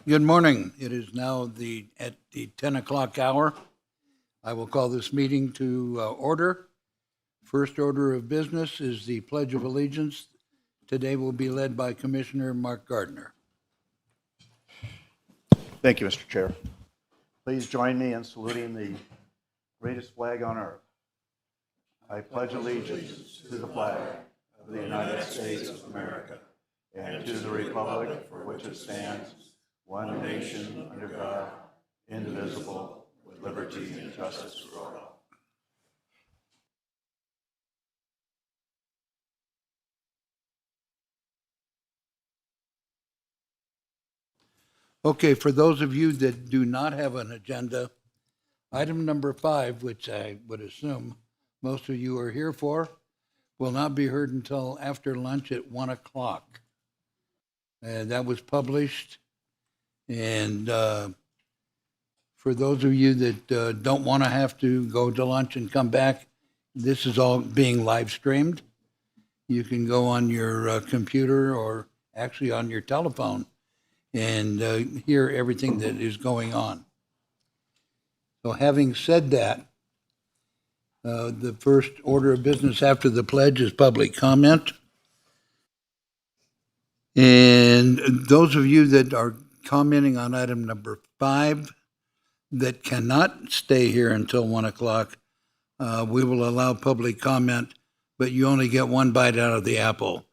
Good morning. It is now at the 10 o'clock hour. I will call this meeting to order. First order of business is the Pledge of Allegiance. Today will be led by Commissioner Mark Gardner. Thank you, Mr. Chair. Please join me in saluting the greatest flag on earth. I pledge allegiance to the flag of the United States of America and to the republic for which it stands, one nation under God, indivisible, with liberty and justice for all. Okay, for those of you that do not have an agenda, item number 5, which I would assume most of you are here for, will not be heard until after lunch at 1 o'clock. That was published. And for those of you that don't want to have to go to lunch and come back, this is all being live streamed. You can go on your computer or actually on your telephone and hear everything that is going on. So having said that, the first order of business after the pledge is public comment. And those of you that are commenting on item number 5 that cannot stay here until 1 o'clock, we will allow public comment, but you only get one bite out of the apple.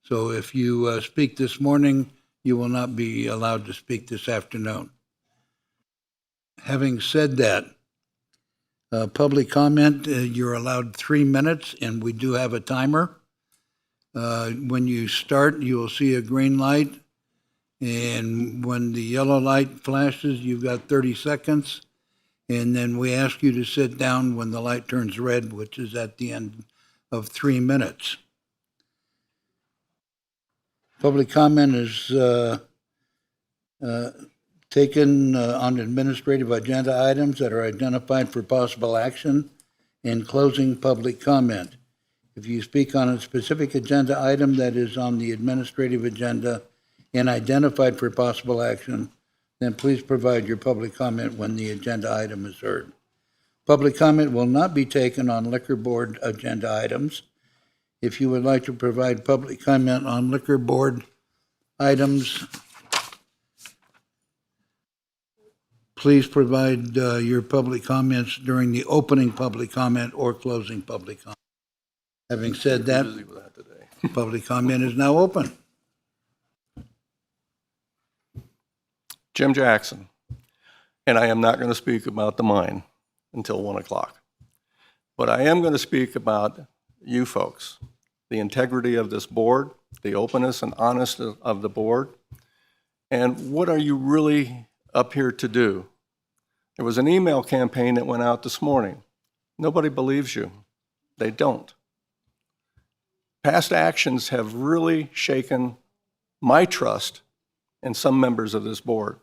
So if you speak this morning, you will not be allowed to speak this afternoon. Having said that, public comment, you're allowed 3 minutes, and we do have a timer. When you start, you will see a green light, and when the yellow light flashes, you've got 30 seconds, and then we ask you to sit down when the light turns red, which is at the end of 3 minutes. Public comment is taken on administrative agenda items that are identified for possible action and closing public comment. If you speak on a specific agenda item that is on the administrative agenda and identified for possible action, then please provide your public comment when the agenda item is heard. Public comment will not be taken on liquor board agenda items. If you would like to provide public comment on liquor board items, please provide your public comments during the opening public comment or closing public comment. Having said that, public comment is now open. Jim Jackson, and I am not going to speak about the mine until 1 o'clock. But I am going to speak about you folks, the integrity of this board, the openness and honesty of the board, and what are you really up here to do? There was an email campaign that went out this morning. Nobody believes you. They don't. Past actions have really shaken my trust in some members of this board.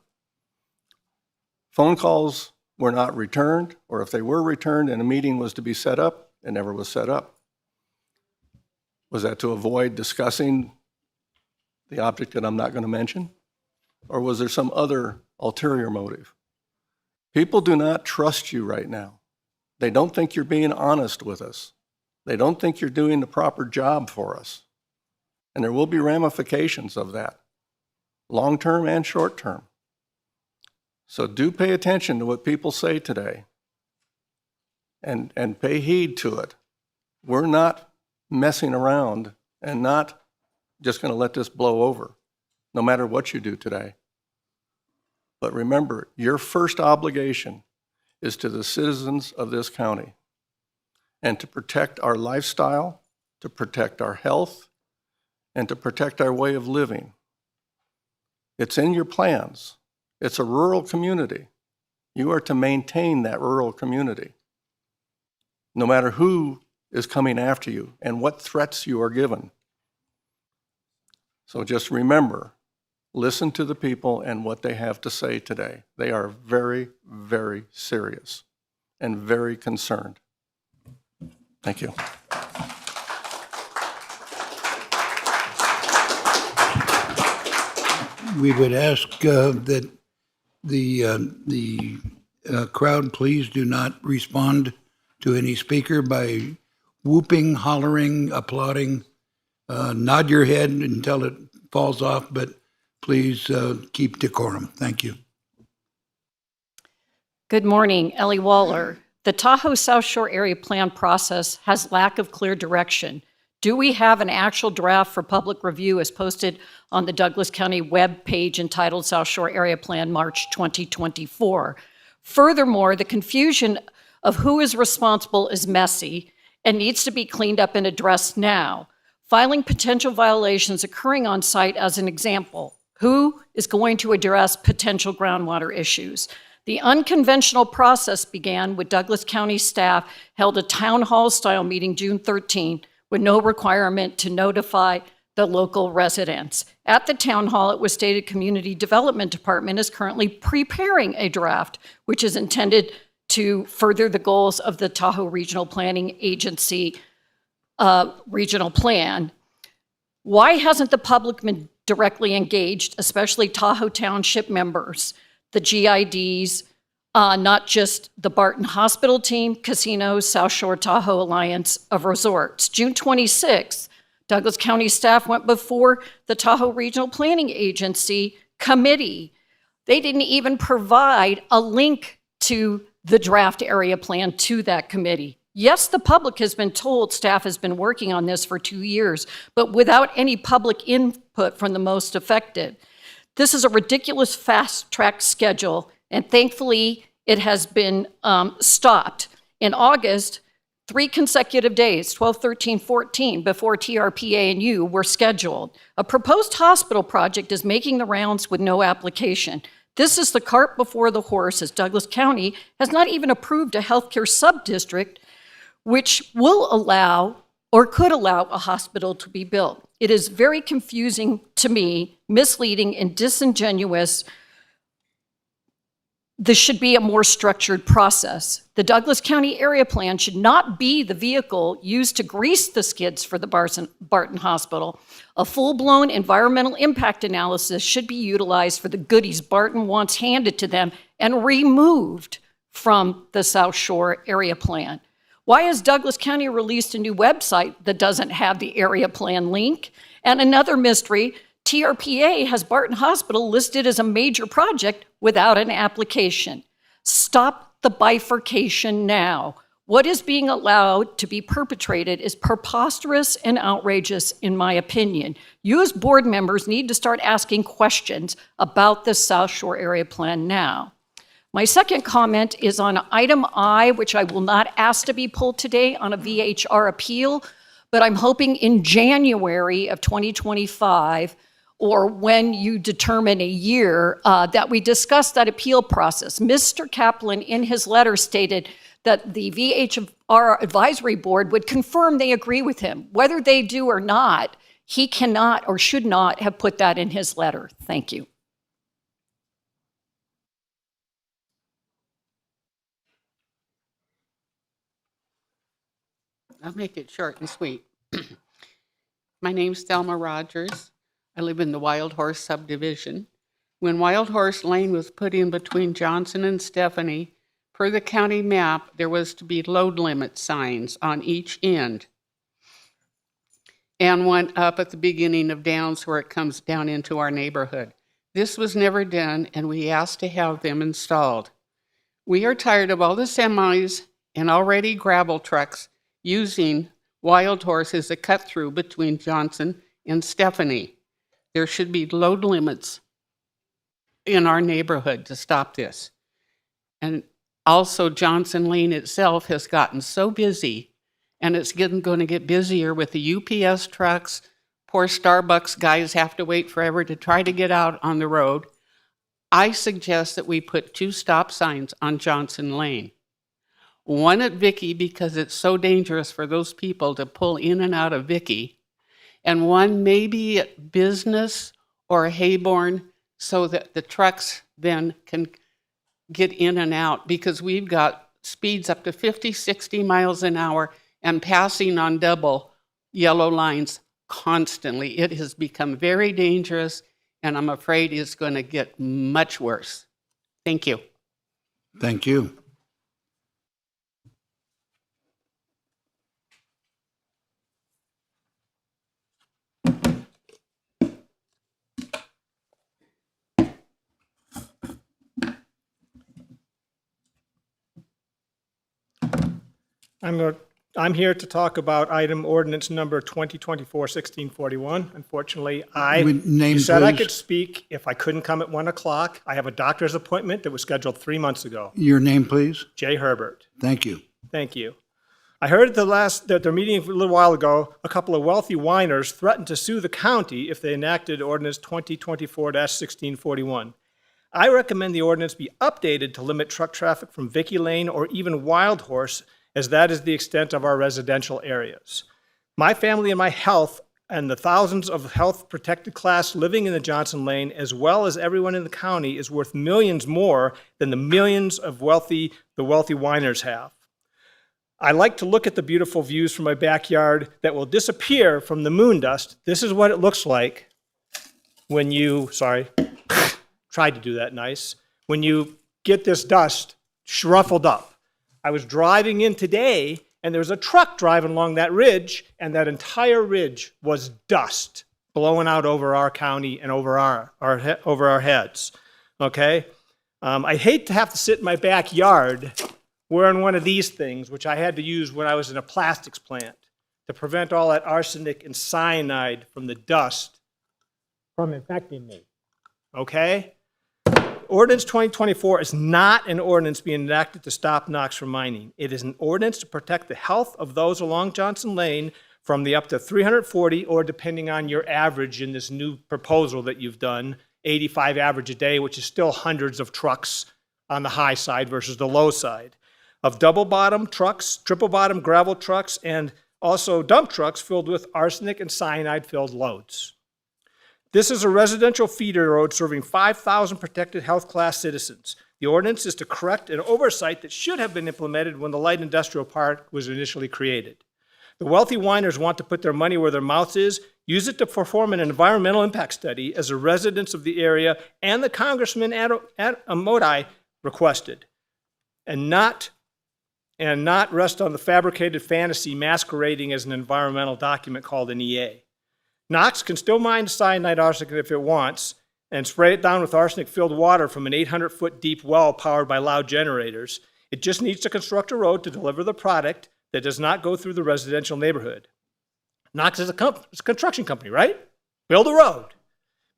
Phone calls were not returned, or if they were returned and a meeting was to be set up, it never was set up. Was that to avoid discussing the object that I'm not going to mention? Or was there some other ulterior motive? People do not trust you right now. They don't think you're being honest with us. They don't think you're doing the proper job for us. And there will be ramifications of that, long-term and short-term. So do pay attention to what people say today and pay heed to it. We're not messing around and not just going to let this blow over, no matter what you do today. But remember, your first obligation is to the citizens of this county and to protect our lifestyle, to protect our health, and to protect our way of living. It's in your plans. It's a rural community. You are to maintain that rural community, no matter who is coming after you and what threats you are given. So just remember, listen to the people and what they have to say today. They are very, very serious and very concerned. Thank you. We would ask that The crowd, please do not respond to any speaker by whooping, hollering, applauding. Nod your head until it falls off, but please keep decorum. Thank you. Good morning, Ellie Waller. The Tahoe South Shore Area Plan process has lack of clear direction. Do we have an actual draft for public review as posted on the Douglas County web page entitled South Shore Area Plan March 2024? Furthermore, the confusion of who is responsible is messy and needs to be cleaned up and addressed now. Filing potential violations occurring on site as an example. Who is going to address potential groundwater issues? The unconventional process began with Douglas County staff held a town hall style meeting June 13 with no requirement to notify the local residents. At the town hall, it was stated Community Development Department is currently preparing a draft, which is intended to further the goals of the Tahoe Regional Planning Agency regional plan. Why hasn't the public been directly engaged, especially Tahoe Township members, the GIDs, not just the Barton Hospital team, casinos, South Shore Tahoe Alliance of Resorts? June 26th, Douglas County staff went before the Tahoe Regional Planning Agency committee. They didn't even provide a link to the draft area plan to that committee. Yes, the public has been told staff has been working on this for 2 years, but without any public input from the most affected. This is a ridiculous fast-track schedule, and thankfully it has been stopped. In August, 3 consecutive days, 12, 13, 14, before TRPA and U were scheduled. A proposed hospital project is making the rounds with no application. This is the cart before the horse, as Douglas County has not even approved a healthcare sub-district which will allow or could allow a hospital to be built. It is very confusing to me, misleading and disingenuous. This should be a more structured process. The Douglas County Area Plan should not be the vehicle used to grease the skids for the Barton Hospital. A full-blown environmental impact analysis should be utilized for the goodies Barton wants handed to them and removed from the South Shore Area Plan. Why has Douglas County released a new website that doesn't have the area plan link? And another mystery, TRPA has Barton Hospital listed as a major project without an application. Stop the bifurcation now. What is being allowed to be perpetrated is preposterous and outrageous, in my opinion. You as board members need to start asking questions about the South Shore Area Plan now. My second comment is on item I, which I will not ask to be pulled today on a VHR appeal, but I'm hoping in January of 2025, or when you determine a year, that we discuss that appeal process. Mr. Kaplan, in his letter, stated that the VHR advisory board would confirm they agree with him. Whether they do or not, he cannot or should not have put that in his letter. Thank you. I'll make it short and sweet. My name's Thelma Rogers. I live in the Wild Horse subdivision. When Wild Horse Lane was put in between Johnson and Stephanie, per the county map, there was to be load limit signs on each end, and one up at the beginning of Downs where it comes down into our neighborhood. This was never done, and we asked to have them installed. We are tired of all the semis and already gravel trucks using Wild Horse as a cut-through between Johnson and Stephanie. There should be load limits in our neighborhood to stop this. And also, Johnson Lane itself has gotten so busy, and it's going to get busier with the UPS trucks. Poor Starbucks guys have to wait forever to try to get out on the road. I suggest that we put 2 stop signs on Johnson Lane. One at Vicky because it's so dangerous for those people to pull in and out of Vicky, and one maybe at Business or Hayborn so that the trucks then can get in and out, because we've got speeds up to 50, 60 miles an hour and passing on double yellow lines constantly. It has become very dangerous, and I'm afraid it's going to get much worse. Thank you. Thank you. I'm here to talk about item ordinance number 2024-1641. Unfortunately, Name, you said I please. could speak if I couldn't come at 1 o'clock. I have a doctor's appointment that was scheduled 3 months ago. Your name, please. Jay Herbert. Thank you. Thank you. I heard at their meeting a little while ago, a couple of wealthy whiners threatened to sue the county if they enacted ordinance 2024-1641. I recommend the ordinance be updated to limit truck traffic from Vicky Lane or even Wild Horse, as that is the extent of our residential areas. My family and my health and the thousands of health protected class living in the Johnson Lane, as well as everyone in the county, is worth millions more than the millions of the wealthy whiners have. I like to look at the beautiful views from my backyard that will disappear from the moon dust. This is what it looks like when you, tried to do that nice, when you get this dust ruffled up. I was driving in today, and there was a truck driving along that ridge, and that entire ridge was dust blowing out over our county and over our heads. Okay? I hate to have to sit in my backyard wearing one of these things, which I had to use when I was in a plastics plant to prevent all that arsenic and cyanide from the dust from infecting me. Okay? Ordinance 2024 is not an ordinance being enacted to stop Knox from mining. It is an ordinance to protect the health of those along Johnson Lane from the up to 340, or depending on your average in this new proposal that you've done, 85 average a day, which is still hundreds of trucks on the high side versus the low side, of double bottom trucks, triple bottom gravel trucks, and also dump trucks filled with arsenic and cyanide filled loads. This is a residential feeder road serving 5,000 protected health class citizens. The ordinance is to correct an oversight that should have been implemented when the light industrial park was initially created. The wealthy whiners want to put their money where their mouth is, use it to perform an environmental impact study as the residents of the area and the Congressman Amodai requested, and not rest on the fabricated fantasy masquerading as an environmental document called an EA. Knox can still mine cyanide arsenic if it wants and spray it down with arsenic-filled water from an 800-foot deep well powered by loud generators. It just needs to construct a road to deliver the product that does not go through the residential neighborhood. Knox is a construction company, right? Build a road.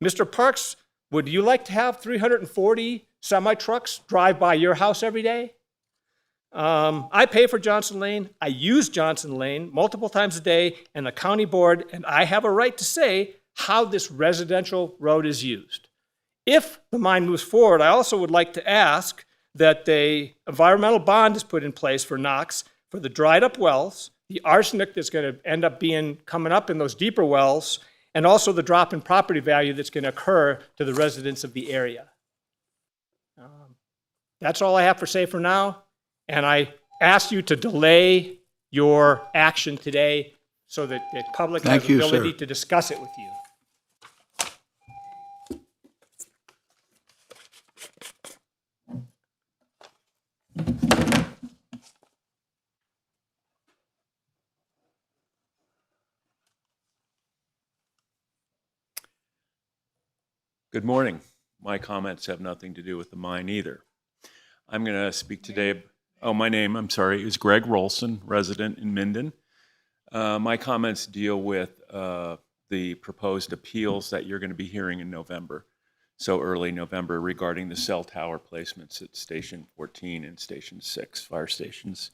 Mr. Parks, would you like to have 340 semi-trucks drive by your house every day? I pay for Johnson Lane. I use Johnson Lane multiple times a day, and the county board, and I have a right to say how this residential road is used. If the mine moves forward, I also would like to ask that the environmental bond is put in place for Knox for the dried up wells, the arsenic that's going to end up coming up in those deeper wells, and also the drop in property value that's going to occur to the residents of the area. That's all I have to say for now. And I ask you to delay your action today so that the public has the ability to discuss it with you. Good morning. My comments have nothing to do with the mine either. I'm going to speak today. My name is Greg Rolson, resident in Minden. My comments deal with the proposed appeals that you're going to be hearing in November, so early November, regarding the cell tower placements at Station 14 and Station 6 fire stations.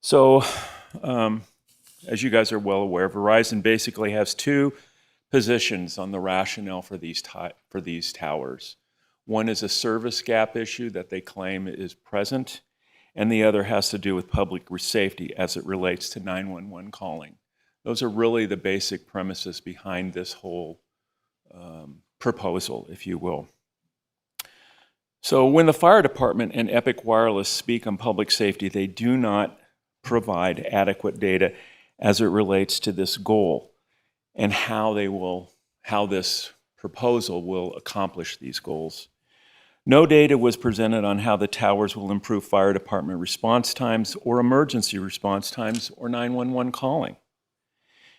So, as you guys are well aware, Verizon basically has two positions on the rationale for these towers. One is a service gap issue that they claim is present, and the other has to do with public safety as it relates to 911 calling. Those are really the basic premises behind this whole proposal, if you will. So when the fire department and Epic Wireless speak on public safety, they do not provide adequate data as it relates to this goal and how this proposal will accomplish these goals. No data was presented on how the towers will improve fire department response times or emergency response times or 911 calling.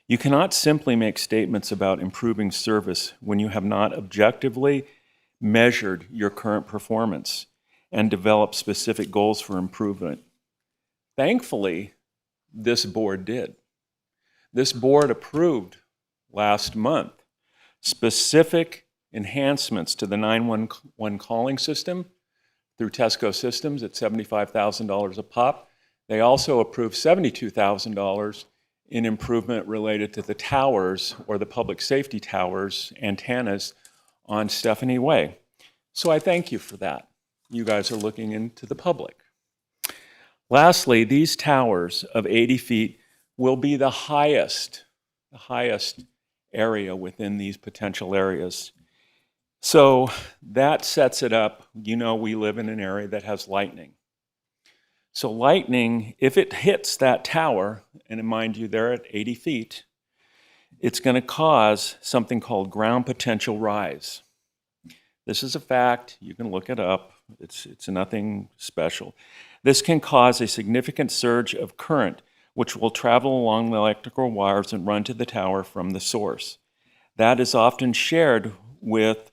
You cannot simply make statements about improving service when you have not objectively measured your current performance and developed specific goals for improvement. Thankfully, this board did. This board approved last month specific enhancements to the 911 calling system through Tesco Systems at $75,000 a pop. They also approved $72,000 in improvement related to the towers or the public safety towers, antennas on Stephanie Way. So I thank you for that. You guys are looking into the public. Lastly, these towers of 80 feet will be the highest area within these potential areas. So that sets it up. You know, we live in an area that has lightning. So lightning, if it hits that tower, and mind you, they're at 80 feet, it's going to cause something called ground potential rise. This is a fact. You can look it up. It's nothing special. This can cause a significant surge of current, which will travel along the electrical wires and run to the tower from the source. That is often shared with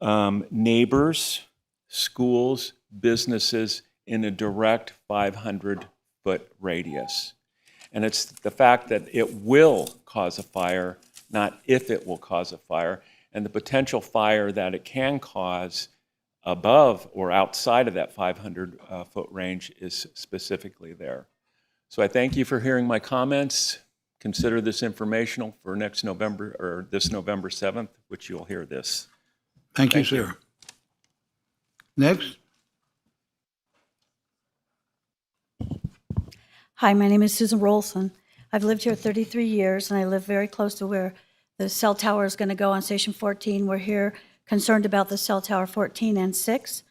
neighbors, schools, businesses in a direct 500-foot radius. And it's the fact that it will cause a fire, not if it will cause a fire, and the potential fire that it can cause above or outside of that 500-foot range is specifically there. So I thank you for hearing my comments. Consider this informational for next November, or this November 7th, which you'll hear this. Thank you, sir. Next. Hi, my name is Susan Rolson. I've lived here 33 years, and I live very close to where the cell tower is going to go on Station 14. We're here concerned about the cell tower 14 and 6.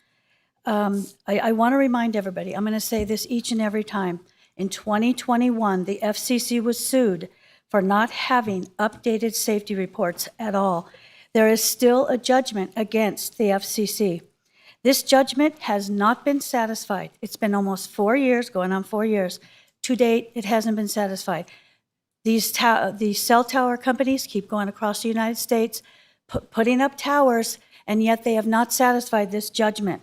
I want to remind everybody, I'm going to say this each and every time. In 2021, the FCC was sued for not having updated safety reports at all. There is still a judgment against the FCC. This judgment has not been satisfied. It's been almost 4 years, going on 4 years. To date, it hasn't been satisfied. These cell tower companies keep going across the United States, putting up towers, and yet they have not satisfied this judgment.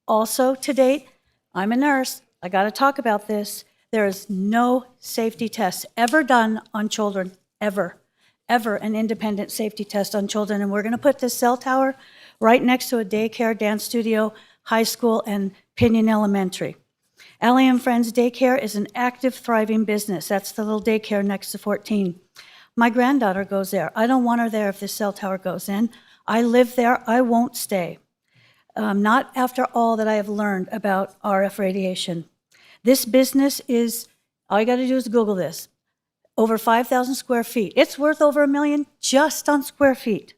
Also, to date, I'm a nurse. I got to talk about this. There is no safety test ever done on children, ever an independent safety test on children. And we're going to put this cell tower right next to a daycare, dance studio, high school, and Pinion Elementary. Allie and Friends Daycare is an active, thriving business. That's the little daycare next to 14. My granddaughter goes there. I don't want her there if this cell tower goes in. I live there. I won't stay. Not after all that I have learned about RF radiation. This business is, all you got to do is Google this, over 5,000 square feet. It's worth over $1 million just on square feet.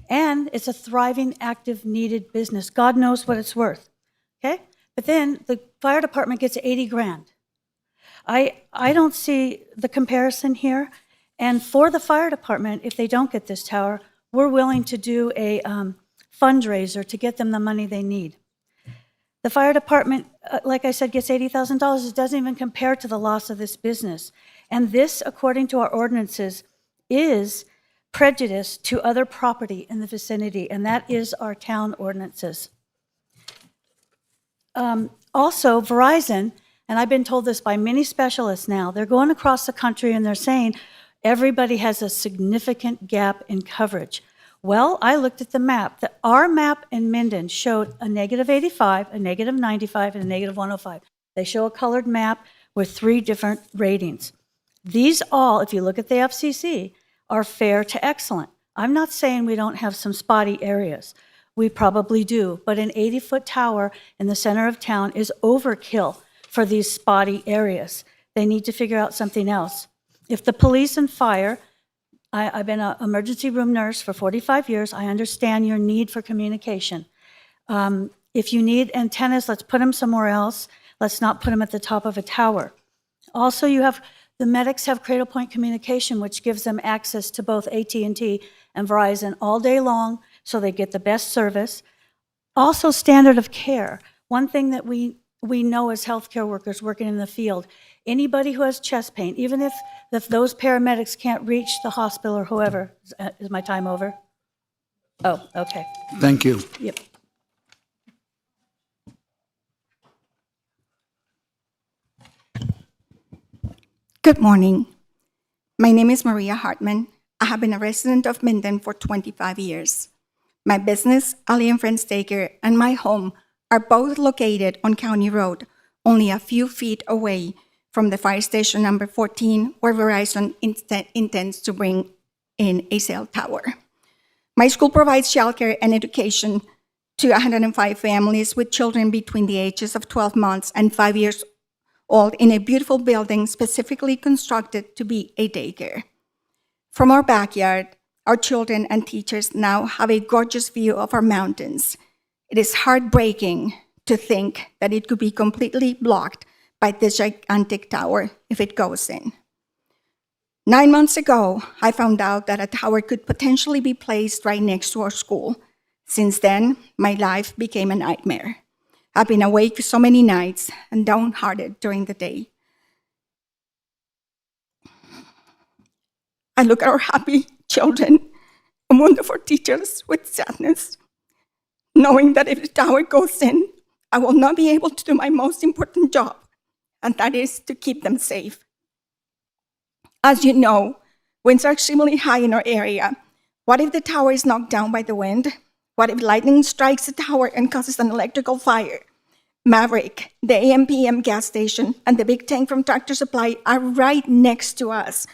And it's a thriving, active, needed business. God knows what it's worth, okay? But then the fire department gets 80 grand. I don't see the comparison here. And for the fire department, if they don't get this tower, we're willing to do a fundraiser to get them the money they need. The fire department, like I said, gets $80,000. It doesn't even compare to the loss of this business. And this, according to our ordinances, is prejudice to other property in the vicinity, and that is our town ordinances. Also, Verizon, and I've been told this by many specialists now, they're going across the country and they're saying everybody has a significant gap in coverage. Well, I looked at the map. Our map in Minden showed a negative 85, a negative 95, and a negative 105. They show a colored map with 3 different ratings. These all, if you look at the FCC, are fair to excellent. I'm not saying we don't have some spotty areas. We probably do, but an 80-foot tower in the center of town is overkill for these spotty areas. They need to figure out something else. If the police and fire, I've been an emergency room nurse for 45 years. I understand your need for communication. If you need antennas, let's put them somewhere else. Let's not put them at the top of a tower. Also, the medics have cradle point communication, which gives them access to both AT&T and Verizon all day long, so they get the best service. Also, standard of care. One thing that we know as healthcare workers working in the field, anybody who has chest pain, even if those paramedics can't reach the hospital or whoever, is my time over? Oh, okay. Thank you. Yep. Good morning. My name is Maria Hartman. I have been a resident of Minden for 25 years. My business, Ali and Friends Daycare, and my home are both located on County Road, only a few feet away from the fire station number 14, where Verizon intends to bring in a cell tower. My school provides childcare and education to 105 families with children between the ages of 12 months and 5 years old in a beautiful building specifically constructed to be a daycare. From our backyard, our children and teachers now have a gorgeous view of our mountains. It is heartbreaking to think that it could be completely blocked by this gigantic tower if it goes in. 9 months ago, I found out that a tower could potentially be placed right next to our school. Since then, my life became a nightmare. I've been awake so many nights and downhearted during the day. I look at our happy children and wonderful teachers with sadness, knowing that if the tower goes in, I will not be able to do my most important job, and that is to keep them safe. As you know, winds are extremely high in our area. What if the tower is knocked down by the wind? What if lightning strikes the tower and causes an electrical fire? Maverick, the AM/PM gas station, and the big tank from Tractor Supply are right next to us.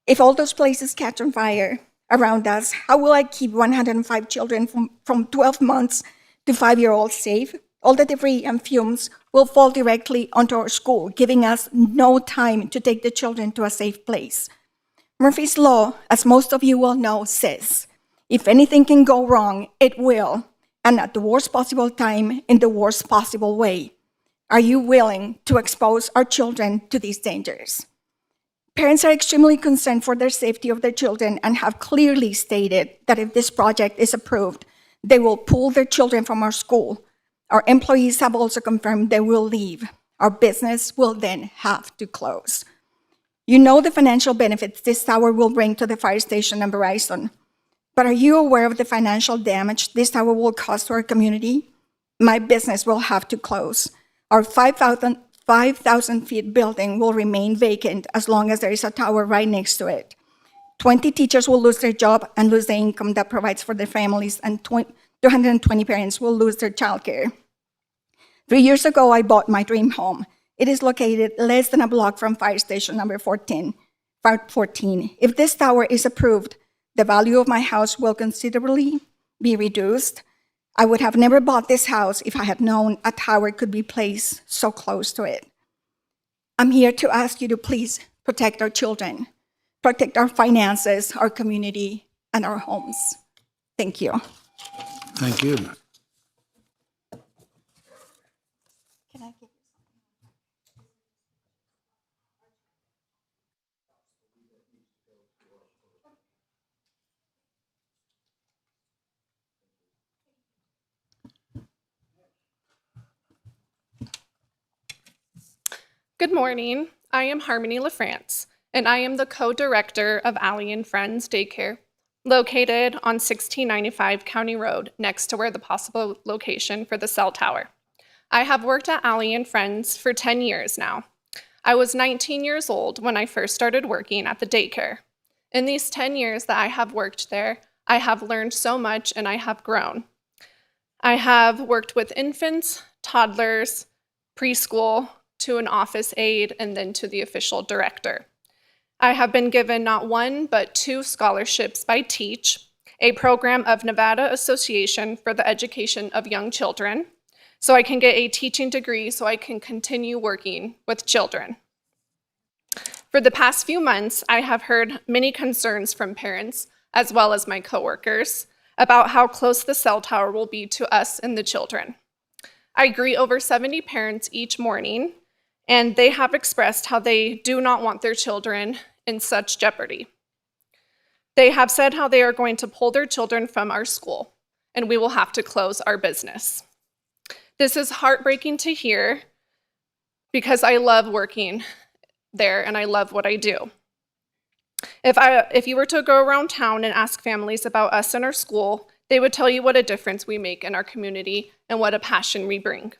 If all those places catch on fire around us, how will I keep 105 children from 12 months to 5-year-olds safe? All the debris and fumes will fall directly onto our school, giving us no time to take the children to a safe place. Murphy's Law, as most of you will know, says, if anything can go wrong, it will, and at the worst possible time, in the worst possible way. Are you willing to expose our children to these dangers? Parents are extremely concerned for the safety of their children and have clearly stated that if this project is approved, they will pull their children from our school. Our employees have also confirmed they will leave. Our business will then have to close. You know the financial benefits this tower will bring to the fire station and Verizon. But are you aware of the financial damage this tower will cause to our community? My business will have to close. Our 5,000 feet building will remain vacant as long as there is a tower right next to it. 20 teachers will lose their job and lose the income that provides for their families, and 220 parents will lose their childcare. 3 years ago, I bought my dream home. It is located less than a block from fire station number 14. If this tower is approved, the value of my house will considerably be reduced. I would have never bought this house if I had known a tower could be placed so close to it. I'm here to ask you to please protect our children, protect our finances, our community, and our homes. Thank you. Thank you. Good morning. I am Harmony LaFrance, and I am the co-director of Allie and Friends Daycare, located on 1695 County Road, next to where the possible location for the cell tower. I have worked at Allie and Friends for 10 years now. I was 19 years old when I first started working at the daycare. In these 10 years that I have worked there, I have learned so much and I have grown. I have worked with infants, toddlers, preschool, to an office aide, and then to the official director. I have been given not one, but 2 scholarships by TEACH, a program of Nevada Association for the Education of Young Children, so I can get a teaching degree so I can continue working with children. For the past few months, I have heard many concerns from parents, as well as my coworkers, about how close the cell tower will be to us and the children. I greet over 70 parents each morning, and they have expressed how they do not want their children in such jeopardy. They have said how they are going to pull their children from our school, and we will have to close our business. This is heartbreaking to hear because I love working there and I love what I do. If you were to go around town and ask families about us and our school, they would tell you what a difference we make in our community and what a passion we bring.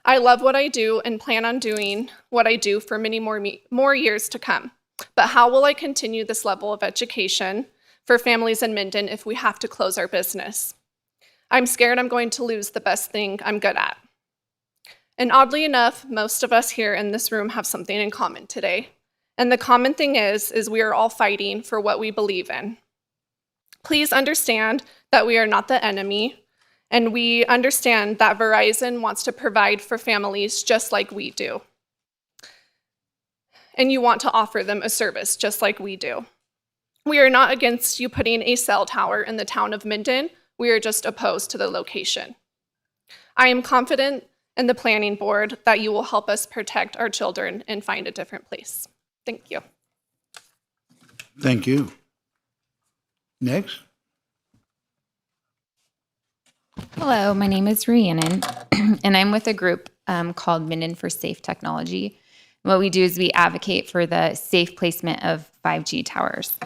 I love what I do and plan on doing what I do for many more years to come. But how will I continue this level of education for families in Minden if we have to close our business? I'm scared I'm going to lose the best thing I'm good at. And oddly enough, most of us here in this room have something in common today. And the common thing is we are all fighting for what we believe in. Please understand that we are not the enemy, and we understand that Verizon wants to provide for families just like we do. And you want to offer them a service just like we do. We are not against you putting a cell tower in the town of Minden. We are just opposed to the location. I am confident in the planning board that you will help us protect our children and find a different place. Thank you. Thank you. Next. Hello, my name is Rhiannon, and I'm with a group called Minden for Safe Technology. What we do is we advocate for the safe placement of 5G towers.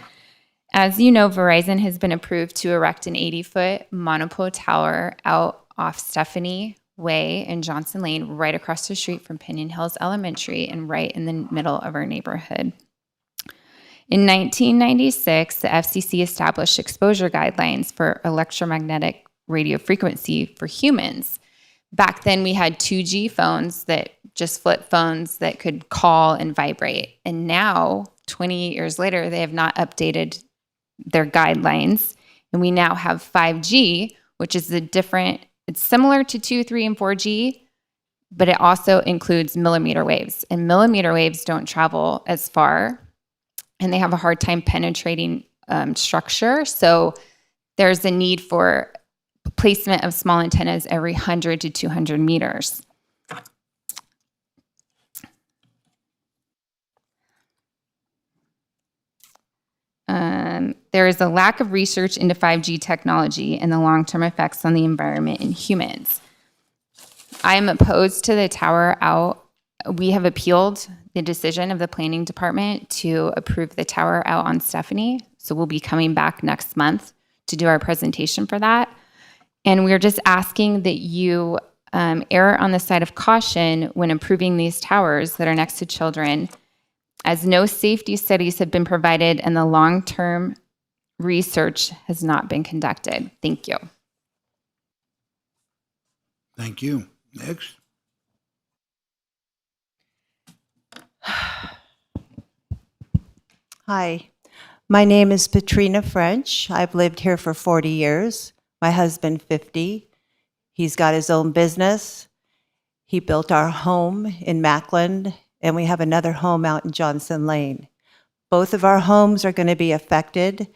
As you know, Verizon has been approved to erect an 80-foot monopole tower out off Stephanie Way in Johnson Lane, right across the street from Pinion Hills Elementary and right in the middle of our neighborhood. In 1996, the FCC established exposure guidelines for electromagnetic radio frequency for humans. Back then, we had 2G phones, that just flip phones that could call and vibrate. And now, 28 years later, they have not updated their guidelines. And we now have 5G, which is it's similar to 2, 3, and 4G, but it also includes millimeter waves. And millimeter waves don't travel as far, and they have a hard time penetrating structure. So there's a need for placement of small antennas every 100 to 200 meters. There is a lack of research into 5G technology and the long-term effects on the environment and humans. I am opposed to the tower out. We have appealed the decision of the planning department to approve the tower out on Stephanie. So we'll be coming back next month to do our presentation for that. And we're just asking that you err on the side of caution when approving these towers that are next to children, as no safety studies have been provided and the long-term research has not been conducted. Thank you. Thank you. Next. Hi, my name is Patrina French. I've lived here for 40 years. My husband, 50. He's got his own business. He built our home in Mackland, and we have another home out in Johnson Lane. Both of our homes are going to be affected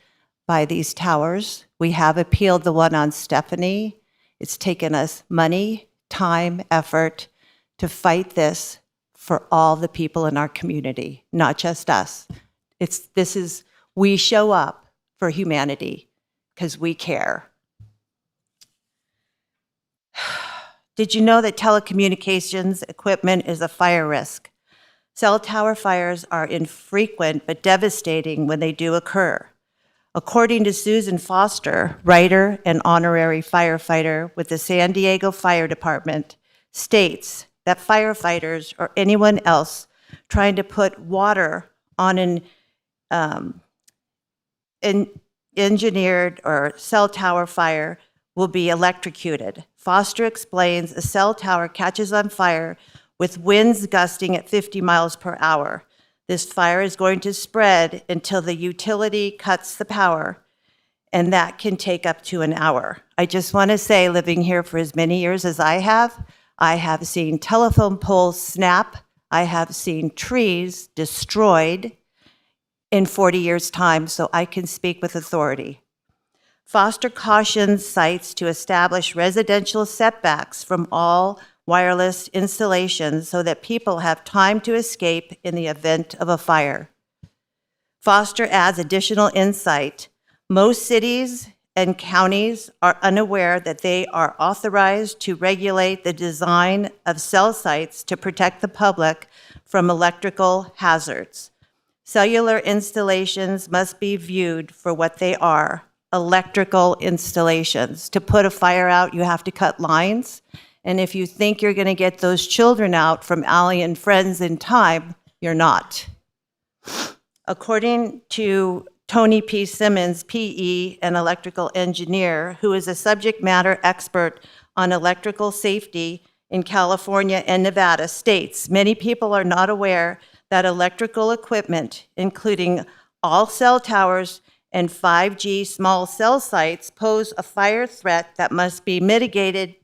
by these towers. We have appealed the one on Stephanie. It's taken us money, time, effort to fight this for all the people in our community, not just us. We show up for humanity because we care. Did you know that telecommunications equipment is a fire risk? Cell tower fires are infrequent but devastating when they do occur. According to Susan Foster, writer and honorary firefighter with the San Diego Fire Department, states that firefighters or anyone else trying to put water on an engineered or cell tower fire will be electrocuted. Foster explains a cell tower catches on fire with winds gusting at 50 miles per hour. This fire is going to spread until the utility cuts the power, and that can take up to an hour. I just want to say, living here for as many years as I have seen telephone poles snap. I have seen trees destroyed in 40 years' time, so I can speak with authority. Foster cautions sites to establish residential setbacks from all wireless installations so that people have time to escape in the event of a fire. Foster adds additional insight. Most cities and counties are unaware that they are authorized to regulate the design of cell sites to protect the public from electrical hazards. Cellular installations must be viewed for what they are, electrical installations. To put a fire out, you have to cut lines. And if you think you're going to get those children out from Allie and friends in time, you're not. According to Tony P. Simmons, PE, an electrical engineer, who is a subject matter expert on electrical safety in California and Nevada, states, many people are not aware that electrical equipment, including all cell towers and 5G small cell sites, pose a fire threat that must be mitigated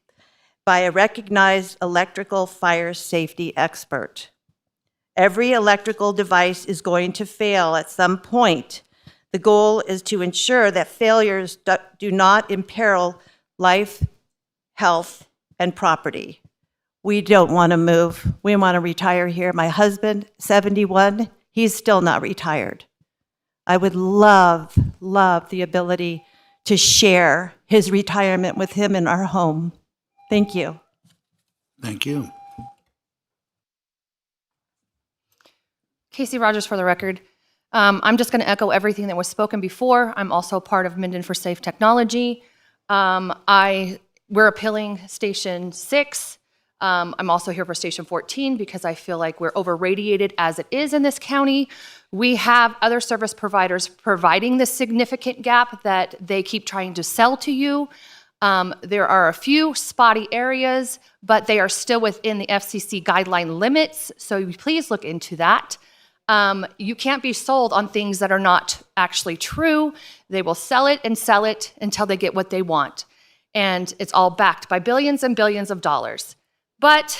by a recognized electrical fire safety expert. Every electrical device is going to fail at some point. The goal is to ensure that failures do not imperil life, health, and property. We don't want to move. We want to retire here. My husband, 71, he's still not retired. I would love the ability to share his retirement with him in our home. Thank you. Thank you. Casey Rogers for the record. I'm just going to echo everything that was spoken before. I'm also part of Minden for Safe Technology. We're appealing Station 6. I'm also here for Station 14 because I feel like we're over-radiated as it is in this county. We have other service providers providing this significant gap that they keep trying to sell to you. There are a few spotty areas, but they are still within the FCC guideline limits, so please look into that. You can't be sold on things that are not actually true. They will sell it until they get what they want. And it's all backed by billions and billions of dollars. But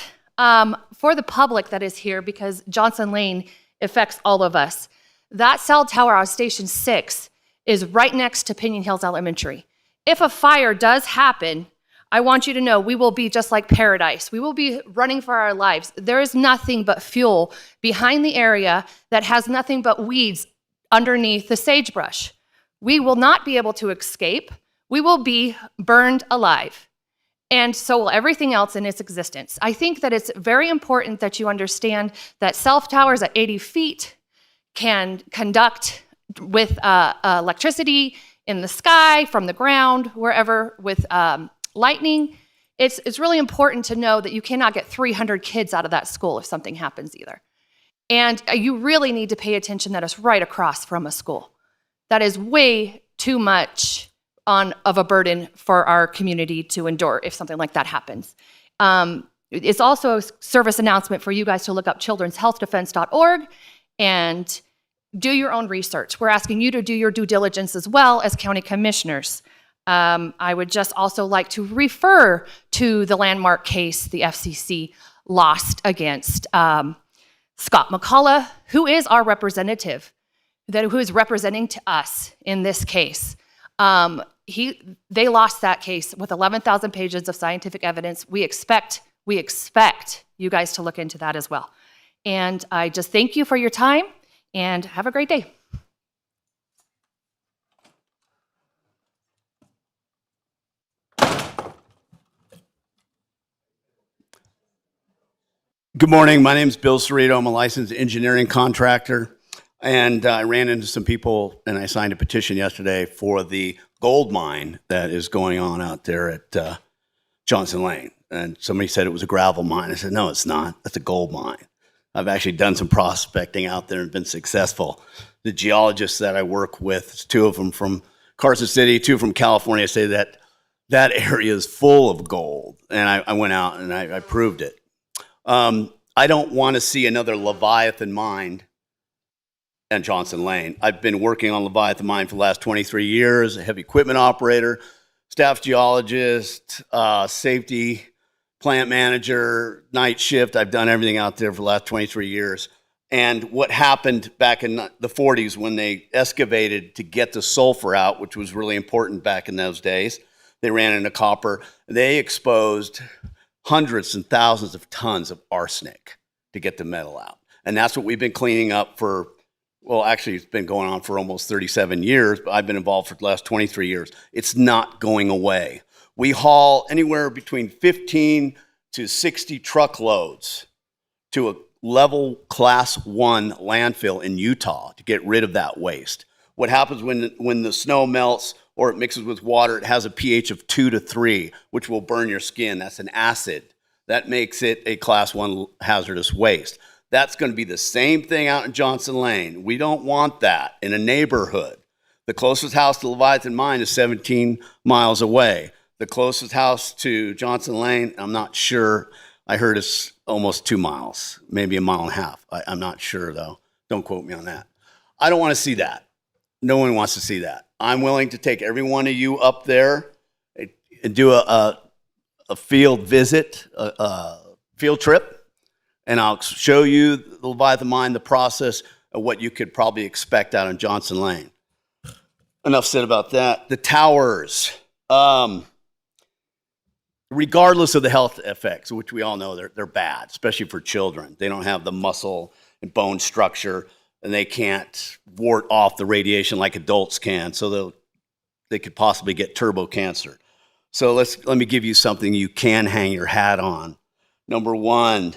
for the public that is here, because Johnson Lane affects all of us, that cell tower on Station 6 is right next to Pinion Hills Elementary. If a fire does happen, I want you to know we will be just like paradise. We will be running for our lives. There is nothing but fuel behind the area that has nothing but weeds underneath the sagebrush. We will not be able to escape. We will be burned alive. And so will everything else in its existence. I think that it's very important that you understand that cell towers at 80 feet can conduct with electricity in the sky, from the ground, wherever, with lightning. It's really important to know that you cannot get 300 kids out of that school if something happens either. And you really need to pay attention that it's right across from a school. That is way too much of a burden for our community to endure if something like that happens. It's also a service announcement for you guys to look up childrenshealthdefense.org and do your own research. We're asking you to do your due diligence as well as county commissioners. I would just also like to refer to the landmark case the FCC lost against Scott McCullough, who is our representative, who is representing to us in this case. They lost that case with 11,000 pages of scientific evidence. We expect you guys to look into that as well. And I just thank you for your time and have a great day. Good morning. My name is Bill Cerrito. I'm a licensed engineering contractor. And I ran into some people and I signed a petition yesterday for the gold mine that is going on out there at Johnson Lane. And somebody said it was a gravel mine. I said, no, it's not. That's a gold mine. I've actually done some prospecting out there and been successful. The geologists that I work with, 2 of them from Carson City, 2 from California, say that that area is full of gold. And I went out and I proved it. I don't want to see another Leviathan mine and Johnson Lane. I've been working on Leviathan Mine for the last 23 years, a heavy equipment operator, staff geologist, safety, plant manager, night shift. I've done everything out there for the last 23 years. And what happened back in the 40s when they excavated to get the sulfur out, which was really important back in those days, they ran into copper. They exposed hundreds and thousands of tons of arsenic to get the metal out. And that's what we've been cleaning up for well, actually, it's been going on for almost 37 years, but I've been involved for the last 23 years. It's not going away. We haul anywhere between 15 to 60 truckloads to a level class 1 landfill in Utah to get rid of that waste. What happens when the snow melts or it mixes with water, it has a pH of 2 to 3, which will burn your skin. That's an acid. That makes it a class 1 hazardous waste. That's going to be the same thing out in Johnson Lane. We don't want that in a neighborhood. The closest house to Leviathan Mine is 17 miles away. The closest house to Johnson Lane, I'm not sure. I heard it's almost 2 miles, maybe a mile and a half. I'm not sure, though. Don't quote me on that. I don't want to see that. No one wants to see that. I'm willing to take every one of you up there and do a field visit, a field trip, and I'll show you the Leviathan Mine, the process of what you could probably expect out in Johnson Lane. Enough said about that. The towers, regardless of the health effects, which we all know they're bad, especially for children. They don't have the muscle and bone structure, and they can't ward off the radiation like adults can, so they could possibly get turbo cancer. So let me give you something you can hang your hat on. Number one,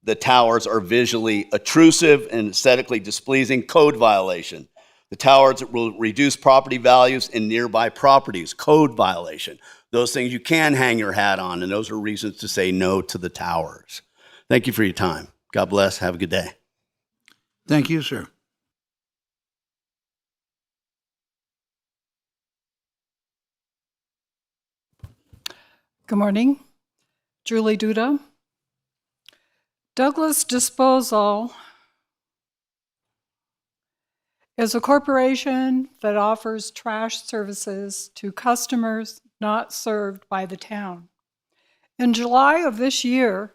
the towers are visually intrusive and aesthetically displeasing, code violation. The towers will reduce property values in nearby properties, code violation. Those things you can hang your hat on, and those are reasons to say no to the towers. Thank you for your time. God bless. Have a good day. Thank you, sir. Good morning. Julie Duda. Douglas Disposal is a corporation that offers trash services to customers not served by the town. In July of this year,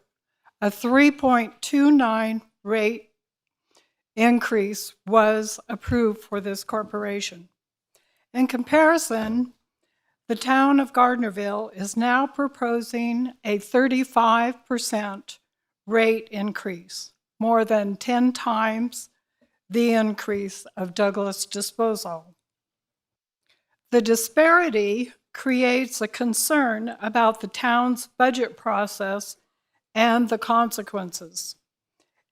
a 3.29 rate increase was approved for this corporation. In comparison, the town of Gardnerville is now proposing a 35% rate increase, more than 10 times the increase of Douglas Disposal. The disparity creates a concern about the town's budget process and the consequences.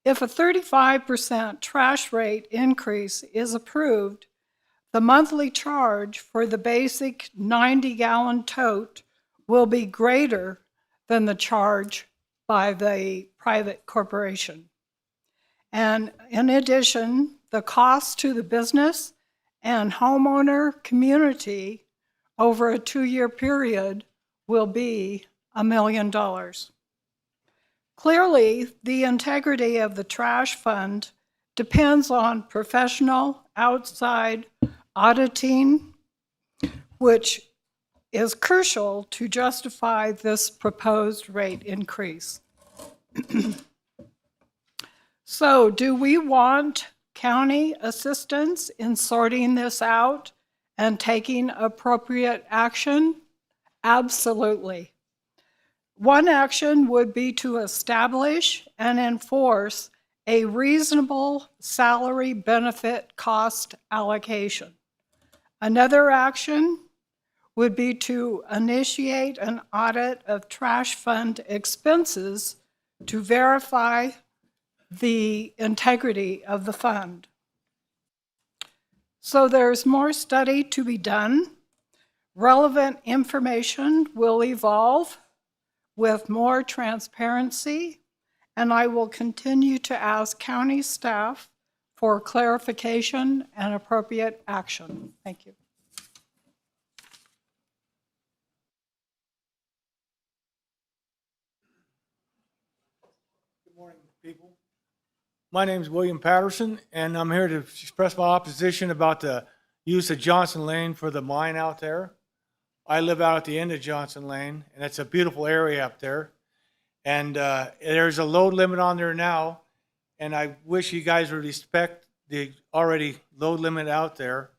If a 35% trash rate increase is approved, the monthly charge for the basic 90-gallon tote will be greater than the charge by the private corporation. And in addition, the cost to the business and homeowner community over a 2-year period will be $1 million. Clearly, the integrity of the trash fund depends on professional outside auditing, which is crucial to justify this proposed rate increase. So, do we want county assistance in sorting this out and taking appropriate action? Absolutely. One action would be to establish and enforce a reasonable salary benefit cost allocation. Another action would be to initiate an audit of trash fund expenses to verify the integrity of the fund. So there's more study to be done. Relevant information will evolve with more transparency, and I will continue to ask county staff for clarification and appropriate action. Thank you. Good morning, people. My name is William Patterson, and I'm here to express my opposition about the use of Johnson Lane for the mine out there. I live out at the end of Johnson Lane, and it's a beautiful area up there. And there's a load limit on there now, and I wish you guys would respect the already load limit out there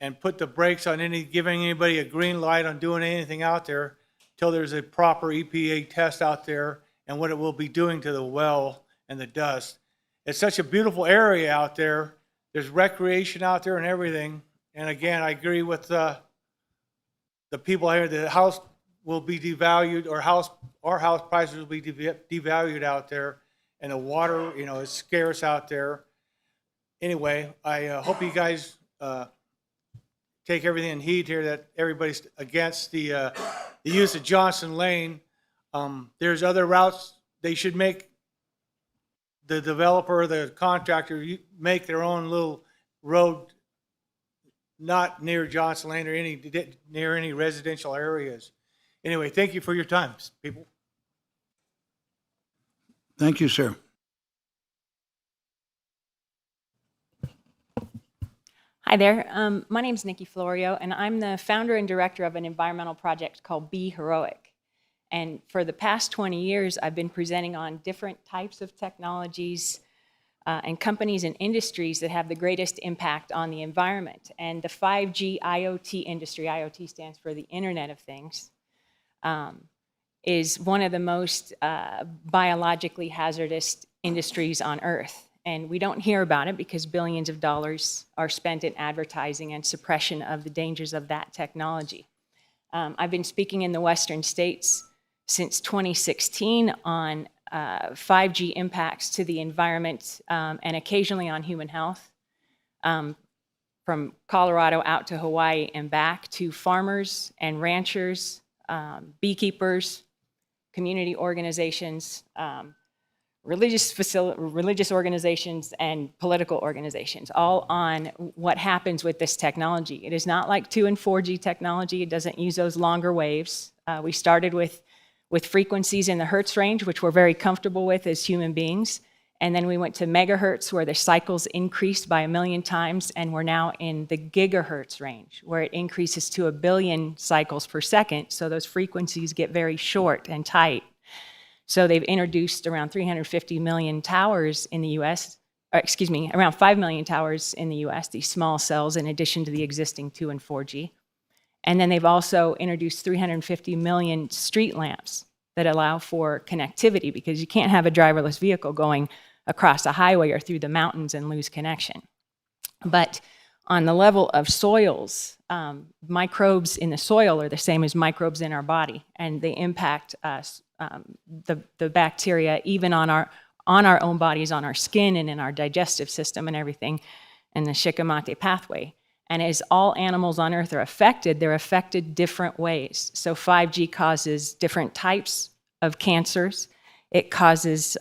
and put the brakes on giving anybody a green light on doing anything out there till there's a proper EPA test out there and what it will be doing to the well and the dust. It's such a beautiful area out there there's recreation out there and everything. And again, I agree with the people here. The house will be devalued, or our house prices will be devalued out there, and the water, is scarce out there. Anyway, I hope you guys take everything in heed here, that everybody's against the use of Johnson Lane. There's other routes. They should make the developer, the contractor, make their own little road, not near Johnson Lane or near any residential areas. Anyway, thank you for your time, people. Thank you, sir. Hi there. My name's Nikki Florio, and I'm the founder and director of an environmental project called Be Heroic. And for the past 20 years, I've been presenting on different types of technologies and companies and industries that have the greatest impact on the environment. And the 5G IoT industry, IoT stands for the Internet of Things, is one of the most biologically hazardous industries on Earth. And we don't hear about it because billions of dollars are spent in advertising and suppression of the dangers of that technology. I've been speaking in the Western states since 2016 on 5G impacts to the environment and occasionally on human health, from Colorado out to Hawaii and back, to farmers and ranchers, beekeepers, community organizations, religious organizations, and political organizations, all on what happens with this technology. It is not like 2 and 4G technology. It doesn't use those longer waves. We started with frequencies in the hertz range, which we're very comfortable with as human beings. And then we went to megahertz, where the cycles increased by 1 million times, and we're now in the gigahertz range, where it increases to 1 billion cycles per second, so those frequencies get very short and tight. So they've introduced around 350 million towers in the US, around 5 million towers in the US, these small cells, in addition to the existing 2 and 4G. And then they've also introduced 350 million street lamps that allow for connectivity, because you can't have a driverless vehicle going across a highway or through the mountains and lose connection. But on the level of soils, microbes in the soil are the same as microbes in our body, and they impact us, the bacteria, even on our own bodies, on our skin and in our digestive system and everything, and the Shikimate pathway. And as all animals on Earth are affected, they're affected different ways. So 5G causes different types of cancers. It causes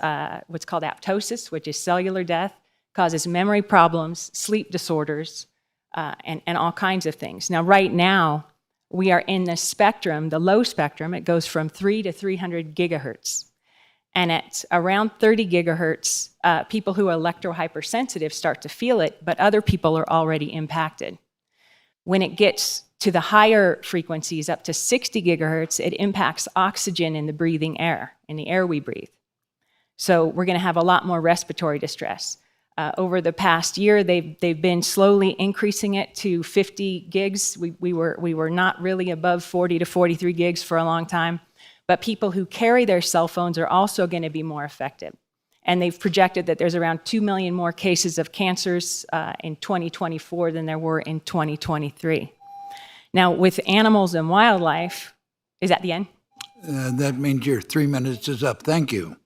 what's called apoptosis, which is cellular death, causes memory problems, sleep disorders, and all kinds of things. Now, right now, we are in the spectrum, the low spectrum. It goes from 3 to 300 gigahertz. And at around 30 gigahertz, people who are electrohypersensitive start to feel it, but other people are already impacted. When it gets to the higher frequencies, up to 60 gigahertz, it impacts oxygen in the breathing air, in the air we breathe. So we're going to have a lot more respiratory distress. Over the past year, they've been slowly increasing it to 50 gigs. We were not really above 40 to 43 gigs for a long time. But people who carry their cell phones are also going to be more affected. And they've projected that there's around 2 million more cases of cancers in 2024 than there were in 2023. Now, with animals and wildlife, is that the end? That means your 3 minutes is up. Thank you.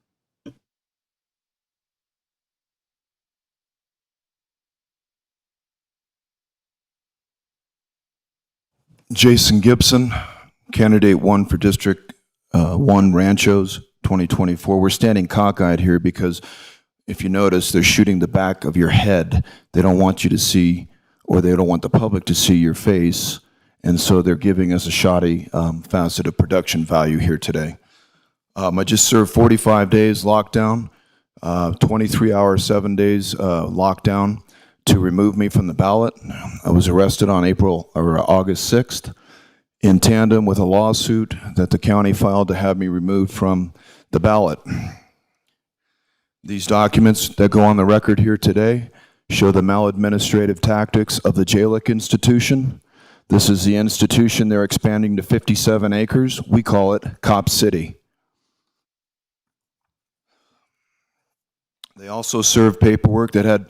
Jason Gibson, candidate 1 for District 1 Ranchos 2024. We're standing cockeyed here because if you notice, they're shooting the back of your head. They don't want you to see, or they don't want the public to see your face. And so they're giving us a shoddy facet of production value here today. I just served 45 days lockdown, 23 hours, 7 days lockdown to remove me from the ballot. I was arrested on August 6th. In tandem with a lawsuit that the county filed to have me removed from the ballot. These documents that go on the record here today show the maladministrative tactics of the JALIC institution. This is the institution they're expanding to 57 acres. We call it Cop City. They also served paperwork that had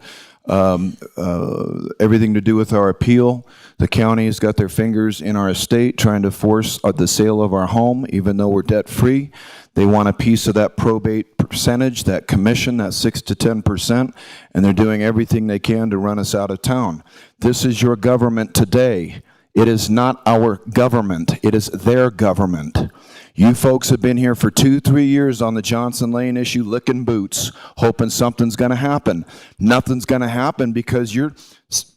everything to do with our appeal. The county has got their fingers in our estate trying to force the sale of our home, even though we're debt-free. They want a piece of that probate percentage, that commission, that 6 to 10%, and they're doing everything they can to run us out of town. This is your government today. It is not our government. It is their government. You folks have been here for 2-3 years on the Johnson Lane issue, licking boots, hoping something's going to happen. Nothing's going to happen because your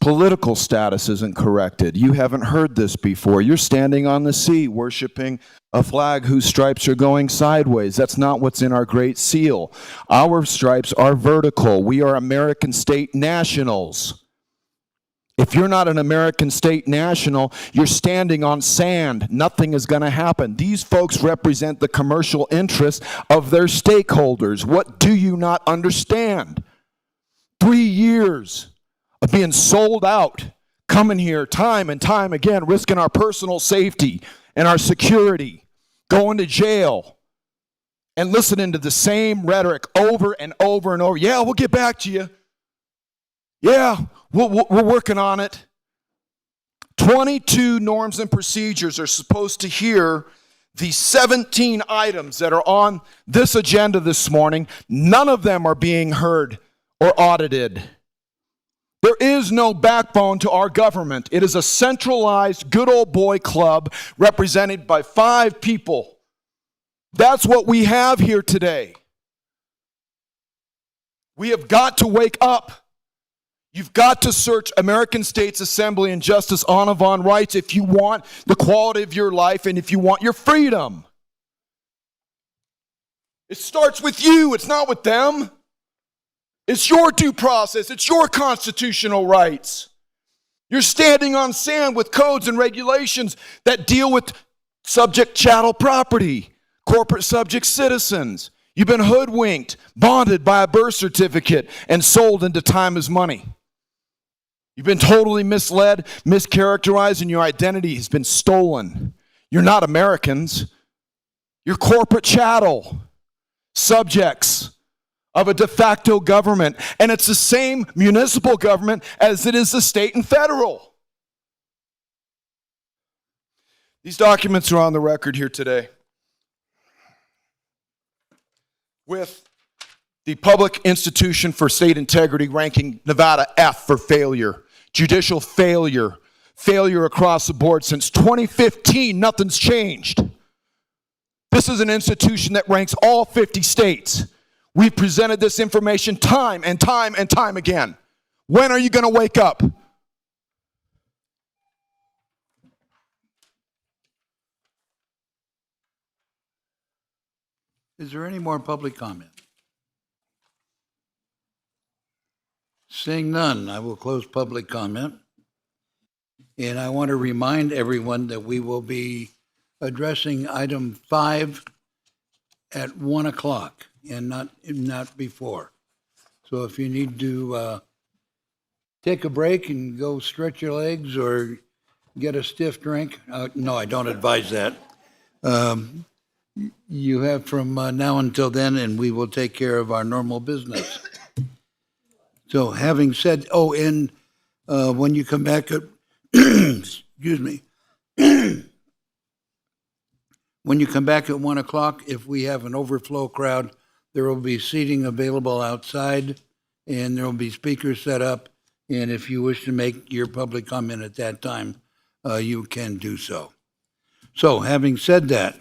political status isn't corrected. You haven't heard this before. You're standing on the sea worshiping a flag whose stripes are going sideways. That's not what's in our Great Seal. Our stripes are vertical. We are American state nationals. If you're not an American state national, you're standing on sand. Nothing is going to happen. These folks represent the commercial interests of their stakeholders. What do you not understand? 3 years of being sold out, coming here time and time again, risking our personal safety and our security, going to jail, and listening to the same rhetoric over and over and over. Yeah, we'll get back to you. Yeah, we're working on it. 22 norms and procedures are supposed to hear the 17 items that are on this agenda this morning. None of them are being heard or audited. There is no backbone to our government. It is a centralized good old boy club represented by 5 people. That's what we have here today. We have got to wake up. You've got to search American States Assembly and Justice Onavon rights if you want the quality of your life and if you want your freedom. It starts with you. It's not with them. It's your due process. It's your constitutional rights. You're standing on sand with codes and regulations that deal with subject chattel property, corporate subject citizens. You've been hoodwinked, bonded by a birth certificate, and sold into time as money. You've been totally misled, mischaracterized, and your identity has been stolen. You're not Americans. You're corporate chattel, subjects of a de facto government. And it's the same municipal government as it is the state and federal. These documents are on the record here today. With the Public Institution for State Integrity ranking Nevada F for failure. Judicial failure. Failure across the board. Since 2015, nothing's changed. This is an institution that ranks all 50 states. We've presented this information time and time and time again. When are you going to wake up? Is there any more public comment? Seeing none, I will close public comment. And I want to remind everyone that we will be addressing item 5 at 1 o'clock and not before. So if you need to take a break and go stretch your legs or get a stiff drink, no, I don't advise that. You have from now until then, and we will take care of our normal business. So having said, and when you come back at, excuse me, when you come back at 1 o'clock, if we have an overflow crowd, there will be seating available outside, and there will be speakers set up. And if you wish to make your public comment at that time, you can do so. So having said that,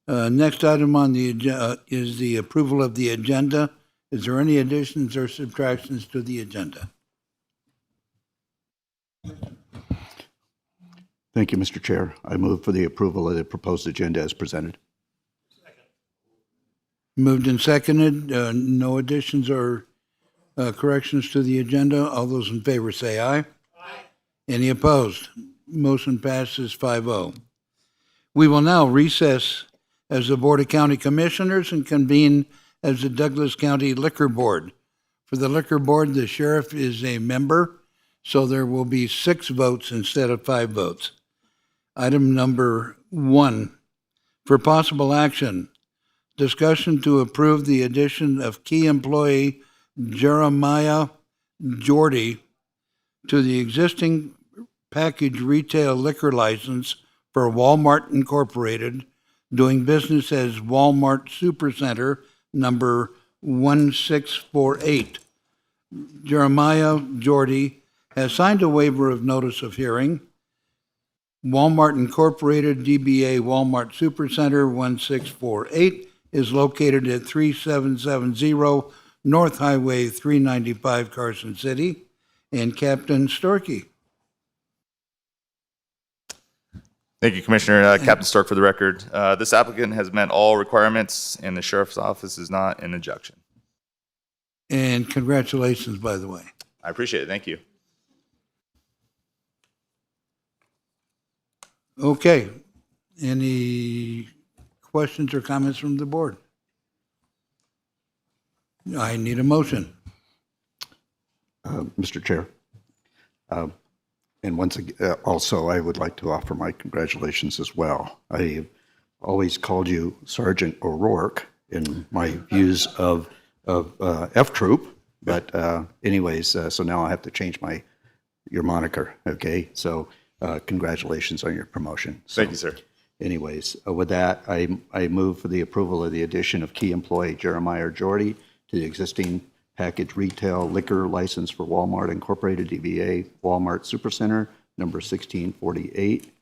next item on the agenda is the approval of the agenda. Is there any additions or subtractions to the agenda? Thank you, Mr. Chair. I move for the approval of the proposed agenda as presented. Moved and seconded. No additions or corrections to the agenda. All those in favor say aye. Aye. Any opposed? Motion passes 5-0. We will now recess as the Board of County Commissioners and convene as the Douglas County Liquor Board. For the Liquor Board, the sheriff is a member, so there will be 6 votes instead of 5 votes. Item number 1, for possible action, discussion to approve the addition of key employee Jeremiah Jordy to the existing package retail liquor license for Walmart Incorporated, doing business as Walmart Supercenter, number 1648. Jeremiah Jordy has signed a waiver of notice of hearing. Walmart Incorporated, DBA Walmart Supercenter 1648 is located at 3770 North Highway 395, Carson City. And Captain Storkey. Thank you, Commissioner. Captain Stork for the record. This applicant has met all requirements, and the Sheriff's Office is not an objection. And congratulations, by the way. I appreciate it. Thank you. Okay. Any questions or comments from the board? I need a motion. Mr. Chair. And once again, also, I would like to offer my congratulations as well. I always called you Sergeant O'Rourke in my views of F Troop, but anyways, so now I have to change your moniker, okay? So congratulations on your promotion. So, Thank you, sir. anyways, with that, I move for the approval of the addition of key employee Jeremiah Jordy to the existing package retail liquor license for Walmart Incorporated, DBA Walmart Supercenter, number 1648,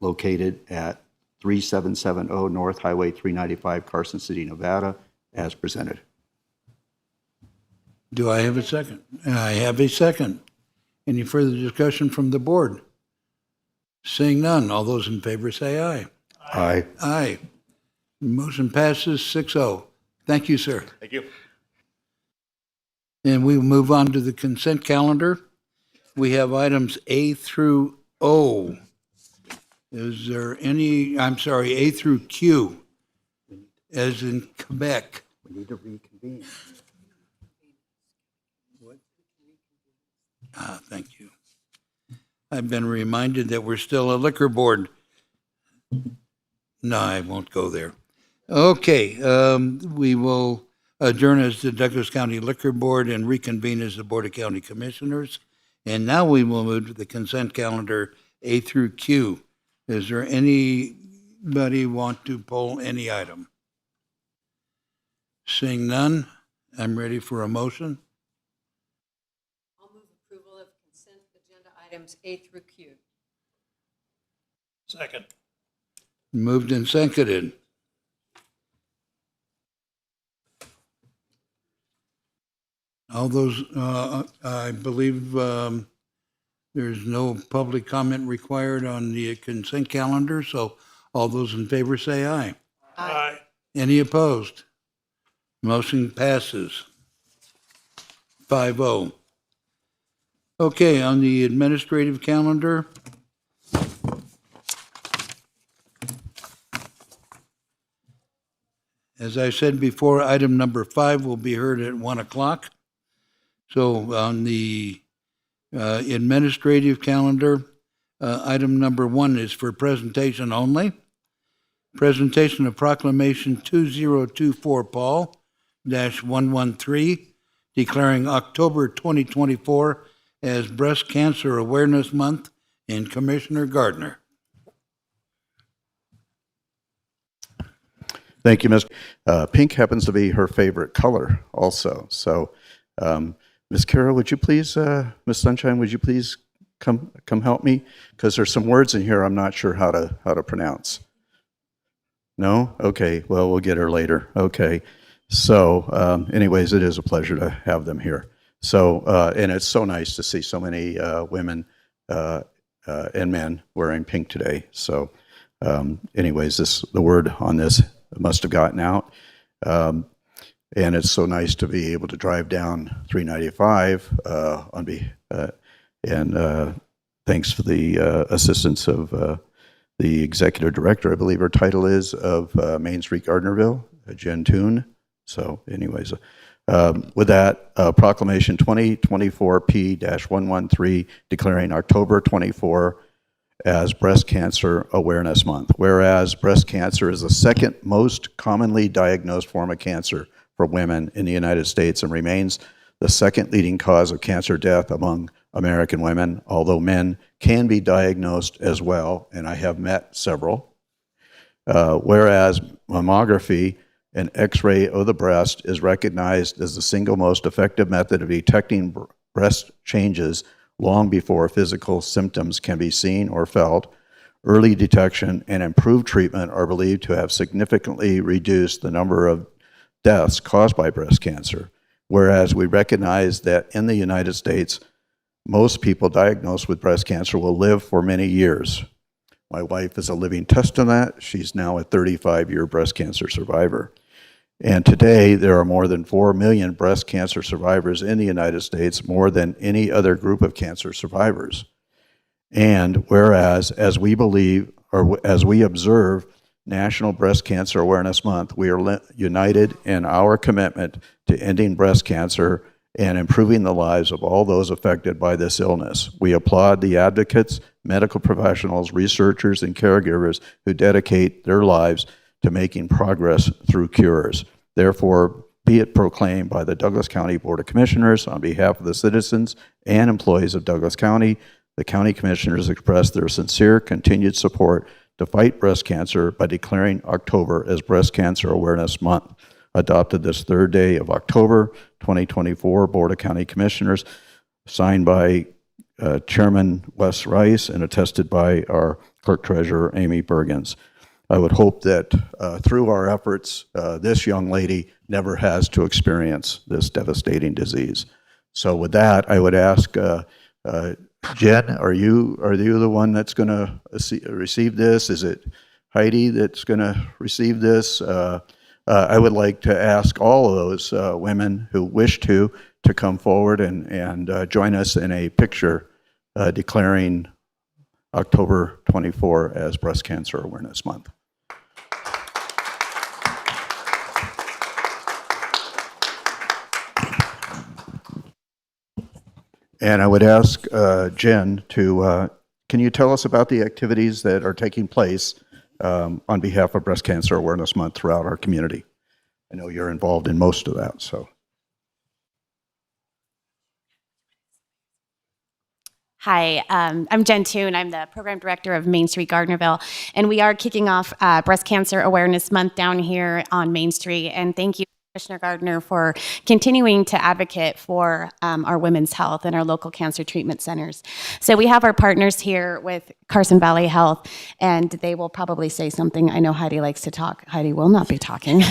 located at 3770 North Highway 395, Carson City, Nevada, as presented. Do I have a second? I have a second. Any further discussion from the board? Seeing none, all those in favor say aye. Aye. Aye. Motion passes 6-0. Thank you, sir. Thank you. And we will move on to the consent calendar. We have items A through O. Is there any, I'm sorry, A through Q, as in Quebec. We need to reconvene. Thank you. I've been reminded that we're still a liquor board. No, I won't go there. Okay, we will adjourn as the Douglas County Liquor Board and reconvene as the Board of County Commissioners. And now we will move to the consent calendar A through Q. Is there anybody want to poll any item? Seeing none, I'm ready for a motion. I'll move approval of consent agenda items A through Q. Second. Moved and seconded. All those, I believe there's no public comment required on the consent calendar, so all those in favor say aye. Aye. Any opposed? Motion passes 5-0. Okay, on the administrative calendar, as I said before, item number 5 will be heard at 1 o'clock. So on the administrative calendar, item number 1 is for presentation only. Presentation of Proclamation 2024 Paul-113, declaring October 2024 as Breast Cancer Awareness Month, and Commissioner Gardner. Thank you, Ms. Pink happens to be her favorite color also. So, Ms. Kara, would you please, Ms. Sunshine, would you please come help me? Because there's some words in here I'm not sure how to pronounce. No? Okay, well, we'll get her later. Okay. So, anyways, it is a pleasure to have them here. So, and it's so nice to see so many women and men wearing pink today. So, anyways, the word on this must have gotten out. And it's so nice to be able to drive down 395 and thanks for the assistance of the executive director, I believe her title is, of Main Street Gardnerville, Jen Toon. So anyways, with that, Proclamation 2024 P-113 declaring October 24 as Breast Cancer Awareness Month. Whereas breast cancer is the second most commonly diagnosed form of cancer for women in the United States and remains the second leading cause of cancer death among American women, although men can be diagnosed as well, and I have met several. Whereas mammography, an X-ray of the breast, is recognized as the single most effective method of detecting breast changes long before physical symptoms can be seen or felt. Early detection and improved treatment are believed to have significantly reduced the number of deaths caused by breast cancer, whereas we recognize that in the United States, most people diagnosed with breast cancer will live for many years. My wife is a living testament. She's now a 35-year breast cancer survivor. And today, there are more than 4 million breast cancer survivors in the United States, more than any other group of cancer survivors. And whereas, as we believe, or as we observe National Breast Cancer Awareness Month, we are united in our commitment to ending breast cancer and improving the lives of all those affected by this illness. We applaud the advocates, medical professionals, researchers, and caregivers who dedicate their lives to making progress through cures. Therefore, be it proclaimed by the Douglas County Board of Commissioners on behalf of the citizens and employees of Douglas County, the county commissioners express their sincere continued support to fight breast cancer by declaring October as Breast Cancer Awareness Month. Adopted this third day of October 2024, Board of County Commissioners, signed by Chairman Wes Rice and attested by our Clerk Treasurer Amy Bergens. I would hope that through our efforts, this young lady never has to experience this devastating disease. So with that, I would ask Jen, are you the one that's going to receive this? Is it Heidi that's going to receive this? I would like to ask all of those women who wish to come forward and join us in a picture declaring October 24 as Breast Cancer Awareness Month. And I would ask Jen to, can you tell us about the activities that are taking place on behalf of Breast Cancer Awareness Month throughout our community? I know you're involved in most of that, so. Hi, I'm Jen Toon. I'm the program director of Main Street Gardnerville, and we are kicking off Breast Cancer Awareness Month down here on Main Street. And thank you, Commissioner Gardner, for continuing to advocate for our women's health and our local cancer treatment centers. So we have our partners here with Carson Valley Health, and they will probably say something. I know Heidi likes to talk. Heidi will not be talking.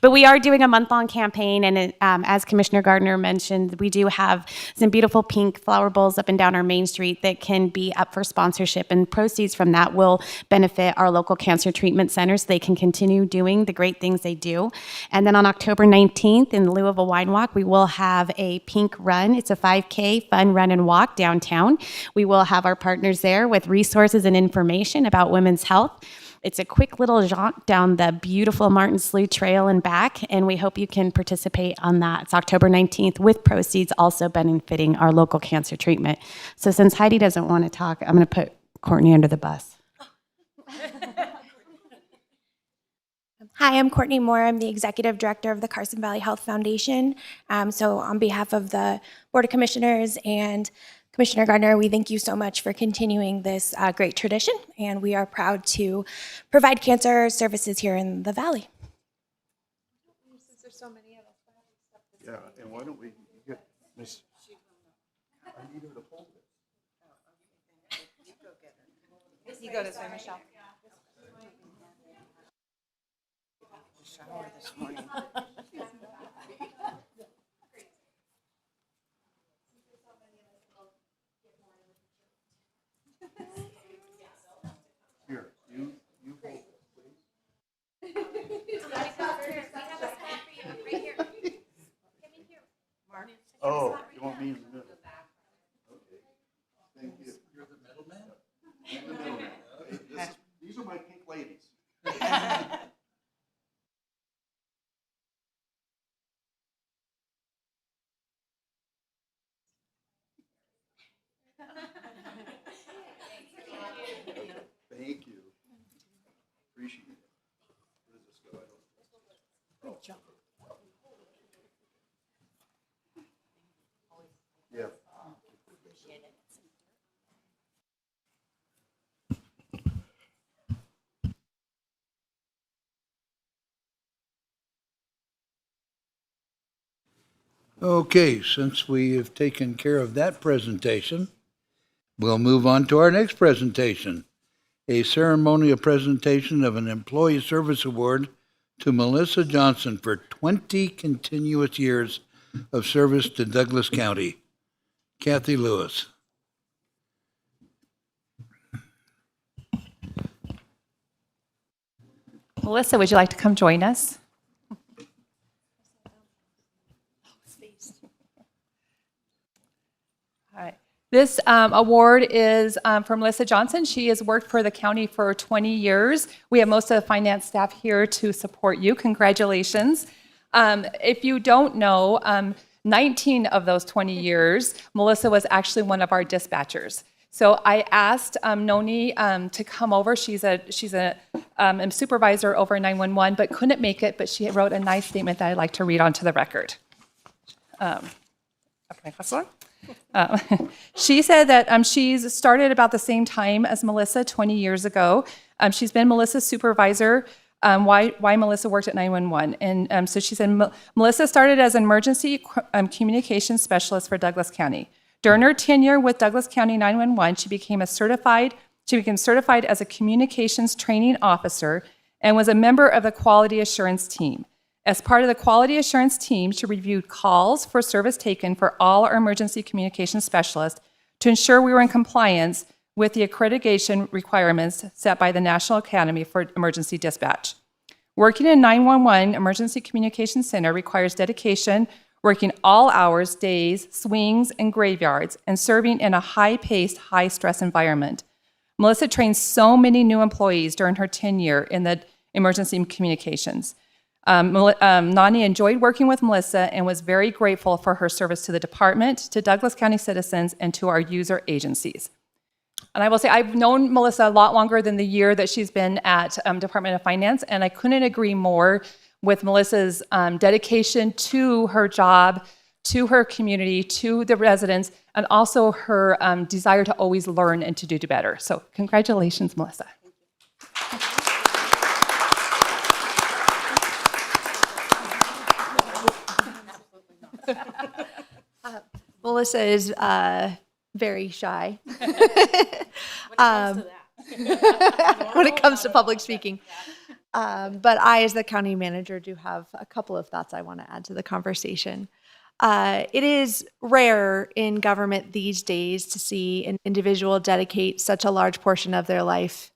But we are doing a month-long campaign, and as Commissioner Gardner mentioned, we do have some beautiful pink flower bowls up and down our Main Street that can be up for sponsorship, and proceeds from that will benefit our local cancer treatment centers. They can continue doing the great things they do. And then on October 19th, in lieu of a wine walk, we will have a pink run. It's a 5K fun run and walk downtown. We will have our partners there with resources and information about women's health. It's a quick little jaunt down the beautiful Martin Slough Trail and back, and we hope you can participate on that. It's October 19th, with proceeds also benefiting our local cancer treatment. So since Heidi doesn't want to talk, I'm going to put Courtney under the bus. Hi, I'm Courtney Moore. I'm the Executive Director of the Carson Valley Health Foundation. So on behalf of the Board of Commissioners and Commissioner Gardner, we thank you so much for continuing this great tradition, and we are proud to provide cancer services here in the Valley. Since there's so many of us, yeah, and why don't we get Miss? I need her to hold it. You go this way, Michelle. Shower this morning. Here, you hold it, please. Oh, you want me in the middle? Okay. Thank you. You're the middleman? I'm the middleman. These are my pink ladies. Okay, since we have taken care of that presentation, we'll move on to our next presentation. A ceremonial presentation of an Employee Service Award to Melissa Johnson for 20 continuous years of service to Douglas County. Kathy Lewis. Melissa, would you like to come join us? All right. This award is for Melissa Johnson. She has worked for the county for 20 years. We have most of the finance staff here to support you. Congratulations. If you don't know, 19 of those 20 years, Melissa was actually one of our dispatchers. So I asked Noni to come over. She's a supervisor over 911, but couldn't make it, but she wrote a nice statement that I'd like to read onto the record. She said that she's started about the same time as Melissa 20 years ago. She's been Melissa's supervisor, why Melissa worked at 911. And so she said, Melissa started as an emergency communications specialist for Douglas County. During her tenure with Douglas County 911, she became certified as a communications training officer and was a member of the quality assurance team. As part of the quality assurance team, she reviewed calls for service taken for all our emergency communications specialists to ensure we were in compliance with the accreditation requirements set by the National Academy for Emergency Dispatch. Working in 911 Emergency Communications Center requires dedication, working all hours, days, swings, and graveyards, and serving in a high-paced, high-stress environment. Melissa trained so many new employees during her tenure in the emergency communications. Nani enjoyed working with Melissa and was very grateful for her service to the department, to Douglas County citizens, and to our user agencies. And I will say, I've known Melissa a lot longer than the year that she's been at Department of Finance, and I couldn't agree more with Melissa's dedication to her job, to her community, to the residents, and also her desire to always learn and to do better. So congratulations, Melissa. Melissa is very shy when it comes to public speaking. But I, as the county manager, do have a couple of thoughts I want to add to the conversation. It is rare in government these days to see an individual dedicate such a large portion of their life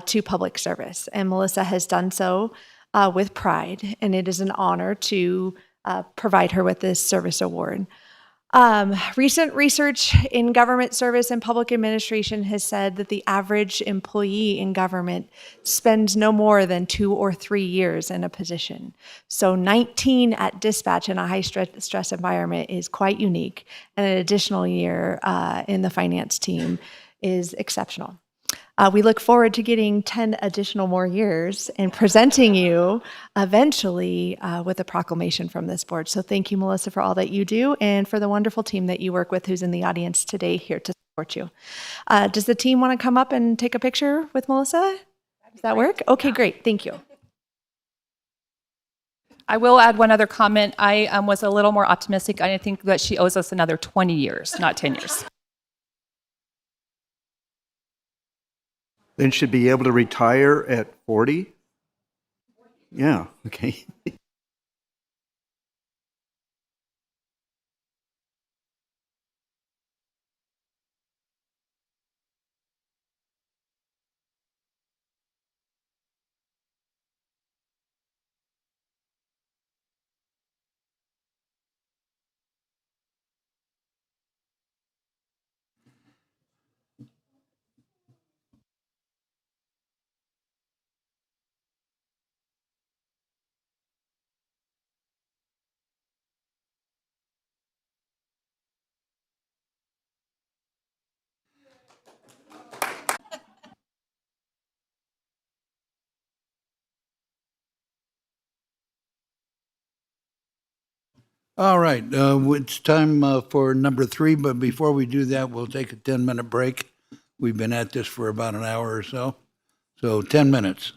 to public service. And Melissa has done so with pride, and it is an honor to provide her with this service award. Recent research in government service and public administration has said that the average employee in government spends no more than 2 or 3 years in a position. So 19 at dispatch in a high stress environment is quite unique, and an additional year in the finance team is exceptional. We look forward to getting 10 additional more years and presenting you eventually with a proclamation from this board. So thank you, Melissa, for all that you do and for the wonderful team that you work with who's in the audience today here to support you. Does the team want to come up and take a picture with Melissa? Does that work? Okay, great. Thank you. I will add one other comment. I was a little more optimistic. I think that she owes us another 20 years, not 10 years. Then should be able to retire at 40? Yeah, okay. All right, it's time for number 3, but before we do that, we'll take a 10-minute break. We've been at this for about an hour or so, 10 minutes.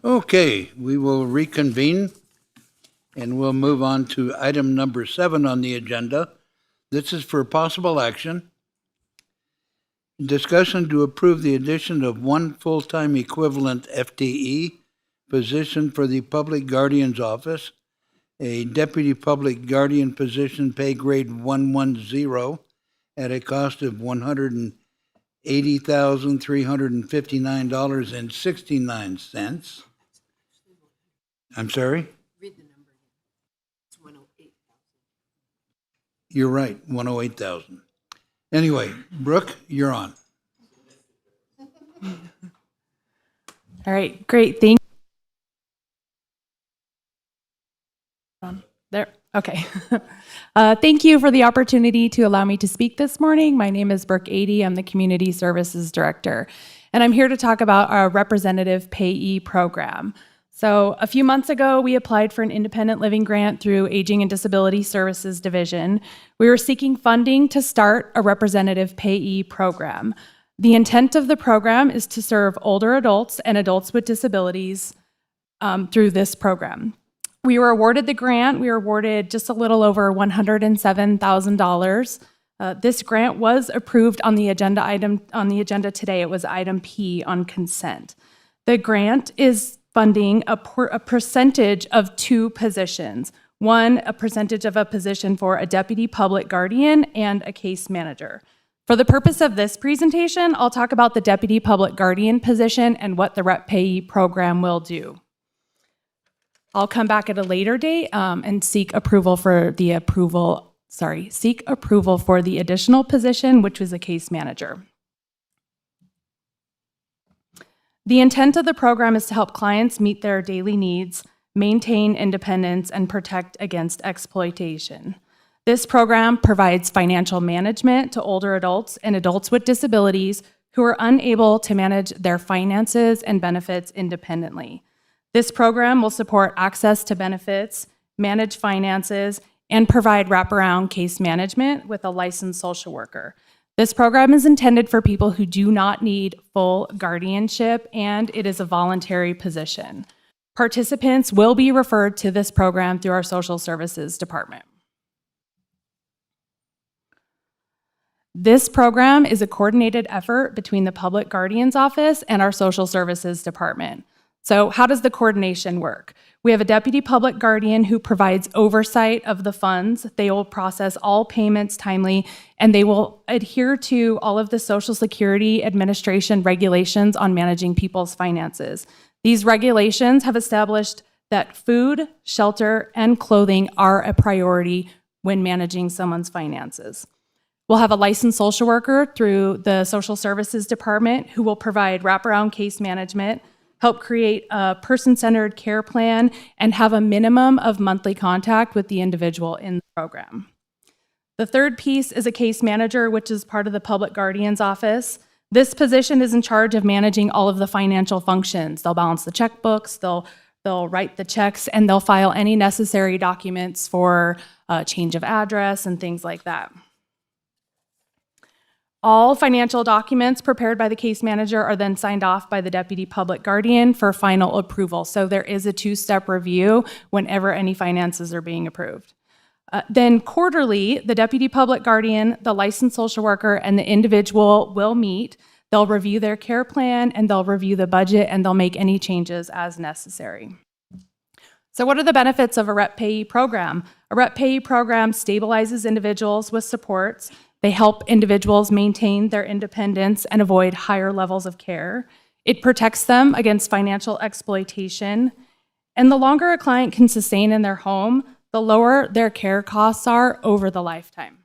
Okay, we will reconvene and we'll move on to item number 7 on the agenda. This is for possible action. Discussion to approve the addition of one full-time equivalent FTE position for the Public Guardian's Office, a Deputy Public Guardian position pay grade 110 at a cost of $180,359.69. I'm sorry? Read the number again. It's 108,000. You're right, 108,000. Anyway, Brooke, you're on. All right, great. Thank there. Okay. Thank you for the opportunity to allow me to speak this morning. My name is Brooke Adey. I'm the Community Services Director, and I'm here to talk about our Representative Payee program. So a few months ago, we applied for an independent living grant through Aging and Disability Services Division. We were seeking funding to start a Representative Payee program. The intent of the program is to serve older adults and adults with disabilities through this program. We were awarded the grant. We were awarded just a little over $107,000. This grant was approved on the agenda today. It was item P on consent. The grant is funding a percentage of 2 positions. One, a percentage of a position for a deputy public guardian and a case manager. For the purpose of this presentation, I'll talk about the deputy public guardian position and what the Rep Payee program will do. I'll come back at a later date and seek approval for the additional position, which was a case manager. The intent of the program is to help clients meet their daily needs, maintain independence, and protect against exploitation. This program provides financial management to older adults and adults with disabilities who are unable to manage their finances and benefits independently. This program will support access to benefits, manage finances, and provide wraparound case management with a licensed social worker. This program is intended for people who do not need full guardianship, and it is a voluntary position. Participants will be referred to this program through our social services department. This program is a coordinated effort between the Public Guardian's Office and our social services department. So how does the coordination work? We have a deputy public guardian who provides oversight of the funds. They will process all payments timely, and they will adhere to all of the Social Security Administration regulations on managing people's finances. These regulations have established that food, shelter, and clothing are a priority when managing someone's finances. We'll have a licensed social worker through the Social Services Department who will provide wraparound case management, help create a person-centered care plan, and have a minimum of monthly contact with the individual in the program. The third piece is a case manager, which is part of the Public Guardian's Office. This position is in charge of managing all of the financial functions. They'll balance the checkbooks, they'll write the checks, and they'll file any necessary documents for change of address and things like that. All financial documents prepared by the case manager are then signed off by the deputy public guardian for final approval. So there is a 2-step review whenever any finances are being approved. Then quarterly, the deputy public guardian, the licensed social worker, and the individual will meet. They'll review their care plan, and they'll review the budget, and they'll make any changes as necessary. So what are the benefits of a Rep Payee program? A Rep Payee program stabilizes individuals with supports. They help individuals maintain their independence and avoid higher levels of care. It protects them against financial exploitation. And the longer a client can sustain in their home, the lower their care costs are over the lifetime.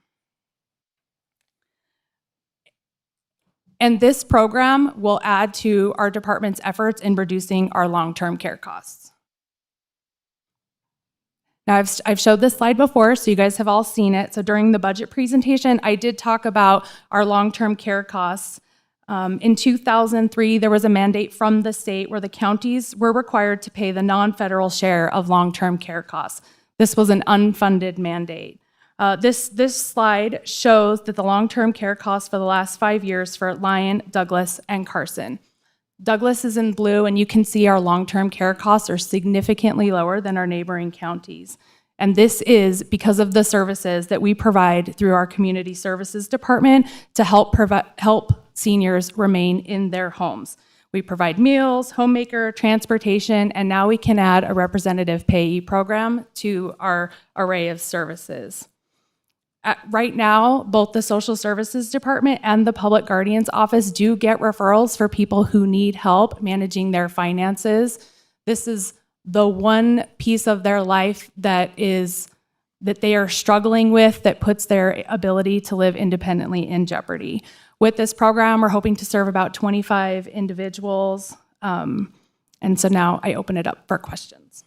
And this program will add to our department's efforts in reducing our long-term care costs. Now, I've showed this slide before, so you guys have all seen it. So during the budget presentation, I did talk about our long-term care costs. In 2003, there was a mandate from the state where the counties were required to pay the non-federal share of long-term care costs. This was an unfunded mandate. This slide shows that the long-term care costs for the last 5 years for Lyon, Douglas, and Carson. Douglas is in blue, and you can see our long-term care costs are significantly lower than our neighboring counties. And this is because of the services that we provide through our community services department to help seniors remain in their homes. We provide meals, homemaker, transportation, and now we can add a representative payee program to our array of services. Right now, both the Social Services Department and the Public Guardian's Office do get referrals for people who need help managing their finances. This is the one piece of their life that they are struggling with that puts their ability to live independently in jeopardy. With this program, we're hoping to serve about 25 individuals. And so now I open it up for questions.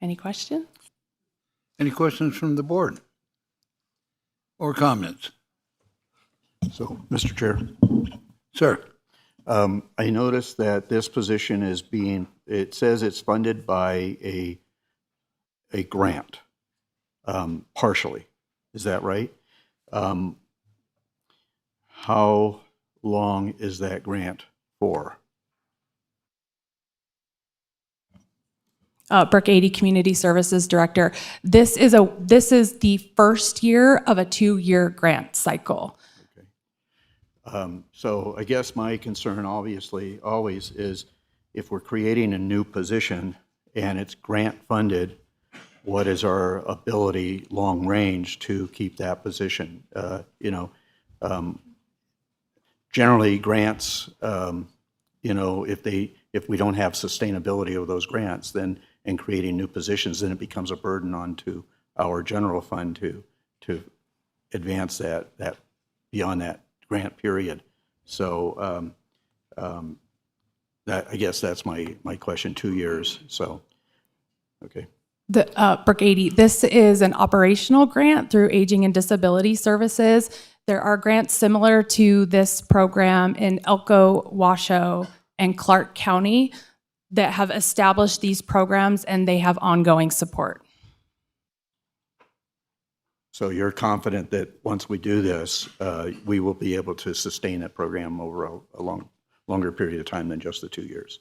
Any questions? Any questions from the board? Or comments? So, Mr. Chair. Sir. I noticed that this position is it says it's funded by a grant, partially. Is that right? How long is that grant for? Brooke 80 Community Services Director. This is the first year of a 2-year grant cycle. So I guess my concern obviously always is if we're creating a new position and it's grant funded, what is our ability long range to keep that position? Generally grants, if we don't have sustainability of those grants, then in creating new positions, then it becomes a burden onto our general fund to advance that beyond that grant period. So I guess that's my question, 2 years. So, okay. Brooke 80, this is an operational grant through Aging and Disability Services. There are grants similar to this program in Elko, Washoe, and Clark County that have established these programs, and they have ongoing support. So you're confident that once we do this, we will be able to sustain that program over a longer period of time than just the 2 years?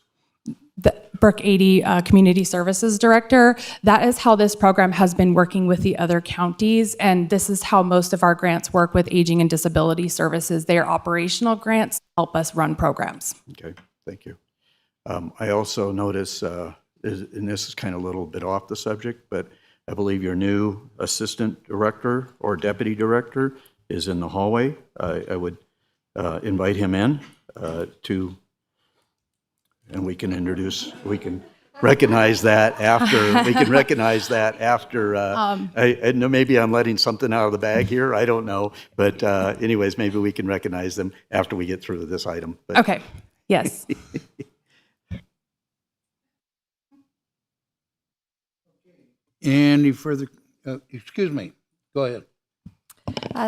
The Brooke 80 Community Services Director, that is how this program has been working with the other counties, and this is how most of our grants work with Aging and Disability Services. They are operational grants to help us run programs. Okay, thank you. I also notice, and this is kind of a little bit off the subject, but I believe your new assistant director or deputy director is in the hallway. I would invite him in and we can recognize that after, I know maybe I'm letting something out of the bag here, I don't know, but anyways, maybe we can recognize them after we get through this item. But okay, yes. Any further, excuse me, go ahead.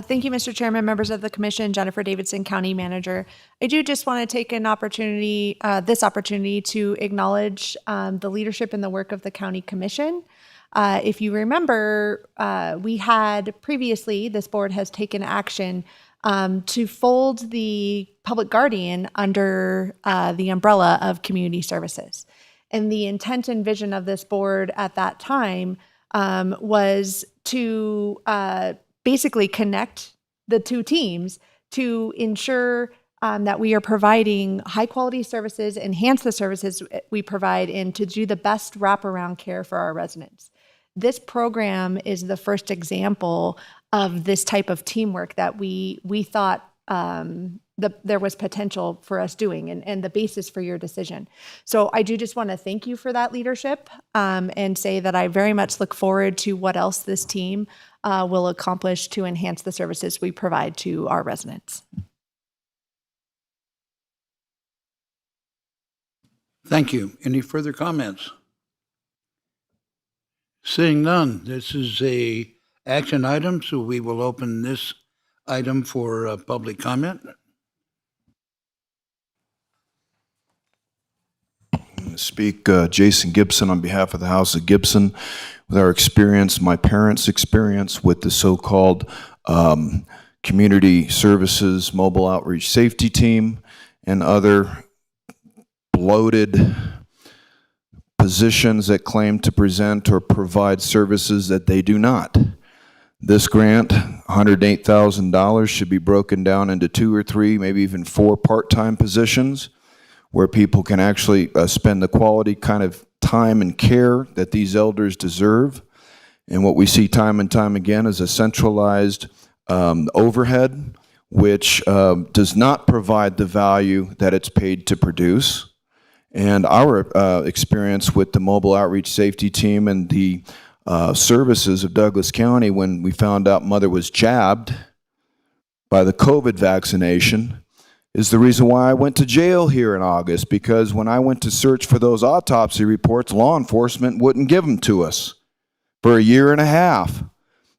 Thank you, Mr. Chairman, members of the Commission, Jennifer Davidson, County Manager. I do just want to take this opportunity to acknowledge the leadership and the work of the County Commission. If you remember, we had previously, this board has taken action to fold the Public Guardian under the umbrella of Community Services. And the intent and vision of this board at that time was to basically connect the two teams to ensure that we are providing high quality services, enhance the services we provide, and to do the best wraparound care for our residents. This program is the first example of this type of teamwork that we thought there was potential for us doing and the basis for your decision. So I do just want to thank you for that leadership and say that I very much look forward to what else this team will accomplish to enhance the services we provide to our residents. Thank you. Any further comments? Seeing none, this is a action item, so we will open this item for public comment. to speak. Jason Gibson on behalf of the House of Gibson. With our experience, my parents' experience with the so-called community services mobile outreach safety team and other bloated positions that claim to present or provide services that they do not. This grant, $108,000, should be broken down into 2 or 3, maybe even 4 part-time positions where people can actually spend the quality kind of time and care that these elders deserve. And what we see time and time again is a centralized overhead, which does not provide the value that it's paid to produce. And our experience with the mobile outreach safety team and the services of Douglas County, when we found out mother was jabbed by the COVID vaccination, is the reason why I went to jail here in August, because when I went to search for those autopsy reports, law enforcement wouldn't give them to us for a year and a half.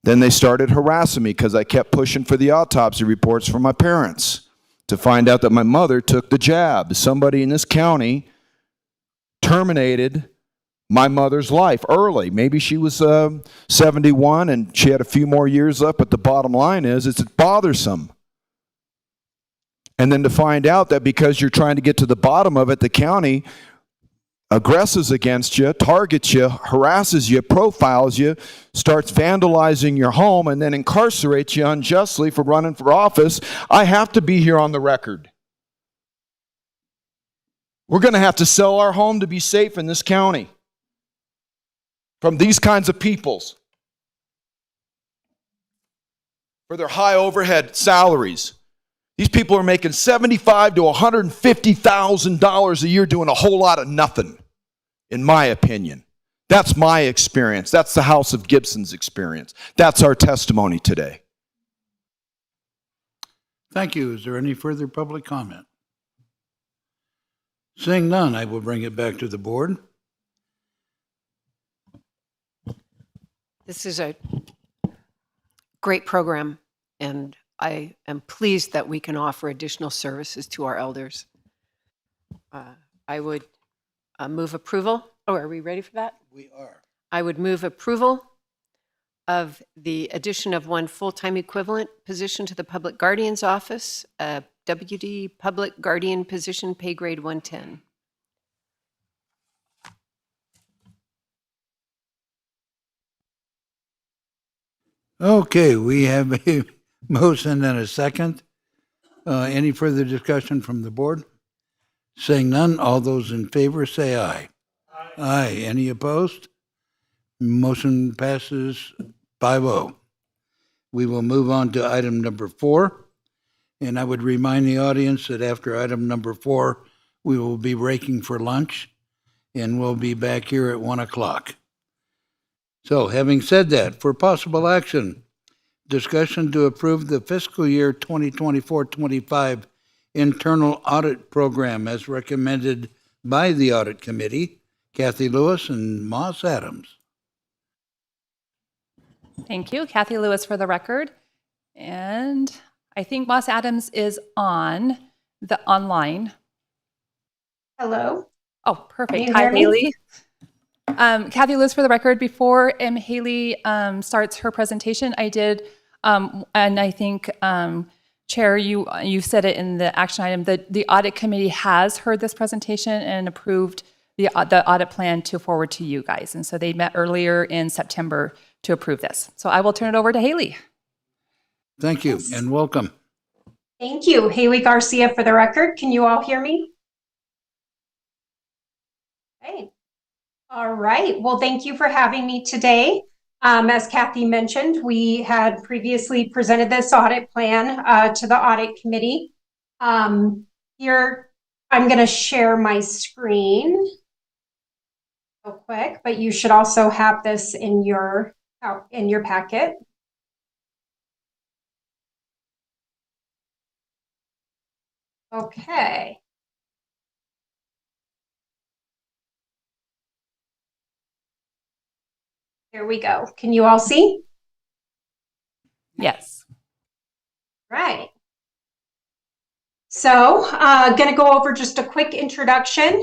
Then they started harassing me because I kept pushing for the autopsy reports from my parents to find out that my mother took the jab. Somebody in this county terminated my mother's life early. Maybe she was 71 and she had a few more years left, but the bottom line is it's bothersome. And then to find out that because you're trying to get to the bottom of it, the county aggresses against you, targets you, harasses you, profiles you, starts vandalizing your home, and then incarcerates you unjustly for running for office. I have to be here on the record. We're going to have to sell our home to be safe in this county from these kinds of peoples for their high overhead salaries. These people are making $75,000 to $150,000 a year doing a whole lot of nothing, in my opinion. That's my experience. That's the House of Gibson's experience. That's our testimony today. Thank you. Is there any further public comment? Seeing none, I will bring it back to the board. This is a great program, and I am pleased that we can offer additional services to our elders. I would move approval. Oh, are we ready for that? We are. I would move approval of the addition of 1 full-time equivalent position to the Public Guardian's Office, a WD Public Guardian position, pay grade 110. Okay, we have a motion and a second. Any further discussion from the board? Saying none, all those in favor say aye. Aye. Any opposed? Motion passes 5-0. We will move on to item number 4. And I would remind the audience that after item number 4, we will be breaking for lunch, and we'll be back here at 1 o'clock. So having said that, for possible action, discussion to approve the fiscal year 2024-25 internal audit program as recommended by the audit committee, Kathy Lewis and Moss Adams. Thank you. Kathy Lewis for the record. And I think Moss Adams is on the online. Hello. Oh, perfect. Can you Hi, hear me? Haley. Kathy Lewis for the record. Before Haley starts her presentation, I did, and I think, Chair, you said it in the action item, that the audit committee has heard this presentation and approved the audit plan to forward to you guys. And so they met earlier in September to approve this. So I will turn it over to Haley. Thank you and welcome. Thank you. Haley Garcia for the record. Can you all hear me? Okay. All right. Well, thank you for having me today. As Kathy mentioned, we had previously presented this audit plan to the audit committee. Here, I'm going to share my screen real quick, but you should also have this in your packet. Okay. There we go. Can you all see? Yes. Right. So, going to go over just a quick introduction,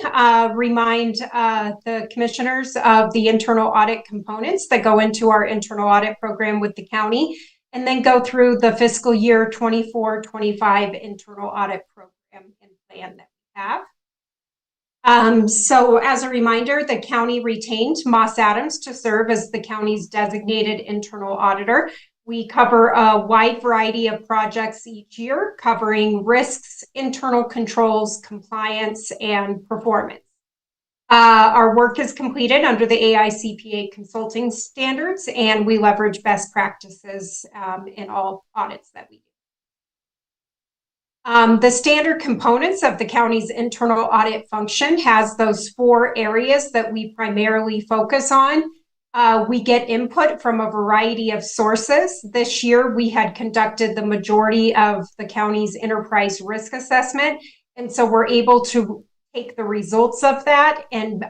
remind the commissioners of the internal audit components that go into our internal audit program with the county, and then go through the fiscal year 24-25 internal audit program and plan that we have. So as a reminder, the county retained Moss Adams to serve as the county's designated internal auditor. We cover a wide variety of projects each year, covering risks, internal controls, compliance, and performance. Our work is completed under the AICPA consulting standards, and we leverage best practices in all audits that we do. The standard components of the county's internal audit function has those 4 areas that we primarily focus on. We get input from a variety of sources. This year, we had conducted the majority of the county's enterprise risk assessment, and so we're able to take the results of that and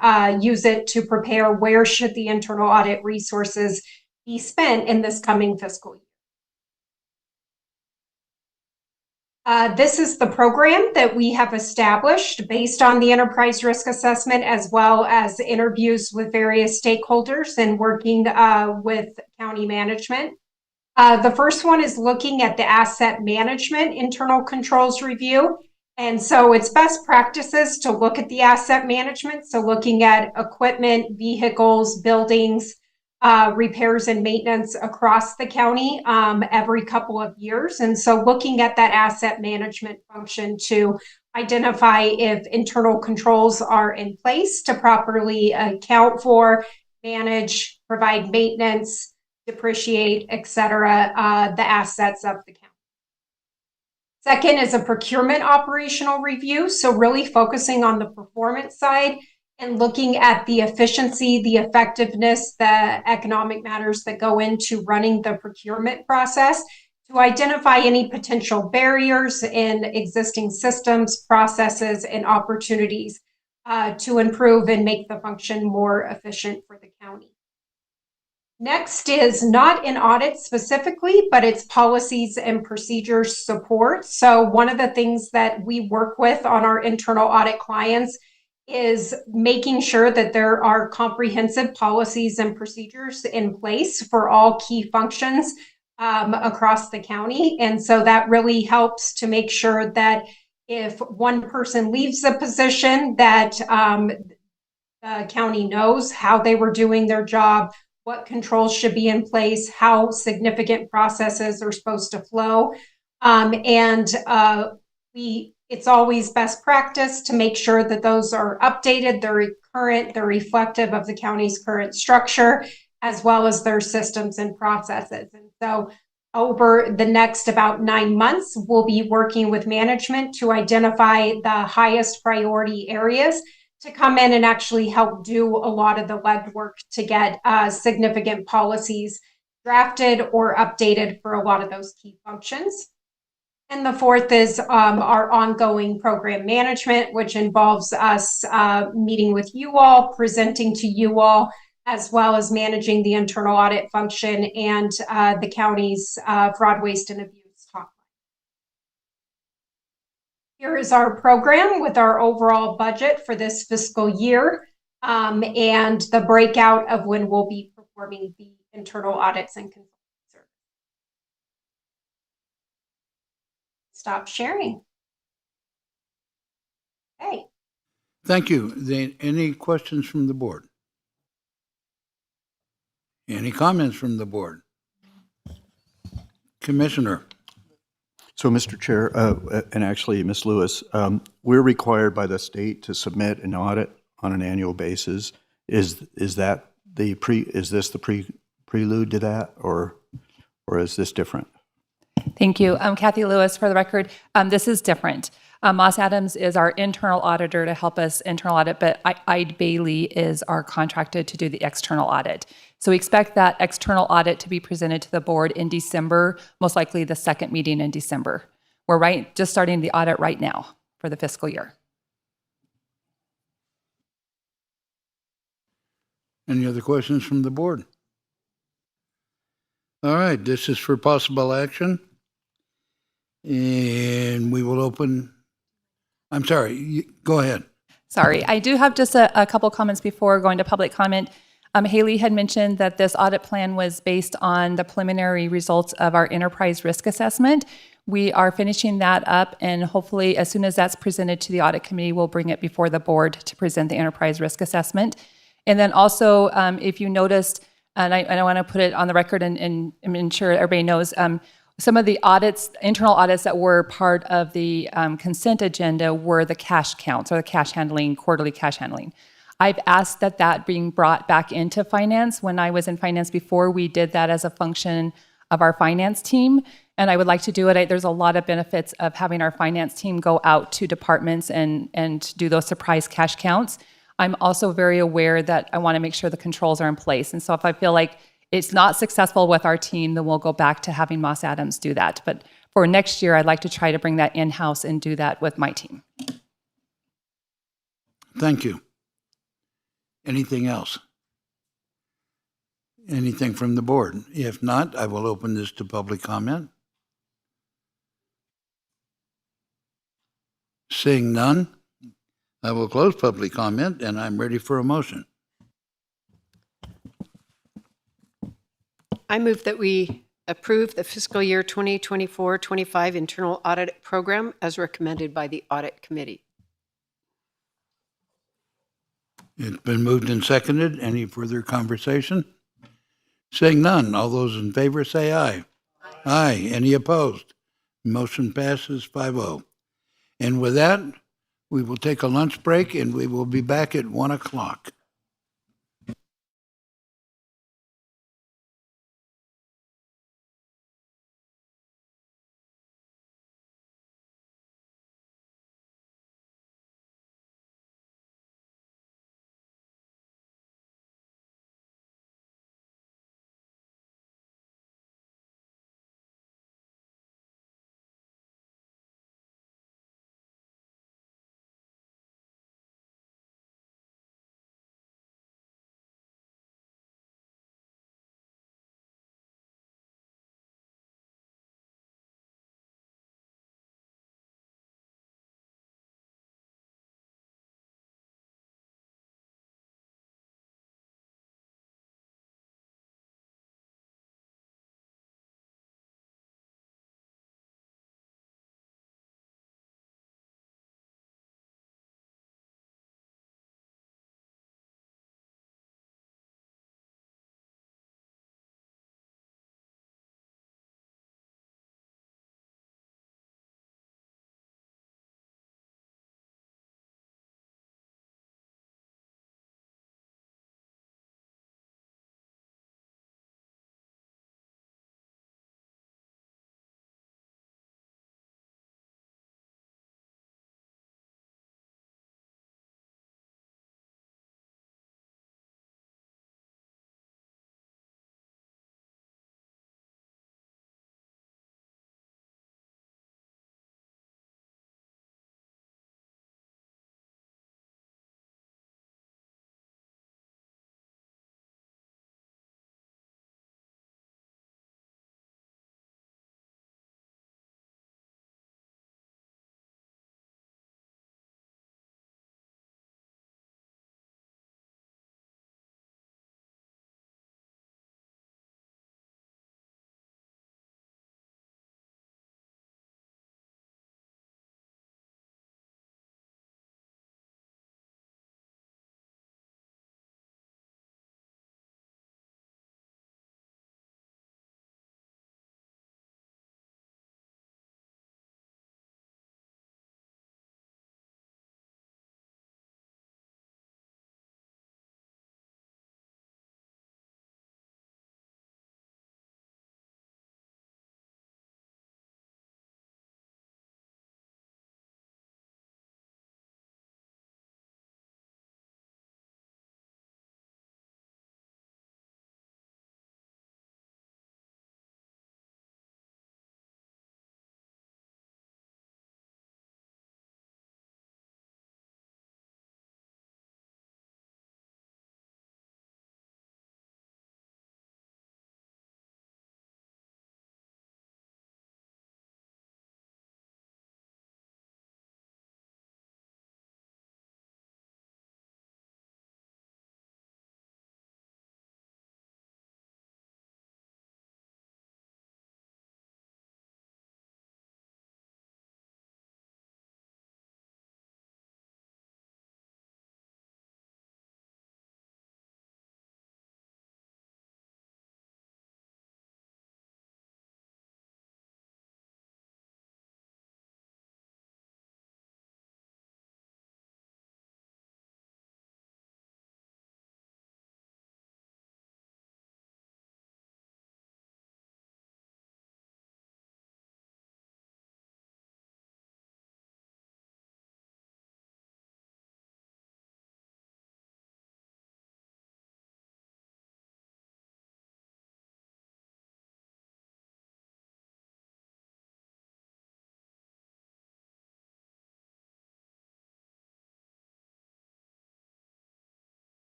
use it to prepare where should the internal audit resources be spent in this coming fiscal year. This is the program that we have established based on the enterprise risk assessment, as well as interviews with various stakeholders and working with county management. The first one is looking at the asset management internal controls review. And so it's best practices to look at the asset management. So looking at equipment, vehicles, buildings, repairs and maintenance across the county every couple of years. And so looking at that asset management function to identify if internal controls are in place to properly account for, manage, provide maintenance, depreciate, etc., the assets of the county. Second is a procurement operational review. So really focusing on the performance side and looking at the efficiency, the effectiveness, the economic matters that go into running the procurement process to identify any potential barriers in existing systems, processes, and opportunities to improve and make the function more efficient for the county. Next is not an audit specifically, but it's policies and procedures support. So one of the things that we work with on our internal audit clients is making sure that there are comprehensive policies and procedures in place for all key functions across the county. And so that really helps to make sure that if one person leaves a position, that the county knows how they were doing their job, what controls should be in place, how significant processes are supposed to flow. It's always best practice to make sure that those are updated, they're current, they're reflective of the county's current structure, as well as their systems and processes. And so over the next about 9 months, we'll be working with management to identify the highest priority areas to come in and actually help do a lot of the legwork to get significant policies drafted or updated for a lot of those key functions. And the fourth is our ongoing program management, which involves us meeting with you all, presenting to you all, as well as managing the internal audit function and the county's fraud, waste, and abuse hotline. Here is our program with our overall budget for this fiscal year and the breakout of when we'll be performing the internal audits and consulting services. Stop sharing. Okay. Thank you. Any questions from the board? Any comments from the board? Commissioner. So, Mr. Chair, and actually, Ms. Lewis, we're required by the state to submit an audit on an annual basis. Is this the prelude to that, or is this different? Thank you. Kathy Lewis, for the record. This is different. Moss Adams is our internal auditor to help us internal audit, but Eide Bailey is our contracted to do the external audit. So we expect that external audit to be presented to the board in December, most likely the second meeting in December. We're just starting the audit right now for the fiscal year. Any other questions from the board? All right, this is for possible action. And we will open I'm sorry, go ahead. Sorry, I do have just a couple comments before going to public comment. Haley had mentioned that this audit plan was based on the preliminary results of our enterprise risk assessment. We are finishing that up, and hopefully as soon as that's presented to the audit committee, we'll bring it before the board to present the enterprise risk assessment. And then also, if you noticed, and I want to put it on the record and ensure everybody knows, some of the audits, internal audits that were part of the consent agenda were the cash counts or the cash handling, quarterly cash handling. I've asked that being brought back into finance. When I was in finance before, we did that as a function of our finance team, and I would like to do it. There's a lot of benefits of having our finance team go out to departments and do those surprise cash counts. I'm also very aware that I want to make sure the controls are in place, and so if I feel like it's not successful with our team, then we'll go back to having Moss Adams do that. But for next year, I'd like to try to bring that in-house and do that with my team. Thank you. Anything else? Anything from the board? If not, I will open this to public comment. Seeing none, I will close public comment, and I'm ready for a motion. I move that we approve the fiscal year 2024-25 internal audit program as recommended by the audit committee. It's been moved and seconded. Any further conversation? Seeing none, all those in favor say aye. Aye. Any opposed? Motion passes 5-0. And with that, we will take a lunch break, and we will be back at 1 o'clock.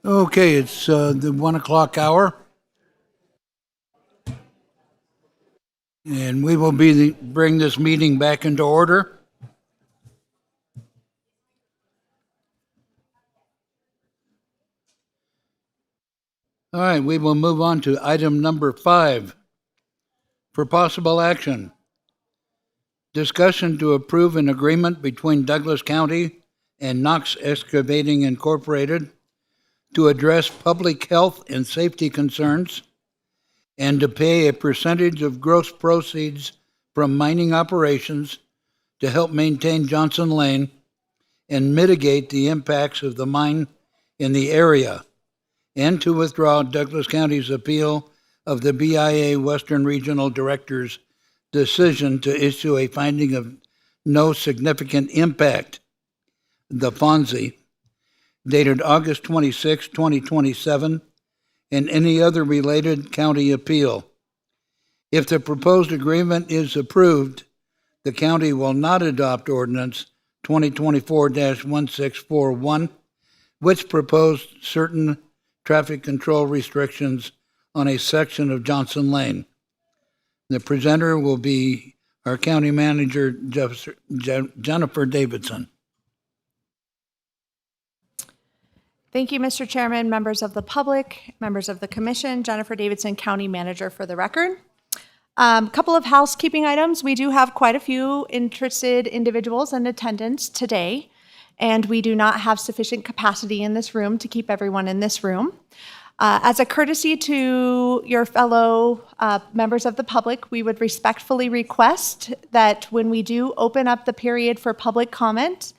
Okay, it's the 1 o'clock hour. And we will bring this meeting back into order. All right, we will move on to item number 5 for possible action. Discussion to approve an agreement between Douglas County and Knox Excavating Incorporated to address public health and safety concerns and to pay a percentage of gross proceeds from mining operations to help maintain Johnson Lane and mitigate the impacts of the mine in the area, and to withdraw Douglas County's appeal of the BIA Western Regional Director's decision to issue a finding of no significant impact, the FONSI, dated August 26, 2027, and any other related county appeal. If the proposed agreement is approved, the county will not adopt Ordinance 2024-1641, which proposed certain traffic control restrictions on a section of Johnson Lane. The presenter will be our county manager, Jennifer Davidson. Thank you, Mr. Chairman, members of the public, members of the commission. Jennifer Davidson, County Manager for the record. Couple of housekeeping items. We do have quite a few interested individuals in attendance today, and we do not have sufficient capacity in this room to keep everyone in this room. As a courtesy to your fellow members of the public, we would respectfully request that when we do open up the period for public comment,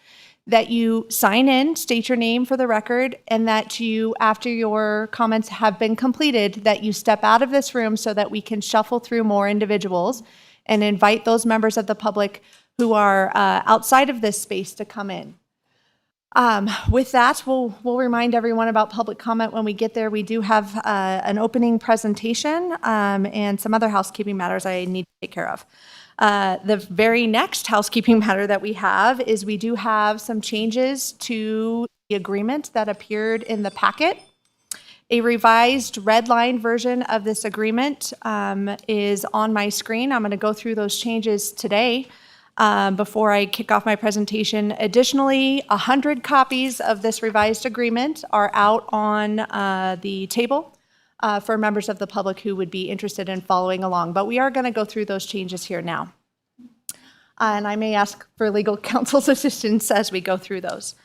that you sign in, state your name for the record, and that you, after your comments have been completed, that you step out of this room so that we can shuffle through more individuals and invite those members of the public who are outside of this space to come in. With that, we'll remind everyone about public comment when we get there. We do have an opening presentation and some other housekeeping matters I need to take care of. The very next housekeeping matter that we have is we do have some changes to the agreement that appeared in the packet. A revised red line version of this agreement is on my screen. I'm going to go through those changes today before I kick off my presentation. Additionally, 100 copies of this revised agreement are out on the table for members of the public who would be interested in following along. But we are going to go through those changes here now. And I may ask for legal counsel's assistance as we go through those.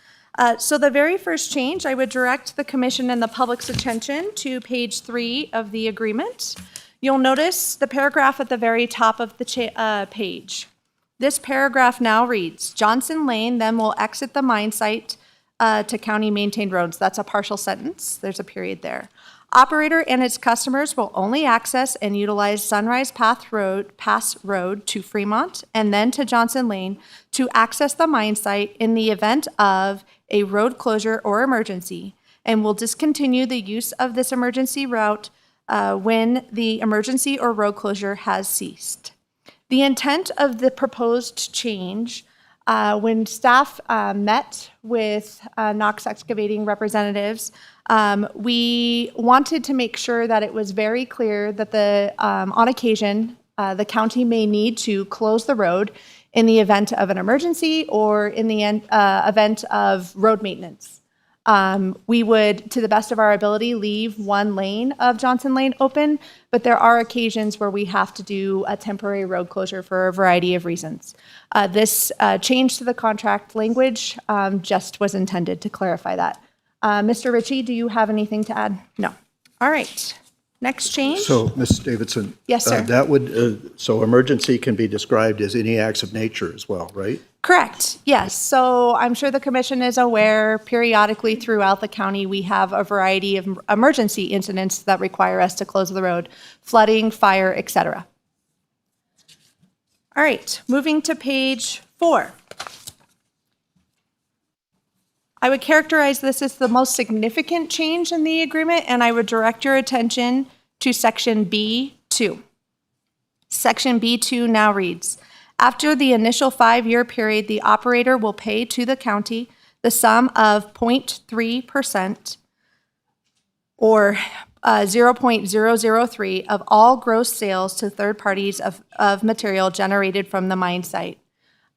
So the very first change, I would direct the commission and the public's attention to page 3 of the agreement. You'll notice the paragraph at the very top of the page. This paragraph now reads, Johnson Lane then will exit the mine site to county maintained roads. That's a partial sentence. There's a period there. Operator and its customers will only access and utilize Sunrise Pass Road to Fremont and then to Johnson Lane to access the mine site in the event of a road closure or emergency, and will discontinue the use of this emergency route when the emergency or road closure has ceased. The intent of the proposed change, when staff met with Knox Excavating representatives, we wanted to make sure that it was very clear that on occasion, the county may need to close the road in the event of an emergency or in the event of road maintenance. We would, to the best of our ability, leave one lane of Johnson Lane open, but there are occasions where we have to do a temporary road closure for a variety of reasons. This change to the contract language just was intended to clarify that. Mr. Ritchie, do you have anything to add? No. All right. Next change. So, Ms. Davidson. Yes, sir. That would, so emergency can be described as any acts of nature as well, right? Correct. Yes. So I'm sure the commission is aware periodically throughout the county we have a variety of emergency incidents that require us to close the road, flooding, fire, etc. All right, moving to page 4. I would characterize this as the most significant change in the agreement, and I would direct your attention to section B2. Section B2 now reads, after the initial 5-year period, the operator will pay to the county the sum of 0.3% or 0.003 of all gross sales to third parties of material generated from the mine site.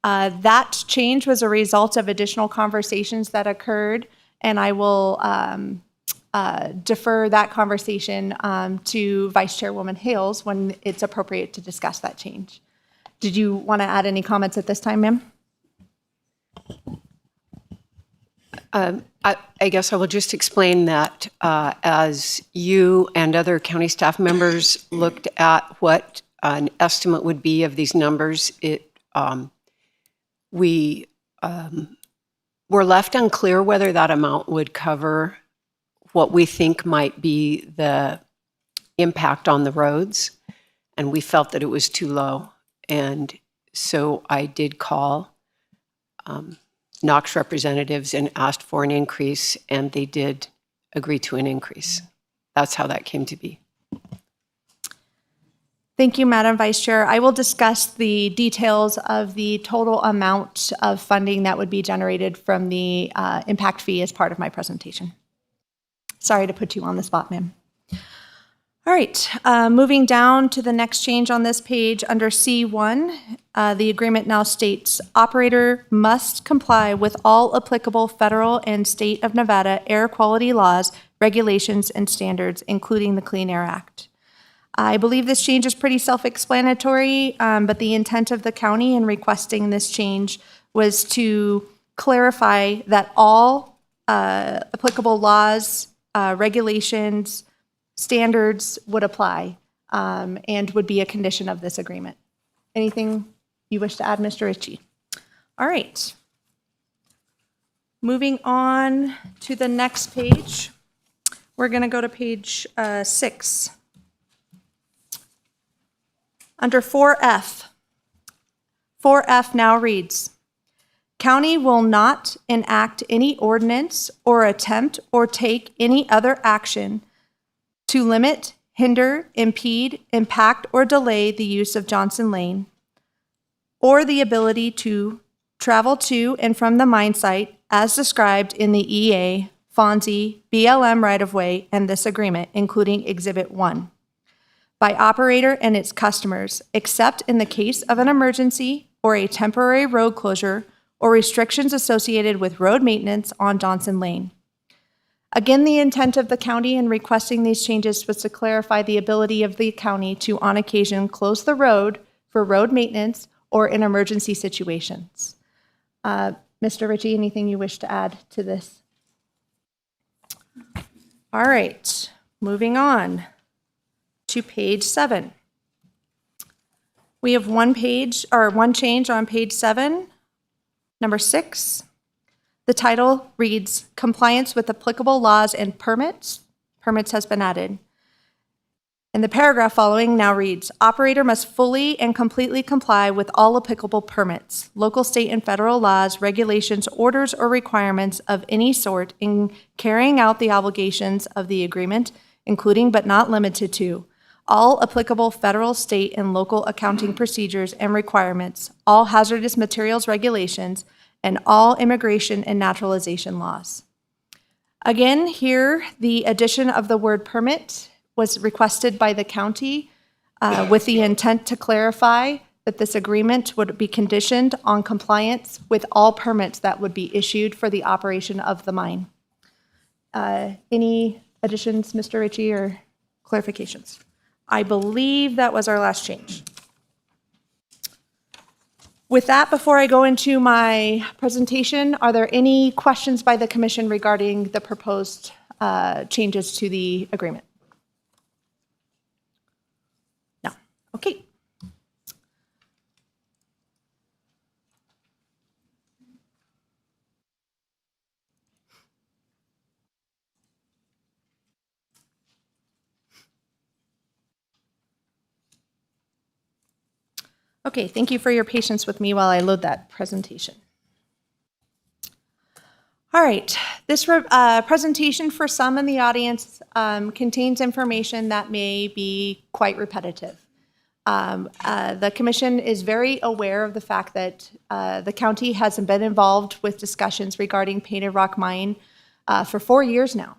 That change was a result of additional conversations that occurred, and I will defer that conversation to Vice Chairwoman Hales when it's appropriate to discuss that change. Did you want to add any comments at this time, ma'am? I guess I will just explain that as you and other county staff members looked at what an estimate would be of these numbers, we were left unclear whether that amount would cover what we think might be the impact on the roads, and we felt that it was too low. And so I did call Knox representatives and asked for an increase, and they did agree to an increase. That's how that came to be. Thank you, Madam Vice Chair. I will discuss the details of the total amount of funding that would be generated from the impact fee as part of my presentation. Sorry to put you on the spot, ma'am. All right, moving down to the next change on this page under C1, the agreement now states, operator must comply with all applicable federal and state of Nevada air quality laws, regulations, and standards, including the Clean Air Act. I believe this change is pretty self-explanatory, but the intent of the county in requesting this change was to clarify that all applicable laws, regulations, standards would apply and would be a condition of this agreement. Anything you wish to add, Mr. Ritchie? All right. Moving on to the next page, we're going to go to page 6. Under 4F, 4F now reads, county will not enact any ordinance or attempt or take any other action to limit, hinder, impede, impact, or delay the use of Johnson Lane or the ability to travel to and from the mine site as described in the EA, FONSI, BLM right-of-way, and this agreement, including Exhibit 1. By operator and its customers, except in the case of an emergency or a temporary road closure or restrictions associated with road maintenance on Johnson Lane. Again, the intent of the county in requesting these changes was to clarify the ability of the county to, on occasion, close the road for road maintenance or in emergency situations. Mr. Ritchie, anything you wish to add to this? All right, moving on to page 7. We have one change on page 7, number 6. The title reads, Compliance with Applicable Laws and Permits. Permits has been added. And the paragraph following now reads, Operator must fully and completely comply with all applicable permits, local, state, and federal laws, regulations, orders, or requirements of any sort in carrying out the obligations of the agreement, including but not limited to all applicable federal, state, and local accounting procedures and requirements, all hazardous materials regulations, and all immigration and naturalization laws. Again, here, the addition of the word permit was requested by the county with the intent to clarify that this agreement would be conditioned on compliance with all permits that would be issued for the operation of the mine. Any additions, Mr. Ritchie, or clarifications? I believe that was our last change. With that, before I go into my presentation, are there any questions by the commission regarding the proposed changes to the agreement? No. Okay. Okay, thank you for your patience with me while I load that presentation. All right, this presentation for some in the audience contains information that may be quite repetitive. The commission is very aware of the fact that the county has been involved with discussions regarding Painted Rock Mine for 4 years now.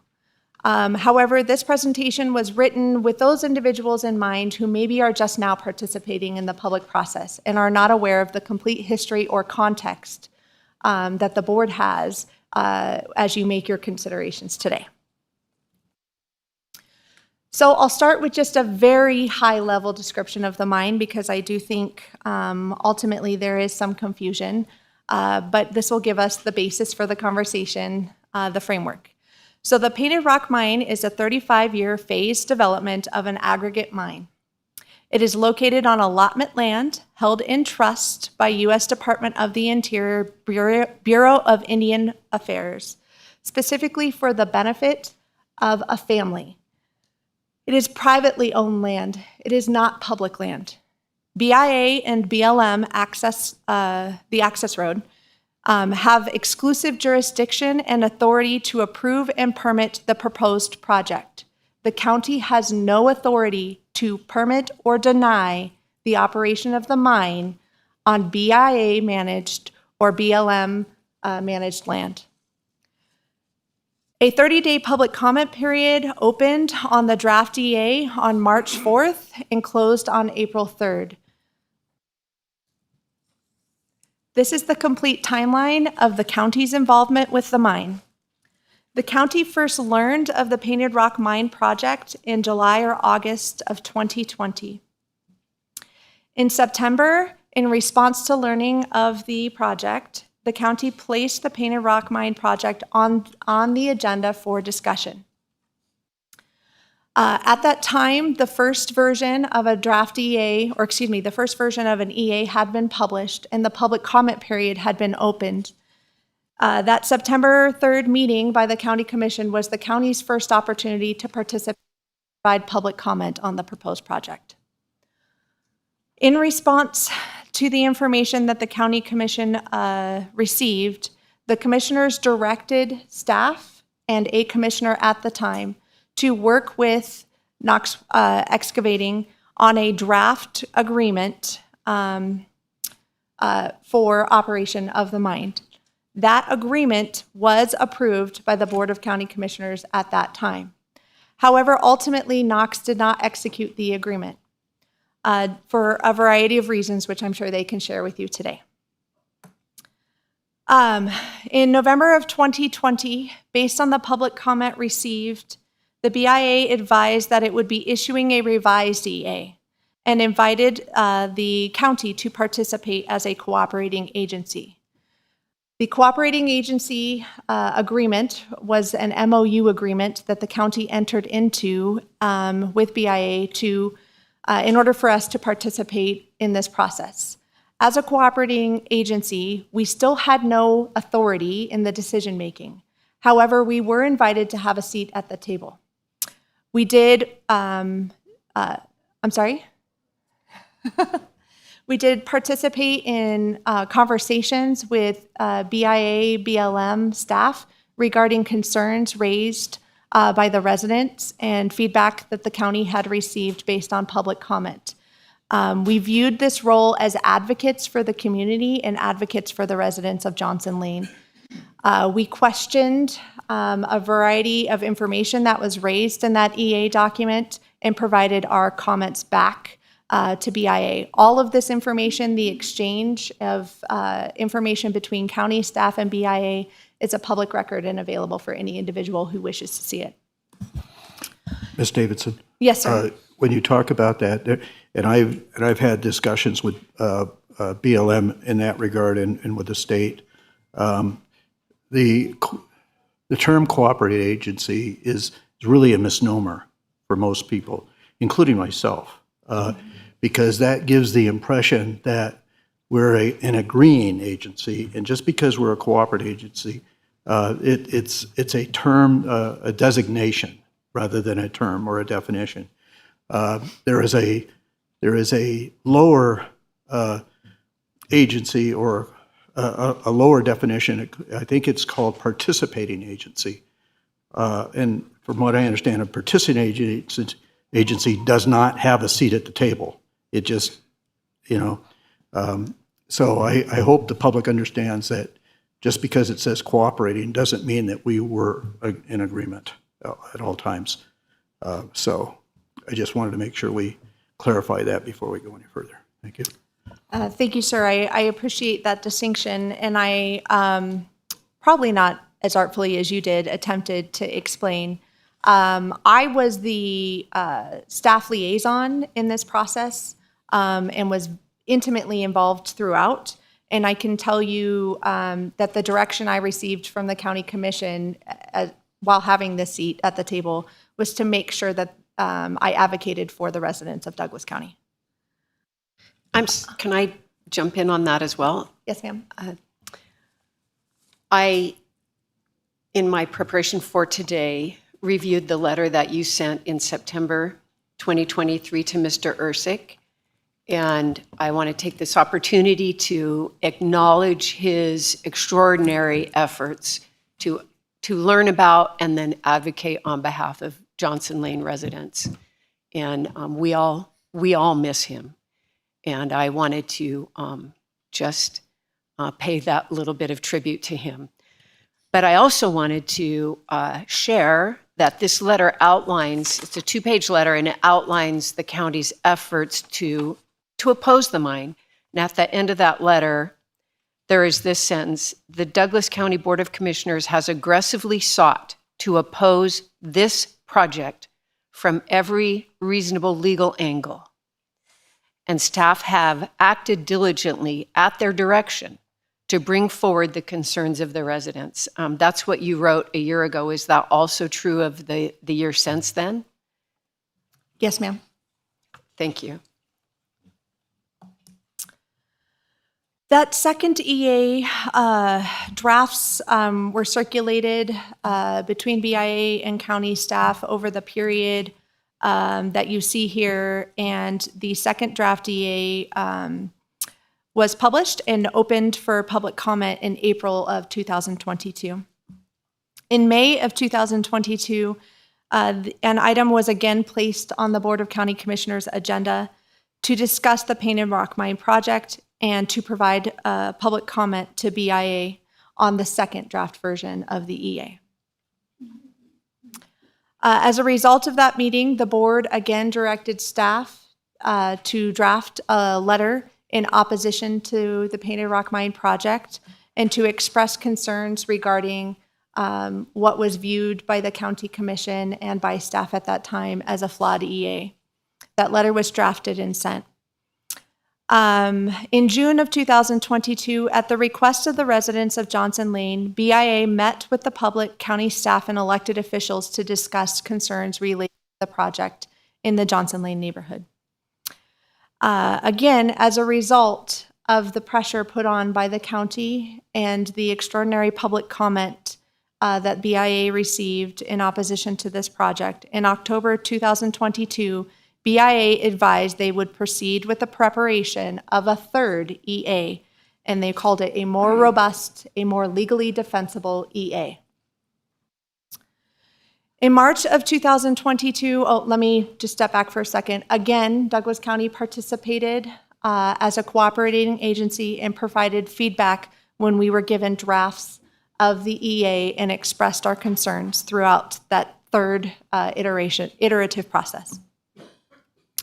However, this presentation was written with those individuals in mind who maybe are just now participating in the public process and are not aware of the complete history or context that the board has as you make your considerations today. So I'll start with just a very high-level description of the mine because I do think ultimately there is some confusion, but this will give us the basis for the conversation, the framework. So the Painted Rock Mine is a 35-year phased development of an aggregate mine. It is located on allotment land held in trust by U.S. Department of the Interior Bureau of Indian Affairs, specifically for the benefit of a family. It is privately owned land. It is not public land. BIA and BLM access the access road have exclusive jurisdiction and authority to approve and permit the proposed project. The county has no authority to permit or deny the operation of the mine on BIA managed or BLM managed land. A 30-day public comment period opened on the draft EA on March 4th and closed on April 3rd. This is the complete timeline of the county's involvement with the mine. The county first learned of the Painted Rock Mine project in July or August of 2020. In September, in response to learning of the project, the county placed the Painted Rock Mine project on the agenda for discussion. At that time, the first version of a draft EA, or excuse me, the first version of an EA had been published and the public comment period had been opened. That September 3rd meeting by the County Commission was the county's first opportunity to participate and provide public comment on the proposed project. In response to the information that the County Commission received, the commissioners directed staff and a commissioner at the time to work with Knox Excavating on a draft agreement for operation of the mine. That agreement was approved by the Board of County Commissioners at that time. However, ultimately, Knox did not execute the agreement for a variety of reasons, which I'm sure they can share with you today. In November of 2020, based on the public comment received, the BIA advised that it would be issuing a revised EA and invited the county to participate as a cooperating agency. The cooperating agency agreement was an MOU agreement that the county entered into with BIA in order for us to participate in this process. As a cooperating agency, we still had no authority in the decision making. However, we were invited to have a seat at the table. We did, I'm sorry? We did participate in conversations with BIA, BLM staff regarding concerns raised by the residents and feedback that the county had received based on public comment. We viewed this role as advocates for the community and advocates for the residents of Johnson Lane. We questioned a variety of information that was raised in that EA document and provided our comments back to BIA. All of this information, the exchange of information between county staff and BIA, is a public record and available for any individual who wishes to see it. Ms. Davidson? Yes, sir. When you talk about that, and I've had discussions with BLM in that regard and with the state, the term cooperative agency is really a misnomer for most people, including myself, because that gives the impression that we're an agreeing agency, and just because we're a cooperative agency, it's a term, a designation rather than a term or a definition. There is a lower agency or a lower definition. I think it's called participating agency. And from what I understand, a participating agency does not have a seat at the table. It just, so I hope the public understands that just because it says cooperating doesn't mean that we were in agreement. at all times. So I just wanted to make sure we clarify that before we go any further. Thank you. Thank you, sir. I appreciate that distinction, and I probably not as artfully as you did attempted to explain. I was the staff liaison in this process and was intimately involved throughout. And I can tell you that the direction I received from the county commission while having this seat at the table was to make sure that I advocated for the residents of Douglas County. Can I jump in on that as well? Yes, ma'am. I, in my preparation for today, reviewed the letter that you sent in September 2023 to Mr. Ersick, and I want to take this opportunity to acknowledge his extraordinary efforts to learn about and then advocate on behalf of Johnson Lane residents. And we all miss him. And I wanted to just pay that little bit of tribute to him. But I also wanted to share that this letter outlines, it's a 2-page letter, and it outlines the county's efforts to oppose the mine. And at the end of that letter, there is this sentence: the Douglas County Board of Commissioners has aggressively sought to oppose this project from every reasonable legal angle. And staff have acted diligently at their direction to bring forward the concerns of the residents. That's what you wrote a year ago. Is that also true of the year since then? Yes, ma'am. Thank you. That second EA drafts were circulated between BIA and county staff over the period that you see here, and the second draft EA was published and opened for public comment in April of 2022. In May of 2022, an item was again placed on the Board of County Commissioners' agenda to discuss the Painted Rock Mine project and to provide public comment to BIA on the second draft version of the EA. As a result of that meeting, the board again directed staff to draft a letter in opposition to the Painted Rock Mine project and to express concerns regarding what was viewed by the county commission and by staff at that time as a flawed EA. That letter was drafted and sent. In June of 2022, at the request of the residents of Johnson Lane, BIA met with the public, county staff, and elected officials to discuss concerns related to the project in the Johnson Lane neighborhood. Again, as a result of the pressure put on by the county and the extraordinary public comment that BIA received in opposition to this project, in October 2022, BIA advised they would proceed with the preparation of a third EA, and they called it a more robust, a more legally defensible EA. In March of 2022, let me just step back for a second. Again, Douglas County participated as a cooperating agency and provided feedback when we were given drafts of the EA and expressed our concerns throughout that third iterative process.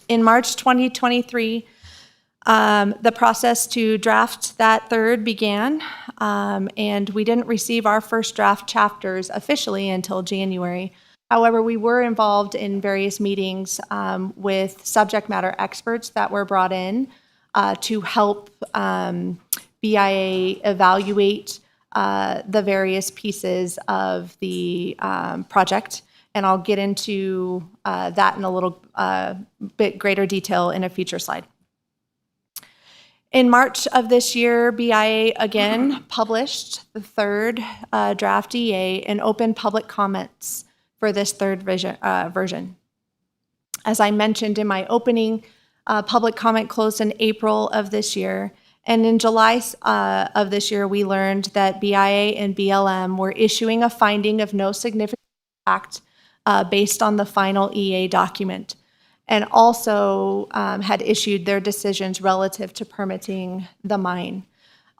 In March 2023, the process to draft that third began, and we didn't receive our first draft chapters officially until January. However, we were involved in various meetings with subject matter experts that were brought in to help BIA evaluate the various pieces of the project. And I'll get into that in a little bit greater detail in a future slide. In March of this year, BIA again published the third draft EA and opened public comments for this third version. As I mentioned in my opening, public comment closed in April of this year. And in July of this year, we learned that BIA and BLM were issuing a finding of no significant impact based on the final EA document, and also had issued their decisions relative to permitting the mine.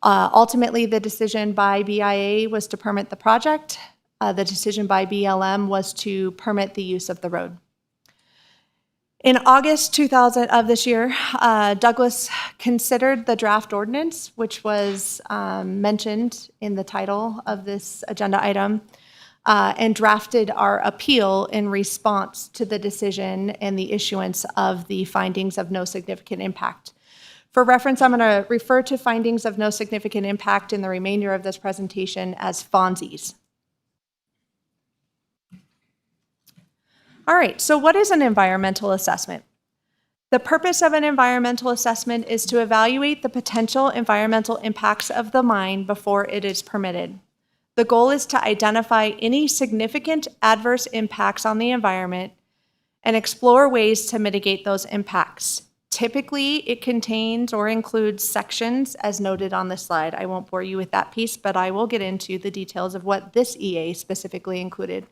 Ultimately, the decision by BIA was to permit the project, the decision by BLM was to permit the use of the road. In August 2000 of this year, Douglas considered the draft ordinance, which was mentioned in the title of this agenda item, and drafted our appeal in response to the decision and the issuance of the findings of no significant impact. For reference, I'm going to refer to findings of no significant impact in the remainder of this presentation as FONSIs. All right, so what is an environmental assessment? The purpose of an environmental assessment is to evaluate the potential environmental impacts of the mine before it is permitted. The goal is to identify any significant adverse impacts on the environment and explore ways to mitigate those impacts. Typically, it contains or includes sections as noted on this slide. I won't bore you with that piece, but I will get into the details of what this EA specifically included.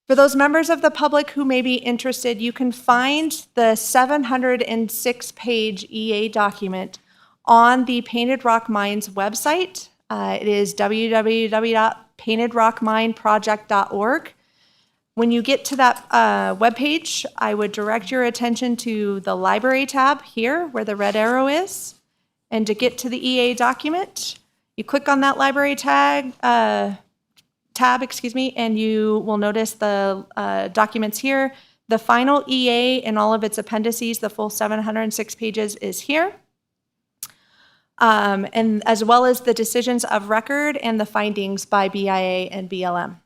For those members of the public who may be interested, you can find the 706-page EA document on the Painted Rock Mines website. It is www.paintedrockmineproject.org. When you get to that webpage, I would direct your attention to the library tab here where the red arrow is. And to get to the EA document, you click on that library tab, and you will notice the documents here. The final EA and all of its appendices, the full 706 pages, is here. And as well as the decisions of record and the findings by BIA and BLM.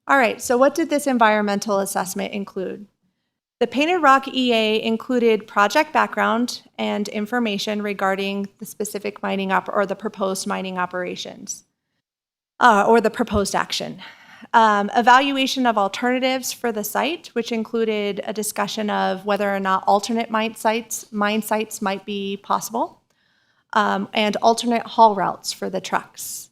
All right, so what did this environmental assessment include? The Painted Rock EA included project background and information regarding the specific mining or the proposed mining operations, or the proposed action. Evaluation of alternatives for the site, which included a discussion of whether or not alternate mine sites might be possible, and alternate haul routes for the trucks.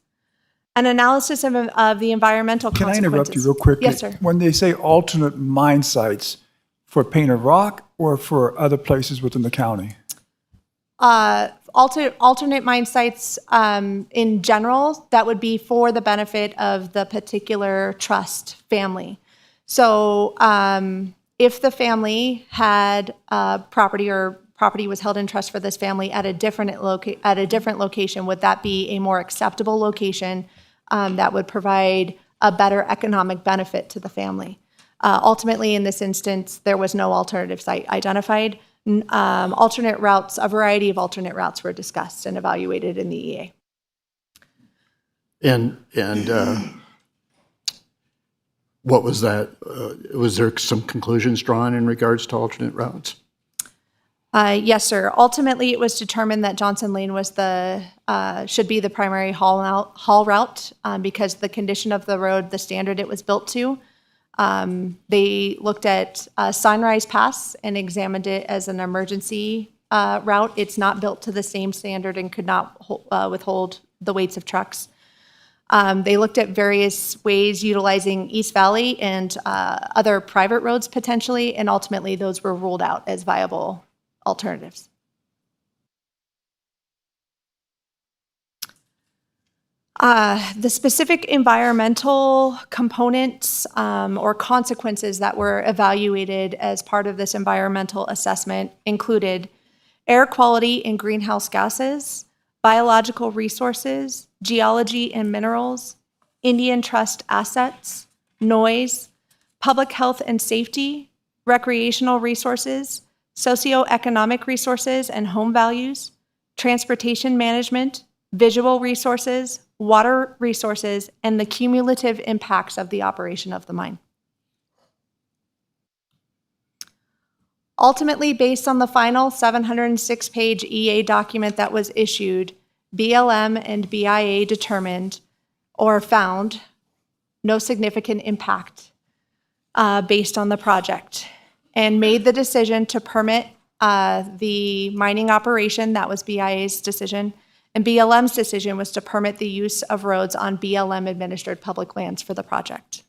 An analysis of the environmental consequences. Can I interrupt you real quick? Yes, sir. When they say alternate mine sites, for Painted Rock or for other places within the county? Alternate mine sites in general, that would be for the benefit of the particular trust family. So if the family had property or property was held in trust for this family at a different location, would that be a more acceptable location that would provide a better economic benefit to the family? Ultimately, in this instance, there was no alternative site identified. Alternate routes, a variety of alternate routes were discussed and evaluated in the EA. And what was that? Was there some conclusions drawn in regards to alternate routes? Yes, sir. Ultimately, it was determined that Johnson Lane was should be the primary haul route because the condition of the road, the standard it was built to. They looked at Sunrise Pass and examined it as an emergency route. It's not built to the same standard and could not withhold the weights of trucks. They looked at various ways utilizing East Valley and other private roads potentially, and ultimately those were ruled out as viable alternatives. The specific environmental components or consequences that were evaluated as part of this environmental assessment included air quality and greenhouse gases, biological resources, geology and minerals, Indian trust assets, noise, public health and safety, recreational resources, socioeconomic resources and home values, transportation management, visual resources, water resources, and the cumulative impacts of the operation of the mine. Ultimately, based on the final 706-page EA document that was issued, BLM and BIA determined or found no significant impact based on the project and made the decision to permit the mining operation. That was BIA's decision. And BLM's decision was to permit the use of roads on BLM-administered public lands for the project.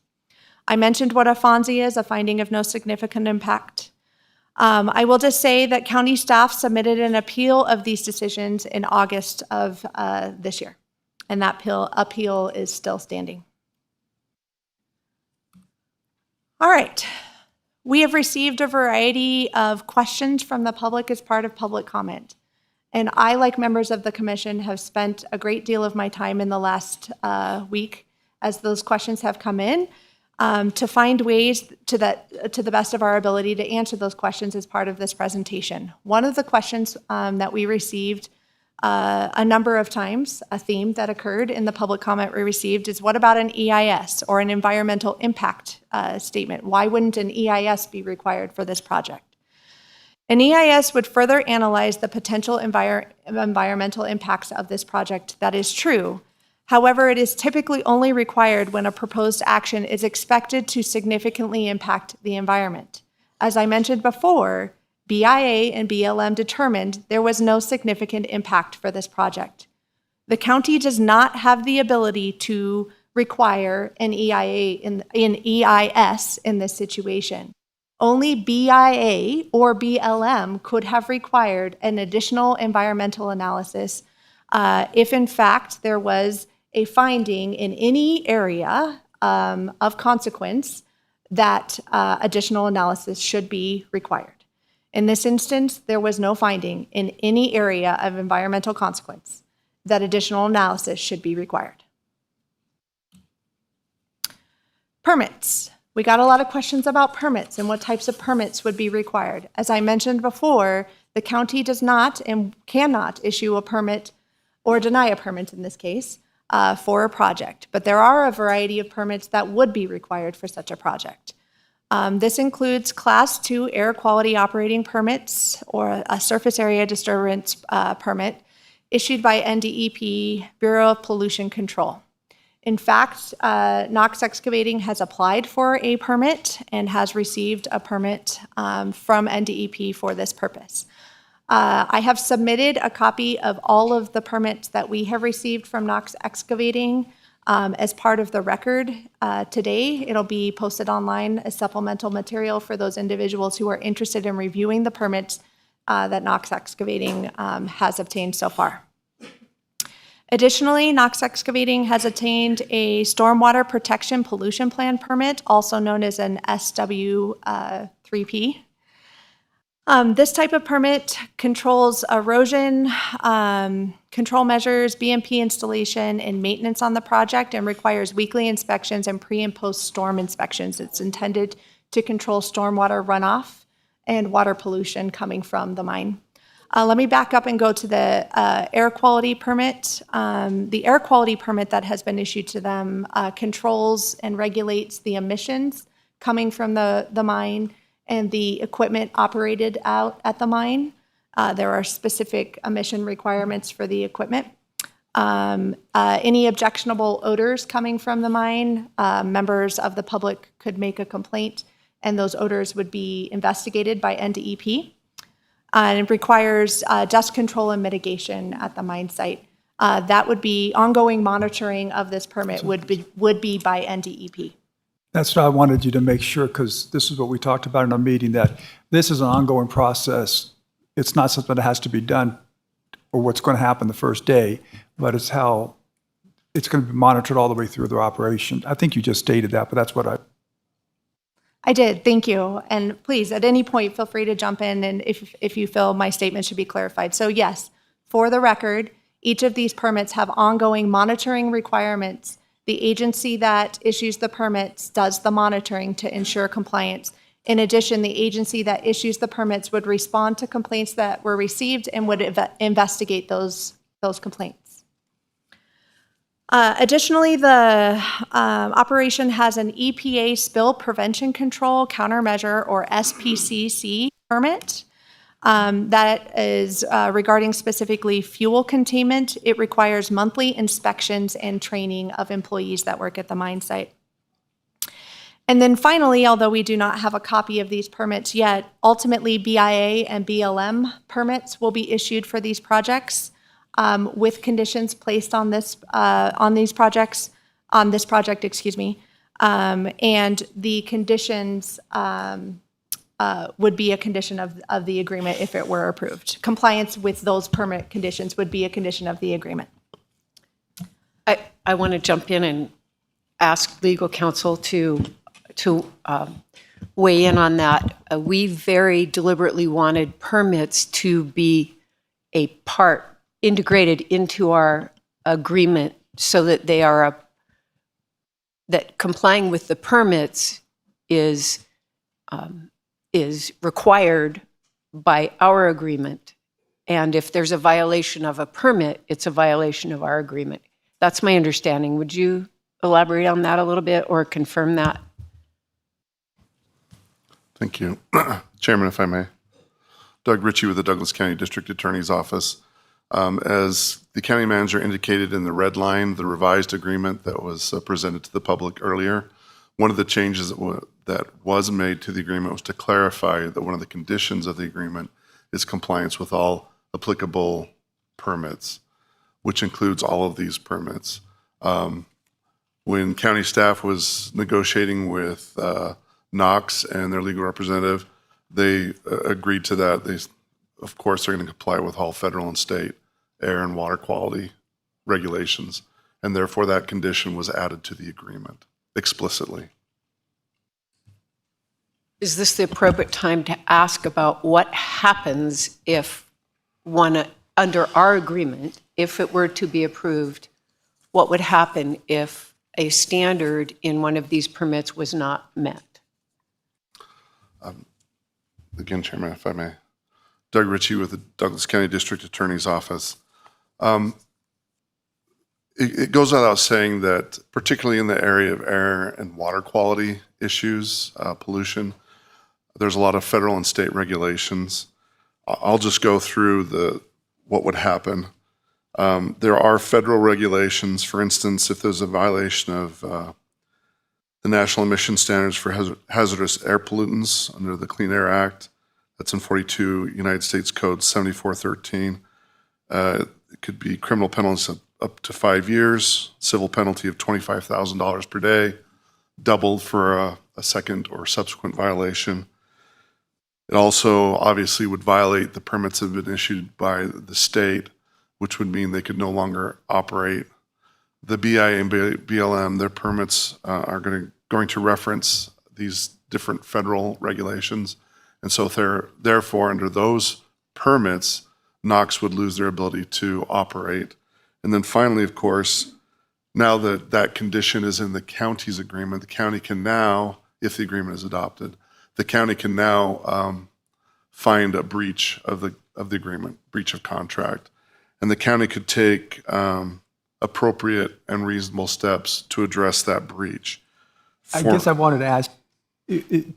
I mentioned what a FONSI is, a finding of no significant impact. I will just say that county staff submitted an appeal of these decisions in August of this year. And that appeal is still standing. All right. We have received a variety of questions from the public as part of public comment. And I, like members of the commission, have spent a great deal of my time in the last week as those questions have come in to find ways to the best of our ability to answer those questions as part of this presentation. One of the questions that we received a number of times, a theme that occurred in the public comment we received is, what about an EIS or an environmental impact statement? Why wouldn't an EIS be required for this project? An EIS would further analyze the potential environmental impacts of this project. That is true. However, it is typically only required when a proposed action is expected to significantly impact the environment. As I mentioned before, BIA and BLM determined there was no significant impact for this project. The county does not have the ability to require an EIS in this situation. Only BIA or BLM could have required an additional environmental analysis if, in fact, there was a finding in any area of consequence that additional analysis should be required. In this instance, there was no finding in any area of environmental consequence that additional analysis should be required. Permits. We got a lot of questions about permits and what types of permits would be required. As I mentioned before, the county does not and cannot issue a permit or deny a permit in this case for a project, but there are a variety of permits that would be required for such a project. This includes Class 2 air quality operating permits or a surface area disturbance permit issued by NDEP, Bureau of Pollution Control. In fact, Knox Excavating has applied for a permit and has received a permit from NDEP for this purpose. I have submitted a copy of all of the permits that we have received from Knox Excavating as part of the record today. It'll be posted online as supplemental material for those individuals who are interested in reviewing the permits that Knox Excavating has obtained so far. Additionally, Knox Excavating has obtained a Stormwater Protection Pollution Plan permit, also known as an SW3P. This type of permit controls erosion, control measures, BMP installation, and maintenance on the project, and requires weekly inspections and pre and post storm inspections. It's intended to control stormwater runoff and water pollution coming from the mine. Let me back up and go to the air quality permit. The air quality permit that has been issued to them controls and regulates the emissions coming from the mine and the equipment operated out at the mine. There are specific emission requirements for the equipment. Any objectionable odors coming from the mine, members of the public could make a complaint, and those odors would be investigated by NDEP. And it requires dust control and mitigation at the mine site. That would be ongoing monitoring of this permit would be by NDEP. That's what I wanted you to make sure, because this is what we talked about in our meeting, that this is an ongoing process. It's not something that has to be done or what's going to happen the first day, but it's how it's going to be monitored all the way through their operation. I think you just stated that, but that's what I did, thank you. And please, at any point, feel free to jump in and if you feel my statement should be clarified. So yes, for the record, each of these permits have ongoing monitoring requirements. The agency that issues the permits does the monitoring to ensure compliance. In addition, the agency that issues the permits would respond to complaints that were received and would investigate those complaints. Additionally, the operation has an EPA Spill Prevention Control Countermeasure, or SPCC, permit that is regarding specifically fuel containment. It requires monthly inspections and training of employees that work at the mine site. And then finally, although we do not have a copy of these permits yet, ultimately BIA and BLM permits will be issued for these projects with conditions placed on this project, and the conditions would be a condition of the agreement if it were approved. Compliance with those permit conditions would be a condition of the agreement. I want to jump in and ask legal counsel to weigh in on that. We very deliberately wanted permits to be a part integrated into our agreement so that they are that complying with the permits is required by our agreement. And if there's a violation of a permit, it's a violation of our agreement. That's my understanding. Would you elaborate on that a little bit or confirm that? Thank you. Chairman, if I may. Doug Ritchie with the Douglas County District Attorney's Office. As the county manager indicated in the red line, the revised agreement that was presented to the public earlier, one of the changes that was made to the agreement was to clarify that one of the conditions of the agreement is compliance with all applicable permits, which includes all of these permits. When county staff was negotiating with Knox and their legal representative, they agreed to that. They, of course, are going to comply with all federal and state air and water quality regulations, and therefore that condition was added to the agreement explicitly. Is this the appropriate time to ask about what happens if under our agreement, if it were to be approved, what would happen if a standard in one of these permits was not met? Again, Chairman, if I may. Doug Ritchie with the Douglas County District Attorney's Office. It goes without saying that, particularly in the area of air and water quality issues, pollution, there's a lot of federal and state regulations. I'll just go through what would happen. There are federal regulations. For instance, if there's a violation of the National Emission Standards for Hazardous Air Pollutants under the Clean Air Act, that's in 42 United States Code 7413. It could be criminal penalties of up to 5 years, civil penalty of $25,000 per day, doubled for a second or subsequent violation. It also obviously would violate the permits that have been issued by the state, which would mean they could no longer operate. The BIA and BLM, their permits are going to reference these different federal regulations. And so therefore, under those permits, Knox would lose their ability to operate. And then finally, of course, now that that condition is in the county's agreement, the county can now, if the agreement is adopted, the county can now find a breach of the agreement, breach of contract. And the county could take appropriate and reasonable steps to address that breach. I guess I wanted to ask, the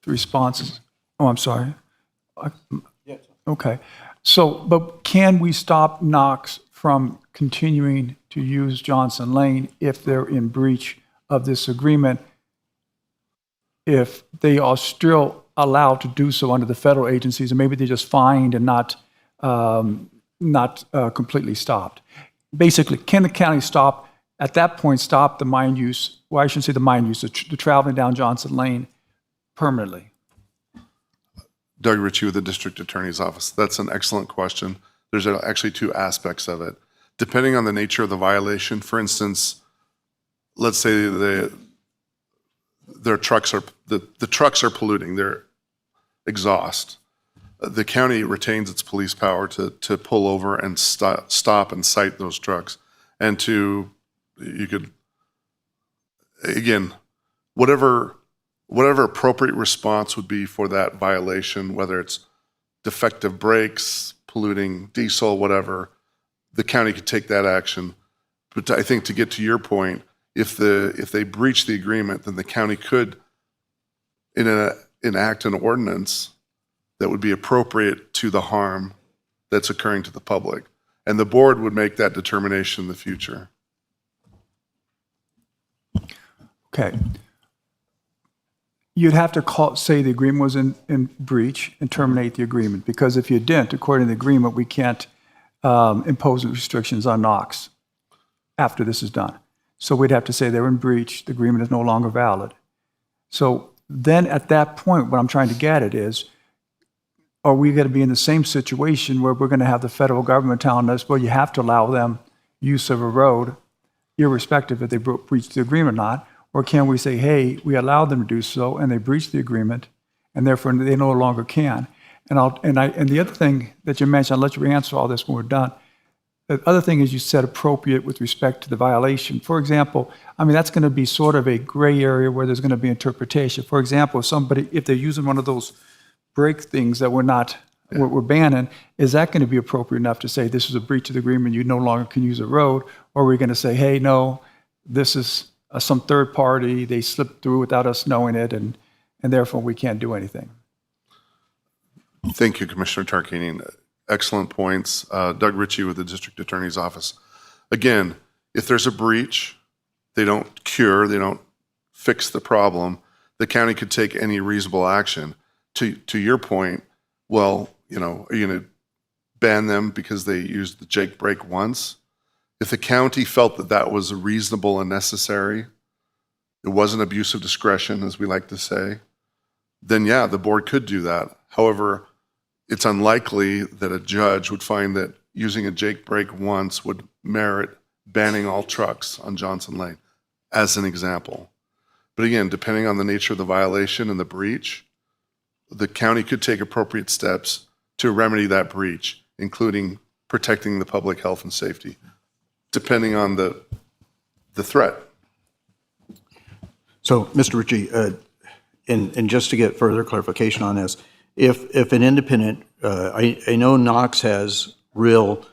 responses. Oh, I'm sorry. Okay. So, but can we stop Knox from continuing to use Johnson Lane if they're in breach of this agreement, if they are still allowed to do so under the federal agencies, and maybe they're just fined and not completely stopped? Basically, can the county stop, at that point, stop the mine use, well, I shouldn't say the mine use, the traveling down Johnson Lane permanently? Doug Ritchie with the District Attorney's Office. That's an excellent question. There's actually two aspects of it. Depending on the nature of the violation, for instance, let's say their trucks are, the trucks are polluting, their exhaust. The county retains its police power to pull over and stop and cite those trucks. And you could, again, whatever appropriate response would be for that violation, whether it's defective brakes, polluting diesel, whatever, the county could take that action. But I think to get to your point, if they breach the agreement, then the county could enact an ordinance that would be appropriate to the harm that's occurring to the public. And the board would make that determination in the future. Okay. You'd have to say the agreement was in breach and terminate the agreement, because if you didn't, according to the agreement, we can't impose restrictions on Knox after this is done. So we'd have to say they're in breach, the agreement is no longer valid. So then at that point, what I'm trying to get at is, are we going to be in the same situation where we're going to have the federal government telling us, well, you have to allow them use of a road, irrespective if they breach the agreement or not? Or can we say, hey, we allowed them to do so, and they breached the agreement, and therefore they no longer can? And the other thing that you mentioned, I'll let you answer all this when we're done. The other thing is you said appropriate with respect to the violation. For example, I mean, that's going to be sort of a gray area where there's going to be interpretation. For example, if they're using one of those brake things that we're banning, is that going to be appropriate enough to say this is a breach of the agreement, you no longer can use a road? Or are we going to say, hey, no, this is some third party, they slipped through without us knowing it, and therefore we can't do anything? Thank you, Commissioner Tarkanian. Excellent points. Doug Ritchie with the District Attorney's Office. Again, if there's a breach, they don't cure, they don't fix the problem, the county could take any reasonable action. To your point, well, are you going to ban them because they used the Jake brake once? If the county felt that that was reasonable and necessary, it wasn't abuse of discretion, as we like to say, then yeah, the board could do that. However, it's unlikely that a judge would find that using a Jake brake once would merit banning all trucks on Johnson Lane, as an example. But again, depending on the nature of the violation and the breach, the county could take appropriate steps to remedy that breach, including protecting the public health and safety, depending on the threat. So, Mr. Ritchie, and just to get further clarification on this, if an independent, I know Knox has real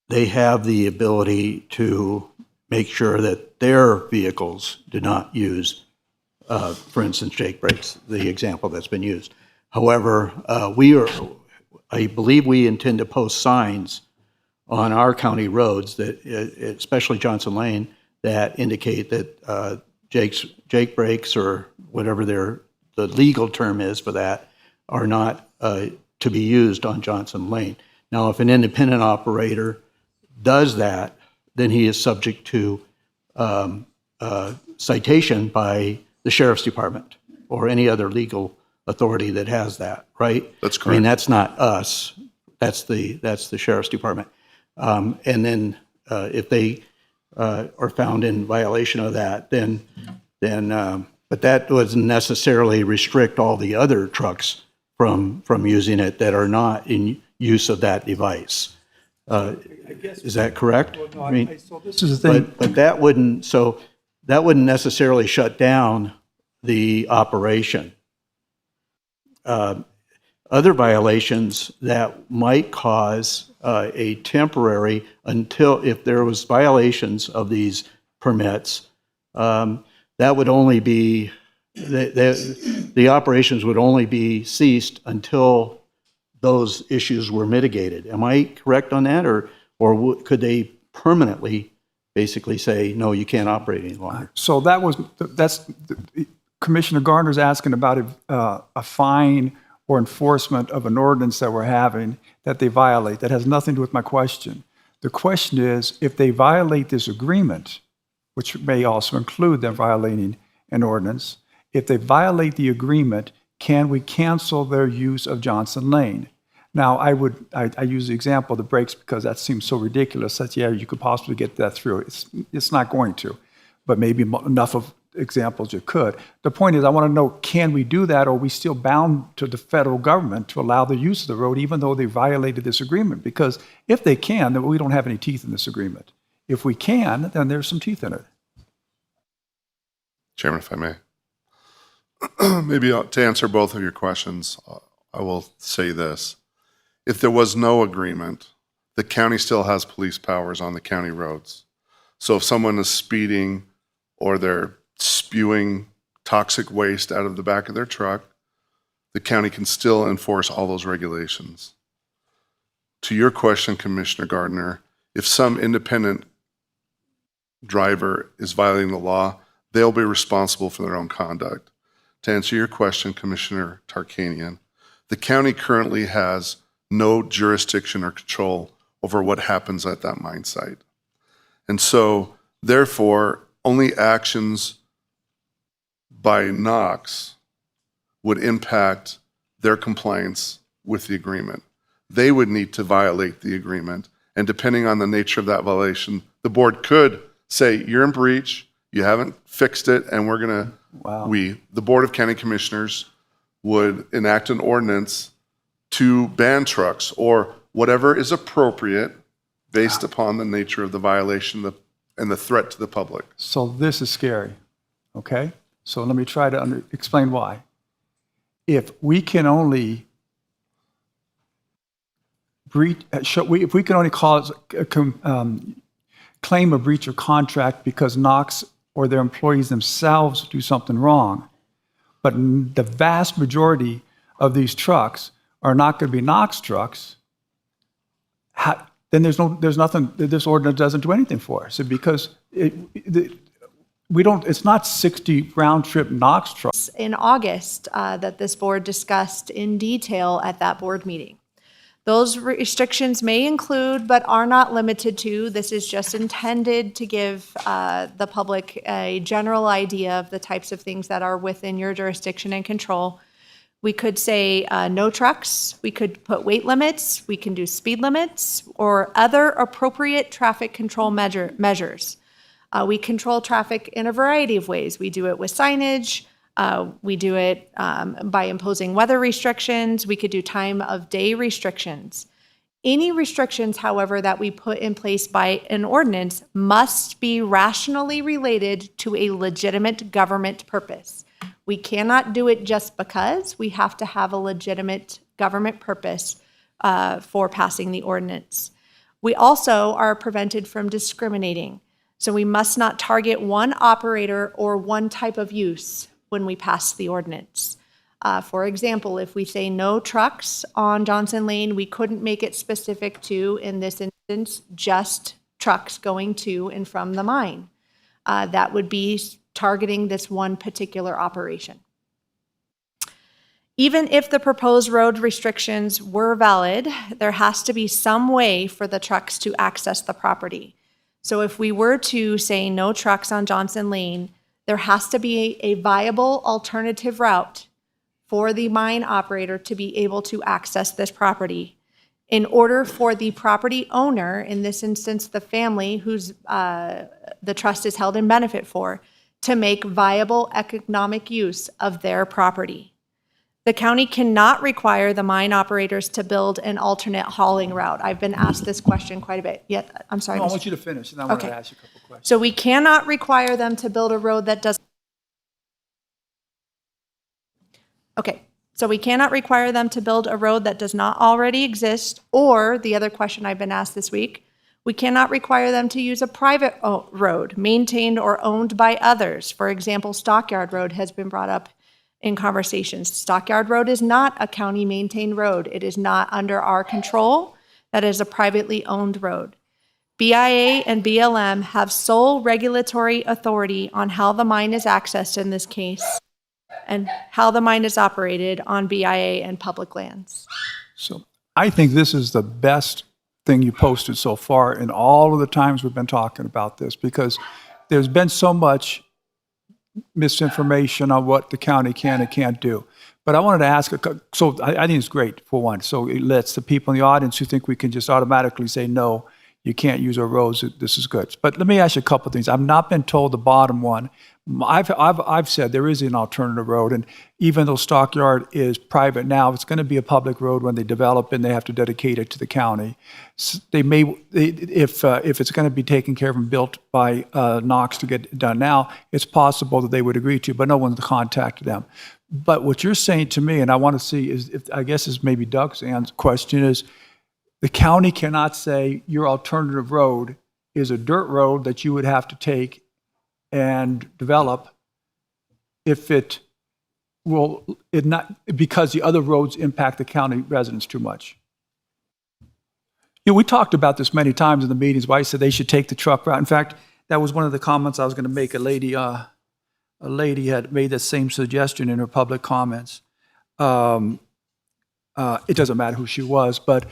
they have the ability to make sure that their vehicles do not use, for instance, Jake brakes, the example that's been used. However, I believe we intend to post signs on our county roads that, especially Johnson Lane, that indicate that Jake brakes, or whatever the legal term is for that, are not to be used on Johnson Lane. Now, if an independent operator does that, then he is subject to citation by the Sheriff's Department or any other legal authority that has that, right? That's correct. I mean, that's not us. That's the Sheriff's Department. And then if they are found in violation of that, then but that doesn't necessarily restrict all the other trucks from using it that are not in use of that device. Is that correct? Well, no, I mean, so this is the thing. but that wouldn't necessarily shut down the operation. Other violations that might cause a temporary, if there was violations of these permits, that would only be, the operations would only be ceased until those issues were mitigated. Am I correct on that? Or could they permanently basically say, no, you can't operate any longer? So that's Commissioner Gardner's asking about a fine or enforcement of an ordinance that we're having that they violate. That has nothing to do with my question. The question is, if they violate this agreement, which may also include them violating an ordinance, if they violate the agreement, can we cancel their use of Johnson Lane? Now, I use the example of the brakes because that seems so ridiculous that, yeah, you could possibly get that through. It's not going to, but maybe enough of examples you could. The point is, I want to know, can we do that, or are we still bound to the federal government to allow the use of the road even though they violated this agreement? Because if they can, then we don't have any teeth in this agreement. If we can, then there's some teeth in it. Chairman, if I may. Maybe to answer both of your questions, I will say this. If there was no agreement, the county still has police powers on the county roads. So if someone is speeding or they're spewing toxic waste out of the back of their truck, the county can still enforce all those regulations. To your question, Commissioner Gardner, if some independent driver is violating the law, they'll be responsible for their own conduct. To answer your question, Commissioner Tarkanian, the county currently has no jurisdiction or control over what happens at that mine site. And so, therefore, only actions by Knox would impact their compliance with the agreement. They would need to violate the agreement. And depending on the nature of that violation, the board could say, you're in breach, you haven't fixed it, and we're going to, the Board of County Commissioners would enact an ordinance to ban trucks or whatever is appropriate based upon the nature of the violation and the threat to the public. So this is scary, okay? So let me try to explain why. If we can only if we can only claim a breach of contract because Knox or their employees themselves do something wrong, but the vast majority of these trucks are not going to be Knox trucks, then there's nothing, this ordinance doesn't do anything for us. Because it's not 60 round-trip Knox trucks. In August, that this board discussed in detail at that board meeting. Those restrictions may include, but are not limited to, this is just intended to give the public a general idea of the types of things that are within your jurisdiction and control. We could say no trucks, we could put weight limits, we can do speed limits, or other appropriate traffic control measures. We control traffic in a variety of ways. We do it with signage, we do it by imposing weather restrictions, we could do time of day restrictions. Any restrictions, however, that we put in place by an ordinance must be rationally related to a legitimate government purpose. We cannot do it just because. We have to have a legitimate government purpose for passing the ordinance. We also are prevented from discriminating. So we must not target one operator or one type of use when we pass the ordinance. For example, if we say no trucks on Johnson Lane, we couldn't make it specific to, in this instance, just trucks going to and from the mine. That would be targeting this one particular operation. Even if the proposed road restrictions were valid, there has to be some way for the trucks to access the property. So if we were to say no trucks on Johnson Lane, there has to be a viable alternative route for the mine operator to be able to access this property. In order for the property owner, in this instance the family whose the trust is held in benefit for, to make viable economic use of their property. The county cannot require the mine operators to build an alternate hauling route. I've been asked this question quite a bit. Yeah, I'm sorry. No, I want you to finish, and I want to ask you a couple questions. So we cannot require them to build a road that does. Okay, so we cannot require them to build a road that does not already exist, or the other question I've been asked this week, we cannot require them to use a private road maintained or owned by others. For example, Stockyard Road has been brought up in conversations. Stockyard Road is not a county maintained road. It is not under our control. That is a privately owned road. BIA and BLM have sole regulatory authority on how the mine is accessed in this case and how the mine is operated on BIA and public lands. So I think this is the best thing you posted so far in all of the times we've been talking about this, because there's been so much misinformation on what the county can and can't do. But I wanted to ask, so I think it's great, for one. So it lets the people in the audience who think we can just automatically say, no, you can't use our roads, this is good. But let me ask you a couple of things. I've not been told the bottom one. I've said there is an alternative road, and even though Stockyard is private now, it's going to be a public road when they develop and they have to dedicate it to the county. They may, if it's going to be taken care of and built by Knox to get done now, it's possible that they would agree to, but no one's contacted them. But what you're saying to me, and I want to see, is, if I guess is maybe Doug's question, is the county cannot say your alternative road is a dirt road that you would have to take and develop if it not, because the other roads impact the county residents too much. You know, we talked about this many times in the meetings, why I said they should take the truck route. In fact, that was one of the comments I was going to make. A lady had made that same suggestion in her public comments. It doesn't matter who she was, but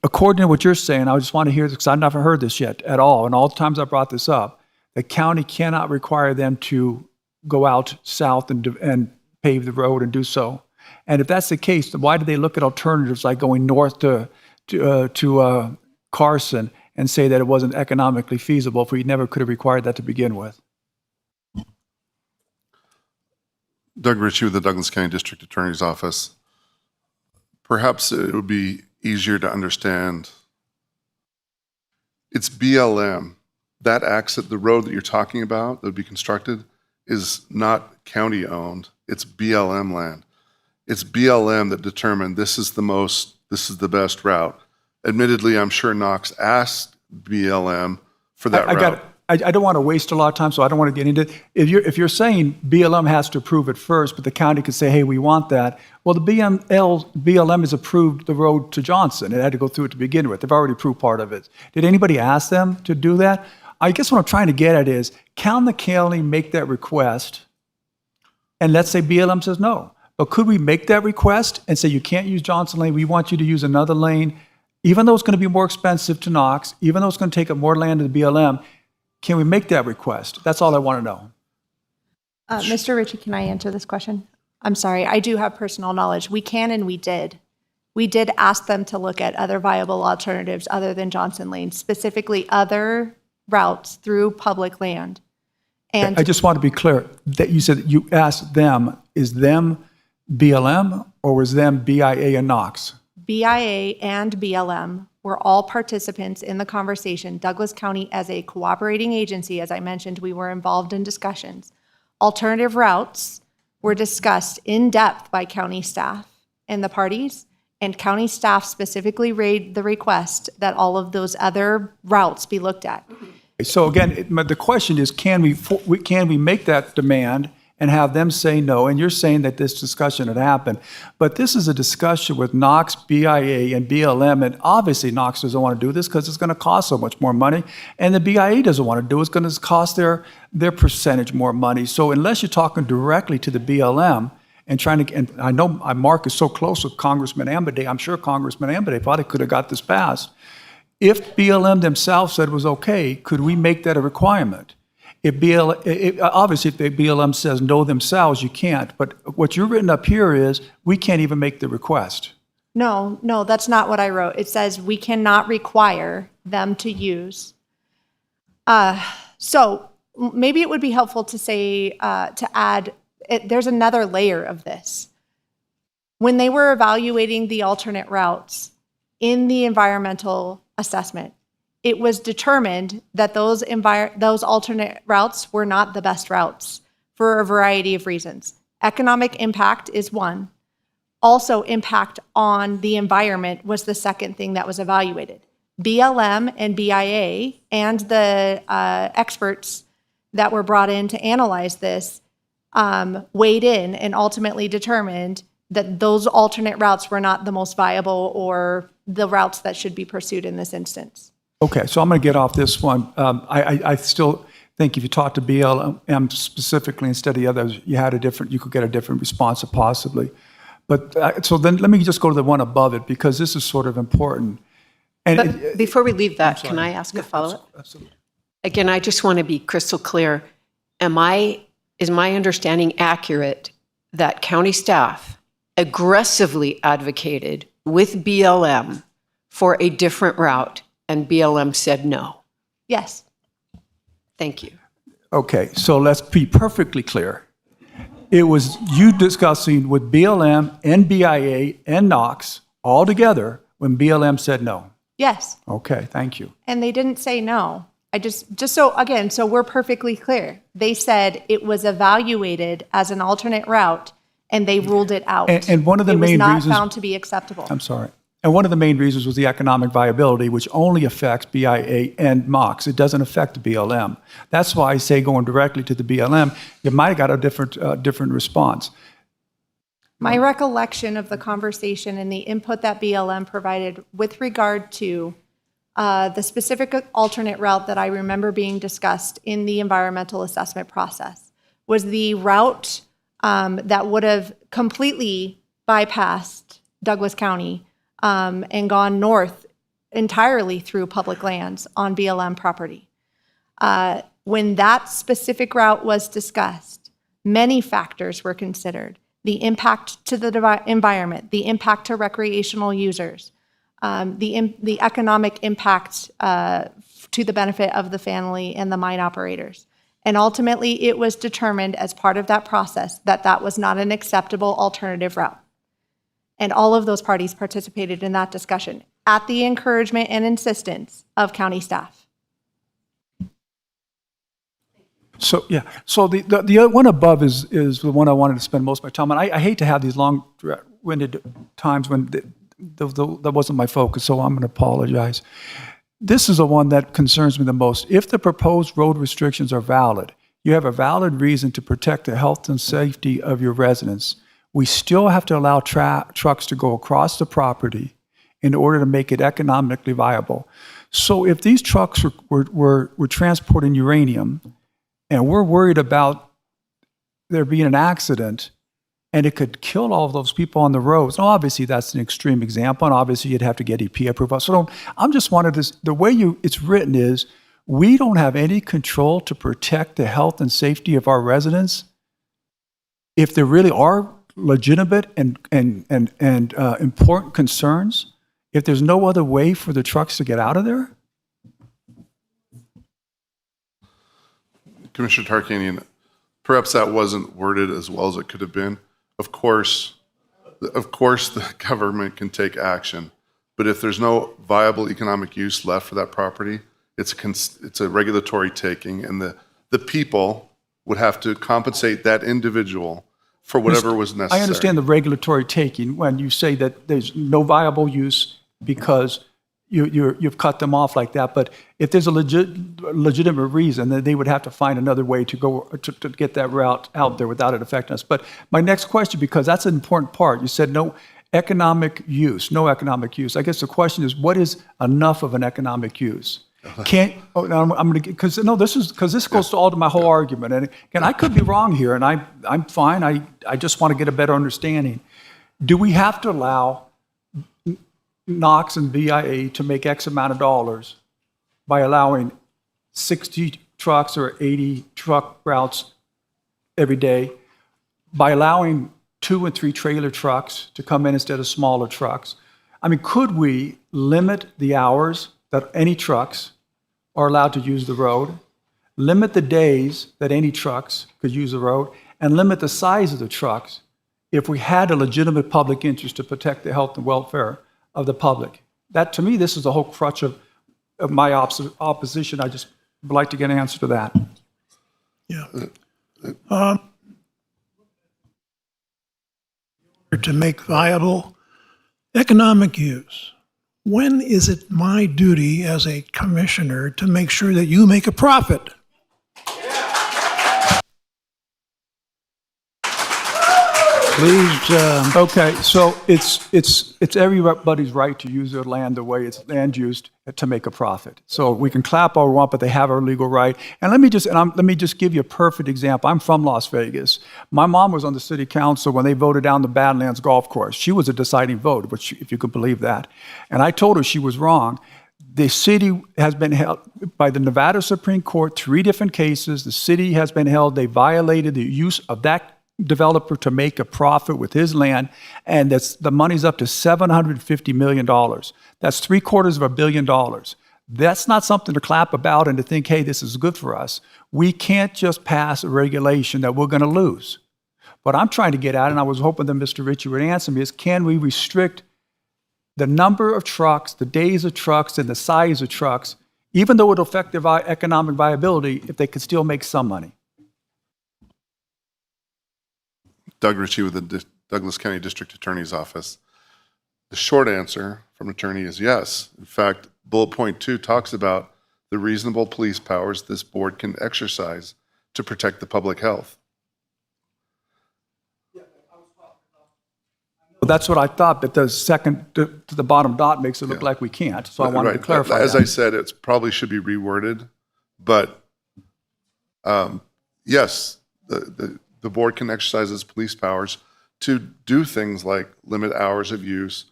according to what you're saying, I just want to hear this because I've never heard this yet at all. And all the times I brought this up, the county cannot require them to go out south and pave the road and do so. And if that's the case, then why do they look at alternatives like going north to Carson and say that it wasn't economically feasible if we never could have required that to begin with? Doug Ritchie with the Douglas County District Attorney's Office. Perhaps it would be easier to understand. It's BLM. That the road that you're talking about that would be constructed is not county owned. It's BLM land. It's BLM that determined this is the best route. Admittedly, I'm sure Knox asked BLM for that route. I don't want to waste a lot of time, so I don't want to get into it. If you're saying BLM has to approve it first, but the county could say, hey, we want that. Well, the BLM has approved the road to Johnson. It had to go through it to begin with. They've already approved part of it. Did anybody ask them to do that? I guess what I'm trying to get at is, can the county make that request? And let's say BLM says no. But could we make that request and say, you can't use Johnson Lane, we want you to use another lane, even though it's going to be more expensive to Knox, even though it's going to take up more land to the BLM, can we make that request? That's all I want to know. Mr. Ritchie, can I answer this question? I'm sorry, I do have personal knowledge. We can and we did. We did ask them to look at other viable alternatives other than Johnson Lane, specifically other routes through public land. And I just want to be clear that you said you asked them, is them BLM or was them BIA and Knox? BIA and BLM were all participants in the conversation. Douglas County, as a cooperating agency, as I mentioned, we were involved in discussions. Alternative routes were discussed in depth by county staff and the parties, and county staff specifically made the request that all of those other routes be looked at. So again, the question is, can we make that demand and have them say no? And you're saying that this discussion had happened. But this is a discussion with Knox, BIA, and BLM. And obviously Knox doesn't want to do this because it's going to cost so much more money. And the BIA doesn't want to do it. It's going to cost their percentage more money. So unless you're talking directly to the BLM and and I know Mark is so close with Congressman Amodei, I'm sure Congressman Amodei probably could have got this passed. If BLM themselves said it was okay, could we make that a requirement? Obviously, if the BLM says no themselves, you can't. But what you've written up here is we can't even make the request. No, that's not what I wrote. It says we cannot require them to use. So maybe it would be helpful to say, to add, there's another layer of this. When they were evaluating the alternate routes in the environmental assessment, it was determined that those alternate routes were not the best routes for a variety of reasons. Economic impact is one. Also, impact on the environment was the second thing that was evaluated. BLM and BIA and the experts that were brought in to analyze this weighed in and ultimately determined that those alternate routes were not the most viable or the routes that should be pursued in this instance. Okay, so I'm going to get off this one. I still think if you talk to BLM specifically instead of the others, you could get a different response possibly. But so then let me just go to the one above it because this is sort of important. But before we leave that, can I ask a follow-up? Absolutely. Again, I just want to be crystal clear. Is my understanding accurate that county staff aggressively advocated with BLM for a different route and BLM said no? Yes. Thank you. Okay, so let's be perfectly clear. It was you discussing with BLM and BIA and Knox all together when BLM said no. Yes. Okay, thank you. And they didn't say no. So we're perfectly clear. They said it was evaluated as an alternate route and they ruled it out. And one of the main reasons it was not found to be acceptable. I'm sorry. And one of the main reasons was the economic viability, which only affects BIA and Knox. It doesn't affect the BLM. That's why I say going directly to the BLM, you might have got a different response. My recollection of the conversation and the input that BLM provided with regard to the specific alternate route that I remember being discussed in the environmental assessment process was the route that would have completely bypassed Douglas County and gone north entirely through public lands on BLM property. When that specific route was discussed, Many factors were considered. The impact to the environment, the impact to recreational users, the economic impact to the benefit of the family and the mine operators. And ultimately, it was determined as part of that process that that was not an acceptable alternative route. And all of those parties participated in that discussion at the encouragement and insistence of county staff. So, yeah, so the one above is the one I wanted to spend most of my time on. I hate to have these long-winded times when that wasn't my focus, so I'm going to apologize. This is the one that concerns me the most. If the proposed road restrictions are valid, you have a valid reason to protect the health and safety of your residents, we still have to allow trucks to go across the property in order to make it economically viable. So if these trucks were transporting uranium, and we're worried about there being an accident, and it could kill all of those people on the roads. Now, obviously, that's an extreme example, and obviously, you'd have to get EP approval. So I'm just wondering, the way it's written is, we don't have any control to protect the health and safety of our residents. If there really are legitimate and important concerns, if there's no other way for the trucks to get out of there? Commissioner Tarkanian, perhaps that wasn't worded as well as it could have been. Of course, the government can take action, but if there's no viable economic use left for that property, it's a regulatory taking, and the people would have to compensate that individual for whatever was necessary. I understand the regulatory taking when you say that there's no viable use because you've cut them off like that. But if there's a legitimate reason, then they would have to find another way to go to get that route out there without it affecting us. But my next question, because that's an important part, you said no economic use. I guess the question is, what is enough of an economic use? I'm going to because this goes to all to my whole argument, and again, I could be wrong here, and I'm fine. I just want to get a better understanding. Do we have to allow Knox and BIA to make X amount of dollars by allowing 60 trucks or 80 truck routes every day, by allowing 2 and 3 trailer trucks to come in instead of smaller trucks? I mean, could we limit the hours that any trucks are allowed to use the road, limit the days that any trucks could use the road, and limit the size of the trucks if we had a legitimate public interest to protect the health and welfare of the public? That, to me, this is the whole crutch of my opposition. I just would like to get an answer to that. Yeah. To make viable economic use, when is it my duty as a commissioner to make sure that you make a profit? Please. Okay, so it's everybody's right to use their land the way it's land used to make a profit. So we can clap all we want, but they have a legal right. And let me just give you a perfect example. I'm from Las Vegas. My mom was on the city council when they voted down the Badlands Golf Course. She was a deciding vote, which, if you could believe that. And I told her she was wrong. The city has been held by the Nevada Supreme Court, 3 different cases. The city has been held. They violated the use of that developer to make a profit with his land, and the money's up to $750 million. That's $750 million. That's not something to clap about and to think, hey, this is good for us. We can't just pass a regulation that we're going to lose. What I'm trying to get at, and I was hoping that Mr. Ritchie would answer me, is can we restrict the number of trucks, the days of trucks, and the size of trucks, even though it'll affect their economic viability, if they could still make some money? Doug Ritchie with the Douglas County District Attorney's Office. The short answer from an attorney is yes. In fact, bullet point 2 talks about the reasonable police powers this board can exercise to protect the public health. Well, that's what I thought, but the second to the bottom dot makes it look like we can't. So I wanted to clarify As that. I said, it probably should be reworded, but yes, the board can exercise its police powers to do things like limit hours of use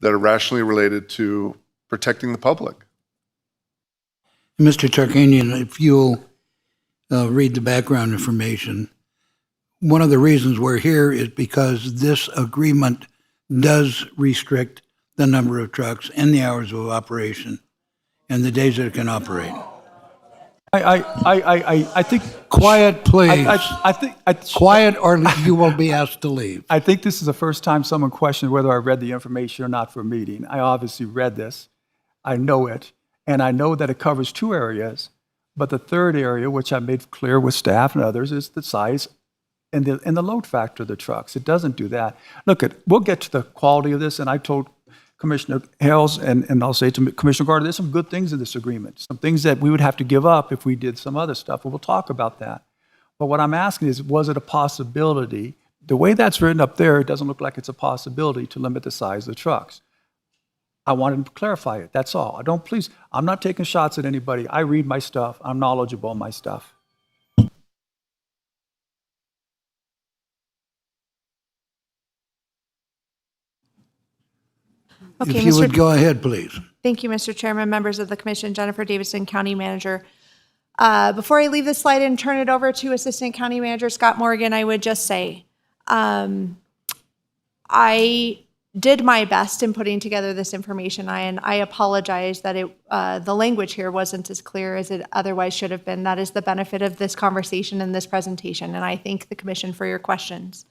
that are rationally related to protecting the public. Mr. Tarkanian, if you'll read the background information, one of the reasons we're here is because this agreement does restrict the number of trucks and the hours of operation and the days that it can operate. I think Quiet, please. I think Quiet, or you will be asked to leave. I think this is the first time someone questioned whether I read the information or not for a meeting. I obviously read this. I know it, and I know that it covers two areas. But the third area, which I made clear with staff and others, is the size and the load factor of the trucks. It doesn't do that. Look, we'll get to the quality of this, and I told Commissioner Hales, and I'll say to Commissioner Gardner, there's some good things in this agreement, some things that we would have to give up if we did some other stuff, and we'll talk about that. But what I'm asking is, was it a possibility? The way that's written up there, it doesn't look like it's a possibility to limit the size of the trucks. I wanted to clarify it, that's all. I'm not taking shots at anybody. I read my stuff. I'm knowledgeable on my stuff. Okay, If you would go ahead, please. Thank you, Mr. Chairman, members of the commission, Jennifer Davidson, County Manager. Before I leave this slide and turn it over to Assistant County Manager Scott Morgan, I would just say, I did my best in putting together this information, and I apologize that the language here wasn't as clear as it otherwise should have been. That is the benefit of this conversation and this presentation, and I thank the commission for your questions.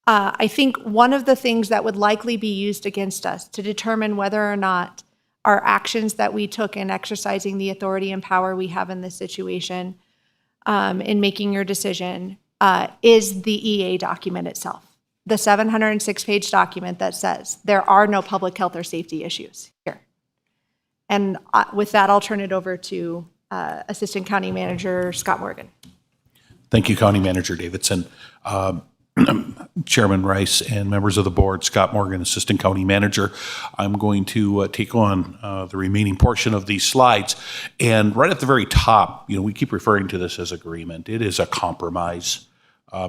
I think one of the things that would likely be used against us to determine whether or not our actions that we took in exercising the authority and power we have in this situation in making your decision is the EA document itself, the 706-page document that says there are no public health or safety issues here. And with that, I'll turn it over to Assistant County Manager Scott Morgan. Thank you, County Manager Davidson. Chairman Rice and members of the board, Scott Morgan, Assistant County Manager. I'm going to take on the remaining portion of these slides. And right at the very top, we keep referring to this as agreement. It is a compromise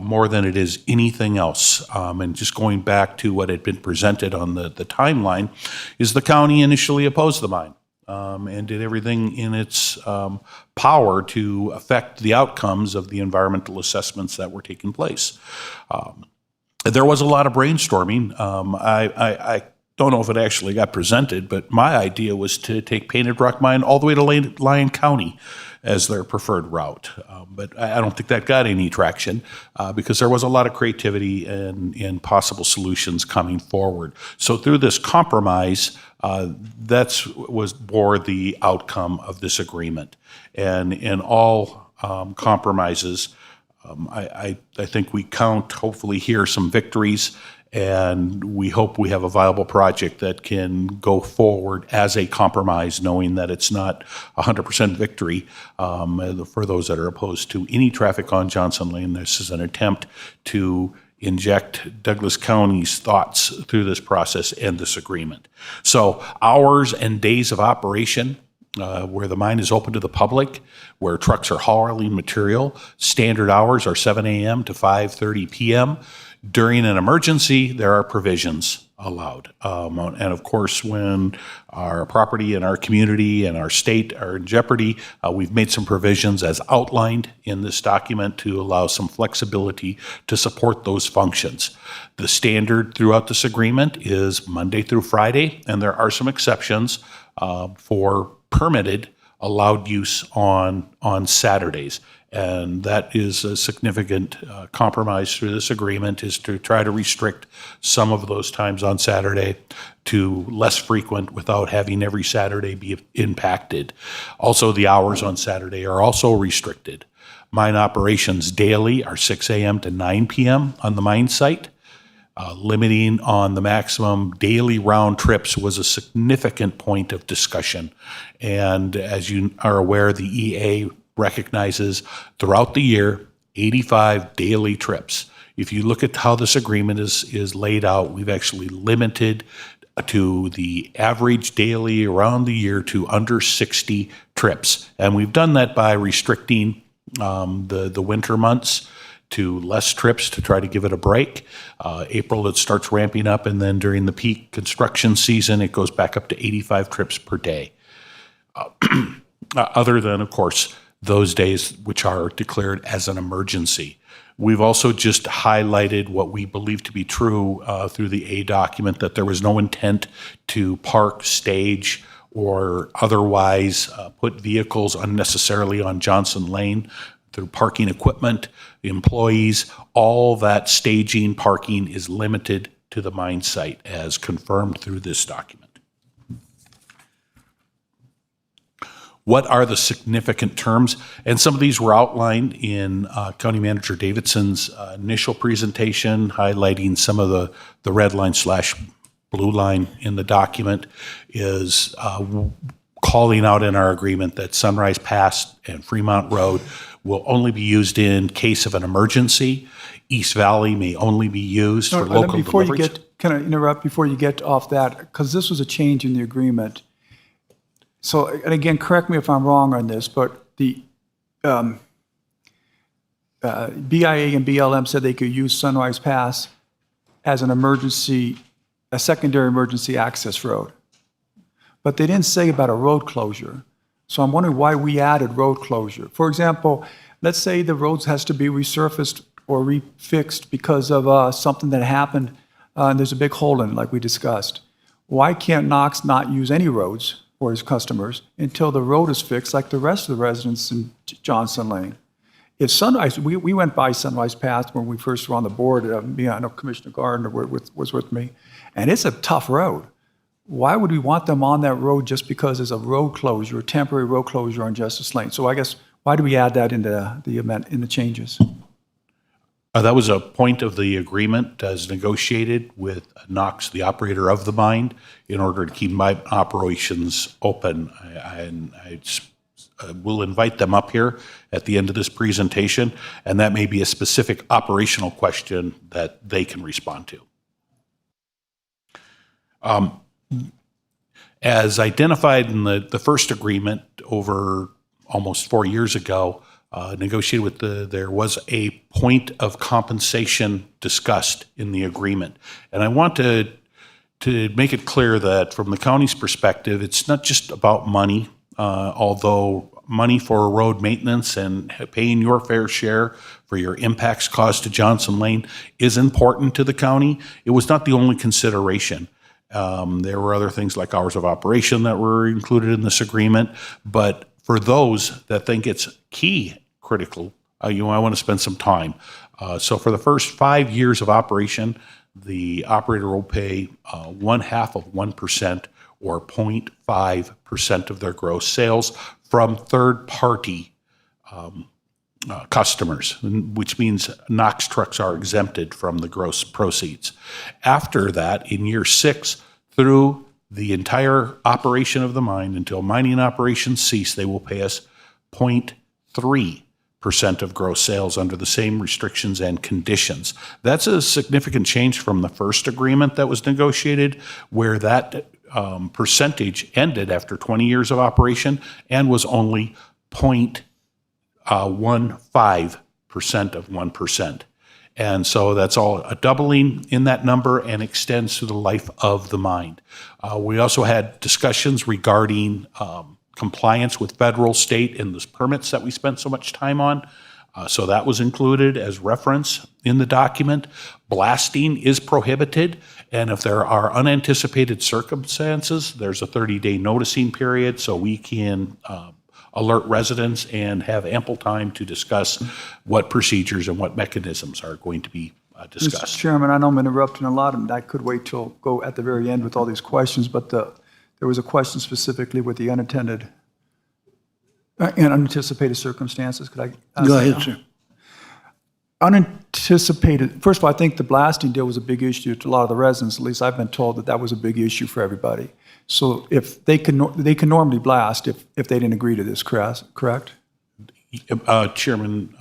more than it is anything else. And just going back to what had been presented on the timeline, is the county initially opposed the mine. And did everything in its power to affect the outcomes of the environmental assessments that were taking place. There was a lot of brainstorming. I don't know if it actually got presented, but my idea was to take Painted Rock Mine all the way to Lyon County as their preferred route. But I don't think that got any traction because there was a lot of creativity and possible solutions coming forward. So through this compromise, bore the outcome of this agreement. And in all compromises, I think we count, hopefully, here some victories, and we hope we have a viable project that can go forward as a compromise, knowing that it's not 100% victory for those that are opposed to any traffic on Johnson Lane. This is an attempt to inject Douglas County's thoughts through this process and this agreement. So hours and days of operation, where the mine is open to the public, where trucks are hauling material, standard hours are 7 a.m. to 5:30 p.m. During an emergency, there are provisions allowed. And of course, when our property and our community and our state are in jeopardy, we've made some provisions as outlined in this document to allow some flexibility to support those functions. The standard throughout this agreement is Monday through Friday, and there are some exceptions for permitted allowed use on Saturdays. And that is a significant compromise through this agreement, is to try to restrict some of those times on Saturday to less frequent without having every Saturday be impacted. Also, the hours on Saturday are also restricted. Mine operations daily are 6 a.m. to 9 p.m. on the mine site. Limiting on the maximum daily round trips was a significant point of discussion. And as you are aware, the EA recognizes throughout the year 85 daily trips. If you look at how this agreement is laid out, we've actually limited to the average daily around the year to under 60 trips. And we've done that by restricting the winter months to less trips to try to give it a break. April, it starts ramping up, and then during the peak construction season, it goes back up to 85 trips per day. Other than, of course, those days which are declared as an emergency. We've also just highlighted what we believe to be true through the A document, that there was no intent to park, stage, or otherwise put vehicles unnecessarily on Johnson Lane through parking equipment, employees. All that staging, parking is limited to the mine site as confirmed through this document. What are the significant terms? And some of these were outlined in County Manager Davidson's initial presentation, highlighting some of the red line / blue line in the document, is calling out in our agreement that Sunrise Pass and Fremont Road will only be used in case of an emergency. East Valley may only be used for local deliveries. Can I interrupt before you get off that? Because this was a change in the agreement. So, and again, correct me if I'm wrong on this, but the BIA and BLM said they could use Sunrise Pass as an emergency, a secondary emergency access road. But they didn't say about a road closure. So I'm wondering why we added road closure. For example, let's say the roads has to be resurfaced or refixed because of something that happened and there's a big hole in it, like we discussed. Why can't Knox not use any roads for his customers until the road is fixed, like the rest of the residents in Johnson Lane? If Sunrise, we went by Sunrise Path when we first were on the board. I know Commissioner Gardner was with me, and it's a tough road. Why would we want them on that road just because there's a road closure, a temporary road closure on Justice Lane? So I guess, why do we add that into the amendment, in the changes? That was a point of the agreement as negotiated with Knox, the operator of the mine, in order to keep mine operations open. I will invite them up here at the end of this presentation, and that may be a specific operational question that they can respond to. As identified in the first agreement over almost 4 years ago, negotiated with there was a point of compensation discussed in the agreement. And I want to make it clear that from the county's perspective, it's not just about money, although money for road maintenance and paying your fair share for your impacts caused to Johnson Lane is important to the county. It was not the only consideration. There were other things like hours of operation that were included in this agreement, but for those that think it's critical, I want to spend some time. So for the first 5 years of operation, the operator will pay 0.5% or 0.5% of their gross sales from third-party customers, which means Knox trucks are exempted from the gross proceeds. After that, in year 6 through the entire operation of the mine until mining operations cease, they will pay us 0.3% of gross sales under the same restrictions and conditions. That's a significant change from the first agreement that was negotiated, where that percentage ended after 20 years of operation and was only 0.15% of 1%. And so that's all a doubling in that number and extends to the life of the mine. We also had discussions regarding compliance with federal, state, and the permits that we spent so much time on. So that was included as reference in the document. Blasting is prohibited, and if there are unanticipated circumstances, there's a 30-day noticing period, so we can alert residents and have ample time to discuss what procedures and what mechanisms are going to be discussed. Mr. Chairman, I know I'm interrupting a lot, and I could wait till go at the very end with all these questions, but there was a question specifically with the unintended and unanticipated circumstances. Could I ask Go that ahead, now? sir. Unanticipated, first of all, I think the blasting deal was a big issue to a lot of the residents. At least I've been told that was a big issue for everybody. So if they can normally blast if they didn't agree to this, correct? Chairman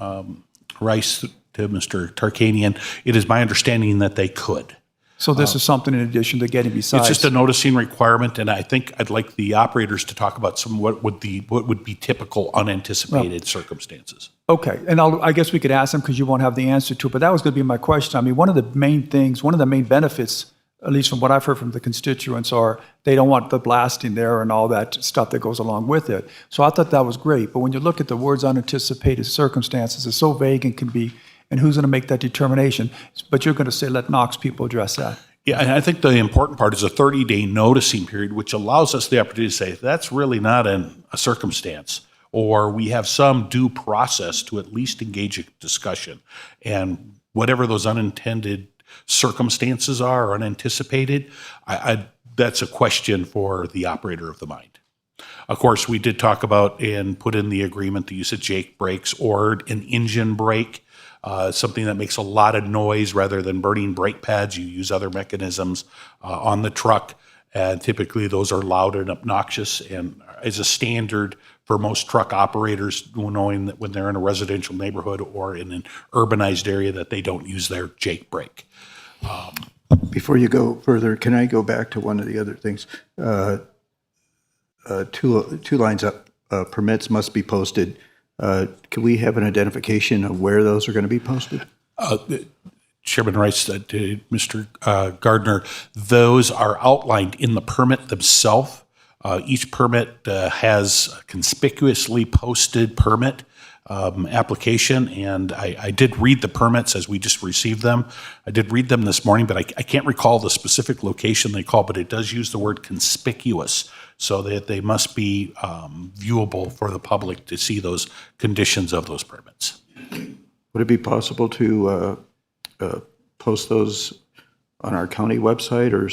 Rice to Mr. Tarkanian, it is my understanding that they could. So this is something in addition to getting besides. It's just a noticing requirement, and I think I'd like the operators to talk about what would be typical unanticipated circumstances. Okay, and I guess we could ask them because you won't have the answer to it, but that was going to be my question. I mean, one of the main benefits, at least from what I've heard from the constituents, are they don't want the blasting there and all that stuff that goes along with it. So I thought that was great, but when you look at the words unanticipated circumstances, it's so vague and can be And who's going to make that determination? But you're going to say, let Knox people address that. Yeah, and I think the important part is a 30-day noticing period, which allows us the opportunity to say, that's really not a circumstance, or we have some due process to at least engage a discussion. And whatever those unintended circumstances are or unanticipated, that's a question for the operator of the mine. Of course, we did talk about and put in the agreement the use of Jake brakes or an engine brake, something that makes a lot of noise rather than burning brake pads. You use other mechanisms on the truck, and typically those are loud and obnoxious and is a standard for most truck operators, knowing that when they're in a residential neighborhood or in an urbanized area that they don't use their Jake brake. Before you go further, can I go back to one of the other things? Two lines up, permits must be posted. Can we have an identification of where those are going to be posted? Chairman Rice said to Mr. Gardner, those are outlined in the permit themselves. Each permit has a conspicuously posted permit application, and I did read the permits as we just received them. I did read them this morning, but I can't recall the specific location they call, but it does use the word conspicuous, so that they must be viewable for the public to see those conditions of those permits. Would it be possible to post those on our county website or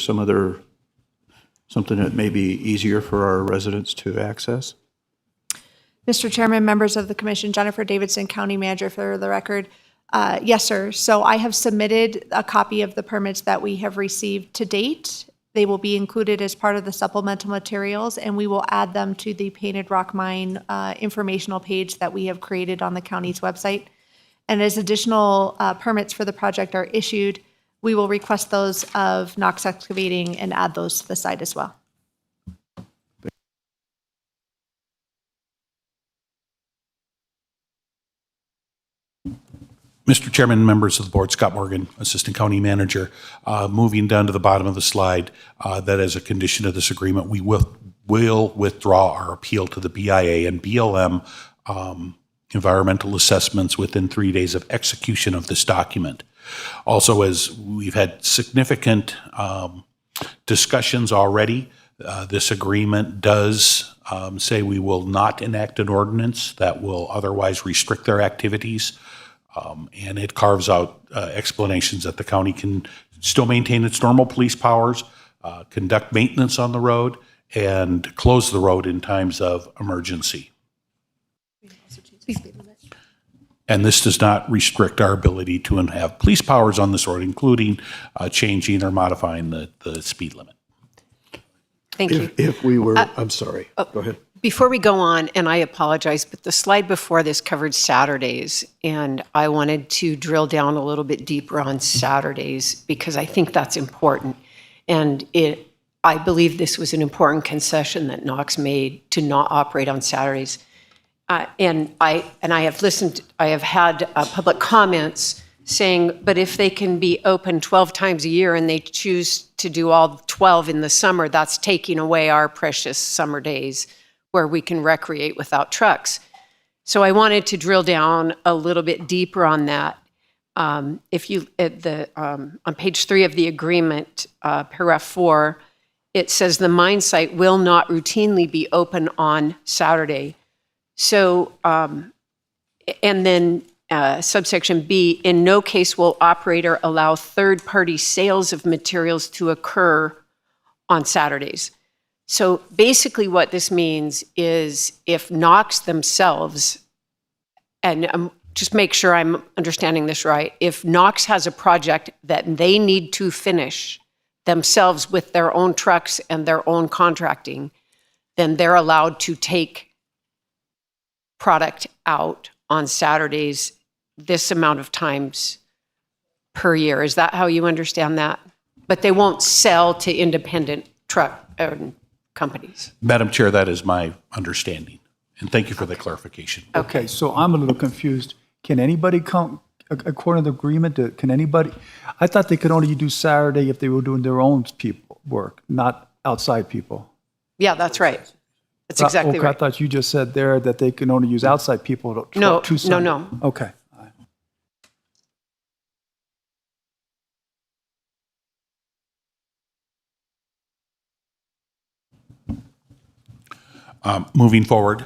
something that may be easier for our residents to access? Mr. Chairman, members of the commission, Jennifer Davidson, County Manager for the record. Yes, sir. So I have submitted a copy of the permits that we have received to date. They will be included as part of the supplemental materials, and we will add them to the Painted Rock Mine informational page that we have created on the county's website. And as additional permits for the project are issued, we will request those of Knox Excavating and add those to the site as well. Mr. Chairman, members of the board, Scott Morgan, Assistant County Manager. Moving down to the bottom of the slide, that as a condition of this agreement, we will withdraw our appeal to the BIA and BLM environmental assessments within 3 days of execution of this document. Also, as we've had significant discussions already, this agreement does say we will not enact an ordinance that will otherwise restrict their activities. And it carves out explanations that the county can still maintain its normal police powers, conduct maintenance on the road, and close the road in times of emergency. And this does not restrict our ability to have police powers on this road, including changing or modifying the speed limit. Thank you. If we were, I'm sorry, go ahead. Before we go on, and I apologize, but the slide before this covered Saturdays, and I wanted to drill down a little bit deeper on Saturdays because I think that's important. And I believe this was an important concession that Knox made to not operate on Saturdays. And I have had public comments saying, but if they can be open 12 times a year and they choose to do all 12 in the summer, that's taking away our precious summer days where we can recreate without trucks. So I wanted to drill down a little bit deeper on that. If you on page 3 of the agreement, paragraph 4, it says the mine site will not routinely be open on Saturday. So, and then subsection B, in no case will operator allow third-party sales of materials to occur on Saturdays. So basically what this means is if Knox themselves, and just make sure I'm understanding this right, if Knox has a project that they need to finish themselves with their own trucks and their own contracting, then they're allowed to take product out on Saturdays this amount of times per year. Is that how you understand that? But they won't sell to independent truck companies. Madam Chair, that is my understanding. And thank you for the clarification. Okay, so I'm a little confused. Can anybody come, according to the agreement, can anybody, I thought they could only do Saturday if they were doing their own work, not outside people. Yeah, that's right. That's exactly okay, right. I thought you just said there that they can only use outside people to No. Sunday. Okay. Moving forward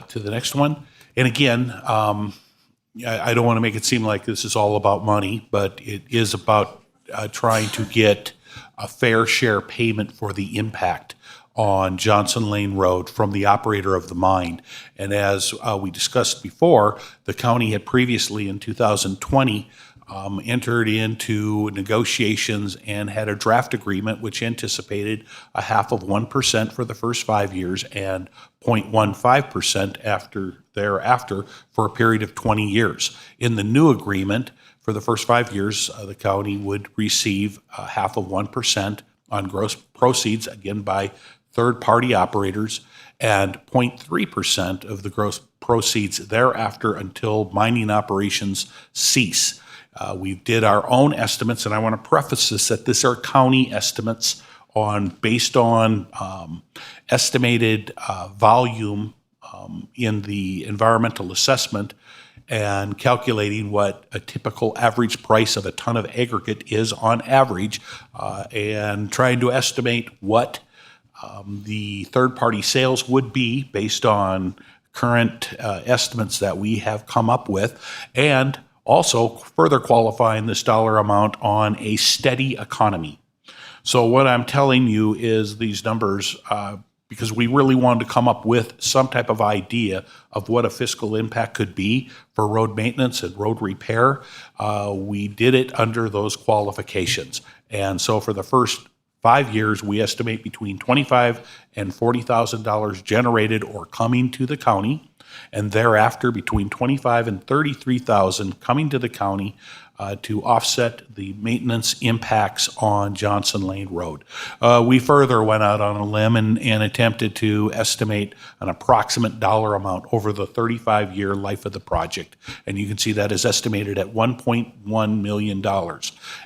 to the next one. And again, I don't want to make it seem like this is all about money, but it is about trying to get a fair share payment for the impact on Johnson Lane Road from the operator of the mine. And as we discussed before, the county had previously in 2020 entered into negotiations and had a draft agreement which anticipated a 0.5% for the first 5 years and 0.15% thereafter for a period of 20 years. In the new agreement, for the first 5 years, the county would receive 0.5% on gross proceeds, again by third-party operators, and 0.3% of the gross proceeds thereafter until mining operations cease. We did our own estimates, and I want to preface this that these are county estimates based on estimated volume in the environmental assessment and calculating what a typical average price of a ton of aggregate is on average, and trying to estimate what the third-party sales would be based on current estimates that we have come up with, and also further qualifying this dollar amount on a steady economy. So what I'm telling you is these numbers, because we really wanted to come up with some type of idea of what a fiscal impact could be for road maintenance and road repair. We did it under those qualifications. And so for the first 5 years, we estimate between $25,000 and $40,000 generated or coming to the county, and thereafter between $25,000 and $33,000 coming to the county to offset the maintenance impacts on Johnson Lane Road. We further went out on a limb and attempted to estimate an approximate dollar amount over the 35-year life of the project. And you can see that is estimated at $1.1 million.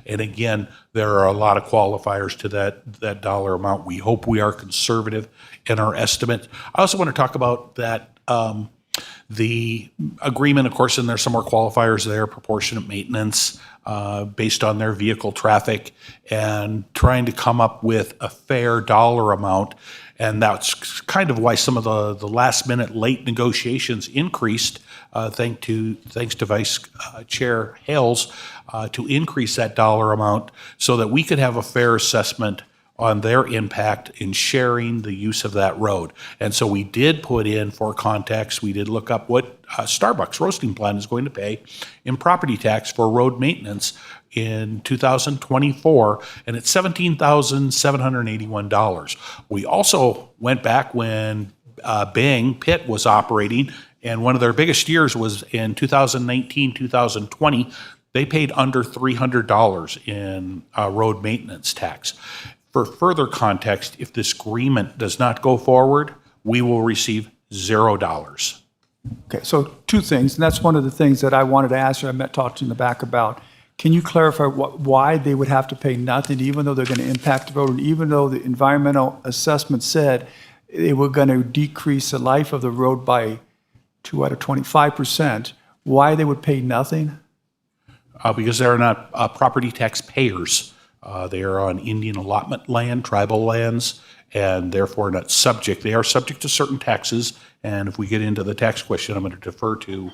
And again, there are a lot of qualifiers to that dollar amount. We hope we are conservative in our estimate. I also want to talk about that the agreement, of course, and there's some more qualifiers there, proportionate maintenance based on their vehicle traffic, and trying to come up with a fair dollar amount. And that's kind of why some of the last minute late negotiations increased, thanks to Vice Chair Hales, to increase that dollar amount so that we could have a fair assessment on their impact in sharing the use of that road. And so we did put in, for context, we did look up what Starbucks roasting plant is going to pay in property tax for road maintenance in 2024, and it's $17,781. We also went back when Bang Pit was operating, and one of their biggest years was in 2019, 2020. They paid under $300 in road maintenance tax. For further context, if this agreement does not go forward, we will receive $0. Okay, so two things, and that's one of the things that I wanted to ask you. I talked in the back about. Can you clarify why they would have to pay nothing, even though they're going to impact the road, and even though the environmental assessment said they were going to decrease the life of the road by 2 out of 25%? Why they would pay nothing? Because they're not property tax payers. They are on Indian allotment land, tribal lands, and therefore not subject. They are subject to certain taxes, and if we get into the tax question, I'm going to defer to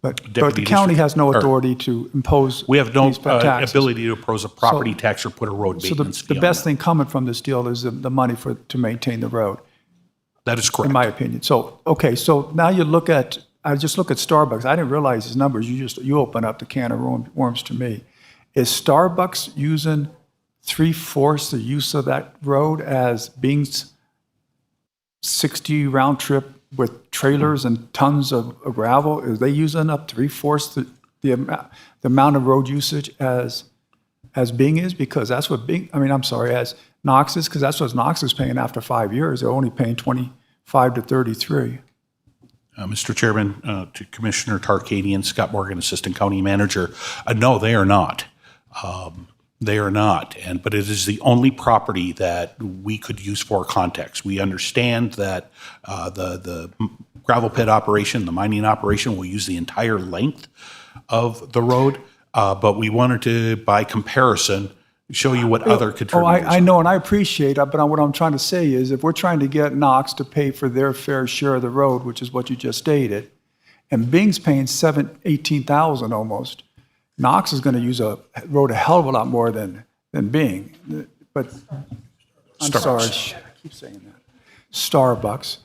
But the county has no authority to impose. We have no these taxes. ability to impose a property tax or put a road maintenance fee the on best that. thing coming from this deal is the money to maintain the road. That is correct. In my opinion. So, okay, so now you look at, I just look at Starbucks. I didn't realize these numbers. You open up the can of worms to me. Is Starbucks using 3/4 the use of that road as Bing's 60 round trip with trailers and tons of gravel? Is they using up 3/4 the amount of road usage as Bing is? Because that's what as Knox is, because that's what Knox is paying after 5 years. They're only paying 25 to 33. Mr. Chairman, to Commissioner Tarkanian, Scott Morgan, Assistant County Manager, no, they are not. They are not, but it is the only property that we could use for context. We understand that the gravel pit operation, the mining operation, will use the entire length of the road, but we wanted to, by comparison, show you what other Oh, contributors. I know, and I appreciate it, but what I'm trying to say is if we're trying to get Knox to pay for their fair share of the road, which is what you just stated, and Bing's paying 18,000 almost, Knox is going to use a road a hell of a lot more than Bing. But I'm sorry, I keep saying that. Starbucks.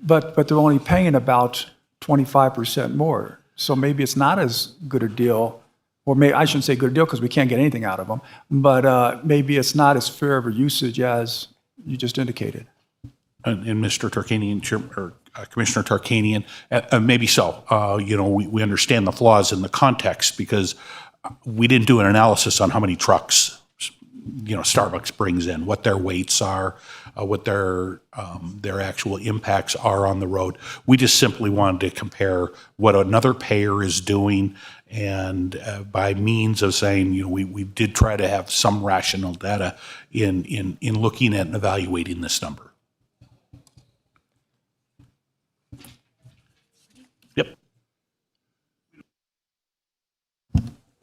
But they're only paying about 25% more. So maybe it's not as good a deal, or maybe I shouldn't say good deal because we can't get anything out of them, but maybe it's not as fair of a usage as you just indicated. And Mr. Tarkanian, Commissioner Tarkanian, maybe so. We understand the flaws in the context because we didn't do an analysis on how many trucks, Starbucks brings in, what their weights are, what their actual impacts are on the road. We just simply wanted to compare what another payer is doing, and by means of saying, we did try to have some rational data in looking at and evaluating this number. Yep.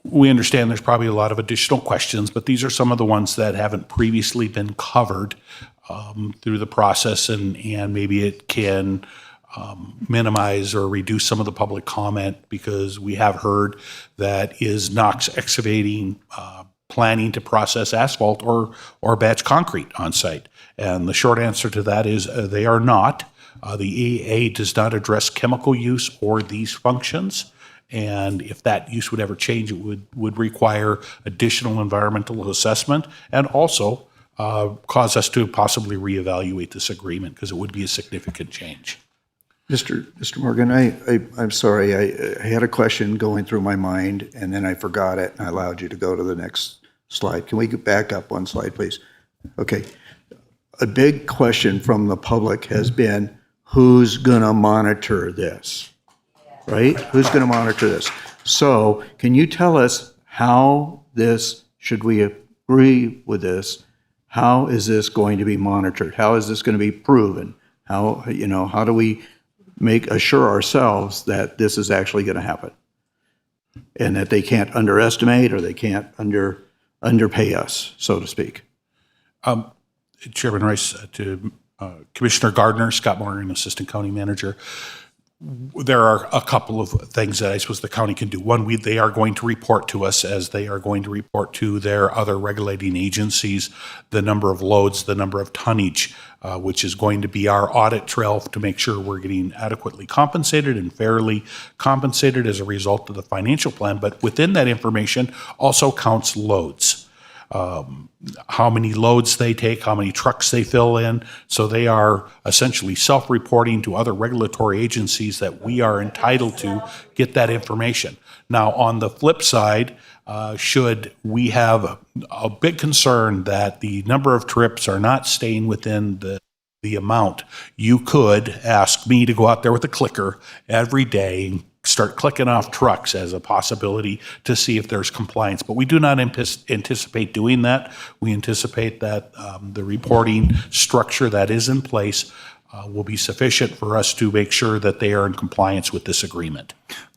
We understand there's probably a lot of additional questions, but these are some of the ones that haven't previously been covered through the process, and maybe it can minimize or reduce some of the public comment, because we have heard that is Knox Excavating planning to process asphalt or batch concrete on site? And the short answer to that is they are not. The EAA does not address chemical use or these functions. And if that use would ever change, it would require additional environmental assessment and also cause us to possibly reevaluate this agreement, because it would be a significant change. Mr. Morgan, I'm sorry. I had a question going through my mind, and then I forgot it, and I allowed you to go to the next slide. Can we get back up one slide, please? Okay. A big question from the public has been, who's going to monitor this? Right? Who's going to monitor this? So can you tell us how this, should we agree with this, how is this going to be monitored? How is this going to be proven? How do we assure ourselves that this is actually going to happen? And that they can't underestimate or they can't underpay us, so to speak. Chairman Rice, to Commissioner Gardner, Scott Morgan, Assistant County Manager. There are a couple of things that I suppose the county can do. One, they are going to report to us, as they are going to report to their other regulating agencies, the number of loads, the number of tonnage, which is going to be our audit trail to make sure we're getting adequately compensated and fairly compensated as a result of the financial plan. But within that information also counts loads. How many loads they take, how many trucks they fill in. So they are essentially self-reporting to other regulatory agencies that we are entitled to get that information. Now, on the flip side, should we have a big concern that the number of trips are not staying within the amount, you could ask me to go out there with a clicker every day and start clicking off trucks as a possibility to see if there's compliance. But we do not anticipate doing that. We anticipate that the reporting structure that is in place will be sufficient for us to make sure that they are in compliance with this agreement.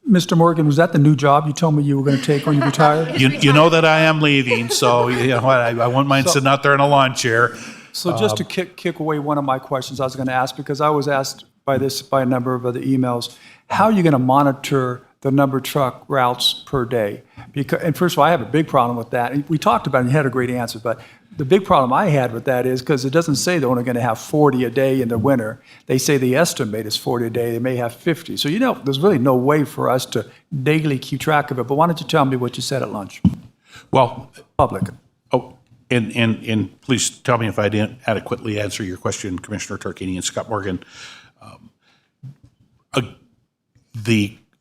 Mr. Morgan, was that the new job you told me you were going to take when you retired? You know that I am leaving, so I won't mind sitting out there in a lawn chair. So just to kick away one of my questions I was going to ask, because I was asked by a number of other emails, how are you going to monitor the number of truck routes per day? And first of all, I have a big problem with that. And we talked about it and you had a great answer, but the big problem I had with that is because it doesn't say they're only going to have 40 a day in the winter. They say the estimate is 40 a day. They may have 50. So, there's really no way for us to daily keep track of it. But why don't you tell me what you said at lunch? Well, public. Oh, and please tell me if I didn't adequately answer your question, Commissioner Tarkanian and Scott Morgan.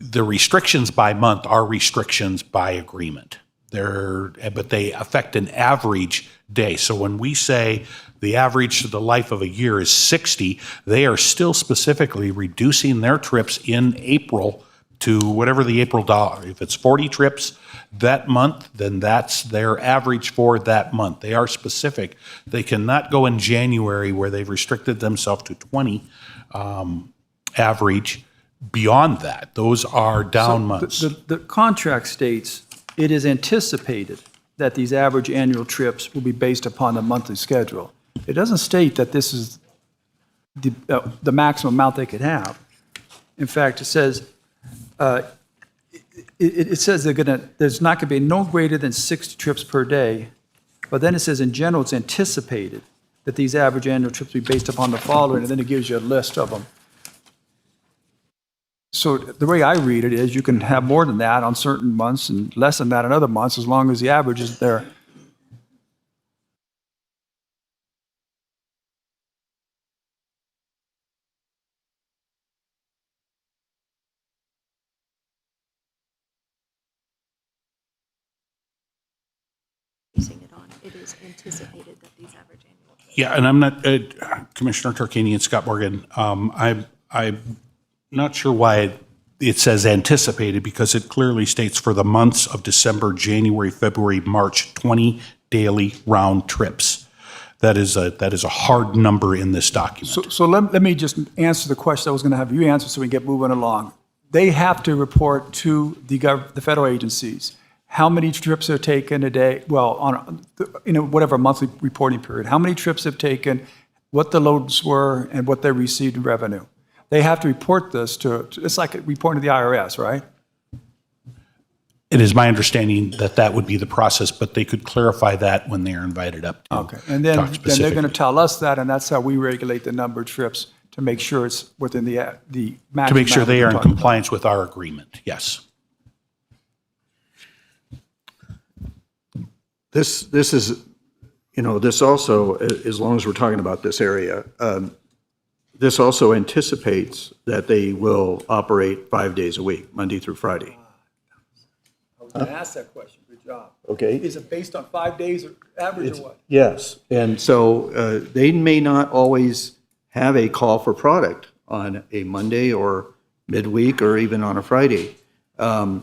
The restrictions by month are restrictions by agreement. But they affect an average day. So when we say the average to the life of a year is 60, they are still specifically reducing their trips in April to whatever the April dollar. If it's 40 trips that month, then that's their average for that month. They are specific. They cannot go in January where they've restricted themselves to 20 average. Beyond that, those are down months. The contract states it is anticipated that these average annual trips will be based upon the monthly schedule. It doesn't state that this is the maximum amount they could have. In fact, it says, it says there's not going to be no greater than 60 trips per day, but then it says in general, it's anticipated that these average annual trips will be based upon the following, and then it gives you a list of them. So the way I read it is you can have more than that on certain months and less than that on other months, as long as the average is there. It is anticipated that these average annual. Yeah, and I'm not, Commissioner Tarkanian and Scott Morgan, I'm not sure why it says anticipated, because it clearly states for the months of December, January, February, March, 20 daily round trips. That is a hard number in this document. So let me just answer the question I was going to have you answer so we can get moving along. They have to report to the federal agencies how many trips are taken a day, well, on whatever monthly reporting period, how many trips have taken, what the loads were, and what they received in revenue. They have to report this it's like reporting to the IRS, right? It is my understanding that that would be the process, but they could clarify that when they are invited up to Okay, and then talk they're specifically. going to tell us that, and that's how we regulate the number of trips to make sure it's within the maximum. To make sure they are in amount we're talking compliance with our agreement, yes. This is, this also, as long as we're talking about this area, this also anticipates that they will operate 5 days a week, Monday through Friday. I was going to ask that question. Good job. Okay. Is it based on 5 days average or what? Yes, and so they may not always have a call for product on a Monday or midweek or even on a Friday. And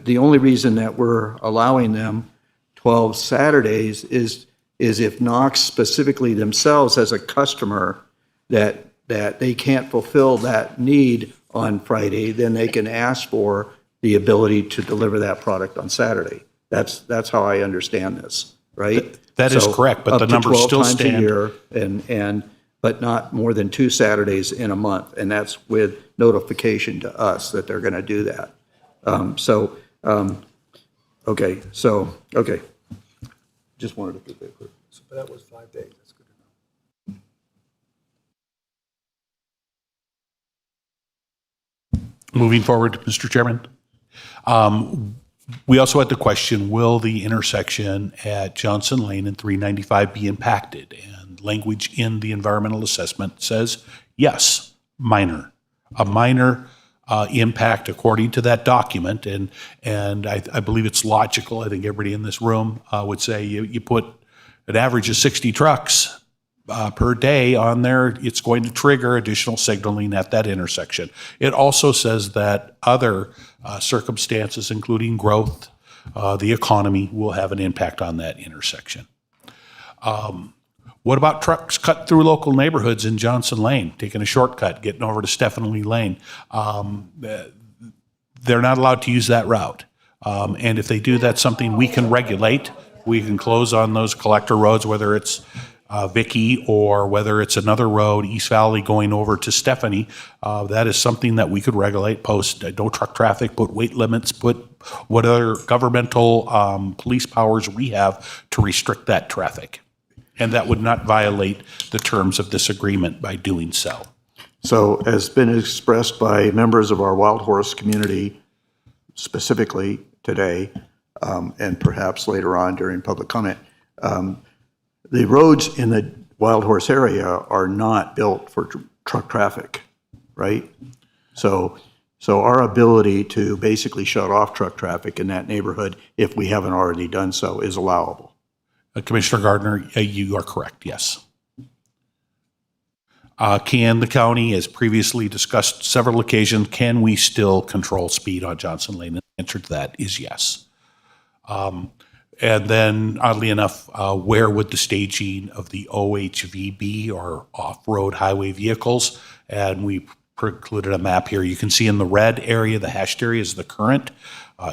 the only reason that we're allowing them 12 Saturdays is if Knox specifically themselves as a customer that they can't fulfill that need on Friday, then they can ask for the ability to deliver that product on Saturday. That's how I understand this, right? That is correct, but the numbers still stand. Up to 12 times a year, but not more than 2 Saturdays in a month, and that's with notification to us that they're going to do that. Okay. Just wanted to get that clear. So that was 5 days. That's good to know. Moving forward, Mr. Chairman. We also had the question, will the intersection at Johnson Lane and 395 be impacted? And language in the environmental assessment says, yes, minor. A minor impact according to that document. And I believe it's logical. I think everybody in this room would say you put an average of 60 trucks per day on there, it's going to trigger additional signaling at that intersection. It also says that other circumstances, including growth, the economy, will have an impact on that intersection. What about trucks cut through local neighborhoods in Johnson Lane, taking a shortcut, getting over to Stephanie Lane? They're not allowed to use that route. And if they do, that's something we can regulate. We can close on those collector roads, whether it's Vicky or whether it's another road, East Valley going over to Stephanie. That is something that we could regulate, post no truck traffic, put weight limits, put what other governmental police powers we have to restrict that traffic. And that would not violate the terms of this agreement by doing so. So as been expressed by members of our Wild Horse community specifically today, and perhaps later on during public comment, the roads in the Wild Horse area are not built for truck traffic, right? So our ability to basically shut off truck traffic in that neighborhood, if we haven't already done so, is allowable. Commissioner Gardner, you are correct, yes. Can the county, as previously discussed several occasions, can we still control speed on Johnson Lane? The answer to that is yes. And then, oddly enough, where would the staging of the OHV be, or off-road highway vehicles? And we included a map here. You can see in the red area, the hashed area is the current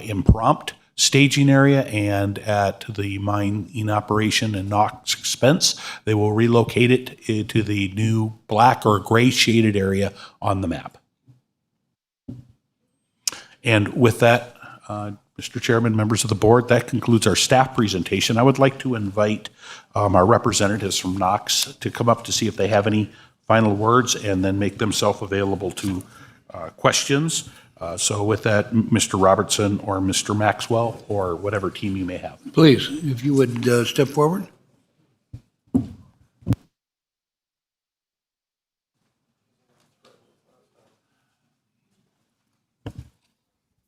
impromptu. staging area and at the mining operation in Knox expense. They will relocate it to the new black or gray shaded area on the map. And with that, Mr. Chairman, members of the board, that concludes our staff presentation. I would like to invite our representatives from Knox to come up to see if they have any final words and then make themselves available to questions. So with that, Mr. Robertson or Mr. Maxwell or whatever team you may have. Please, if you would step forward.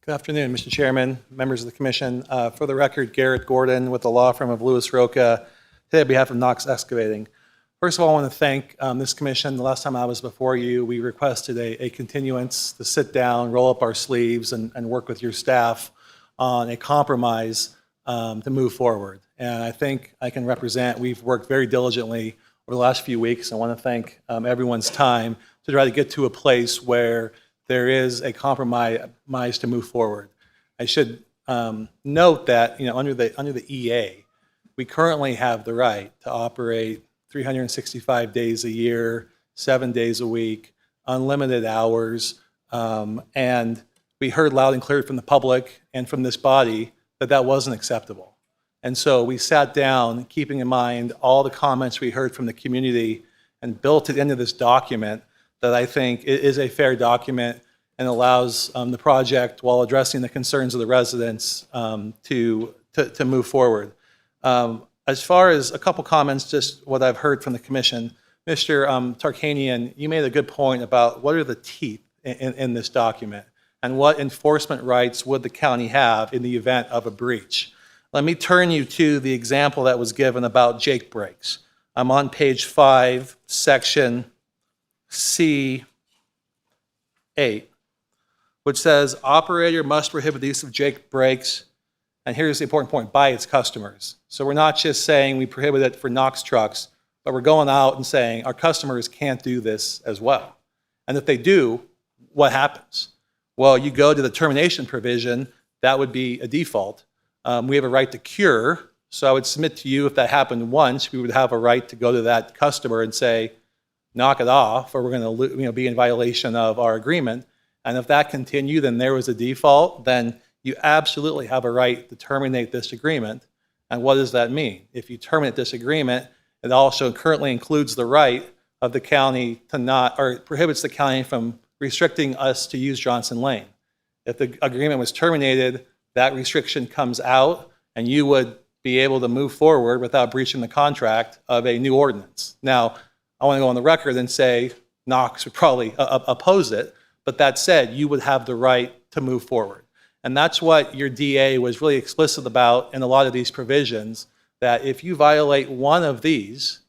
Good afternoon, Mr. Chairman, members of the commission. For the record, Garrett Gordon with the law firm of Lewis Roca, today on behalf of Knox Excavating. First of all, I want to thank this commission. The last time I was before you, we requested a continuance to sit down, roll up our sleeves, and work with your staff on a compromise to move forward. And I think I can represent, we've worked very diligently over the last few weeks. I want to thank everyone's time to try to get to a place where there is a compromise to move forward. I should note that under the EA, we currently have the right to operate 365 days a year, 7 days a week, unlimited hours, and we heard loud and clear from the public and from this body that that wasn't acceptable. And so we sat down, keeping in mind all the comments we heard from the community, and built it into this document that I think is a fair document and allows the project, while addressing the concerns of the residents, to move forward. As far as a couple comments, just what I've heard from the commission, Mr. Tarkanian, you made a good point about what are the teeth in this document and what enforcement rights would the county have in the event of a breach. Let me turn you to the example that was given about Jake brakes. I'm on page 5, section C8, which says operator must prohibit the use of Jake brakes, and here's the important point, by its customers. So we're not just saying we prohibit it for Knox trucks, but we're going out and saying our customers can't do this as well. And if they do, what happens? Well, you go to the termination provision, that would be a default. We have a right to cure, so I would submit to you if that happened once, we would have a right to go to that customer and say, knock it off, or we're going to be in violation of our agreement. And if that continued and there was a default, then you absolutely have a right to terminate this agreement. And what does that mean? If you terminate this agreement, it also currently includes the right of the county to not, or prohibits the county from restricting us to use Johnson Lane. If the agreement was terminated, that restriction comes out and you would be able to move forward without breaching the contract of a new ordinance. Now, I want to go on the record and say Knox would probably oppose it, but that said, you would have the right to move forward. And that's what your DA was really explicit about in a lot of these provisions, that if you violate one of these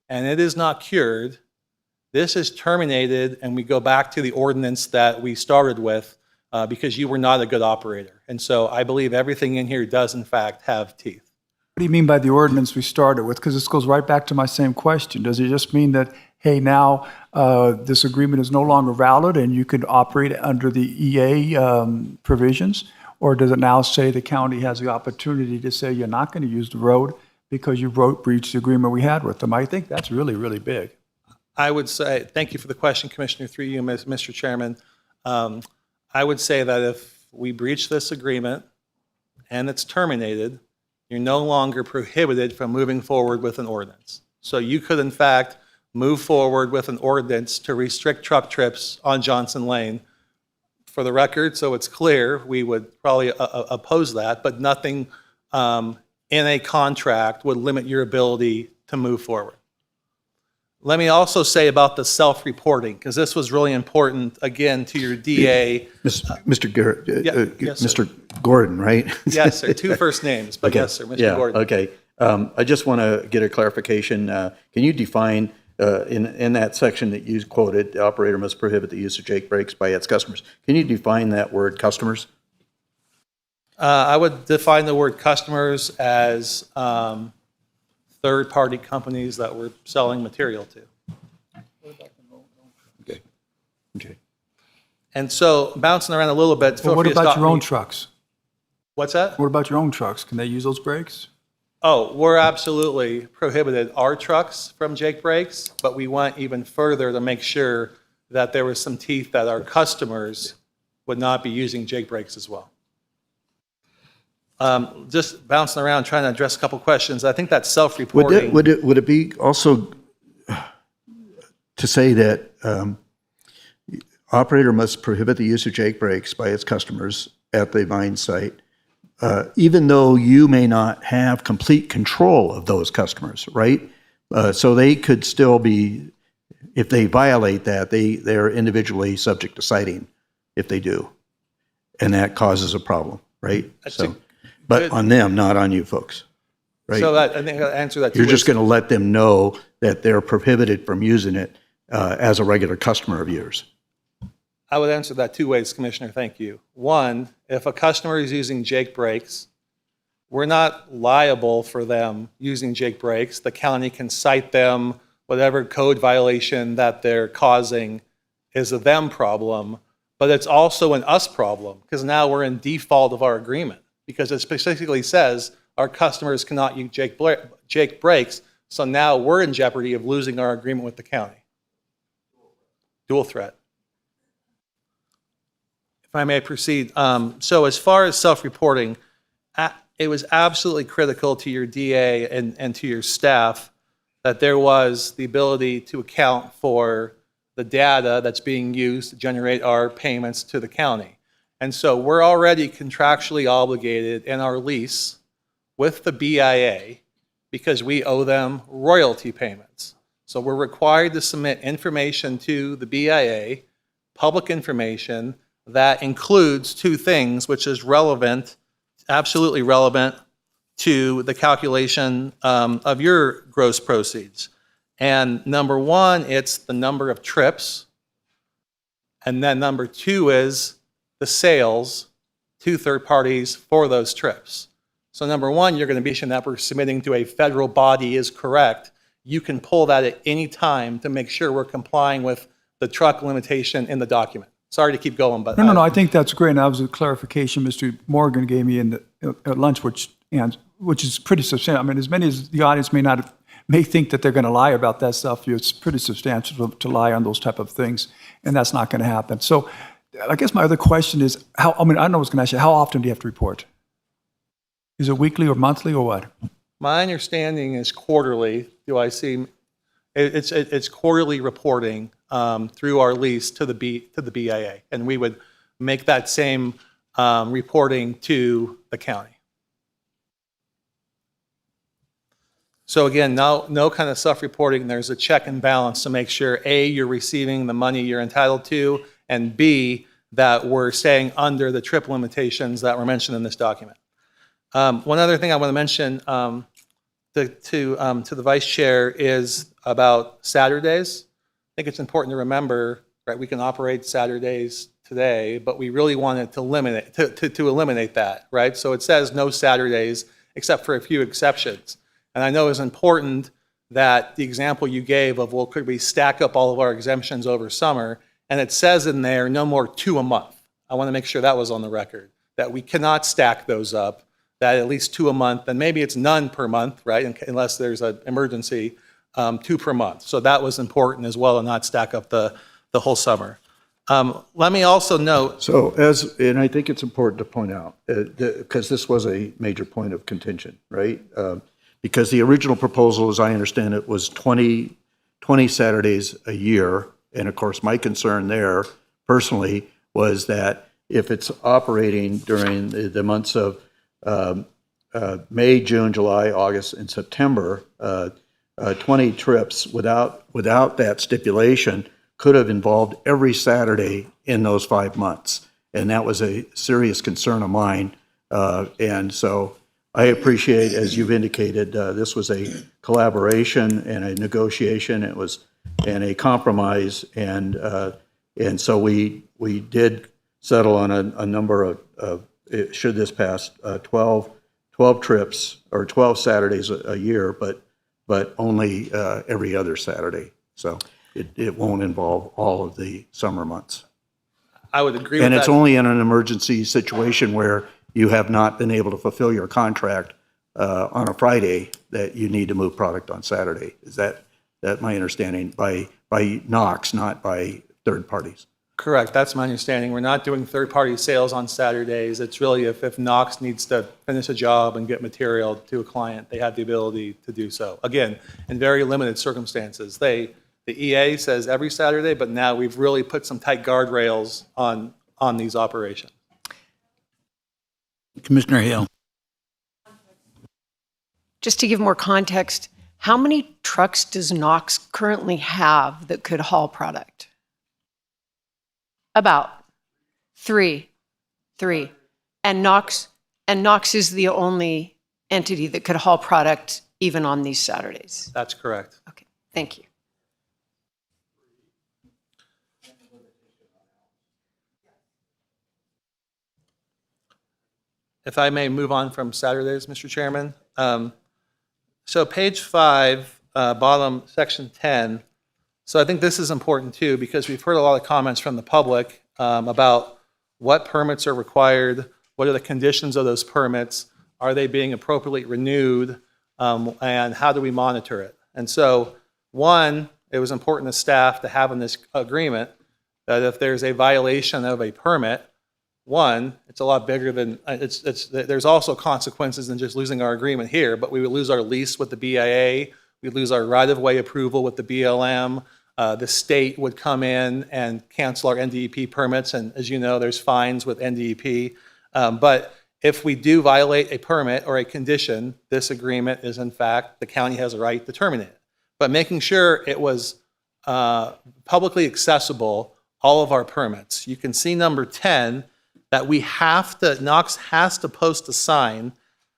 and it is not cured, this is terminated and we go back to the ordinance that we started with because you were not a good operator. And so I believe everything in here does in fact have teeth. What do you mean by the ordinance we started with? Because this goes right back to my same question. Does it just mean that, hey, now this agreement is no longer valid and you could operate under the EA provisions? Or does it now say the county has the opportunity to say you're not going to use the road because you breached the agreement we had with them? I think that's really, really big. I would say, thank you for the question, Commissioner, through you, Mr. Chairman. I would say that if we breach this agreement and it's terminated, you're no longer prohibited from moving forward with an ordinance. So you could, in fact, move forward with an ordinance to restrict truck trips on Johnson Lane. For the record, so it's clear, we would probably oppose that, but nothing in a contract would limit your ability to move forward. Let me also say about the self-reporting, because this was really important, again, to your DA. Mr. Garrett, yes, Mr. Gordon, right? Yes, sir. Two first names, but Okay. yes, sir, Mr. Gordon. Okay. I just want to get a clarification. Can you define, in that section that you quoted, the operator must prohibit the use of Jake brakes by its customers. Can you define that word customers? I would define the word customers as third-party companies that we're selling material to. Okay. Okay. And so, bouncing around a little bit, Well, feel what free to about stop your own me. trucks? What's that? What about your own trucks? Can they use those brakes? Oh, we're absolutely prohibited our trucks from Jake brakes, but we went even further to make sure that there was some teeth that our customers would not be using Jake brakes as well. Just bouncing around trying to address a couple questions. I think that's self-reporting. Would it be also to say that operator must prohibit the use of Jake brakes by its customers at the mine site, even though you may not have complete control of those customers, right? So they could still be, if they violate that, they're individually subject to citing if they do. And that causes a problem, right? But on them, not on you folks, right? So I think I'll answer that. You're just going to let them know that they're prohibited from using it as a regular customer of yours. I would answer that two ways, Commissioner. Thank you. One, if a customer is using Jake brakes, we're not liable for them using Jake brakes. The county can cite them. Whatever code violation that they're causing is a them problem, but it's also an us problem because now we're in default of our agreement because it specifically says our customers cannot use Jake brakes. So now we're in jeopardy of losing our agreement with the county. Dual threat. If I may proceed. So as far as self-reporting, it was absolutely critical to your DA and to your staff that there was the ability to account for the data that's being used to generate our payments to the county. And so we're already contractually obligated in our lease with the BIA because we owe them royalty payments. So we're required to submit information to the BIA, public information, that includes two things, which is relevant, absolutely relevant to the calculation of your gross proceeds. And number one, it's the number of trips. And then number two is the sales to third parties for those trips. So number one, you're going to be sure that we're submitting to a federal body is correct. You can pull that at any time to make sure we're complying with the truck limitation in the document. Sorry to keep going, but No, I think that's great. And that was a clarification Mr. Morgan gave me at lunch, which is pretty substantial. I mean, as many as the audience may think that they're going to lie about that stuff, it's pretty substantial to lie on those type of things, and that's not going to happen. So I guess my other question is, I don't know what's going to ask you, how often do you have to report? Is it weekly or monthly or what? my understanding is quarterly. Do I see? It's quarterly reporting through our lease to the BIA, and we would make that same reporting to the county. So again, no kind of self-reporting. There's a check and balance to make sure A, you're receiving the money you're entitled to, and B, that we're staying under the trip limitations that were mentioned in this document. One other thing I want to mention to the Vice Chair is about Saturdays. I think it's important to remember, right? We can operate Saturdays today, but we really wanted to eliminate that, right? So it says no Saturdays except for a few exceptions. And I know it's important that the example you gave of, well, could we stack up all of our exemptions over summer? And it says in there, no more 2 a month. I want to make sure that was on the record, that we cannot stack those up, that at least 2 a month, and maybe it's none per month, right? Unless there's an emergency, 2 per month. So that was important as well, to not stack up the whole summer. Let me also note. So and I think it's important to point out, because this was a major point of contention, right? Because the original proposal, as I understand it, was 20 Saturdays a year. And of course, my concern there personally was that if it's operating during the months of May, June, July, August, and September, 20 trips without that stipulation could have involved every Saturday in those 5 months. And that was a serious concern of mine. And so I appreciate, as you've indicated, this was a collaboration and a negotiation. It was and a compromise, and so we did settle on a number of should this pass 12 trips or 12 Saturdays a year, but only every other Saturday. So it won't involve all of the summer months. I would agree with that. And it's only in an emergency situation where you have not been able to fulfill your contract on a Friday, that you need to move product on Saturday. Is that my understanding by Knox, not by third parties? Correct. That's my understanding. We're not doing third-party sales on Saturdays. It's really if Knox needs to finish a job and get material to a client, they have the ability to do so. Again, in very limited circumstances. The EA says every Saturday, but now we've really put some tight guardrails on these operations. Commissioner Hale. Just to give more context, how many trucks does Knox currently have that could haul product? About 3. And Knox is the only entity that could haul product even on these Saturdays. That's correct. Okay, thank you. If I may move on from Saturdays, Mr. Chairman. So page 5, bottom section 10. So I think this is important too, because we've heard a lot of comments from the public about what permits are required, what are the conditions of those permits, are they being appropriately renewed, and how do we monitor it? And so, one, it was important to staff to have in this agreement that if there's a violation of a permit, one, it's a lot bigger than, there's also consequences than just losing our agreement here, but we would lose our lease with the BIA, we'd lose our right-of-way approval with the BLM, the state would come in and cancel our NDEP permits, and as you know, there's fines with NDEP. But if we do violate a permit or a condition, this agreement is in fact, the county has a right to terminate it. But making sure it was publicly accessible, all of our permits. You can see number 10, that Knox has to post a sign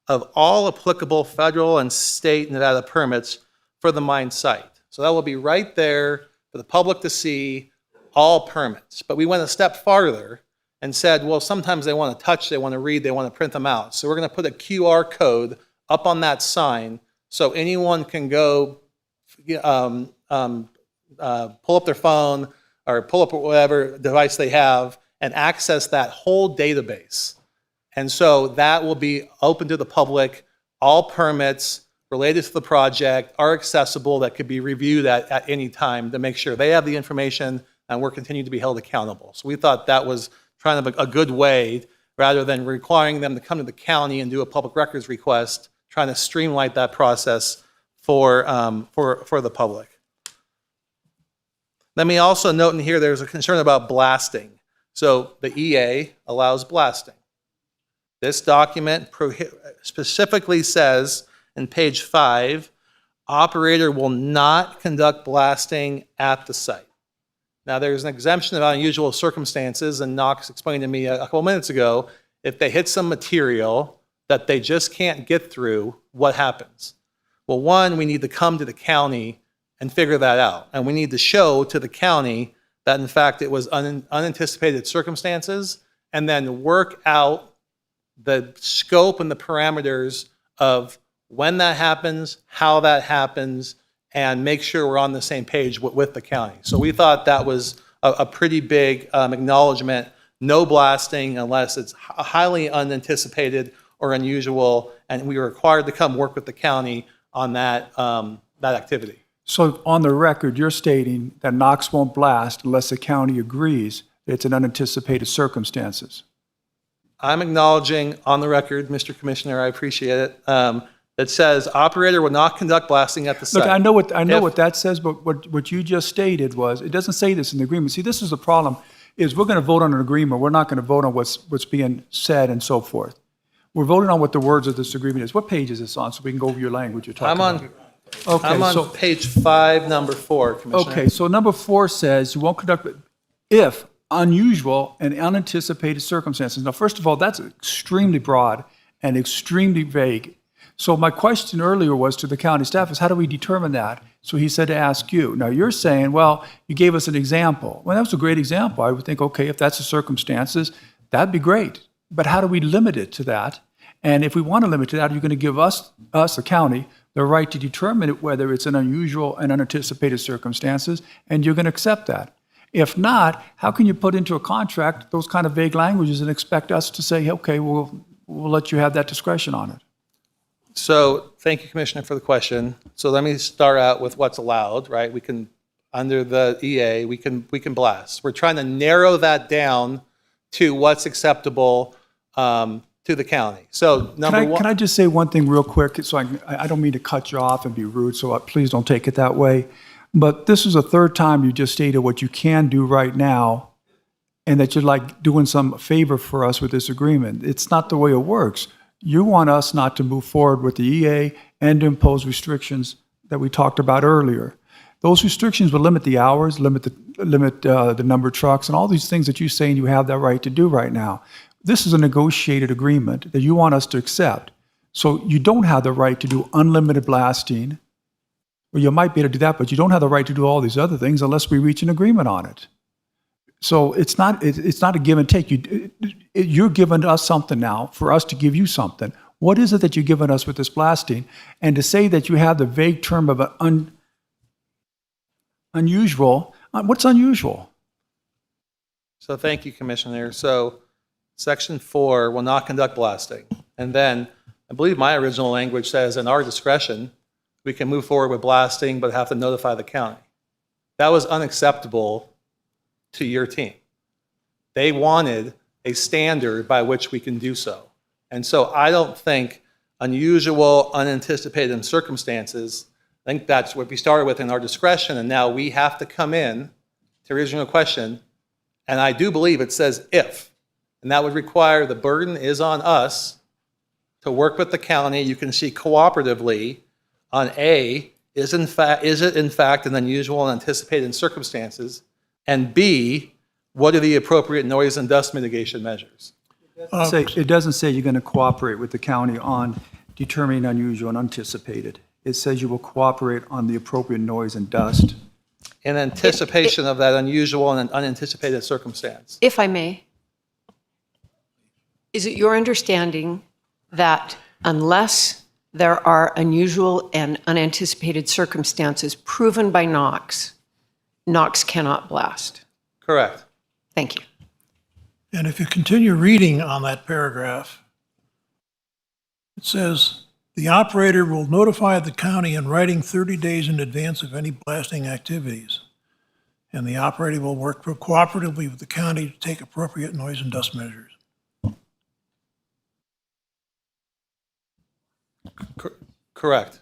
of all applicable federal and state Nevada permits for the mine site. So that will be right there for the public to see, all permits. But we went a step farther and said, well, sometimes they want to touch, they want to read, they want to print them out. So we're going to put a QR code up on that sign so anyone can go pull up their phone or pull up whatever device they have and access that whole database. And so that will be open to the public. All permits related to the project are accessible, that could be reviewed at any time to make sure they have the information and we're continuing to be held accountable. So we thought that was kind of a good way, rather than requiring them to come to the county and do a public records request, trying to streamline that process for the public. Let me also note in here, there's a concern about blasting. So the EA allows blasting. This document specifically says in page 5, operator will not conduct blasting at the site. Now there's an exemption about unusual circumstances, and Knox explained to me a couple minutes ago, if they hit some material that they just can't get through, what happens? Well, one, we need to come to the county and figure that out. And we need to show to the county that in fact it was unanticipated circumstances, and then work out the scope and the parameters of when that happens, how that happens, and make sure we're on the same page with the county. So we thought that was a pretty big acknowledgement. No blasting unless it's highly unanticipated or unusual, and we were required to come work with the county on that activity. So on the record, you're stating that Knox won't blast unless the county agrees that it's an unanticipated circumstances. I'm acknowledging on the record, Mr. Commissioner, I appreciate it, that says operator will not conduct blasting at the site. Look, I know what that says, but what you just stated was, it doesn't say this in the agreement. See, this is the problem, is we're going to vote on an agreement. We're not going to vote on what's being said and so forth. We're voting on what the words of this agreement is. What page is this on, so we can go over your language you're talking about? Okay, I'm on page 5, number 4, Commissioner. Okay, so number 4 says you won't conduct if unusual and unanticipated circumstances. Now, first of all, that's extremely broad and extremely vague. So my question earlier was to the county staff is, how do we determine that? So he said to ask you. Now you're saying, well, you gave us an example. Well, that was a great example. I would think, okay, if that's the circumstances, that'd be great. But how do we limit it to that? And if we want to limit it to that, you're going to give us, the county, the right to determine whether it's an unusual and unanticipated circumstances, and you're going to accept that. If not, how can you put into a contract those kind of vague languages and expect us to say, okay, we'll we'll let you have that discretion on it. So thank you, Commissioner, for the question. So let me start out with what's allowed, right? We can, under the EA, we can blast. We're trying to narrow that down to what's acceptable to the county. So number one. Can I just say one thing real quick? So I don't mean to cut you off and be rude, so please don't take it that way. But this is the third time you just stated what you can do right now and that you're like doing some favor for us with this agreement. It's not the way it works. You want us not to move forward with the EA and to impose restrictions that we talked about earlier. Those restrictions will limit the hours, limit the number of trucks, and all these things that you're saying you have that right to do right now. This is a negotiated agreement that you want us to accept. So you don't have the right to do unlimited blasting. Well, you might be able to do that, but you don't have the right to do all these other things unless we reach an agreement on it. So it's not a give and take. You're giving us something now for us to give you something. What is it that you're giving us with this blasting? And to say that you have the vague term of an unusual, what's unusual? So thank you, Commissioner. So Section 4 will not conduct blasting. And then I believe my original language says in our discretion, we can move forward with blasting, but have to notify the county. That was unacceptable to your team. They wanted a standard by which we can do so. And so I don't think unusual, unanticipated circumstances, I think that's what we started with in our discretion, and now we have to come in to original question, and I do believe it says if, and that would require the burden is on us to work with the county. You can see cooperatively on A, is it in fact an unusual and anticipated circumstances, and B, what are the appropriate noise and dust mitigation measures? It doesn't say you're going to cooperate with the county on determining unusual and anticipated. It says you will cooperate on the appropriate noise and dust. In anticipation of that unusual and unanticipated circumstance. If I may, is it your understanding that unless there are unusual and unanticipated circumstances proven by Knox, Knox cannot blast? Correct. Thank you. And if you continue reading on that paragraph, it says, the operator will notify the county in writing 30 days in advance of any blasting activities. And the operator will work cooperatively with the county to take appropriate noise and dust measures. Correct.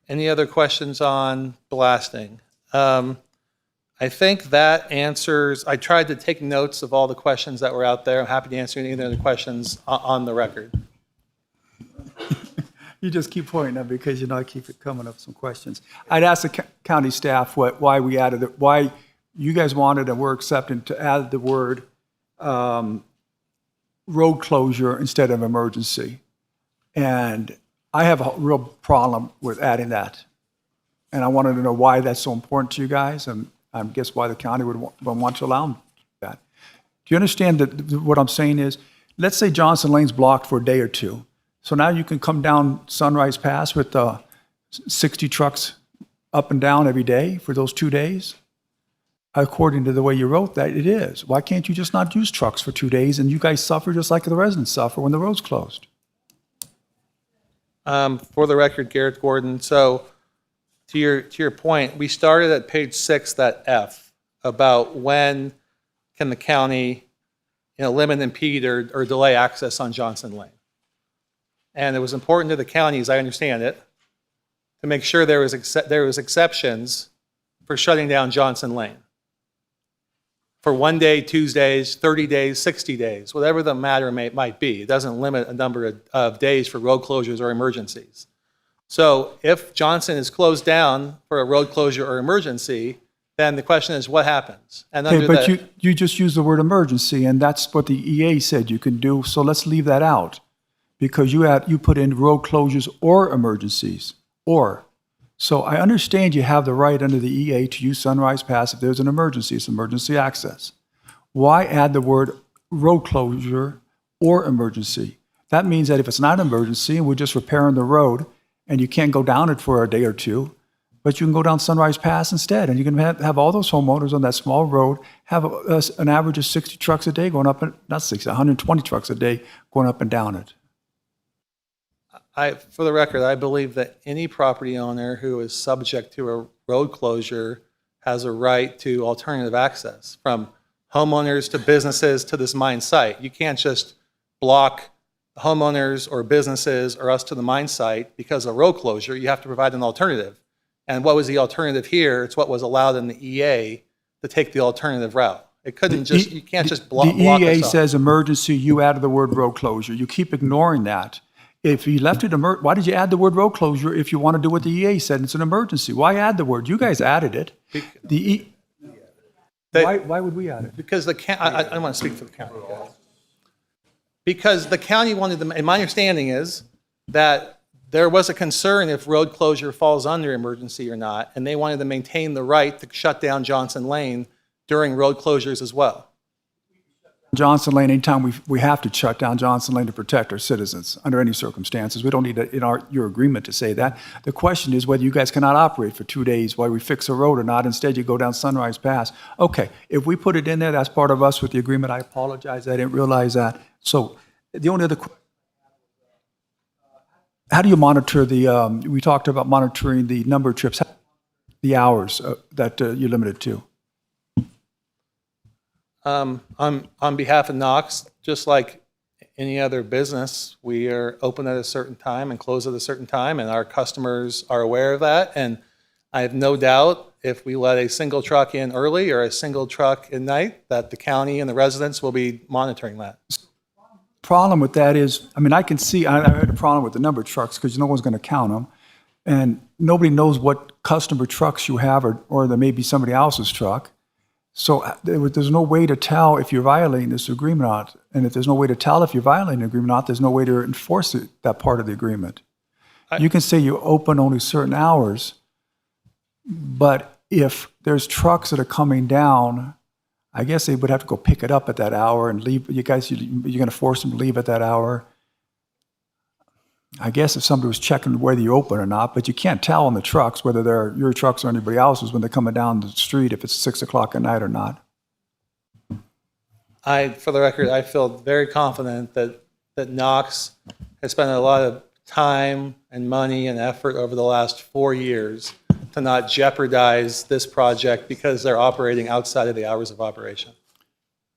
Any other questions on blasting? I think that answers, I tried to take notes of all the questions that were out there. I'm happy to answer any other questions on the record. You just keep pointing them because I keep it coming up with some questions. I'd ask the county staff why we added it, why you guys wanted and we're accepting to add the word road closure instead of emergency. And I have a real problem with adding that. And I wanted to know why that's so important to you guys, and I guess why the county would want to allow that. Do you understand that what I'm saying is, let's say Johnson Lane's blocked for a day or two. So now you can come down Sunrise Pass with 60 trucks up and down every day for those 2 days? According to the way you wrote that, it is. Why can't you just not use trucks for 2 days and you guys suffer just like the residents suffer when the road's closed? For the record, Garrett Gordon, so to your point, we started at page 6, that F, about when can the county limit, impede, or delay access on Johnson Lane. And it was important to the county, as I understand it, to make sure there was exceptions for shutting down Johnson Lane. For 1 day, Tuesdays, 30 days, 60 days, whatever the matter might be. It doesn't limit a number of days for road closures or emergencies. So if Johnson is closed down for a road closure or emergency, then the question is what happens? And Okay, but you just used the word emergency, and that's what the EA said you can do, so let's leave that out. Because you put in road closures or emergencies, or. So I understand you have the right under the EA to use Sunrise Pass if there's an emergency, it's emergency access. Why add the word road closure or emergency? That means that if it's not an emergency and we're just repairing the road and you can't go down it for a day or two, But you can go down Sunrise Pass instead, and you can have all those homeowners on that small road have an average of 60 trucks a day going up, not 60, 120 trucks a day going up and down it. For the record, I believe that any property owner who is subject to a road closure has a right to alternative access, from homeowners to businesses to this mine site. You can't just block homeowners or businesses or us to the mine site because of road closure. You have to provide an alternative. And what was the alternative here? It's what was allowed in the EA to take the alternative route. It couldn't just, you can't just block The EA us off. says emergency, you added the word road closure. You keep ignoring that. If you left it, why did you add the word road closure if you want to do what the EA said? It's an emergency. Why add the word? You guys added it. Why would we add it? Because I don't want to speak for the county. Because the county wanted them, and my understanding is that there was a concern if road closure falls under emergency or not, and they wanted to maintain the right to shut down Johnson Lane during road closures as well. Johnson Lane, anytime we have to shut down Johnson Lane to protect our citizens under any circumstances. We don't need it in your agreement to say that. The question is whether you guys cannot operate for 2 days while we fix a road or not. Instead, you go down Sunrise Pass. Okay, if we put it in there, that's part of us with the agreement. I apologize. I didn't realize that. So the only other how do you monitor we talked about monitoring the number of trips, the hours that you're limited to? On behalf of Knox, just like any other business, we are open at a certain time and close at a certain time, and our customers are aware of that. And I have no doubt if we let a single truck in early or a single truck at night, that the county and the residents will be monitoring that. Problem with that is, I mean, I can see, I had a problem with the number of trucks because no one's going to count them. And nobody knows what customer trucks you have, or there may be somebody else's truck. So there's no way to tell if you're violating this agreement or not. And if there's no way to tell if you're violating the agreement or not, there's no way to enforce that part of the agreement. You can say you open only certain hours, but if there's trucks that are coming down, I guess they would have to go pick it up at that hour and leave. You guys, you're going to force them to leave at that hour. I guess if somebody was checking whether you open or not, but you can't tell on the trucks whether they're your trucks or anybody else's when they're coming down the street if it's 6 o'clock at night or not. For the record, I feel very confident that Knox has spent a lot of time and money and effort over the last 4 years to not jeopardize this project because they're operating outside of the hours of operation.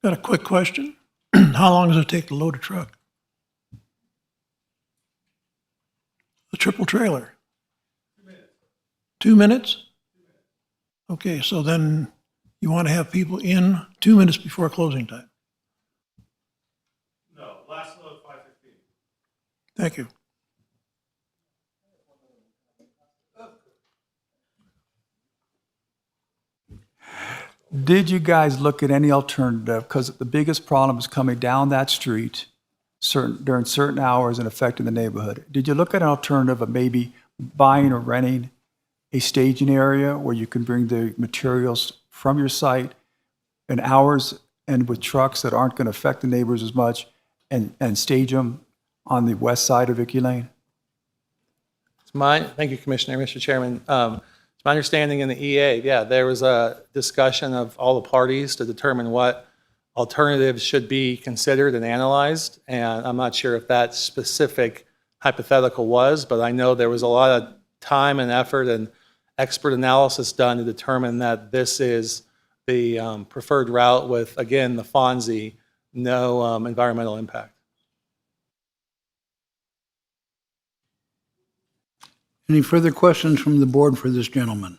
Got a quick question. How long does it take to load a truck? A triple trailer? 2 minutes? Okay, so then you want to have people in 2 minutes before closing time? No, last load 5:15. Thank you. Did you guys look at any alternative? Because the biggest problem is coming down that street during certain hours and affecting the neighborhood. Did you look at an alternative of maybe buying or renting a staging area where you can bring the materials from your site in hours and with trucks that aren't going to affect the neighbors as much and stage them on the west side of Vicky Lane? Thank you, Commissioner. Mr. Chairman. It's my understanding in the EA, there was a discussion of all the parties to determine what alternatives should be considered and analyzed. And I'm not sure if that specific hypothetical was, but I know there was a lot of time and effort and expert analysis done to determine that this is the preferred route with, again, the FONSI, no environmental impact. Any further questions from the board for this gentleman?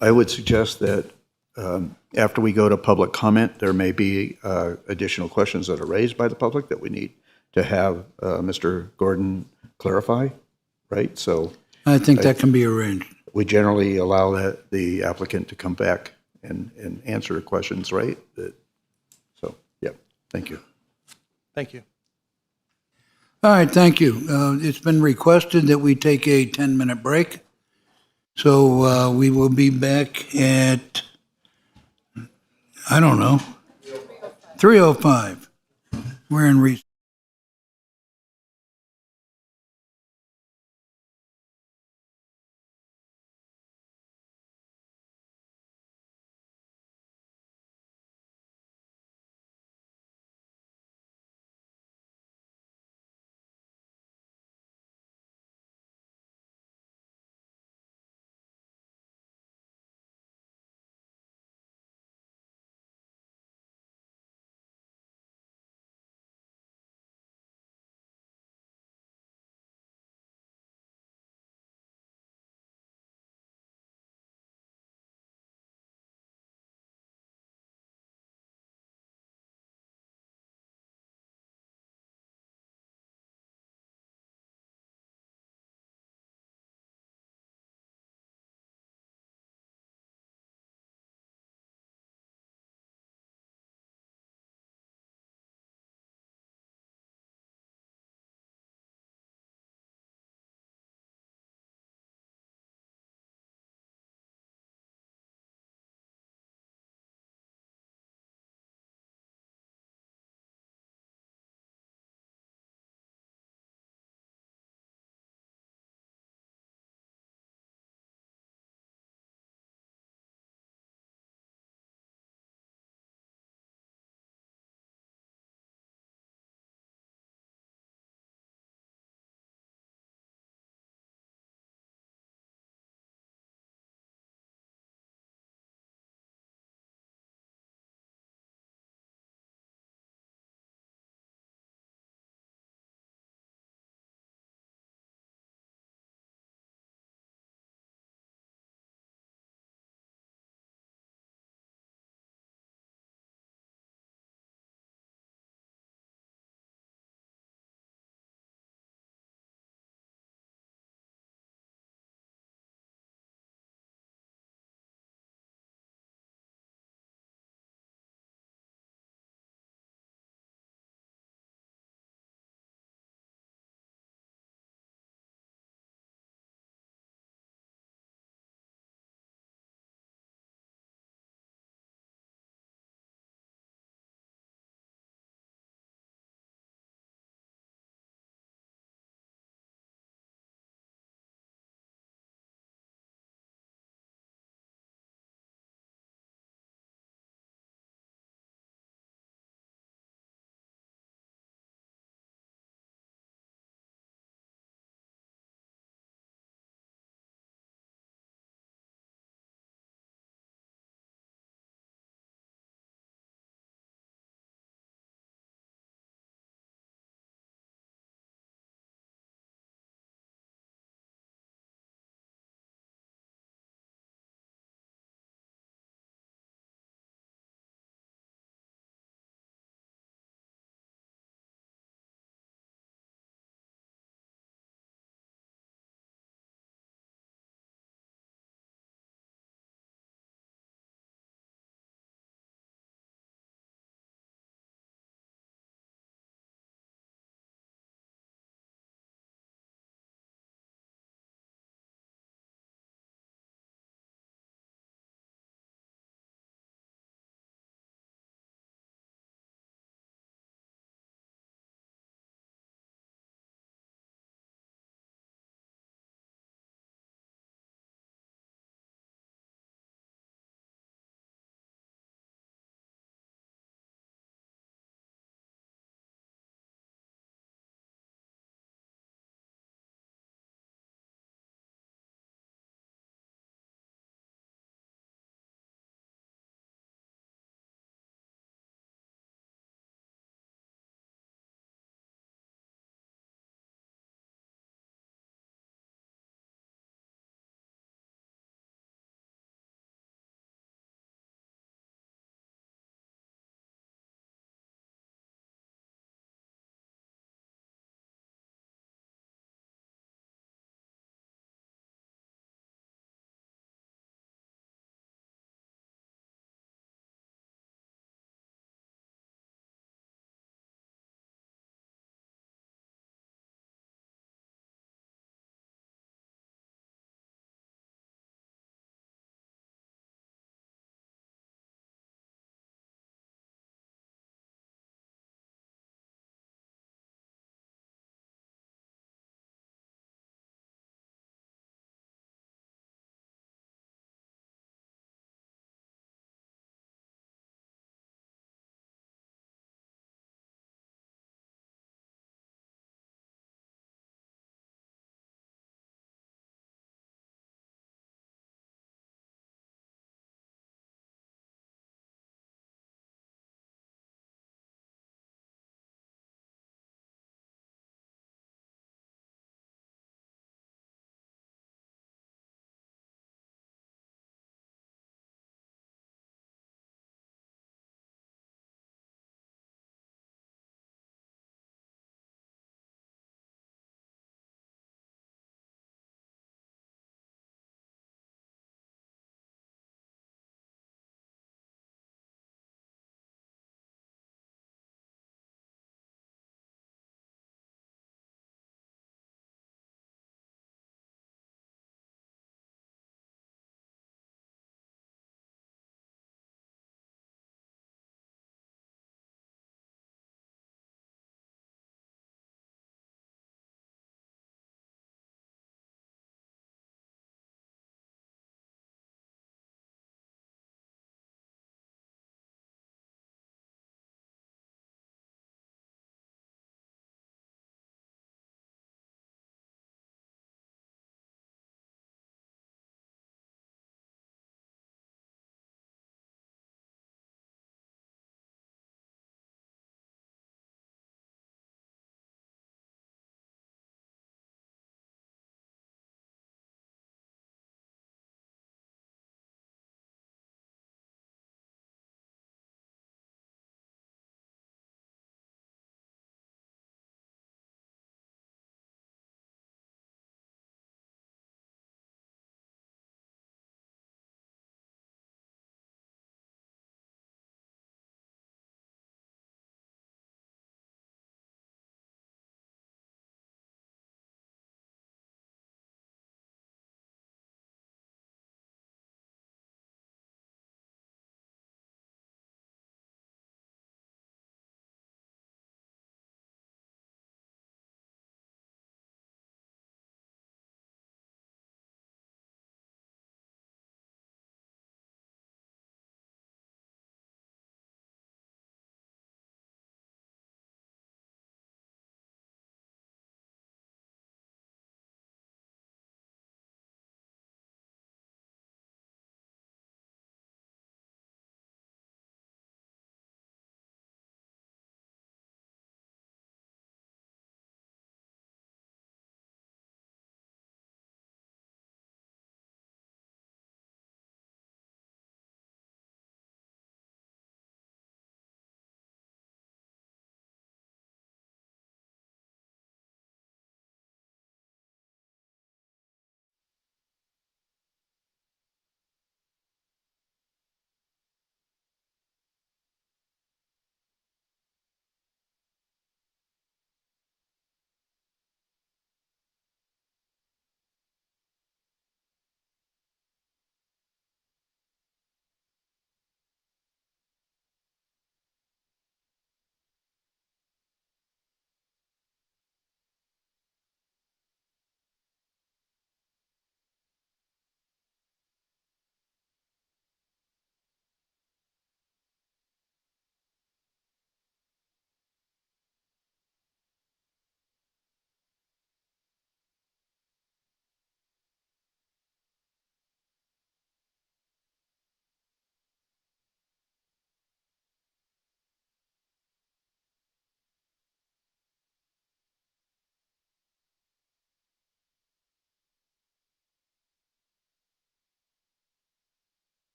I would suggest that after we go to public comment, there may be additional questions that are raised by the public that we need to have Mr. Gordon clarify, right? So I think that can be arranged. We generally allow the applicant to come back and answer questions, right? So, yeah, thank you. Thank you. All right, thank you. It's been requested that we take a 10-minute break. So we will be back at, I don't know, 3:05. We're in recess.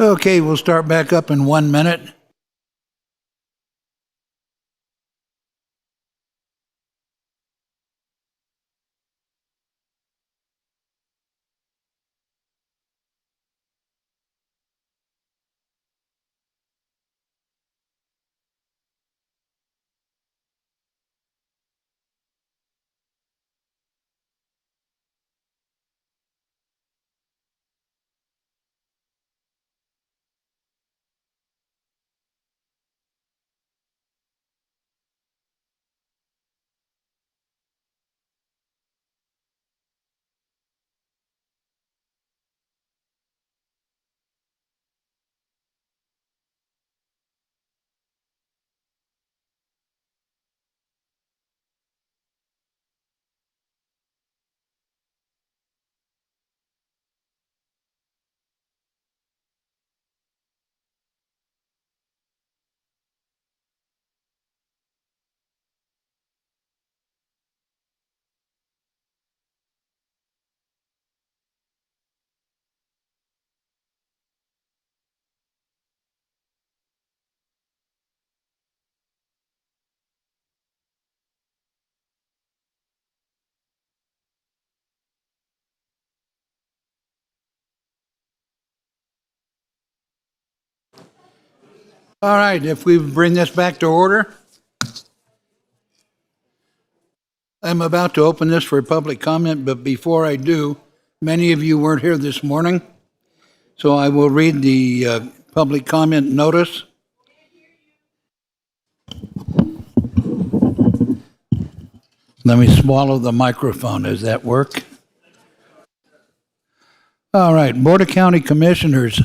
Okay, we'll start back up in 1 minute. All right, if we bring this back to order, I'm about to open this for public comment, but before I do, many of you weren't here this morning, so I will read the public comment notice. Let me swallow the microphone. Does that work? All right, Board of County Commissioners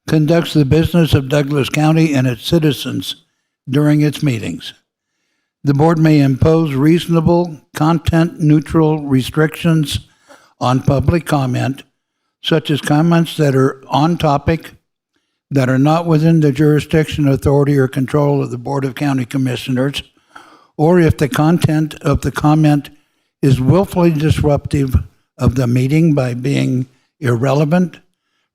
conducts the business of Douglas County and its citizens during its meetings. The board may impose reasonable, content-neutral restrictions on public comment, such as comments that are on topic, that are not within the jurisdiction, authority, or control of the Board of County Commissioners, or if the content of the comment is willfully disruptive of the meeting by being irrelevant,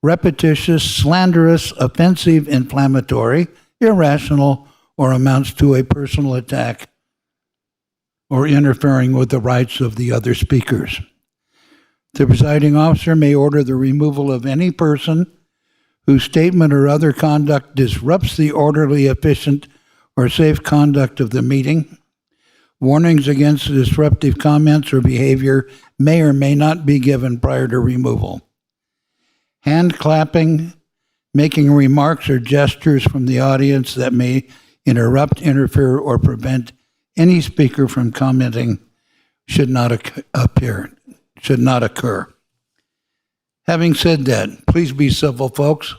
repetitious, slanderous, offensive, inflammatory, irrational, or amounts to a personal attack or interfering with the rights of the other speakers. The presiding officer may order the removal of any person whose statement or other conduct disrupts the orderly, efficient, or safe conduct of the meeting. Warnings against disruptive comments or behavior may or may not be given prior to removal. Hand clapping, making remarks or gestures from the audience that may interrupt, interfere, or prevent any speaker from commenting should not occur. Having said that, please be civil, folks.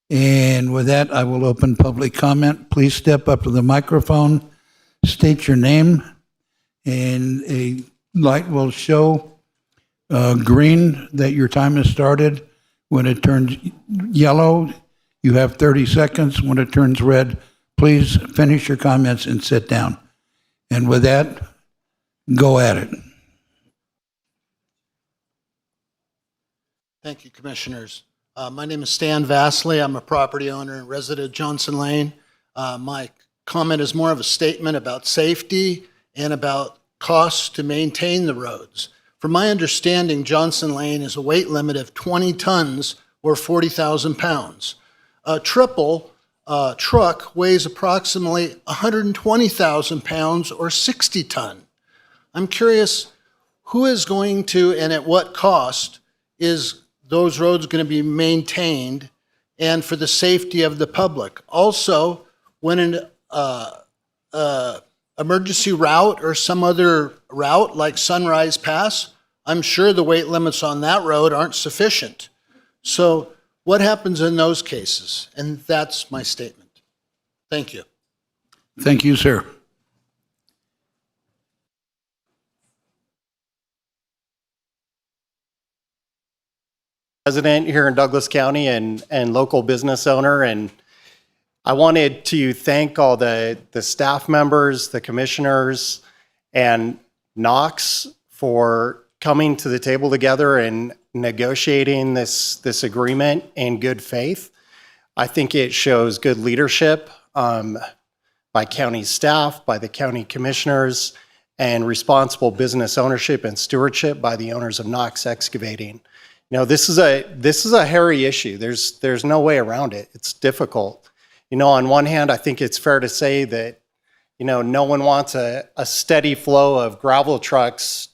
And with that, I will open public comment. Please step up to the microphone, state your name, and a light will show green that your time has started. When it turns yellow, you have 30 seconds. When it turns red, please finish your comments and sit down. And with that, go at it. Thank you, Commissioners. My name is Stan Vasily. I'm a property owner and resident of Johnson Lane. My comment is more of a statement about safety and about costs to maintain the roads. From my understanding, Johnson Lane is a weight limit of 20 tons or 40,000 pounds. A triple truck weighs approximately 120,000 pounds or 60 ton. I'm curious, who is going to and at what cost is those roads going to be maintained and for the safety of the public? Also, when an emergency route or some other route like Sunrise Pass, I'm sure the weight limits on that road aren't sufficient. So what happens in those cases? And that's my statement. Thank you. Thank you, sir. Resident here in Douglas County and local business owner, and I wanted to thank all the staff members, the commissioners, and Knox for coming to the table together and negotiating this agreement in good faith. I think it shows good leadership by county staff, by the county commissioners, and responsible business ownership and stewardship by the owners of Knox Excavating. You know, this is a hairy issue. There's no way around it. It's difficult. You know, on one hand, I think it's fair to say that, you know, no one wants a steady flow of gravel trucks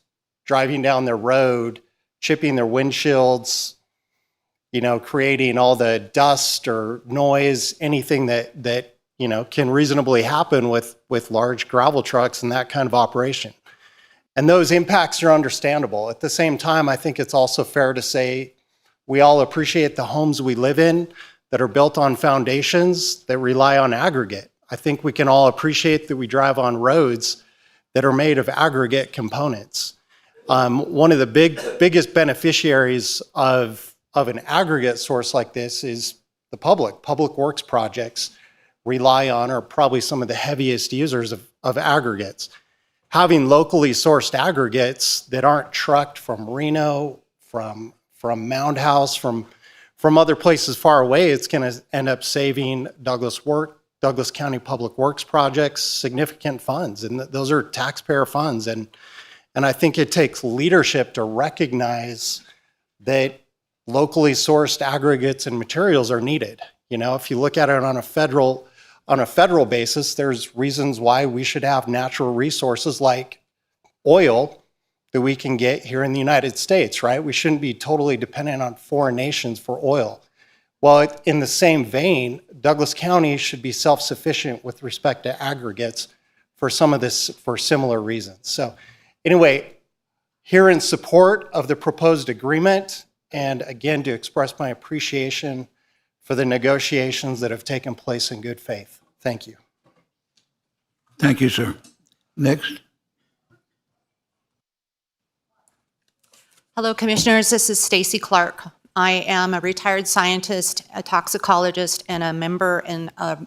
driving down their road, chipping their windshields, you know, creating all the dust or noise, anything that you know, can reasonably happen with large gravel trucks and that kind of operation. And those impacts are understandable. At the same time, I think it's also fair to say we all appreciate the homes we live in that are built on foundations that rely on aggregate. I think we can all appreciate that we drive on roads that are made of aggregate components. One of the biggest beneficiaries of an aggregate source like this is the public. Public works projects rely on are probably some of the heaviest users of aggregates. Having locally sourced aggregates that aren't trucked from Reno, from Mound House, from other places far away, it's going to end up saving Douglas County Public Works projects significant funds, and those are taxpayer funds. And I think it takes leadership to recognize that locally sourced aggregates and materials are needed. You know, if you look at it on a federal basis, there's reasons why we should have natural resources like oil that we can get here in the United States, right? We shouldn't be totally dependent on foreign nations for oil. Well, in the same vein, Douglas County should be self-sufficient with respect to aggregates for similar reasons. So anyway, here in support of the proposed agreement, and again, to express my appreciation for the negotiations that have taken place in good faith. Thank you. Thank you, sir. Next. Hello, Commissioners. This is Stacy Clark. I am a retired scientist, a toxicologist, and a member and a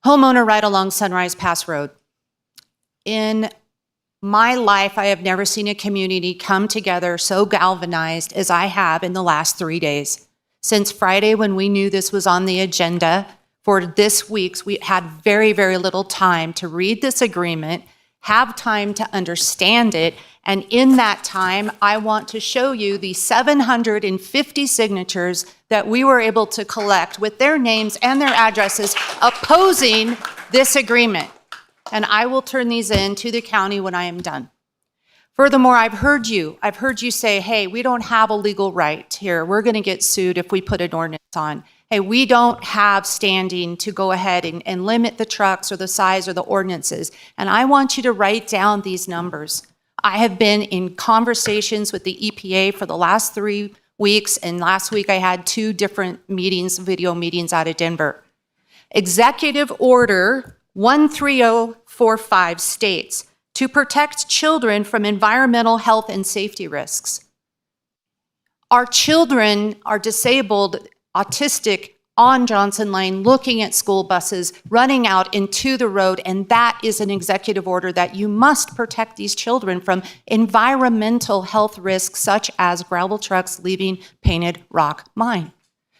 homeowner right along Sunrise Pass Road. In my life, I have never seen a community come together so galvanized as I have in the last 3 days. Since Friday, when we knew this was on the agenda for this week's, we had very, very little time to read this agreement, have time to understand it, and in that time, I want to show you the 750 signatures that we were able to collect with their names and their addresses opposing this agreement. And I will turn these in to the county when I am done. Furthermore, I've heard you say, hey, we don't have a legal right here. We're going to get sued if we put an ordinance on. Hey, we don't have standing to go ahead and limit the trucks or the size or the ordinances. And I want you to write down these numbers. I have been in conversations with the EPA for the last 3 weeks, and last week I had 2 different meetings, video meetings out of Denver. Executive Order 13045 states, to protect children from environmental health and safety risks. Our children are disabled, autistic, on Johnson Lane, looking at school buses, running out into the road, and that is an executive order that you must protect these children from environmental health risks such as gravel trucks leaving Painted Rock Mine.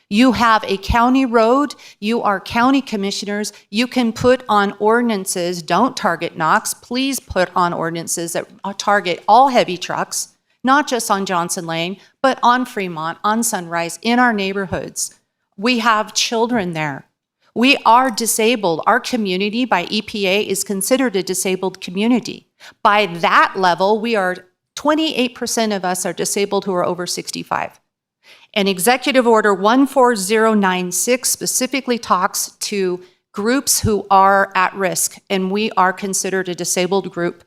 You have a county road, you are county commissioners, you can put on ordinances, don't target Knox, please put on ordinances that target all heavy trucks, not just on Johnson Lane, but on Fremont, on Sunrise, in our neighborhoods. We have children there. We are disabled. Our community by EPA is considered a disabled community. By that level, 28% of us are disabled who are over 65. And Executive Order 14096 specifically talks to groups who are at risk, and we are considered a disabled group.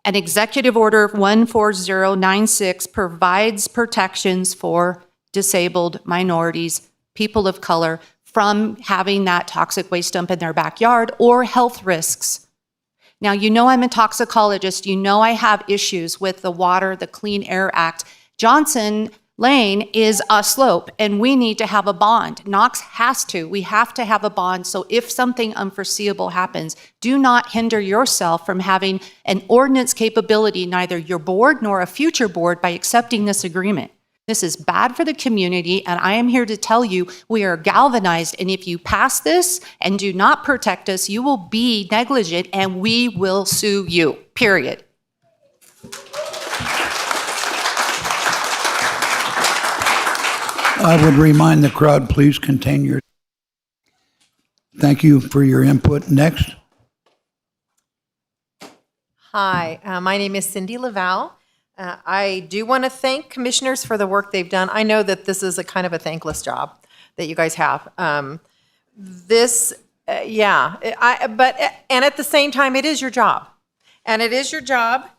And Executive Order 14096 provides protections for disabled minorities, people of color, from having that toxic waste dump in their backyard or health risks. Now, you know I'm a toxicologist. You know I have issues with the Water, the Clean Air Act. Johnson Lane is a slope, and we need to have a bond. Knox has to. We have to have a bond, so if something unforeseeable happens, do not hinder yourself from having an ordinance capability, neither your board nor a future board, by accepting this agreement. This is bad for the community, and I am here to tell you we are galvanized, and if you pass this and do not protect us, you will be negligent and we will sue you, period. I would remind the crowd, please contain your. Thank you for your input. Next. Hi, my name is Cindy Laval. I do want to thank commissioners for the work they've done. I know that this is a kind of a thankless job that you guys have. And at the same time, it is your job. And it is your job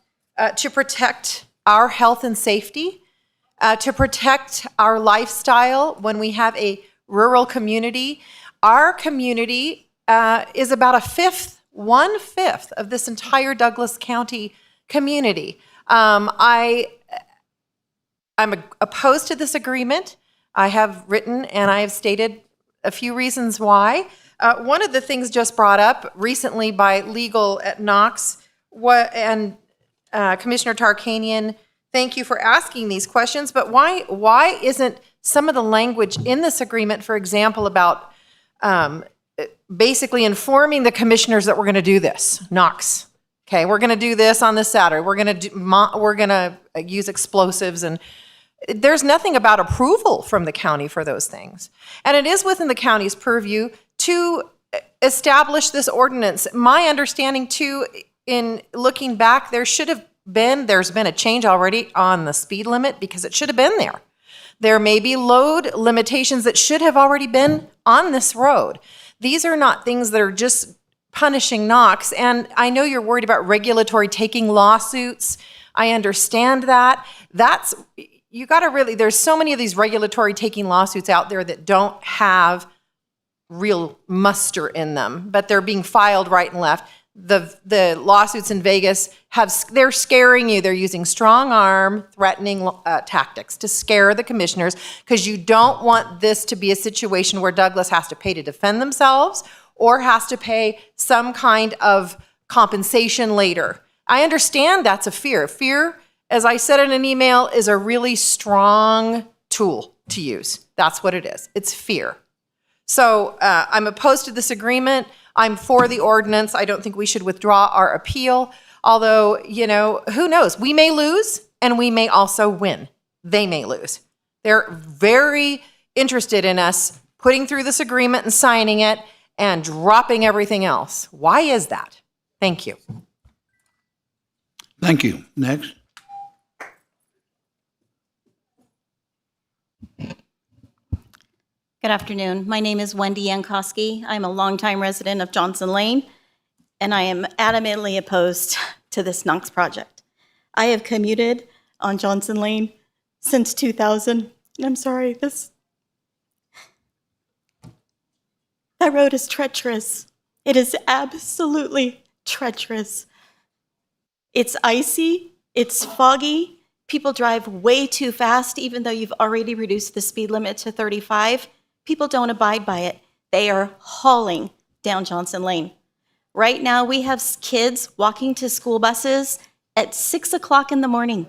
to protect our health and safety, to protect our lifestyle when we have a rural community. Our community is about 1/5 of this entire Douglas County community. I'm opposed to this agreement. I have written and I have stated a few reasons why. One of the things just brought up recently by legal at Knox, Commissioner Tarkanian, thank you for asking these questions, but why isn't some of the language in this agreement, for example, about basically informing the commissioners that we're going to do this, Knox. Okay, we're going to do this on this Saturday. We're going to use explosives, and there's nothing about approval from the county for those things. And it is within the county's purview to establish this ordinance. My understanding too, in looking back, there's been a change already on the speed limit because it should have been there. There may be load limitations that should have already been on this road. These are not things that are just punishing Knox. And I know you're worried about regulatory taking lawsuits. I understand that. There's so many of these regulatory taking lawsuits out there that don't have real muster in them, but they're being filed right and left. The lawsuits in Vegas they're scaring you. They're using strong arm threatening tactics to scare the commissioners because you don't want this to be a situation where Douglas has to pay to defend themselves or has to pay some kind of compensation later. I understand that's a fear. Fear, as I said in an email, is a really strong tool to use. That's what it is. It's fear. So I'm opposed to this agreement. I'm for the ordinance. I don't think we should withdraw our appeal. Although, who knows? We may lose and we may also win. They may lose. They're very interested in us putting through this agreement and signing it and dropping everything else. Why is that? Thank you. Thank you. Next. Good afternoon. My name is Wendy Yankowski. I'm a longtime resident of Johnson Lane, and I am adamantly opposed to this Knox project. I have commuted on Johnson Lane since 2000, and I'm sorry, that road is treacherous. It is absolutely treacherous. It's icy, it's foggy, people drive way too fast even though you've already reduced the speed limit to 35. People don't abide by it. They are hauling down Johnson Lane. Right now, we have kids walking to school buses at 6 o'clock in the morning.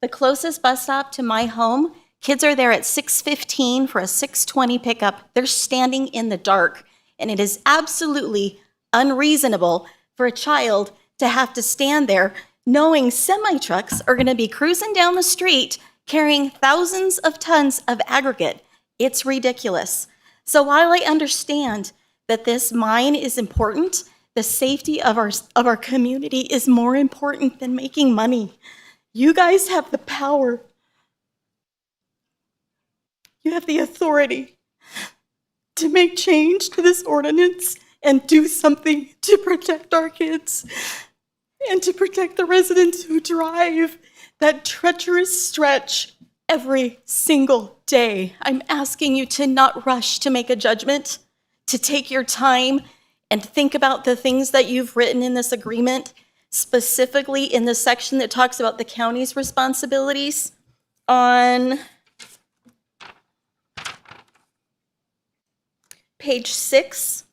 The closest bus stop to my home, kids are there at 6:15 for a 6:20 pickup. They're standing in the dark, and it is absolutely unreasonable for a child to have to stand there knowing semi-trucks are going to be cruising down the street carrying thousands of tons of aggregate. It's ridiculous. So while I understand that this mine is important, the safety of our community is more important than making money. You guys have the power. You have the authority to make change to this ordinance and do something to protect our kids and to protect the residents who drive that treacherous stretch every single day. I'm asking you to not rush to make a judgment, to take your time and think about the things that you've written in this agreement, specifically in the section that talks about the county's responsibilities. On page 6,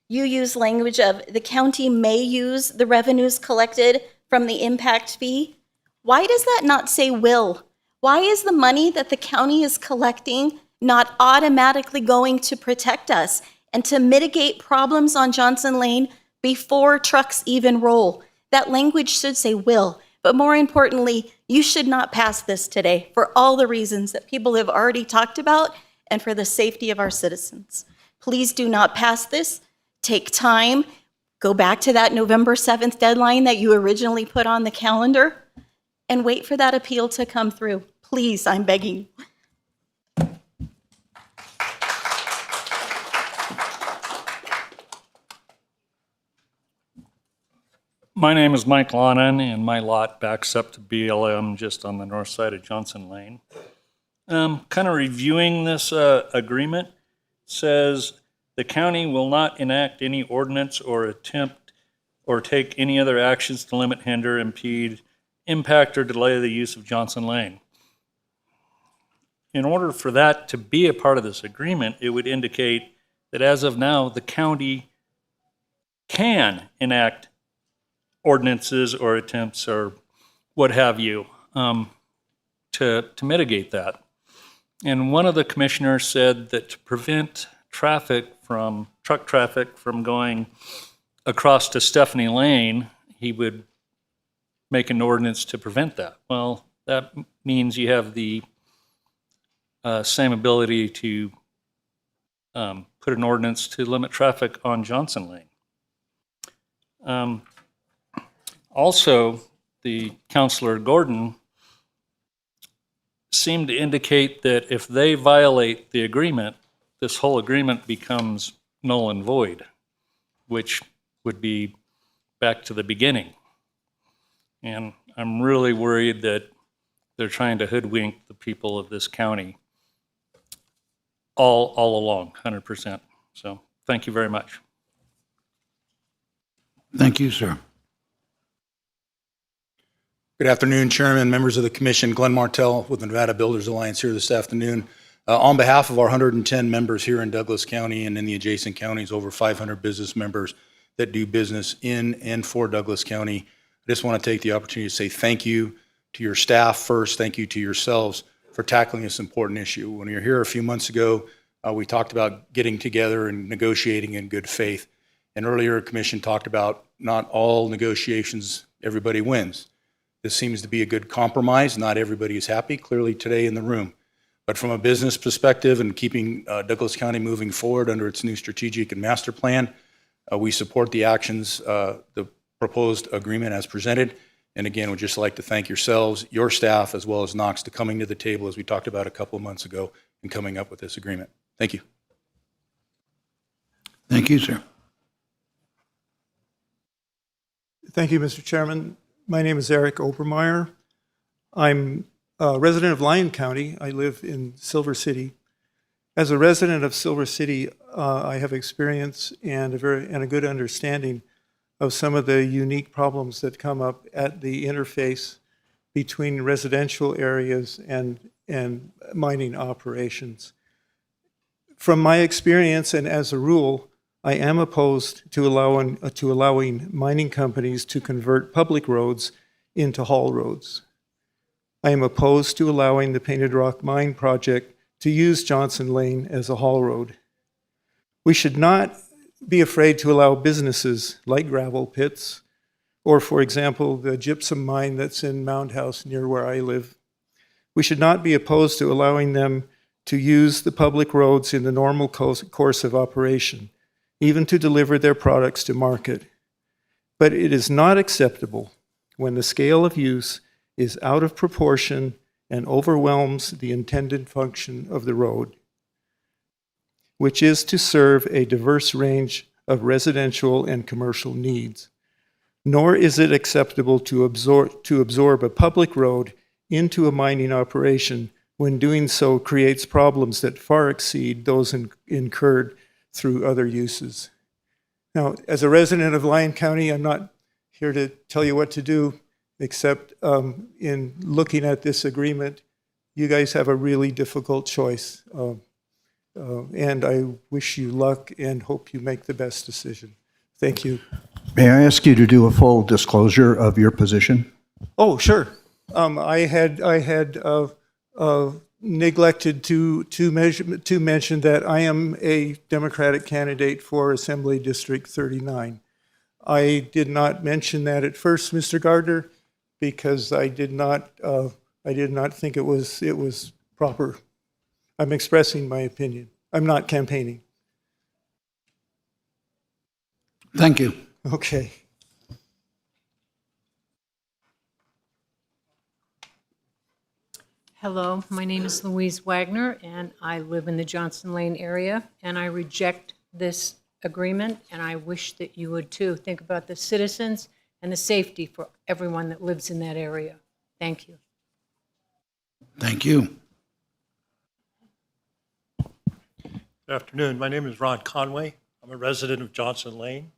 you use language of the county may use the revenues collected from the impact fee. Why does that not say will? Why is the money that the county is collecting not automatically going to protect us and to mitigate problems on Johnson Lane before trucks even roll? That language should say will, but more importantly, you should not pass this today for all the reasons that people have already talked about and for the safety of our citizens. Please do not pass this. Take time. Go back to that November 7th deadline that you originally put on the calendar and wait for that appeal to come through. Please, I'm begging you. My name is Mike Lonan, and my lot backs up to BLM just on the north side of Johnson Lane. Kind of reviewing this agreement, says the county will not enact any ordinance or attempt or take any other actions to limit, hinder, impede, impact, or delay the use of Johnson Lane. In order for that to be a part of this agreement, it would indicate that as of now, the county can enact ordinances or attempts or what have you to mitigate that. And one of the commissioners said that to prevent truck traffic from going across to Stephanie Lane, he would make an ordinance to prevent that. Well, that means you have the same ability to put an ordinance to limit traffic on Johnson Lane. Also, the Councilor Gordon seemed to indicate that if they violate the agreement, this whole agreement becomes null and void, which would be back to the beginning. And I'm really worried that they're trying to hoodwink the people of this county all along, 100%. So thank you very much. Thank you, sir. Good afternoon, Chairman, members of the Commission. Glenn Martell with the Nevada Builders Alliance here this afternoon. On behalf of our 110 members here in Douglas County and in the adjacent counties, over 500 business members that do business in and for Douglas County, I just want to take the opportunity to say thank you to your staff first. Thank you to yourselves for tackling this important issue. When you were here a few months ago, we talked about getting together and negotiating in good faith. And earlier, the Commission talked about not all negotiations, everybody wins. This seems to be a good compromise. Not everybody is happy, clearly today in the room. But from a business perspective and keeping Douglas County moving forward under its new strategic and master plan, we support the actions, the proposed agreement as presented. And again, we'd just like to thank yourselves, your staff, as well as Knox, to coming to the table, as we talked about a couple of months ago, and coming up with this agreement. Thank you. Thank you, sir. Thank you, Mr. Chairman. My name is Eric Obermeyer. I'm a resident of Lyon County. I live in Silver City. As a resident of Silver City, I have experience and a good understanding of some of the unique problems that come up at the interface between residential areas and mining operations. From my experience and as a rule, I am opposed to allowing mining companies to convert public roads into haul roads. I am opposed to allowing the Painted Rock Mine project to use Johnson Lane as a haul road. We should not be afraid to allow businesses like gravel pits, or for example, the gypsum mine that's in Mound House near where I live. We should not be opposed to allowing them to use the public roads in the normal course of operation, even to deliver their products to market. But it is not acceptable when the scale of use is out of proportion and overwhelms the intended function of the road, which is to serve a diverse range of residential and commercial needs. Nor is it acceptable to absorb a public road into a mining operation when doing so creates problems that far exceed those incurred through other uses. Now, as a resident of Lyon County, I'm not here to tell you what to do, except in looking at this agreement, you guys have a really difficult choice. And I wish you luck and hope you make the best decision. Thank you. May I ask you to do a full disclosure of your position? Oh, sure. I had neglected to mention that I am a Democratic candidate for Assembly District 39. I did not mention that at first, Mr. Gardner, because I did not think it was proper. I'm expressing my opinion. I'm not campaigning. Thank you. Okay. Hello, my name is Louise Wagner, and I live in the Johnson Lane area, and I reject this agreement, and I wish that you would too. Think about the citizens and the safety for everyone that lives in that area. Thank you. Thank you. Good afternoon. My name is Ron Conway. I'm a resident of Johnson Lane.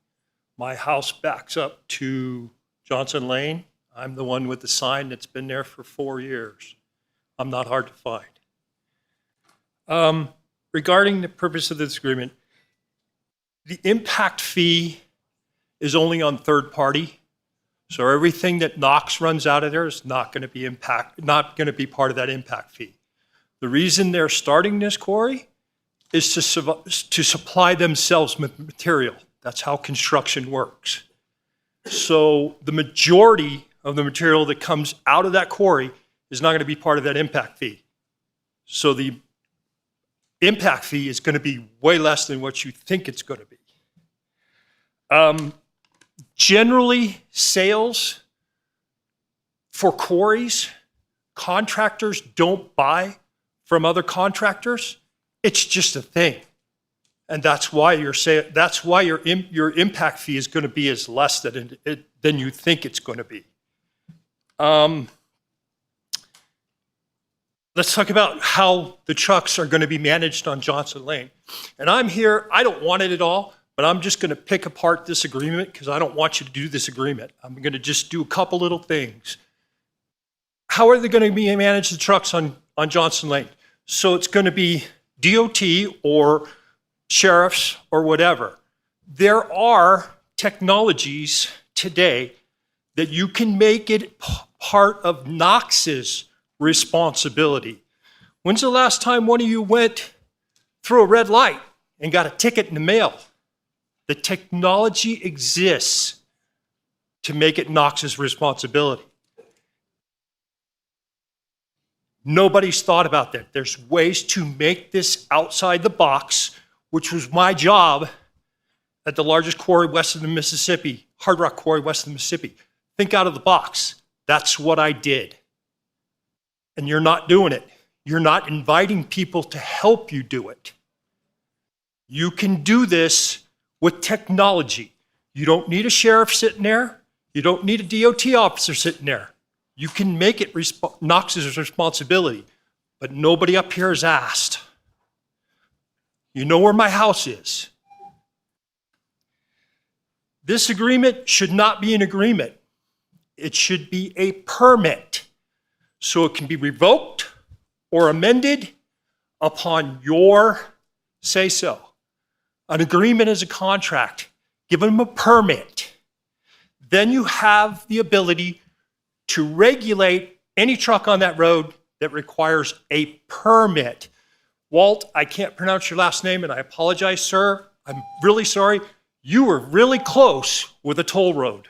My house backs up to Johnson Lane. I'm the one with the sign that's been there for 4 years. I'm not hard to find. Regarding the purpose of this agreement, the impact fee is only on third party. So everything that Knox runs out of there is not going to be part of that impact fee. The reason they're starting this quarry is to supply themselves with material. That's how construction works. So the majority of the material that comes out of that quarry is not going to be part of that impact fee. So the impact fee is going to be way less than what you think it's going to be. Generally, sales for quarries, contractors don't buy from other contractors. It's just a thing. And that's why your impact fee is going to be as less than you think it's going to be. Let's talk about how the trucks are going to be managed on Johnson Lane. And I'm here, I don't want it at all, but I'm just going to pick apart this agreement because I don't want you to do this agreement. I'm going to just do a couple little things. How are they going to be managed, the trucks on Johnson Lane? So it's going to be DOT or sheriffs or whatever. There are technologies today that you can make it part of Knox's responsibility. When's the last time one of you went through a red light and got a ticket in the mail? The technology exists to make it Knox's responsibility. Nobody's thought about that. There's ways to make this outside the box, which was my job at the largest quarry west of the Mississippi, hard rock quarry west of the Mississippi. Think out of the box. That's what I did. And you're not doing it. You're not inviting people to help you do it. You can do this with technology. You don't need a sheriff sitting there. You don't need a DOT officer sitting there. You can make it Knox's responsibility, but nobody up here has asked. You know where my house is. This agreement should not be an agreement. It should be a permit. So it can be revoked or amended upon your say-so. An agreement is a contract. Give them a permit. Then you have the ability to regulate any truck on that road that requires a permit. Walt, I can't pronounce your last name, and I apologize, sir. I'm really sorry. You were really close with a toll road.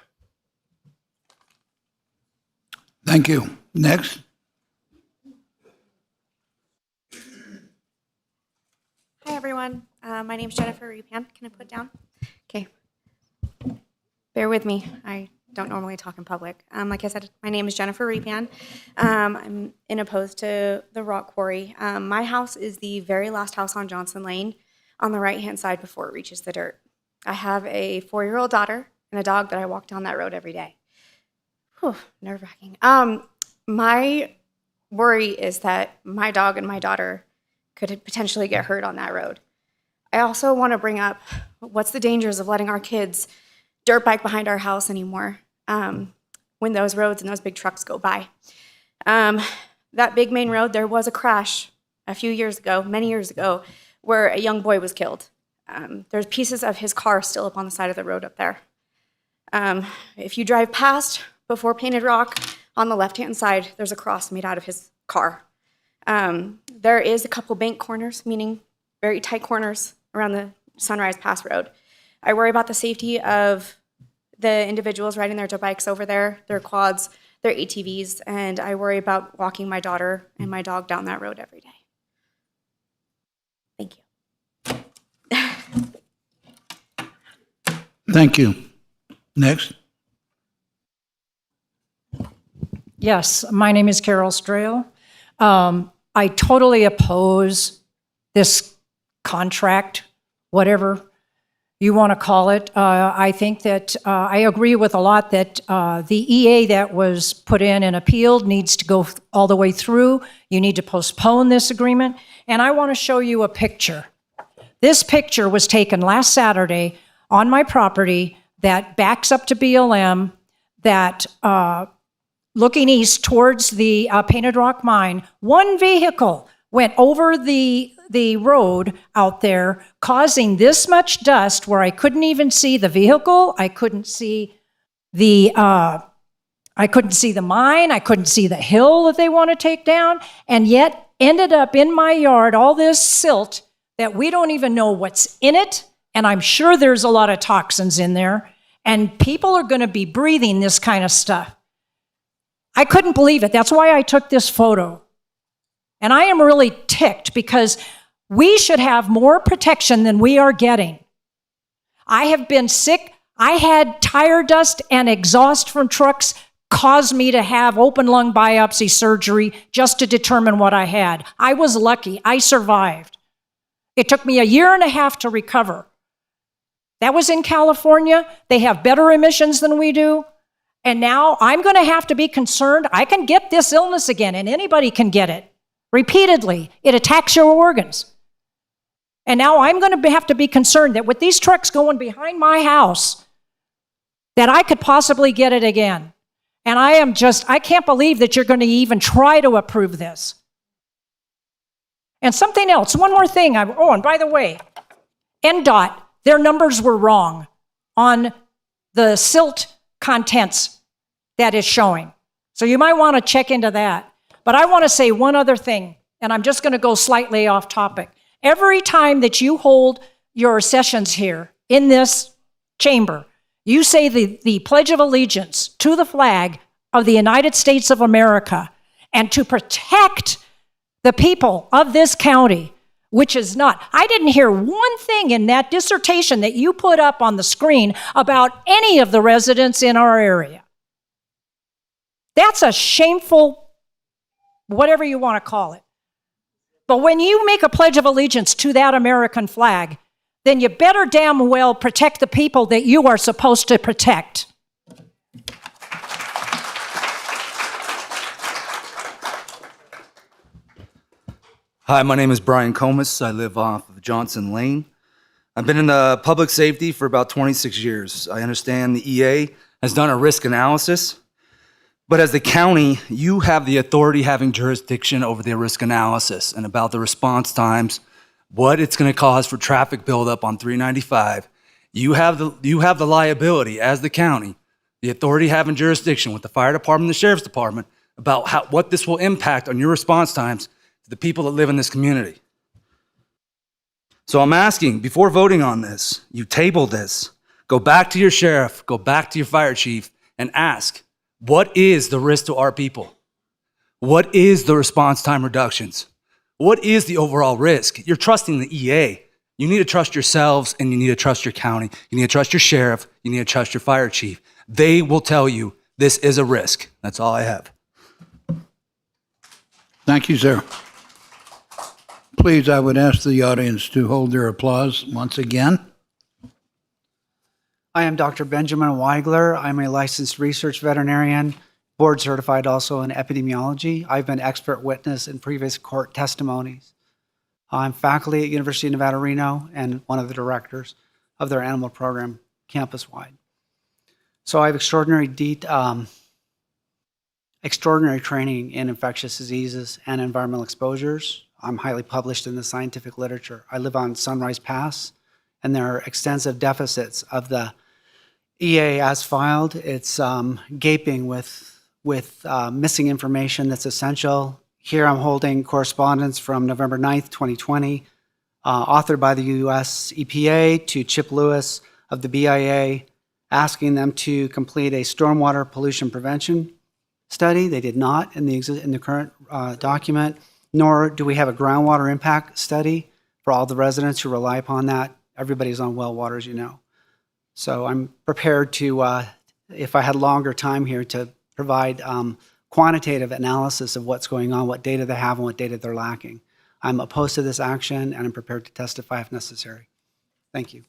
Thank you. Next. Hi, everyone. My name is Jennifer Repan. Can I put down? Okay. Bear with me. I don't normally talk in public. Like I said, my name is Jennifer Repan. I'm opposed to the rock quarry. My house is the very last house on Johnson Lane on the right-hand side before it reaches the dirt. I have a 4-year-old daughter and a dog that I walk down that road every day. Whew, nerve-wracking. My worry is that my dog and my daughter could potentially get hurt on that road. I also want to bring up what's the dangers of letting our kids dirt bike behind our house anymore when those roads and those big trucks go by. That big main road, there was a crash a few years ago, many years ago, where a young boy was killed. There's pieces of his car still up on the side of the road up there. If you drive past before Painted Rock, on the left-hand side, there's a cross made out of his car. There is a couple bank corners, meaning very tight corners around the Sunrise Pass Road. I worry about the safety of the individuals riding their dirt bikes over there, their quads, their ATVs, and I worry about walking my daughter and my dog down that road every day. Thank you. Thank you. Next. Yes, my name is Carol Strahl. I totally oppose this contract, whatever you want to call it. I think that I agree with a lot that the EA that was put in and appealed needs to go all the way through. You need to postpone this agreement. And I want to show you a picture. This picture was taken last Saturday on my property that backs up to BLM, that looking east towards the Painted Rock Mine. One vehicle went over the road out there, causing this much dust where I couldn't even see the vehicle. I couldn't see the mine. I couldn't see the hill that they want to take down, and yet ended up in my yard, all this silt that we don't even know what's in it. And I'm sure there's a lot of toxins in there, and people are going to be breathing this kind of stuff. I couldn't believe it. That's why I took this photo. And I am really ticked because we should have more protection than we are getting. I have been sick. I had tire dust and exhaust from trucks cause me to have open lung biopsy surgery just to determine what I had. I was lucky. I survived. It took me 1.5 years to recover. That was in California. They have better emissions than we do. And now I'm going to have to be concerned. I can get this illness again, and anybody can get it repeatedly. It attacks your organs. And now I'm going to have to be concerned that with these trucks going behind my house, that I could possibly get it again. And I can't believe that you're going to even try to approve this. And something else, one more thing. And by the way, NDOT, their numbers were wrong on the silt contents that is showing. So you might want to check into that. But I want to say one other thing, and I'm just going to go slightly off topic. Every time that you hold your sessions here in this chamber, you say the Pledge of Allegiance to the flag of the United States of America and to protect the people of this county, which is not. I didn't hear one thing in that dissertation that you put up on the screen about any of the residents in our area. That's a shameful, whatever you want to call it. But when you make a Pledge of Allegiance to that American flag, then you better damn well protect the people that you are supposed to protect. Hi, my name is Brian Comas. I live off of Johnson Lane. I've been in the public safety for about 26 years. I understand the EA has done a risk analysis, but as the county, you have the authority having jurisdiction over the risk analysis and about the response times, what it's going to cause for traffic buildup on 395. You have the liability as the county, the authority having jurisdiction with the fire department and the sheriff's department about what this will impact on your response times to the people that live in this community. So I'm asking, before voting on this, you table this, go back to your sheriff, go back to your fire chief, and ask, what is the risk to our people? What is the response time reductions? What is the overall risk? You're trusting the EA. You need to trust yourselves, and you need to trust your county. You need to trust your sheriff. You need to trust your fire chief. They will tell you this is a risk. That's all I have. Thank you, sir. Please, I would ask the audience to hold their applause once again. I am Dr. Benjamin Weigler. I'm a licensed research veterinarian, board certified also in epidemiology. I've been expert witness in previous court testimonies. I'm faculty at University of Nevada, Reno, and one of the directors of their animal program campus-wide. So I have extraordinary training in infectious diseases and environmental exposures. I'm highly published in the scientific literature. I live on Sunrise Pass, and there are extensive deficits of the EA as filed. It's gaping with missing information that's essential Here I'm holding correspondence from November 9th, 2020, authored by the U.S. EPA to Chip Lewis of the BIA, asking them to complete a stormwater pollution prevention study. They did not in the current document, nor do we have a groundwater impact study for all the residents who rely upon that. Everybody's on well water, as you know. So I'm prepared to, if I had longer time here, to provide quantitative analysis of what's going on, what data they have, and what data they're lacking. I'm opposed to this action, and I'm prepared to testify if necessary. Thank you.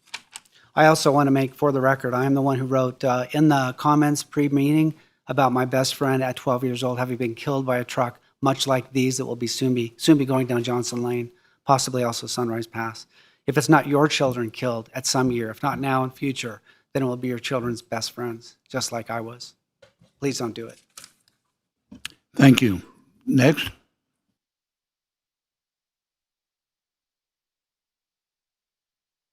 I also want to make, for the record, I am the one who wrote in the comments pre-meeting about my best friend at 12 years old having been killed by a truck, much like these that will be soon be going down Johnson Lane, possibly also Sunrise Pass. If it's not your children killed at some year, if not now and future, then it will be your children's best friends, just like I was. Please don't do it. Thank you. Next.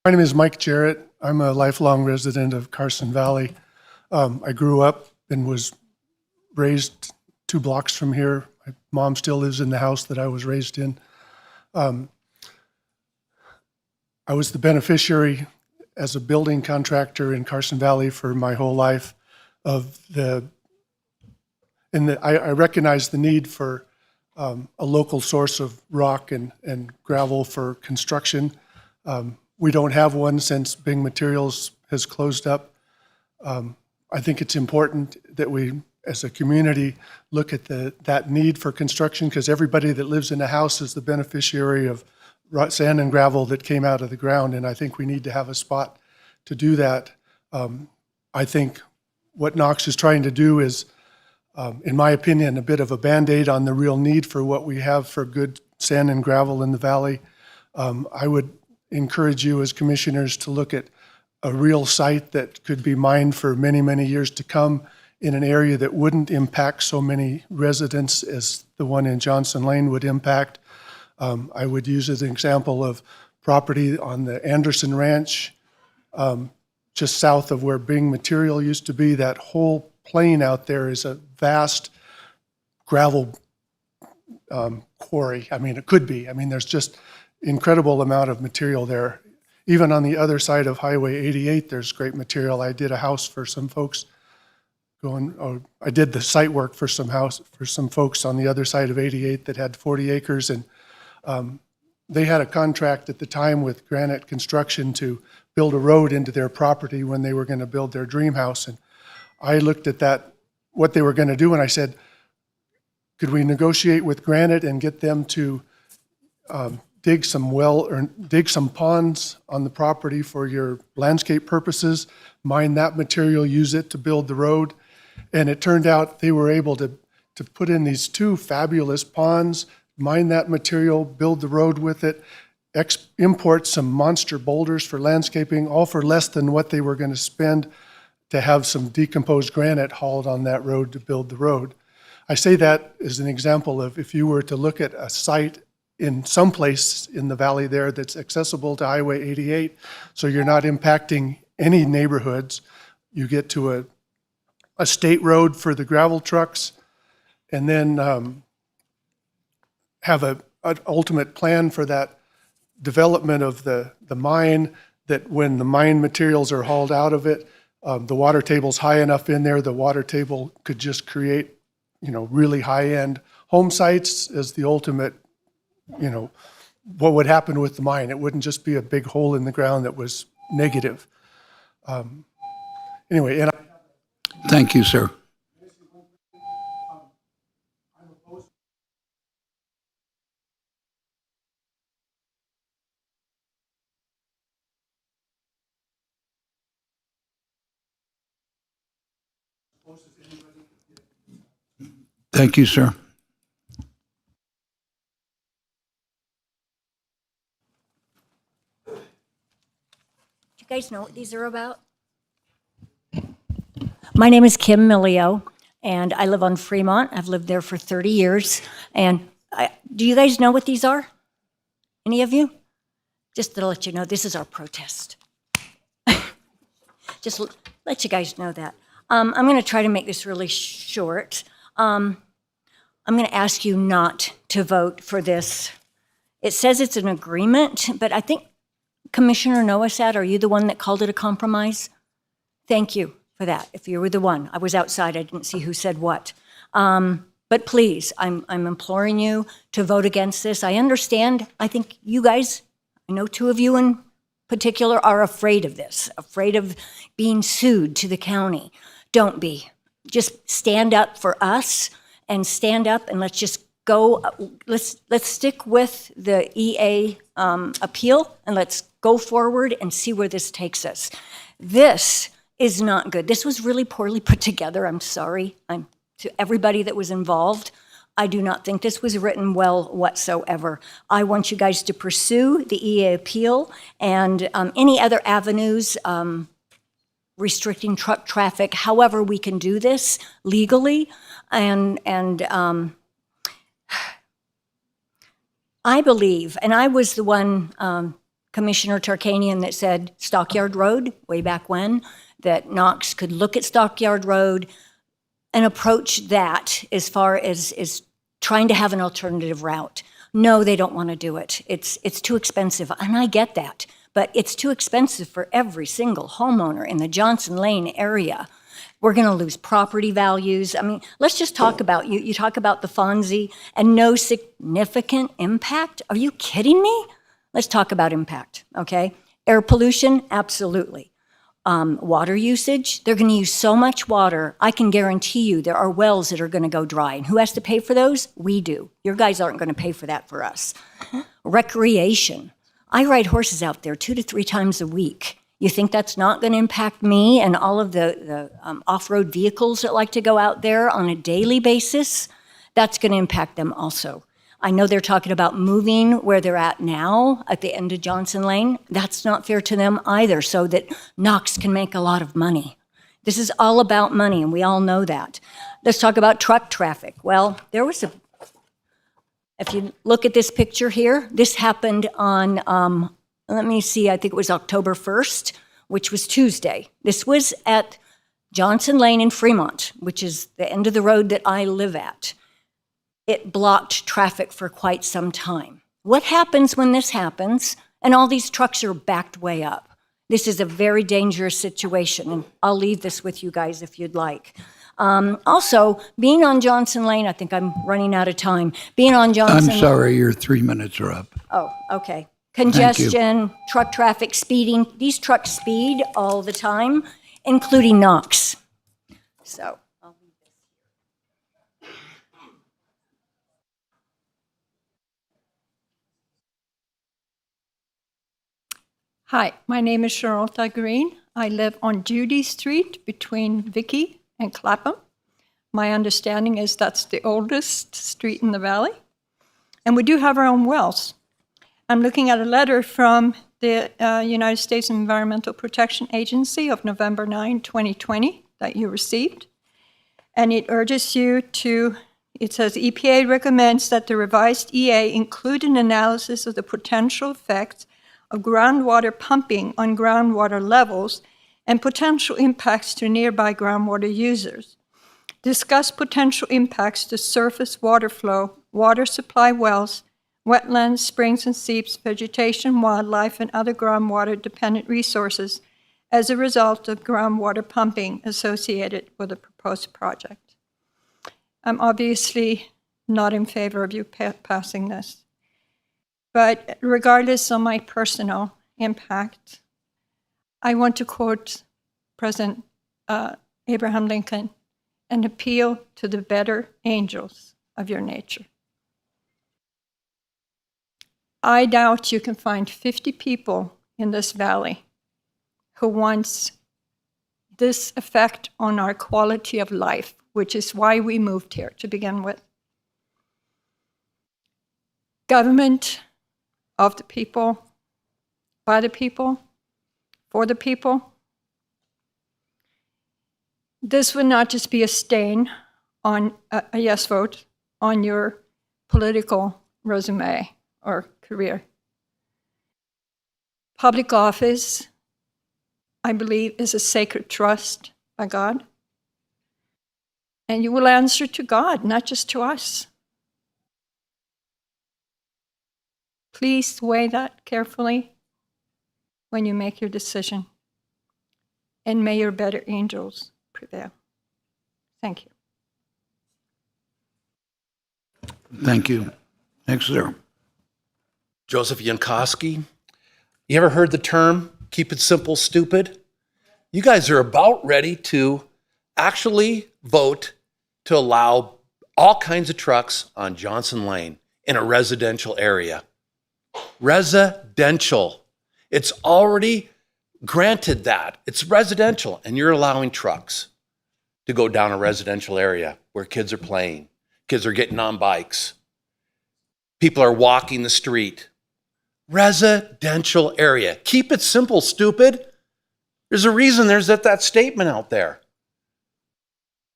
My name is Mike Jarrett. I'm a lifelong resident of Carson Valley. I grew up and was raised 2 blocks from here. My mom still lives in the house that I was raised in. I was the beneficiary as a building contractor in Carson Valley for my whole life I recognize the need for a local source of rock and gravel for construction. We don't have one since Bing Materials has closed up. I think it's important that we, as a community, look at that need for construction, because everybody that lives in a house is the beneficiary of sand and gravel that came out of the ground, and I think we need to have a spot to do that. I think what Knox is trying to do is, in my opinion, a bit of a Band-Aid on the real need for what we have for good sand and gravel in the valley. I would encourage you as commissioners to look at a real site that could be mined for many, many years to come in an area that wouldn't impact so many residents as the one in Johnson Lane would impact. I would use as an example of property on the Anderson Ranch, just south of where Bing Material used to be. That whole plain out there is a vast gravel quarry. I mean, it could be. I mean, there's just incredible amount of material there. Even on the other side of Highway 88, there's great material. I did a house for some folks I did the site work for some folks on the other side of 88 that had 40 acres, and they had a contract at the time with Granite Construction to build a road into their property when they were going to build their dream house. And I looked at that, what they were going to do, and I said, could we negotiate with Granite and get them to dig some ponds on the property for your landscape purposes, mine that material, use it to build the road? And it turned out they were able to put in these 2 fabulous ponds, mine that material, build the road with it, import some monster boulders for landscaping, all for less than what they were going to spend to have some decomposed granite hauled on that road to build the road. I say that as an example of, if you were to look at a site in some place in the valley there that's accessible to Highway 88, so you're not impacting any neighborhoods, you get to a state road for the gravel trucks, and then have an ultimate plan for that development of the mine, that when the mine materials are hauled out of it, the water table's high enough in there, the water table could just create, really high-end home sites as the ultimate, what would happen with the mine. It wouldn't just be a big hole in the ground that was negative. Anyway, and Thank you, sir. Thank you, sir. Do you guys know what these are about? My name is Kim Millio, and I live on Fremont. I've lived there for 30 years. And do you guys know what these are? Any of you? Just to let you know, this is our protest. Just let you guys know that. I'm going to try to make this really short. I'm I'm going to ask you not to vote for this. It says it's an agreement, but I think Commissioner Noasad, are you the one that called it a compromise? Thank you for that, if you were the one. I was outside, I didn't see who said what. But please, I'm imploring you to vote against this. I understand, I think you guys, I know two of you in particular are afraid of this, afraid of being sued to the county. Don't be. Just stand up for us and stand up and let's just go, let's stick with the EA appeal and let's go forward and see where this takes us. This is not good. This was really poorly put together. I'm sorry. To everybody that was involved. I do not think this was written well whatsoever. I want you guys to pursue the EA appeal and any other avenues restricting truck traffic, however we can do this legally. And I believe, and I was the one, Commissioner Tarkanian, that said Stockyard Road way back when, that Knox could look at Stockyard Road and approach that as far as trying to have an alternative route. No, they don't want to do it. It's too expensive, and I get that, but it's too expensive for every single homeowner in the Johnson Lane area. We're going to lose property values. I mean, let's just talk about, you talk about the Fonzie and no significant impact? Are you kidding me? Let's talk about impact, okay? Air pollution, absolutely. Water usage, they're going to use so much water, I can guarantee you there are wells that are going to go dry. And who has to pay for those? We do. Your guys aren't going to pay for that for us. Recreation. I ride horses out there 2 to 3 times a week. You think that's not going to impact me and all of the off-road vehicles that like to go out there on a daily basis? That's going to impact them also. I know they're talking about moving where they're at now at the end of Johnson Lane. That's not fair to them either, so that Knox can make a lot of money. This is all about money, and we all know that. Let's talk about truck traffic. Well, there was if you look at this picture here, this happened on, let me see, I think it was October 1st, which was Tuesday. This was at Johnson Lane in Fremont, which is the end of the road that I live at. It blocked traffic for quite some time. What happens when this happens and all these trucks are backed way up? This is a very dangerous situation, and I'll leave this with you guys if you'd like. Also, being on Johnson Lane, I think I'm running out of time. Being on Johnson I'm sorry, your 3 minutes are up. Oh, okay. Congestion, truck traffic, speeding. These trucks speed all the time, including Knox. So. Hi, my name is Charlotte Green. I live on Judy Street between Vicky and Clapham. My understanding is that's the oldest street in the valley. And we do have our own wells. I'm looking at a letter from the United States Environmental Protection Agency of November 9, 2020 that you received. And it urges you to, it says, EPA recommends that the revised EA include an analysis of the potential effects of groundwater pumping on groundwater levels and potential impacts to nearby groundwater users. Discuss potential impacts to surface water flow, water supply wells, wetlands, springs and seeps, vegetation, wildlife, and other groundwater-dependent resources as a result of groundwater pumping associated with the proposed project. I'm obviously not in favor of you passing this. But regardless of my personal impact, I want to quote President Abraham Lincoln, an appeal to the better angels of your nature. I doubt you can find 50 people in this valley who wants this effect on our quality of life, which is why we moved here to begin with. Government of the people, by the people, for the people. This would not just be a stain on a yes vote on your political resume or career. Public office, I believe, is a sacred trust by God. And you will answer to God, not just to us. Please weigh that carefully when you make your decision. And may your better angels prevail. Thank you. Thank you. Next, sir. Joseph Yankowski. You ever heard the term, keep it simple, stupid? You guys are about ready to actually vote to allow all kinds of trucks on Johnson Lane in a residential area. Residential. It's already granted that. It's residential, and you're allowing trucks to go down a residential area where kids are playing, kids are getting on bikes, people are walking the street. Residential area. Keep it simple, stupid. There's a reason there's that statement out there.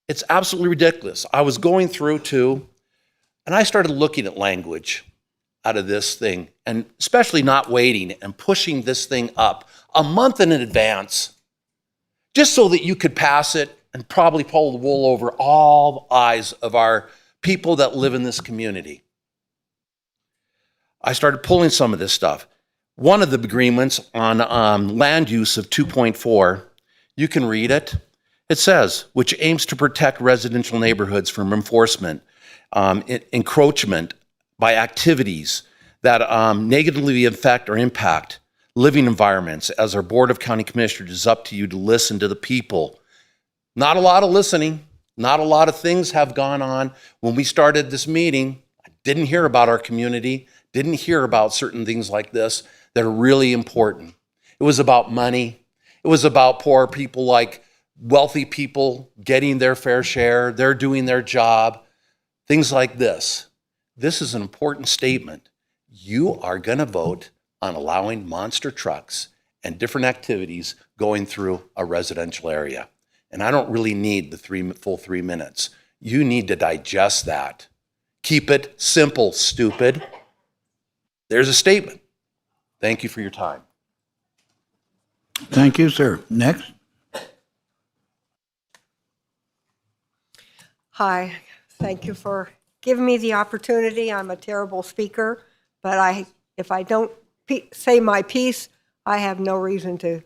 It's absolutely ridiculous. I was going through too, and I started looking at language out of this thing, and especially not waiting and pushing this thing up a month in advance, just so that you could pass it and probably pull the wool over all the eyes of our people that live in this community. I started pulling some of this stuff. One of the agreements on land use of 2.4, you can read it. It says, which aims to protect residential neighborhoods from enforcement, encroachment by activities that negatively affect or impact living environments. As our Board of County Commissioners, it's up to you to listen to the people. Not a lot of listening. Not a lot of things have gone on. When we started this meeting, I didn't hear about our community, didn't hear about certain things like this that are really important. It was about money. It was about poor people, like wealthy people getting their fair share. They're doing their job. Things like this. This is an important statement. You are going to vote on allowing monster trucks and different activities going through a residential area. And I don't really need the full 3 minutes. You need to digest that. Keep it simple, stupid. There's a statement. Thank you for your time. Thank you, sir. Next. Hi, thank you for giving me the opportunity. I'm a terrible speaker, but if I don't say my piece, I have no reason to.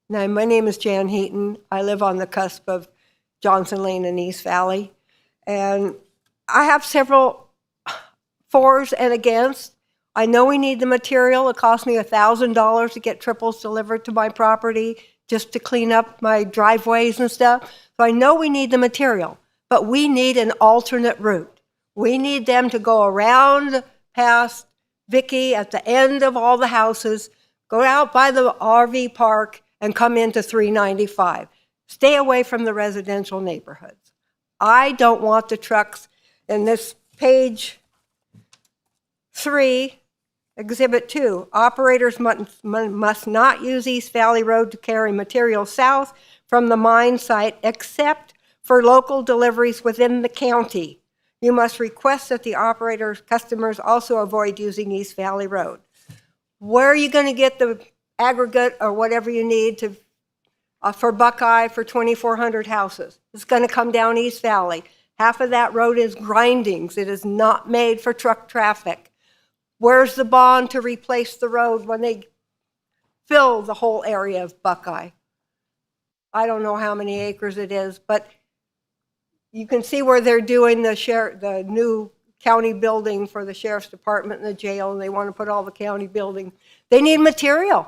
Now, my name is Jan Heaton. I live on the cusp of Johnson Lane and East Valley, and I have several fors and against. I know we need the material. It cost me $1,000 to get triples delivered to my property just to clean up my driveways and stuff. So I know we need the material, but we need an alternate route. We need them to go around past Vicky at the end of all the houses, go out by the RV park, and come into 395. Stay away from the residential neighborhoods. I don't want the trucks in this page 3, Exhibit 2. Operators must not use East Valley Road to carry material south from the mine site except for local deliveries within the county. You must request that the operator's customers also avoid using East Valley Road. Where are you going to get the aggregate or whatever you need to for Buckeye for 2,400 houses? It's going to come down East Valley. Half of that road is grindings. It is not made for truck traffic. Where's the bond to replace the road when they fill the whole area of Buckeye? I don't know how many acres it is, but you can see where they're doing the new county building for the sheriff's department and the jail, and they want to put all the county building. They need material.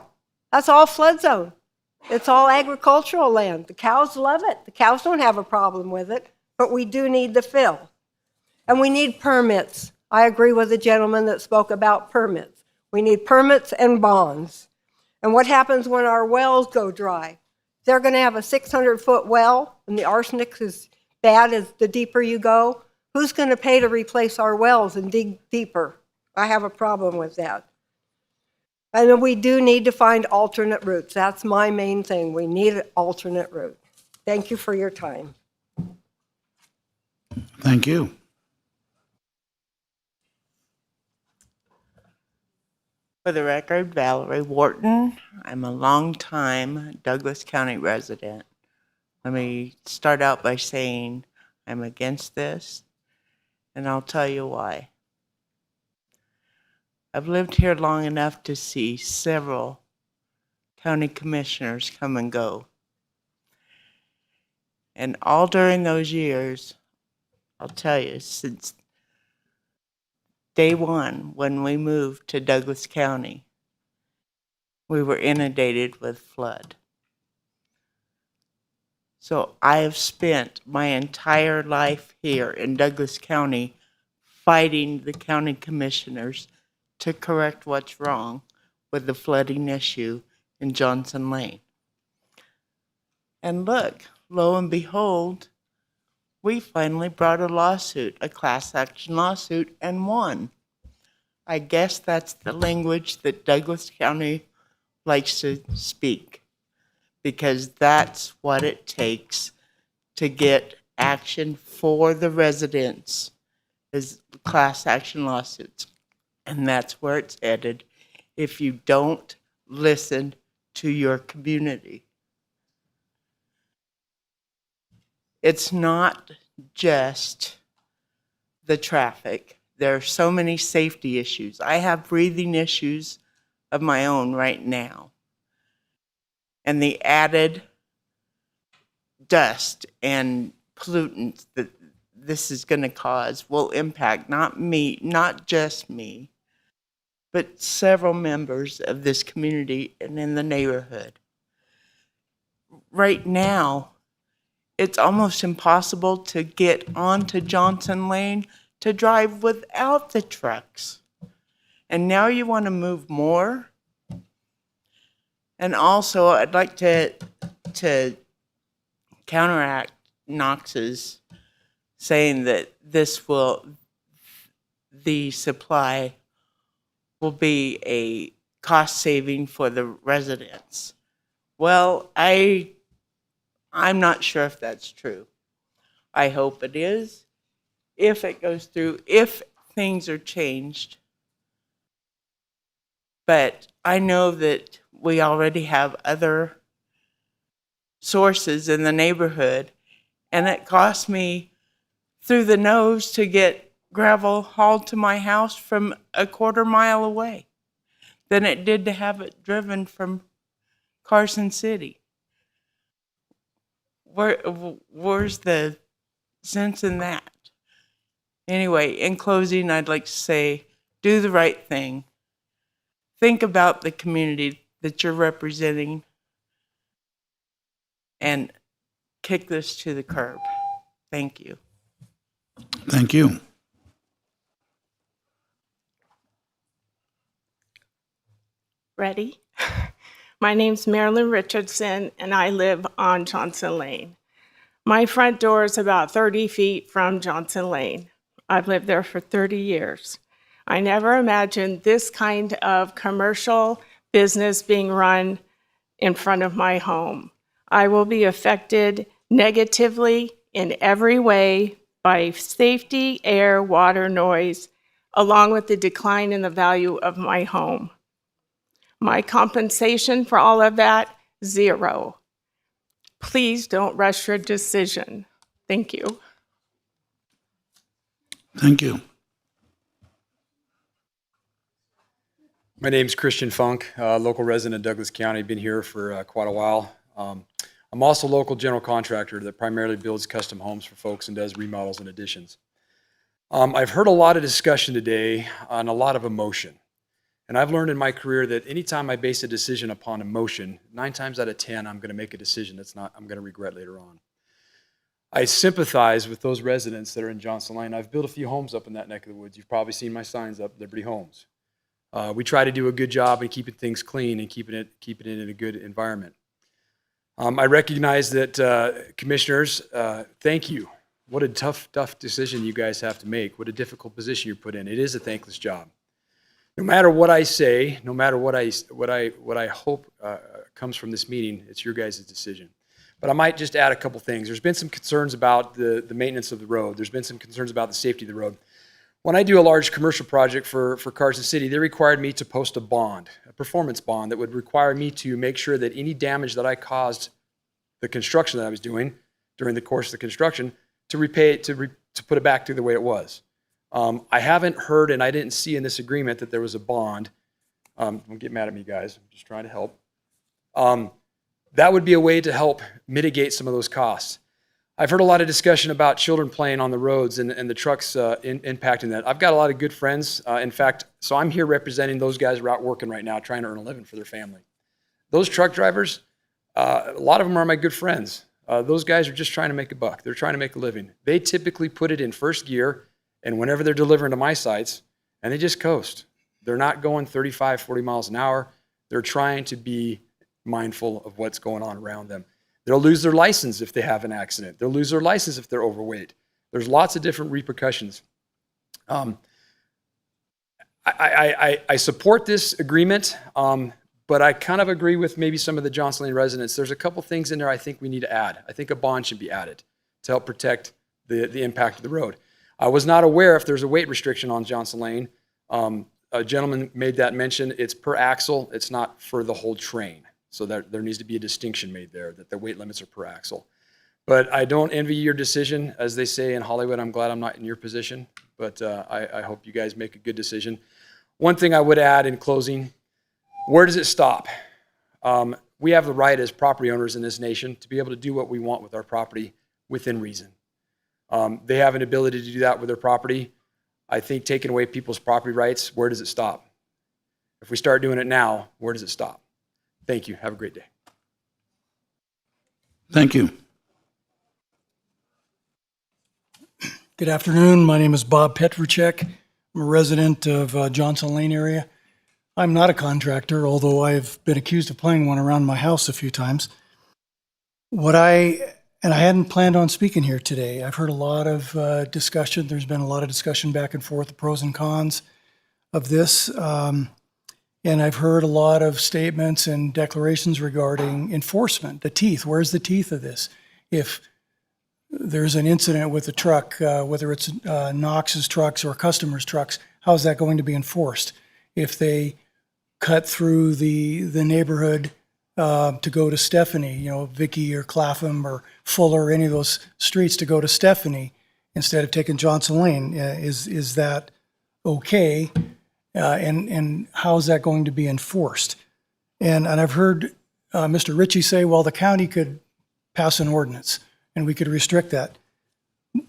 That's all flood zone. It's all agricultural land. The cows love it. The cows don't have a problem with it, but we do need the fill. And we need permits. I agree with the gentleman that spoke about permits. We need permits and bonds. And what happens when our wells go dry? They're going to have a 600-foot well, and the arsenic is bad as the deeper you go. Who's going to pay to replace our wells and dig deeper? I have a problem with that. And we do need to find alternate routes. That's my main thing. We need an alternate route. Thank you for your time. Thank you. For the record, Valerie Wharton. I'm a longtime Douglas County resident. Let me start out by saying I'm against this, and I'll tell you why. I've lived here long enough to see several county commissioners come and go. And all during those years, I'll tell you, since day one, when we moved to Douglas County, we were inundated with flood. So I have spent my entire life here in Douglas County fighting the county commissioners to correct what's wrong with the flooding issue in Johnson Lane. And look, lo and behold, we finally brought a lawsuit, a class action lawsuit, and won. I guess that's the language that Douglas County likes to speak, because that's what it takes to get action for the residents, is class action lawsuits. And that's where it's headed if you don't listen to your community. It's not just the traffic. There are so many safety issues. I have breathing issues of my own right now. And the added dust and pollutants that this is going to cause will impact not me, not just me, but several members of this community and in the neighborhood. Right now, it's almost impossible to get onto Johnson Lane to drive without the trucks. And now you want to move more? And also, I'd like to counteract Knox's saying that the supply will be a cost saving for the residents. Well, I'm not sure if that's true. I hope it is. If it goes through, if things are changed. But I know that we already have other sources in the neighborhood, and it cost me through the nose to get gravel hauled to my house from a quarter mile away than it did to have it driven from Carson City. Where's the sense in that? Anyway, in closing, I'd like to say, do the right thing. Think about the community that you're representing and kick this to the curb. Thank you. Thank you. Ready? My name's Marilyn Richardson, and I live on Johnson Lane. My front door is about 30 feet from Johnson Lane. I've lived there for 30 years. I never imagined this kind of commercial business being run in front of my home. I will be affected negatively in every way by safety, air, water, noise, along with the decline in the value of my home. My compensation for all of that, $0. Please don't rush your decision. Thank you. Thank you. My name's Christian Funk, local resident of Douglas County. Been here for quite a while. I'm also a local general contractor that primarily builds custom homes for folks and does remodels and additions. I've heard a lot of discussion today on a lot of emotion. And I've learned in my career that anytime I base a decision upon emotion, 9 times out of 10, I'm going to make a decision I'm going to regret later on. I sympathize with those residents that are in Johnson Lane. I've built a few homes up in that neck of the woods. You've probably seen my signs up, Liberty Homes. We try to do a good job in keeping things clean and keeping it in a good environment. I recognize that, commissioners, thank you. What a tough decision you guys have to make. What a difficult position you're put in. It is a thankless job. No matter what I say, no matter what I hope comes from this meeting, it's your guys' decision. But I might just add a couple things. There's been some concerns about the maintenance of the road. There's been some concerns about the safety of the road. When I do a large commercial project for Carson City, they required me to post a bond, a performance bond that would require me to make sure that any damage that I caused the construction that I was doing during the course of the construction to repay it, to put it back to the way it was. I haven't heard, and I didn't see in this agreement that there was a bond. Don't get mad at me, guys. I'm just trying to help. That would be a way to help mitigate some of those costs. I've heard a lot of discussion about children playing on the roads and the trucks impacting that. I've got a lot of good friends. In fact, so I'm here representing those guys who are out working right now, trying to earn a living for their family. Those truck drivers, a lot of them are my good friends. Those guys are just trying to make a buck. They're trying to make a living. They typically put it in first gear, and whenever they're delivering to my sites, and they just coast. They're not going 35, 40 miles an hour. They're trying to be mindful of what's going on around them. They'll lose their license if they have an accident. They'll lose their license if they're overweight. There's lots of different repercussions. I support this agreement, but I kind of agree with maybe some of the Johnson Lane residents. There's a couple things in there I think we need to add. I think a bond should be added to help protect the impact of the road. I was not aware if there's a weight restriction on Johnson Lane. A gentleman made that mention. It's per axle. It's not for the whole train. So there needs to be a distinction made there that the weight limits are per axle. But I don't envy your decision. As they say in Hollywood, I'm glad I'm not in your position. But I hope you guys make a good decision. One thing I would add in closing, where does it stop? We have the right as property owners in this nation to be able to do what we want with our property within reason. They have an ability to do that with their property. I think taking away people's property rights, where does it stop? If we start doing it now, where does it stop? Thank you. Have a great day. Thank you. Good afternoon. My name is Bob Petruchek. I'm a resident of Johnson Lane area. I'm not a contractor, although I've been accused of playing one around my house a few times. I hadn't planned on speaking here today. I've heard a lot of discussion. There's been a lot of discussion back and forth, the pros and cons of this. And I've heard a lot of statements and declarations regarding enforcement, the teeth. Where's the teeth of this? If there's an incident with a truck, whether it's Knox's trucks or customers' trucks, how is that going to be enforced? If they cut through the neighborhood to go to Stephanie, Vicky or Clapham or Fuller, or any of those streets to go to Stephanie instead of taking Johnson Lane, is that okay? And how is that going to be enforced? And I've heard Mr. Ritchie say, well, the county could pass an ordinance and we could restrict that.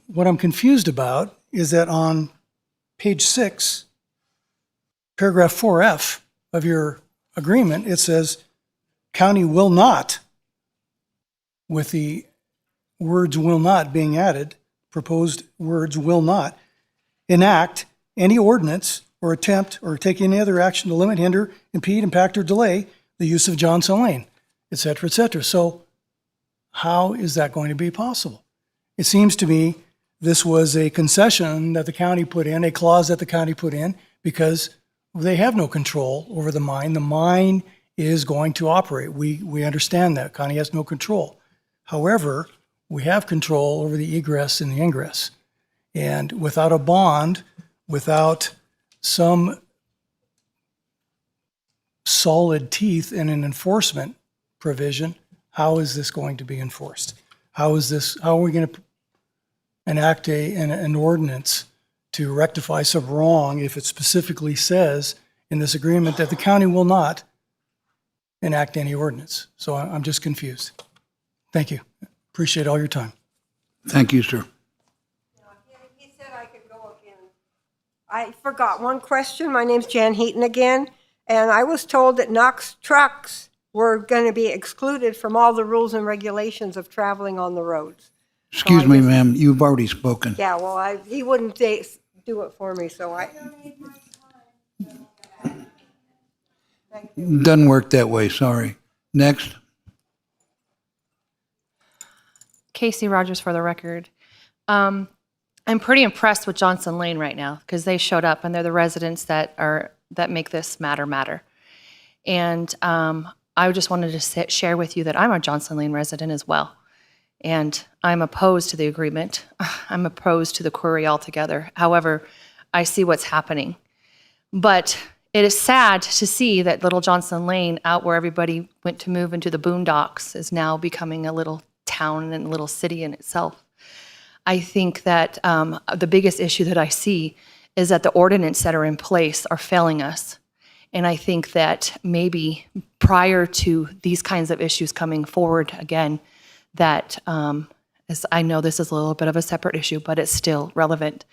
What I'm confused about is that on page 6, paragraph 4F of your agreement, it says, county will not, with the words will not being added, proposed words will not, enact any ordinance or attempt or take any other action to limit, hinder, impede, impact, or delay the use of Johnson Lane, et cetera, et cetera. So how is that going to be possible? It seems to me this was a concession that the county put in, a clause that the county put in, because they have no control over the mine. The mine is going to operate. We understand that. County has no control. However, we have control over the egress and the ingress. And without a bond, without some solid teeth in an enforcement provision, how is this going to be enforced? How are we going to enact an ordinance to rectify some wrong if it specifically says in this agreement that the county will not enact any ordinance? So I'm just confused. Thank you. Appreciate all your time. Thank you, sir. He said I could go again. I forgot one question. My name's Jan Heaton again, and I was told that Knox trucks were going to be excluded from all the rules and regulations of traveling on the roads. Excuse me, ma'am, you've already spoken. Yeah, well, he wouldn't do it for me, so I... Doesn't work that way, sorry. Next. Casey Rogers for the record. I'm pretty impressed with Johnson Lane right now because they showed up and they're the residents that make this matter. And I just wanted to share with you that I'm a Johnson Lane resident as well. And I'm opposed to the agreement. I'm opposed to the query altogether. However, I see what's happening. But it is sad to see that little Johnson Lane, out where everybody went to move into the boondocks, is now becoming a little town and a little city in itself. I think that the biggest issue that I see is that the ordinance that are in place are failing us. And I think that maybe prior to these kinds of issues coming forward again, that as I know this is a little bit of a separate issue, but it's still relevant.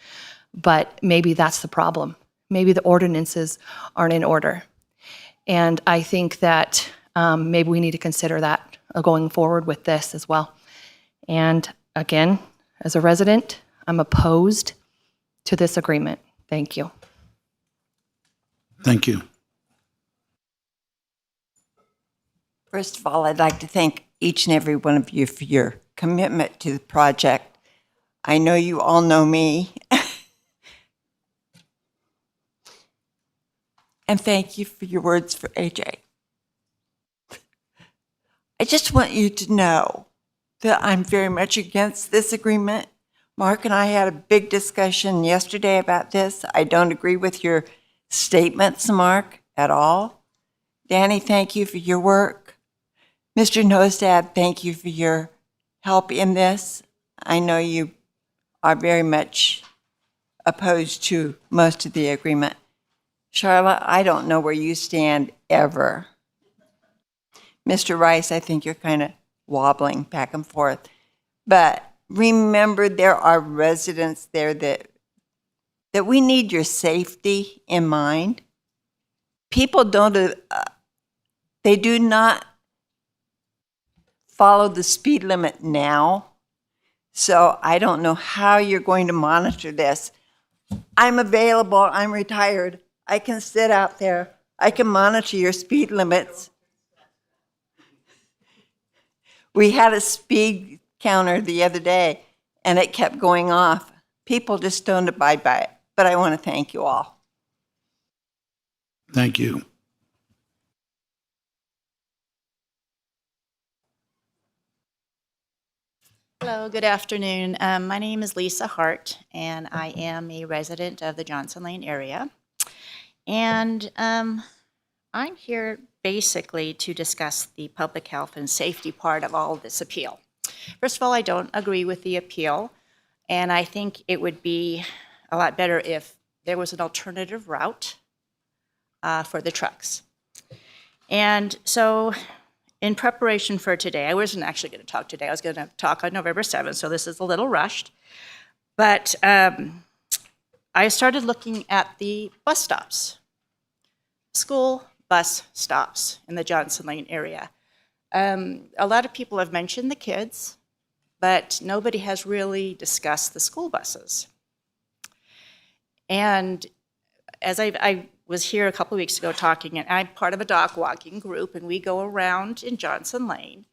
But maybe that's the problem. Maybe the ordinances aren't in order. And I think that maybe we need to consider that going forward with this as well. And again, as a resident, I'm opposed to this agreement. Thank you. Thank you. First of all, I'd like to thank each and every one of you for your commitment to the project. I know you all know me. And thank you for your words for AJ. I just want you to know that I'm very much against this agreement. Mark and I had a big discussion yesterday about this. I don't agree with your statements, Mark, at all. Danny, thank you for your work. Mr. Nostad, thank you for your help in this. I know you are very much opposed to most of the agreement. Charlotte, I don't know where you stand ever. Mr. Rice, I think you're kind of wobbling back and forth. But remember, there are residents there that we need your safety in mind. People they do not follow the speed limit now. So I don't know how you're going to monitor this. I'm available, I'm retired. I can sit out there. I can monitor your speed limits. We had a speed counter the other day, and it kept going off. People just don't abide by it. But I want to thank you all. Thank you. Hello, good afternoon. My name is Lisa Hart, and I am a resident of the Johnson Lane area. And I'm here basically to discuss the public health and safety part of all of this appeal. First of all, I don't agree with the appeal, and I think it would be a lot better if there was an alternative route for the trucks. And so in preparation for today, I wasn't actually going to talk today. I was going to talk on November 7th, so this is a little rushed. But I started looking at the bus stops, school bus stops in the Johnson Lane area. A lot of people have mentioned the kids, but nobody has really discussed the school buses. And as I was here a couple of weeks ago talking, and I'm part of a dog walking group, and we go around in Johnson Lane,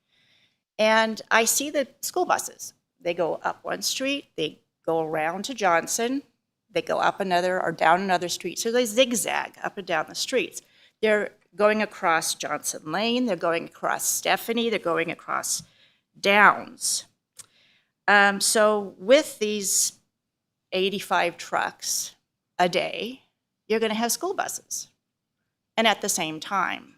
and I see the school buses. They go up one street, they go around to Johnson, they go up another or down another street, so they zigzag up and down the streets. They're going across Johnson Lane, they're going across Stephanie, they're going across Downs. So with these 85 trucks a day, you're going to have school buses. And at the same time,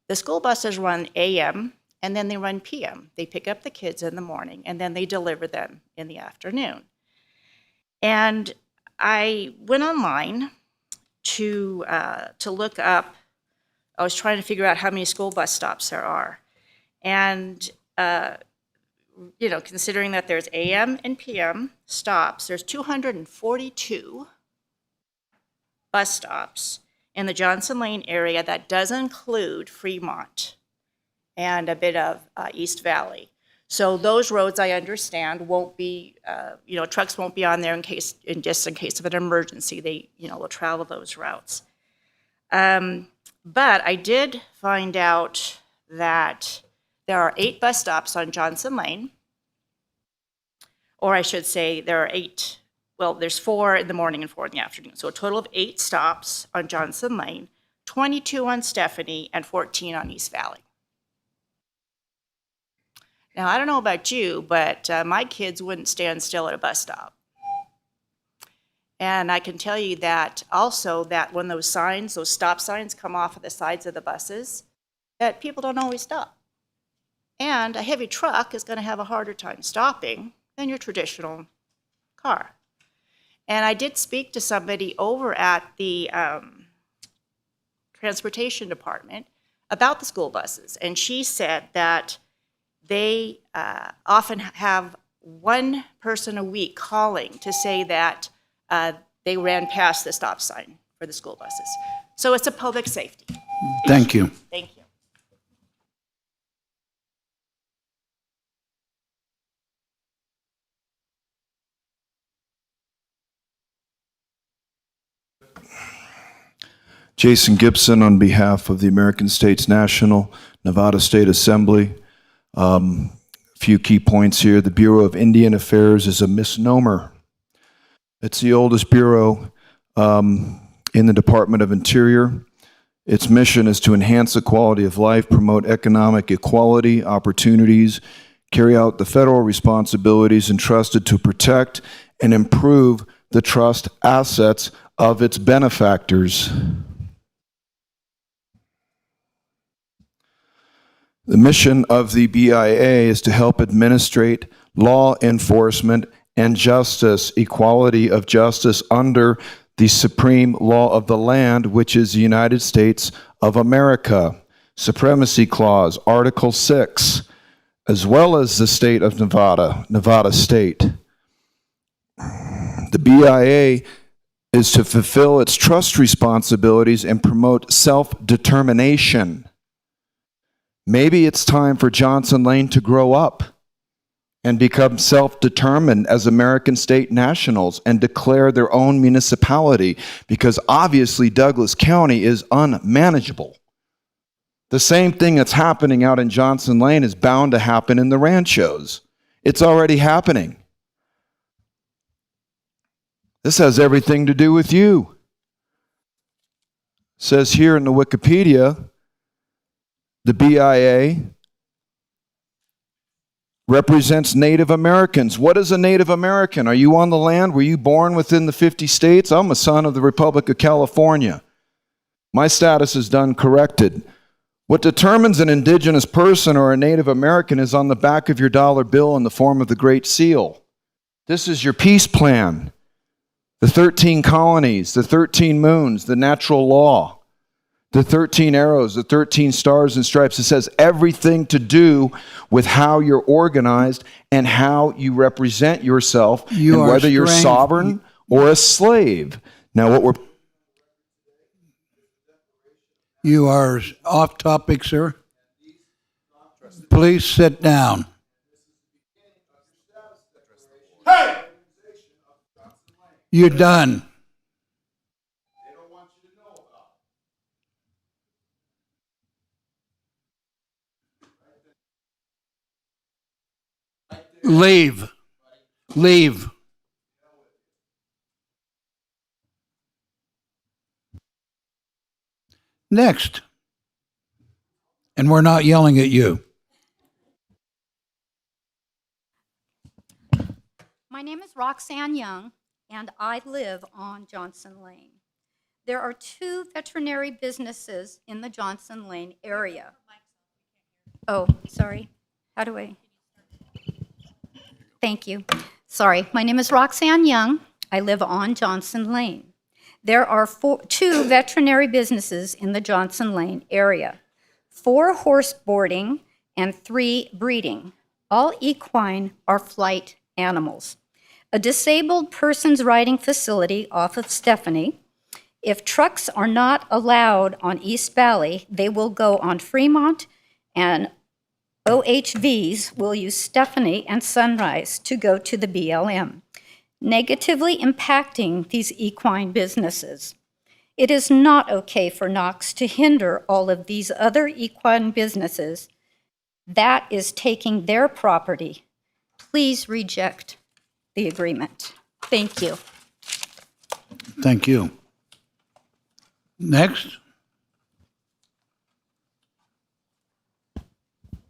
the school buses run AM and then they run PM. They pick up the kids in the morning and then they deliver them in the afternoon. And I went online to look up. I was trying to figure out how many school bus stops there are. And, considering that there's AM and PM stops, there's 242 bus stops in the Johnson Lane area. That does include Fremont and a bit of East Valley. So those roads, I understand, won't be, trucks won't be on there in case of an emergency. They, will travel those routes. But I did find out that there are 8 bus stops on Johnson Lane, or I should say there are 8. Well, there's 4 in the morning and 4 in the afternoon. So a total of 8 stops on Johnson Lane, 22 on Stephanie, and 14 on East Valley. Now, I don't know about you, but my kids wouldn't stand still at a bus stop. And I can tell you that also that when those stop signs come off of the sides of the buses, that people don't always stop. And a heavy truck is going to have a harder time stopping than your traditional car. And I did speak to somebody over at the transportation department about the school buses, and she said that they often have one person a week calling to say that they ran past the stop sign for the school buses. So it's a public safety. Thank you. Thank you. Jason Gibson on behalf of the American States National Nevada State Assembly. A few key points here. The Bureau of Indian Affairs is a misnomer. It's the oldest bureau in the Department of Interior. Its mission is to enhance the quality of life, promote economic equality, opportunities, carry out the federal responsibilities entrusted to protect and improve the trust assets of its benefactors. The mission of the BIA is to help administrate law enforcement and justice, equality of justice under the supreme law of the land, which is the United States of America. Supremacy Clause, Article 6, as well as the state of Nevada, Nevada State. The BIA is to fulfill its trust responsibilities and promote self-determination. Maybe it's time for Johnson Lane to grow up and become self-determined as American state nationals and declare their own municipality, because obviously Douglas County is unmanageable. The same thing that's happening out in Johnson Lane is bound to happen in the ranchos. It's already happening. This has everything to do with you. It says here in the Wikipedia, the BIA represents Native Americans. What is a Native American? Are you on the land? Were you born within the 50 states? I'm a son of the Republic of California. My status is done corrected. What determines an indigenous person or a Native American is on the back of your dollar bill in the form of the Great Seal. This is your peace plan. The 13 colonies, the 13 moons, the natural law. The 13 arrows, the 13 stars and stripes. It says everything to do with how you're organized and how you represent yourself, and whether you're sovereign or a slave. Now, You are off topic, sir. Please sit down. Hey! You're done. Leave. Leave. Next. And we're not yelling at you. My name is Roxanne Young, and I live on Johnson Lane. There are 2 veterinary businesses in the Johnson Lane area. Oh, sorry. How do I? Thank you. Sorry. My name is Roxanne Young. I live on Johnson Lane. There are 2 veterinary businesses in the Johnson Lane area, 4 horse boarding and 3 breeding. All equine are flight animals. A disabled person's riding facility off of Stephanie. If trucks are not allowed on East Valley, they will go on Fremont, and OHVs will use Stephanie and Sunrise to go to the BLM, negatively impacting these equine businesses. It is not okay for Knox to hinder all of these other equine businesses. That is taking their property. Please reject the agreement. Thank you. Thank you. Next.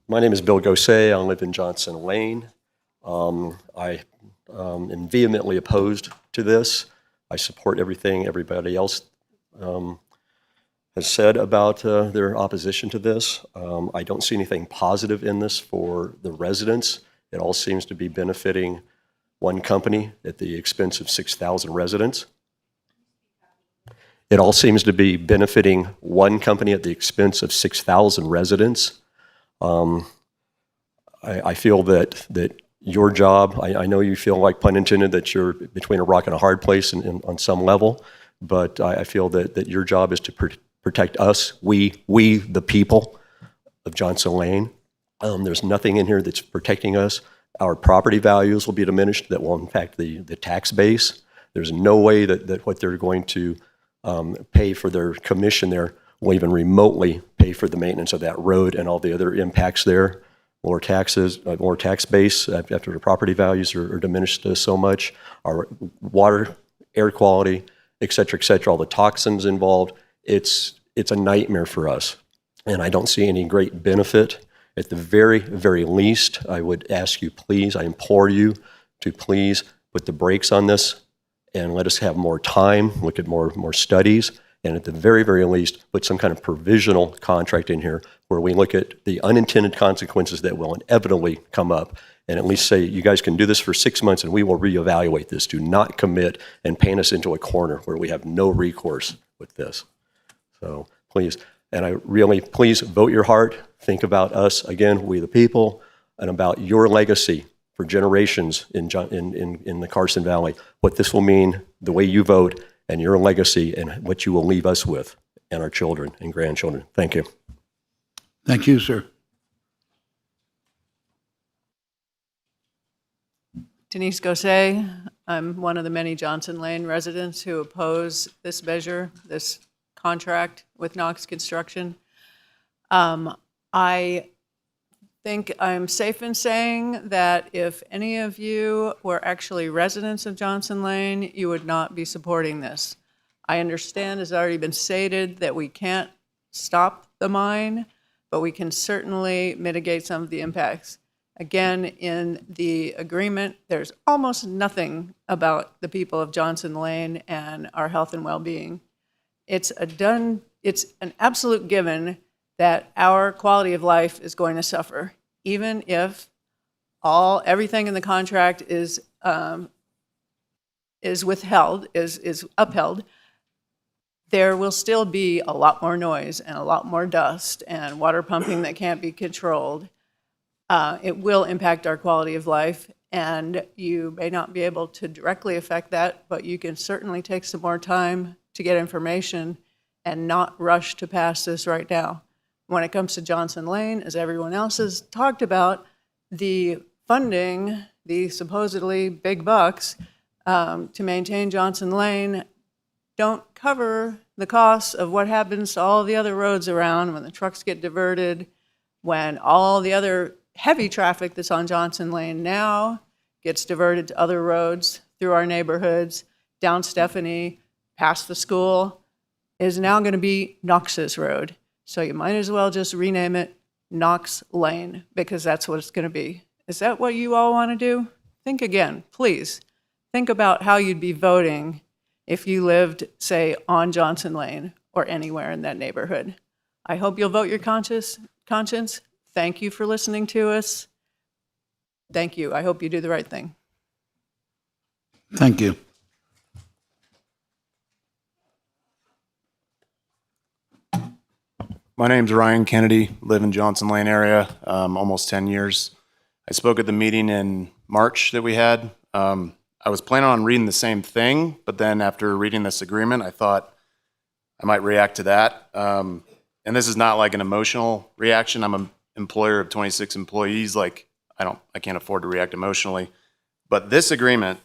My name is Bill Gosset. I live in Johnson Lane. I am vehemently opposed to this. I support everything everybody else has said about their opposition to this. I don't see anything positive in this for the residents. It all seems to be benefiting one company at the expense of 6,000 residents. It all seems to be benefiting one company at the expense of 6,000 residents. I feel that your job, I know you feel like, pun intended, that you're between a rock and a hard place on some level, but I feel that your job is to protect us, we the people of Johnson Lane. There's nothing in here that's protecting us. Our property values will be diminished. That will impact the tax base. There's no way that what they're going to pay for their commission there will even remotely pay for the maintenance of that road and all the other impacts there. Lower taxes, more tax base after the property values are diminished so much. Our water, air quality, et cetera, all the toxins involved. It's a nightmare for us. And I don't see any great benefit. At the very, very least, I would ask you, please, I implore you to please put the brakes on this and let us have more time, look at more studies, and at the very, very least, put some kind of provisional contract in here where we look at the unintended consequences that will inevitably come up, and at least say, you guys can do this for 6 months and we will reevaluate this. Do not commit and paint us into a corner where we have no recourse with this. So please, and I really, please vote your heart. Think about us, again, we the people, and about your legacy for generations in the Carson Valley, what this will mean, the way you vote, and your legacy, and what you will leave us with, and our children and grandchildren. Thank you. Thank you, sir. Denise Gosset. I'm one of the many Johnson Lane residents who oppose this measure, this contract with Knox Construction. I think I'm safe in saying that if any of you were actually residents of Johnson Lane, you would not be supporting this. I understand, as already been stated, that we can't stop the mine, but we can certainly mitigate some of the impacts. Again, in the agreement, there's almost nothing about the people of Johnson Lane and our health and well-being. It's an absolute given that our quality of life is going to suffer, even if everything in the contract is withheld, is upheld. There will still be a lot more noise and a lot more dust and water pumping that can't be controlled. It will impact our quality of life, and you may not be able to directly affect that, but you can certainly take some more time to get information and not rush to pass this right now. When it comes to Johnson Lane, as everyone else has talked about, the funding, the supposedly big bucks to maintain Johnson Lane don't cover the costs of what happens to all the other roads around when the trucks get diverted, when all the other heavy traffic that's on Johnson Lane now gets diverted to other roads through our neighborhoods, down Stephanie, past the school, is now going to be Knox's Road. So you might as well just rename it Knox Lane, because that's what it's going to be. Is that what you all want to do? Think again, please. Think about how you'd be voting if you lived, say, on Johnson Lane or anywhere in that neighborhood. I hope you'll vote your conscience. Thank you for listening to us. Thank you. I hope you do the right thing. Thank you. My name's Ryan Kennedy, live in Johnson Lane area, almost 10 years. I spoke at the meeting in March that we had. I was planning on reading the same thing, but then after reading this agreement, I thought I might react to that. And this is not like an emotional reaction. I'm an employer of 26 employees. Like, I can't afford to react emotionally. But this agreement,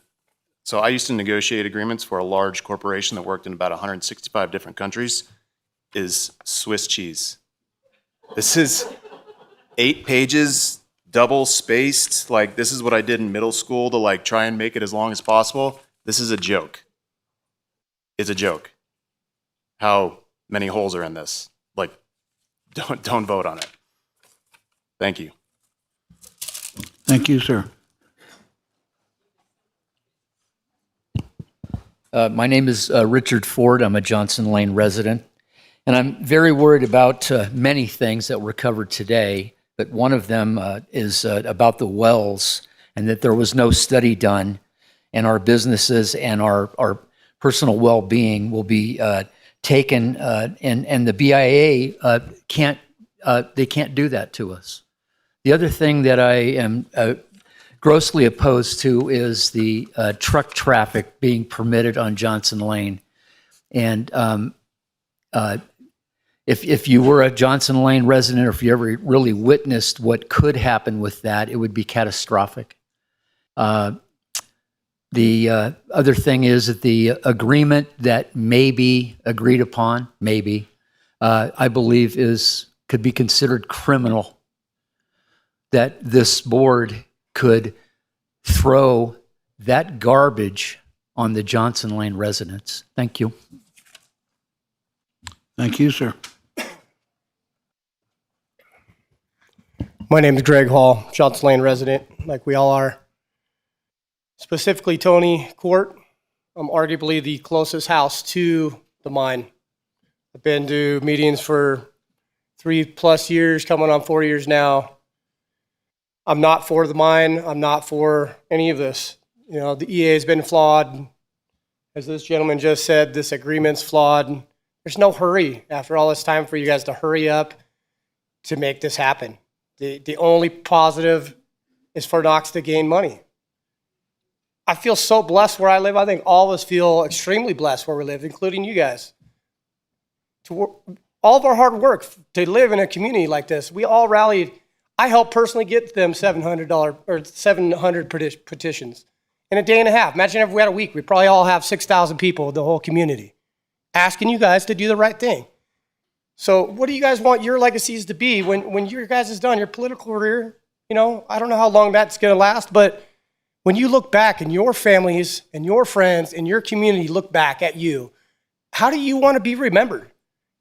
so I used to negotiate agreements for a large corporation that worked in about 165 different countries, is Swiss cheese. This is 8 pages, double spaced. Like, this is what I did in middle school to like try and make it as long as possible. This is a joke. It's a joke. How many holes are in this? Like, don't vote on it. Thank you. Thank you, sir. My name is Richard Ford. I'm a Johnson Lane resident. And I'm very worried about many things that were covered today, but one of them is about the wells, and that there was no study done and our businesses and our personal well-being will be taken, and the BIA can't do that to us. The other thing that I am grossly opposed to is the truck traffic being permitted on Johnson Lane. And if you were a Johnson Lane resident, or if you ever really witnessed what could happen with that, it would be catastrophic. The other thing is that the agreement that may be agreed upon, I believe could be considered criminal. That this board could throw that garbage on the Johnson Lane residents. Thank you. Thank you, sir. My name is Greg Hall, Johnson Lane resident, like we all are. Specifically, Tony Court. I'm arguably the closest house to the mine. I've been to meetings for 3+ years, coming on 4 years now. I'm not for the mine. I'm not for any of this. You know, the EA has been flawed. As this gentleman just said, this agreement's flawed. There's no hurry after all this time for you guys to hurry up to make this happen. The only positive is for Knox to gain money. I feel so blessed where I live. I think all of us feel extremely blessed where we live, including you guys. All of our hard work to live in a community like this, we all rallied. I helped personally get them $700 petitions in a day and a half. Imagine if we had a week, we'd probably all have 6,000 people, the whole community, asking you guys to do the right thing. So what do you guys want your legacies to be when your guys is done, your political career? You know, I don't know how long that's going to last, but when you look back and your families and your friends and your community look back at you, how do you want to be remembered?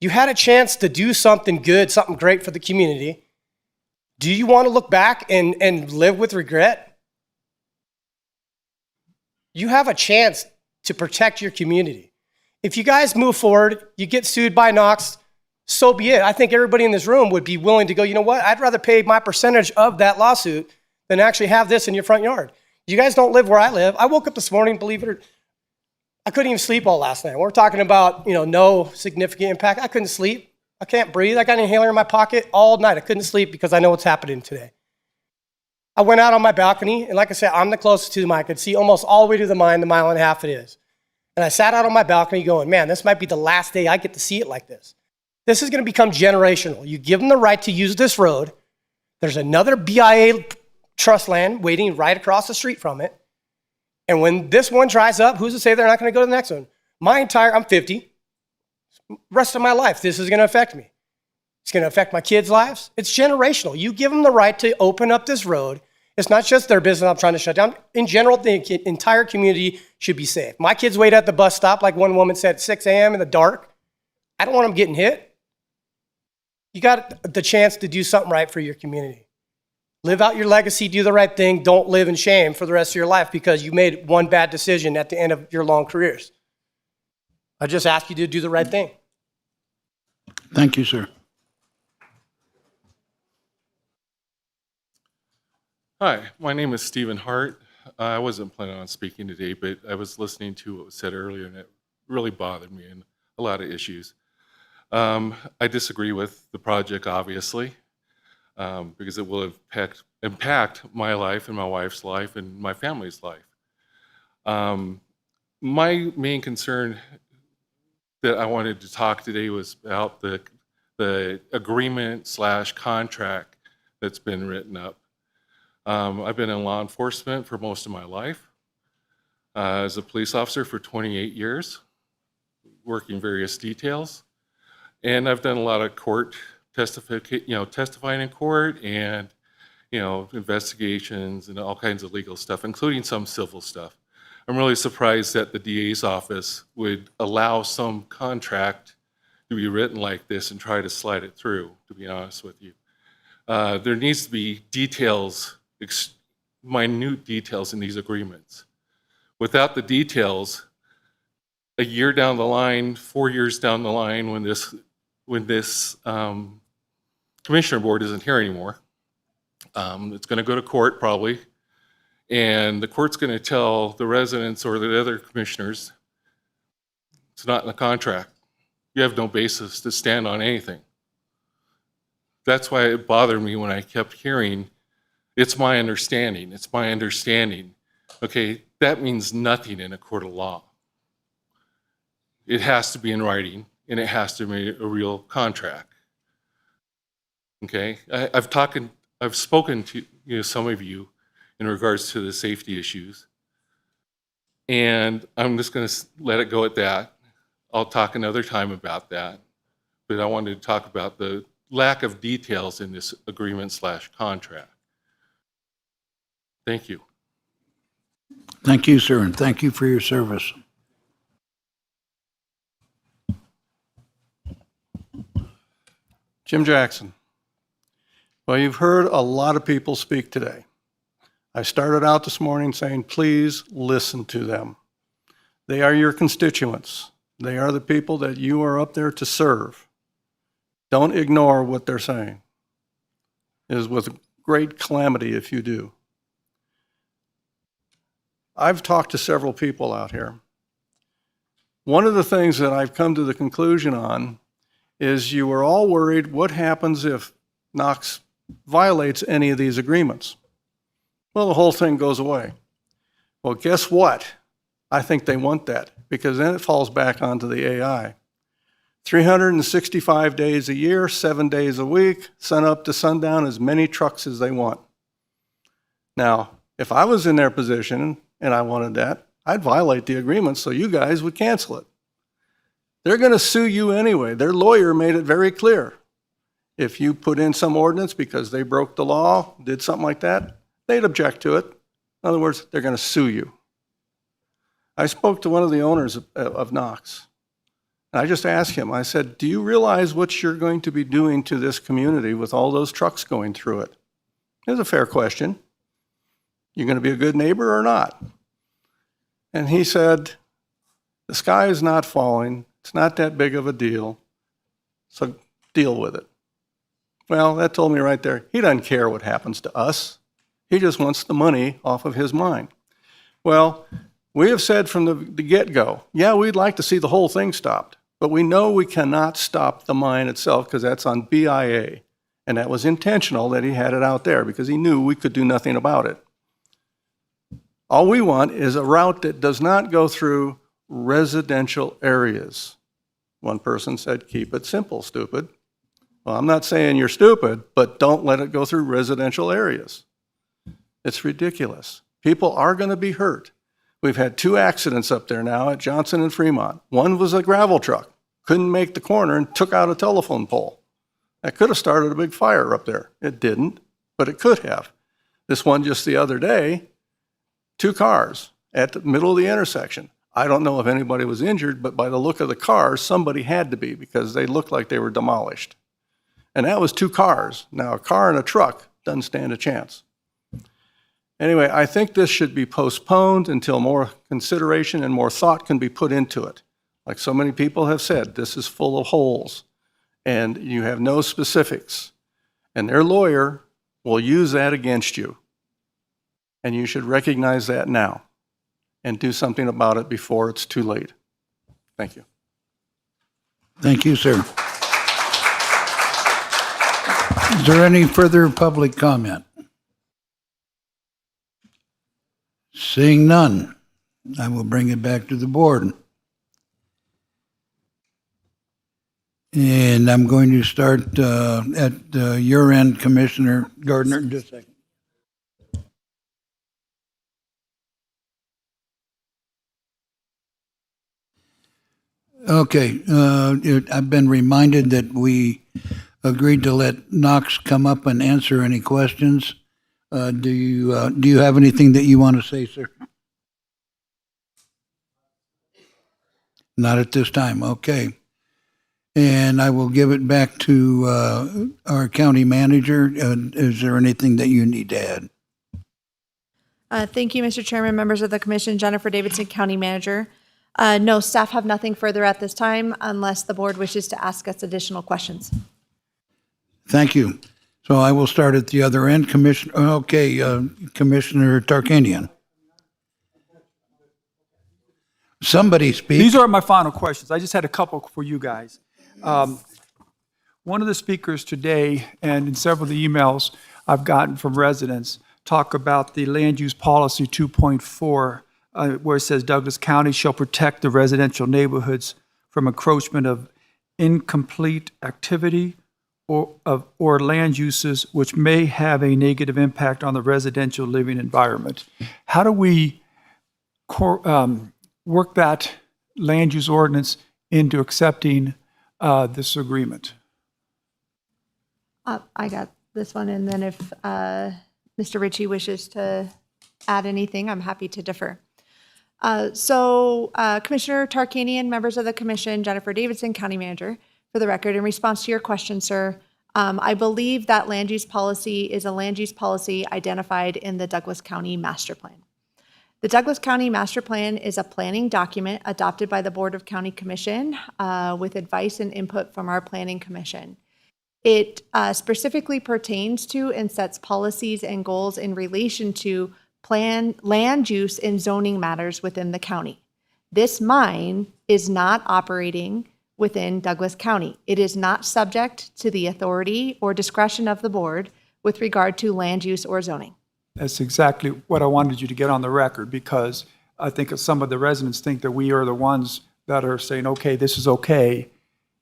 You had a chance to do something good, something great for the community. Do you want to look back and live with regret? You have a chance to protect your community. If you guys move forward, you get sued by Knox, so be it. I think everybody in this room would be willing to go, you know what? I'd rather pay my percentage of that lawsuit than actually have this in your front yard. You guys don't live where I live. I woke up this morning, believe it or not, I couldn't even sleep all last night. We're talking about, no significant impact. I couldn't sleep. I can't breathe. I got an inhaler in my pocket all night. I couldn't sleep because I know what's happening today. I went out on my balcony, and like I said, I'm the closest to the mine. I could see almost all the way to the mine, the 1.5 miles it is. And I sat out on my balcony going, man, this might be the last day I get to see it like this. This is going to become generational. You give them the right to use this road. There's another BIA trust land waiting right across the street from it. And when this one dries up, who's to say they're not going to go to the next one? I'm 50. Rest of my life, this is going to affect me. It's going to affect my kids' lives. It's generational. You give them the right to open up this road. It's not just their business I'm trying to shut down. In general, the entire community should be safe. My kids wait at the bus stop, like one woman said, 6 a.m. in the dark. I don't want them getting hit. You got the chance to do something right for your community. Live out your legacy, do the right thing. Don't live in shame for the rest of your life because you made one bad decision at the end of your long careers. I just ask you to do the right thing. Thank you, sir. Hi, my name is Stephen Hart. I wasn't planning on speaking today, but I was listening to what was said earlier, and it really bothered me and a lot of issues. I disagree with the project, obviously, because it will impact my life and my wife's life and my family's life. My main concern that I wanted to talk today was about the agreement/contract that's been written up. I've been in law enforcement for most of my life, as a police officer for 28 years, working various details. And I've done a lot of court testifying in court and, investigations and all kinds of legal stuff, including some civil stuff. I'm really surprised that the DA's office would allow some contract to be written like this and try to slide it through, to be honest with you. There needs to be details, minute details in these agreements. Without the details, a year down the line, 4 years down the line, when this commissioner board isn't here anymore, it's going to go to court probably, And the court's going to tell the residents or the other commissioners, it's not in the contract. You have no basis to stand on anything. That's why it bothered me when I kept hearing, it's my understanding, it's my understanding. Okay, that means nothing in a court of law. It has to be in writing, and it has to be a real contract. Okay, I've spoken to some of you in regards to the safety issues, and I'm just going to let it go at that. I'll talk another time about that, but I wanted to talk about the lack of details in this agreement/contract. Thank you. Thank you, sir, and thank you for your service. Jim Jackson. Well, you've heard a lot of people speak today. I started out this morning saying, please listen to them. They are your constituents. They are the people that you are up there to serve. Don't ignore what they're saying. It is with great calamity if you do. I've talked to several people out here. One of the things that I've come to the conclusion on is you were all worried what happens if Knox violates any of these agreements. Well, the whole thing goes away. Well, guess what? I think they want that, because then it falls back onto the AI. 365 days a year, 7 days a week, sun up to sundown, as many trucks as they want. Now, if I was in their position and I wanted that, I'd violate the agreement so you guys would cancel it. They're going to sue you anyway. Their lawyer made it very clear. If you put in some ordinance because they broke the law, did something like that, they'd object to it. In other words, they're going to sue you. I spoke to one of the owners of Knox, and I just asked him, I said, do you realize what you're going to be doing to this community with all those trucks going through it? It was a fair question. You're going to be a good neighbor or not? And he said, the sky is not falling. It's not that big of a deal. So deal with it. Well, that told me right there, he doesn't care what happens to us. He just wants the money off of his mind. Well, we have said from the get-go, yeah, we'd like to see the whole thing stopped, but we know we cannot stop the mine itself because that's on BIA. And that was intentional that he had it out there because he knew we could do nothing about it. All we want is a route that does not go through residential areas. One person said, keep it simple, stupid. Well, I'm not saying you're stupid, but don't let it go through residential areas. It's ridiculous. People are going to be hurt. We've had 2 accidents up there now at Johnson and Fremont. One was a gravel truck, couldn't make the corner and took out a telephone pole. That could have started a big fire up there. It didn't, but it could have. This one just the other day, 2 cars at the middle of the intersection. I don't know if anybody was injured, but by the look of the cars, somebody had to be because they looked like they were demolished. And that was 2 cars. Now, a car and a truck doesn't stand a chance. Anyway, I think this should be postponed until more consideration and more thought can be put into it. Like so many people have said, this is full of holes, and you have no specifics. And their lawyer will use that against you. And you should recognize that now and do something about it before it's too late. Thank you. Thank you, sir. Is there any further public comment? Seeing none, I will bring it back to the board. And I'm going to start at your end, Commissioner Gardner. Just a second. Okay, I've been reminded that we agreed to let Knox come up and answer any questions. Do you have anything that you want to say, sir? Not at this time, okay. And I will give it back to our county manager. Is there anything that you need to add? Thank you, Mr. Chairman, members of the commission. Jennifer Davidson, County Manager. No, staff have nothing further at this time unless the board wishes to ask us additional questions. Thank you. So I will start at the other end. Commissioner Tarkanian. Somebody speak. These are my final questions. I just had a couple for you guys. One of the speakers today, and in several of the emails I've gotten from residents, talk about the Land Use Policy 2.4, where it says Douglas County shall protect the residential neighborhoods from encroachment of incomplete activity or land uses which may have a negative impact on the residential living environment. How do we work that land use ordinance into accepting this agreement? I got this one, and then if Mr. Ritchie wishes to add anything, I'm happy to defer. Commissioner Tarkanian, members of the commission, Jennifer Davidson, County Manager, for the record, in response to your question, sir, I believe that land use policy is a land use policy identified in the Douglas County Master Plan. The Douglas County Master Plan is a planning document adopted by the Board of County Commission with advice and input from our Planning Commission. It specifically pertains to and sets policies and goals in relation to land use and zoning matters within the county. This mine is not operating within Douglas County. It is not subject to the authority or discretion of the board with regard to land use or zoning. That's exactly what I wanted you to get on the record, because I think some of the residents think that we are the ones that are saying, okay, this is okay,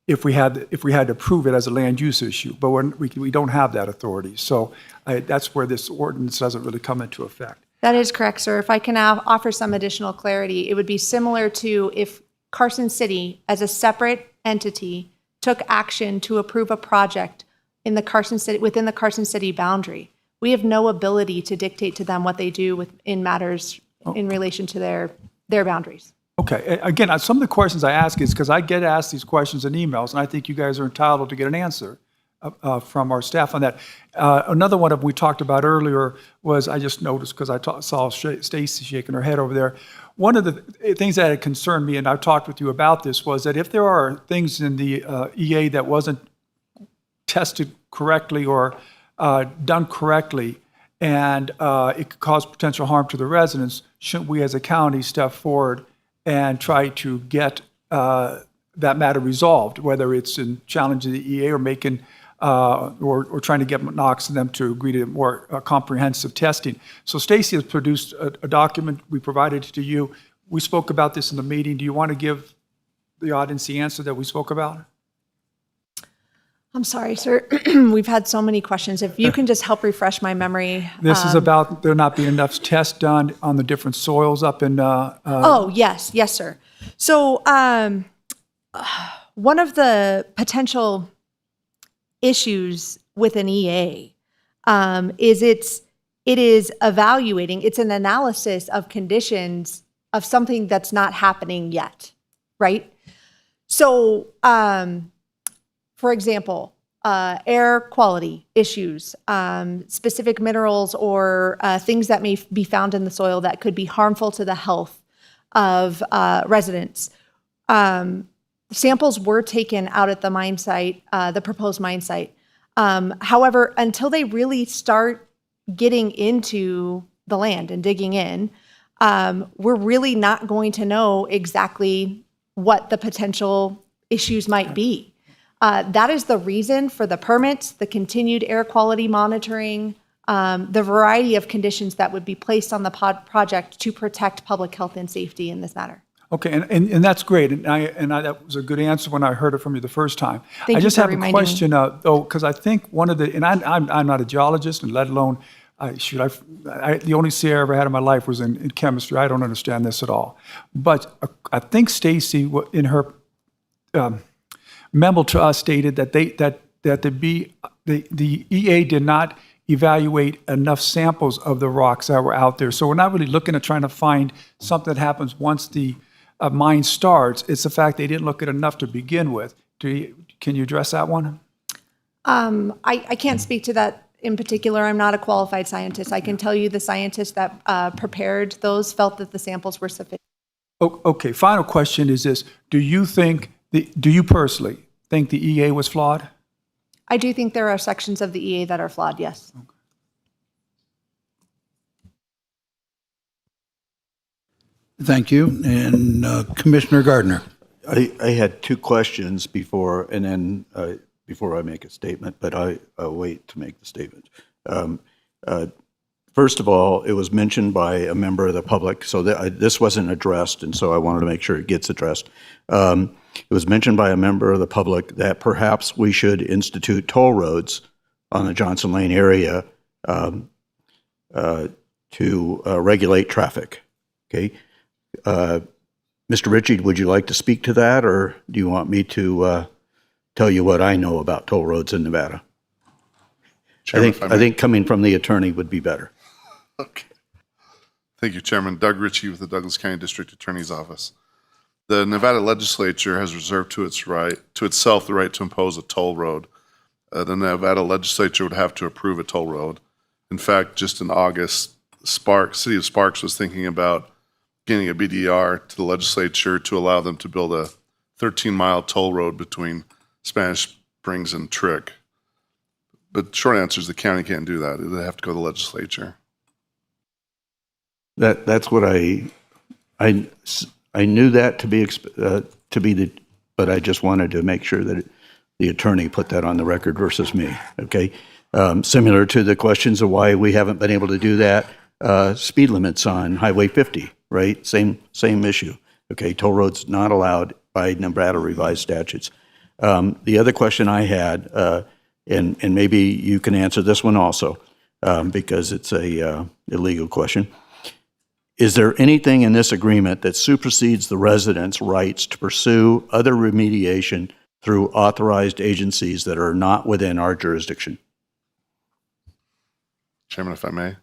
if we had to prove it as a land use issue, but we don't have that authority. So that's where this ordinance doesn't really come into effect. That is correct, sir. If I can now offer some additional clarity, it would be similar to if Carson City, as a separate entity, took action to approve a project in the within the Carson City boundary. We have no ability to dictate to them what they do in matters in relation to their boundaries. Okay, again, some of the questions I ask is because I get asked these questions in emails, and I think you guys are entitled to get an answer from our staff on that. Another one we talked about earlier was, I just noticed because I saw Stacy shaking her head over there. One of the things that had concerned me, and I've talked with you about this, was that if there are things in the EA that wasn't tested correctly or done correctly, and it could cause potential harm to the residents, shouldn't we as a county step forward and try to get that matter resolved, whether it's in challenging the EA or making or trying to get Knox and them to agree to more comprehensive testing. So Stacy has produced a document. We provided it to you. We spoke about this in the meeting. Do you want to give the audience the answer that we spoke about? I'm sorry, sir. We've had so many questions. If you can just help refresh my memory. This is about there not being enough tests done on the different soils up in. Oh, yes, sir. So one of the potential issues with an EA is it is evaluating, it's an analysis of conditions of something that's not happening yet, right? So, for example, air quality issues, specific minerals or things that may be found in the soil that could be harmful to the health of residents. Samples were taken out at the mine site, the proposed mine site. However, until they really start getting into the land and digging in, we're really not going to know exactly what the potential issues might be. That is the reason for the permits, the continued air quality monitoring, the variety of conditions that would be placed on the project to protect public health and safety in this matter. Okay, and that's great, and that was a good answer when I heard it from you the first time. Thank I you just for have a reminding question, though, because I think one of the, and I'm not a geologist, and let alone, the only C I ever had in my life was in chemistry. I don't understand this at all. But I think Stacy, in her memo to us, stated that the EA did not evaluate enough samples of the rocks that were out there. So we're not really looking at trying to find something that happens once the mine starts. It's the fact they didn't look at enough to begin with. Can you address that one? I can't speak to that in particular. I'm not a qualified scientist. I can tell you the scientists that prepared those felt that the samples were sufficient. Okay, final question is this. Do you personally think the EA was flawed? I do think there are sections of the EA that are flawed, yes. Thank you. And Commissioner Gardner. I had two questions before, and then before I make a statement, but I'll wait to make the statement. First of all, it was mentioned by a member of the public, so this wasn't addressed, and so I wanted to make sure it gets addressed. It was mentioned by a member of the public that perhaps we should institute toll roads on the Johnson Lane area to regulate traffic. Okay. Mr. Ritchie, would you like to speak to that, or do you want me to tell you what I know about toll roads in Nevada? Chairman, I think coming from the attorney would be better. Okay. Thank you, Chairman. Doug Ritchie with the Douglas County District Attorney's Office. The Nevada legislature has reserved to itself the right to impose a toll road. The Nevada legislature would have to approve a toll road. In fact, just in August, City of Sparks was thinking about getting a BDR to the legislature to allow them to build a 13-mile toll road between Spanish Springs and Trick. But short answer is the county can't do that. They have to go to the legislature. That's what I knew that to be the, but I just wanted to make sure that the attorney put that on the record versus me. Okay, similar to the questions of why we haven't been able to do that. Speed limits on Highway 50, right? Same issue. Okay, toll roads not allowed by Nevada revised statutes. The other question I had, and maybe you can answer this one also, because it's a illegal question. Is there anything in this agreement that supersedes the residents' rights to pursue other remediation through authorized agencies that are not within our jurisdiction? Chairman, if I may.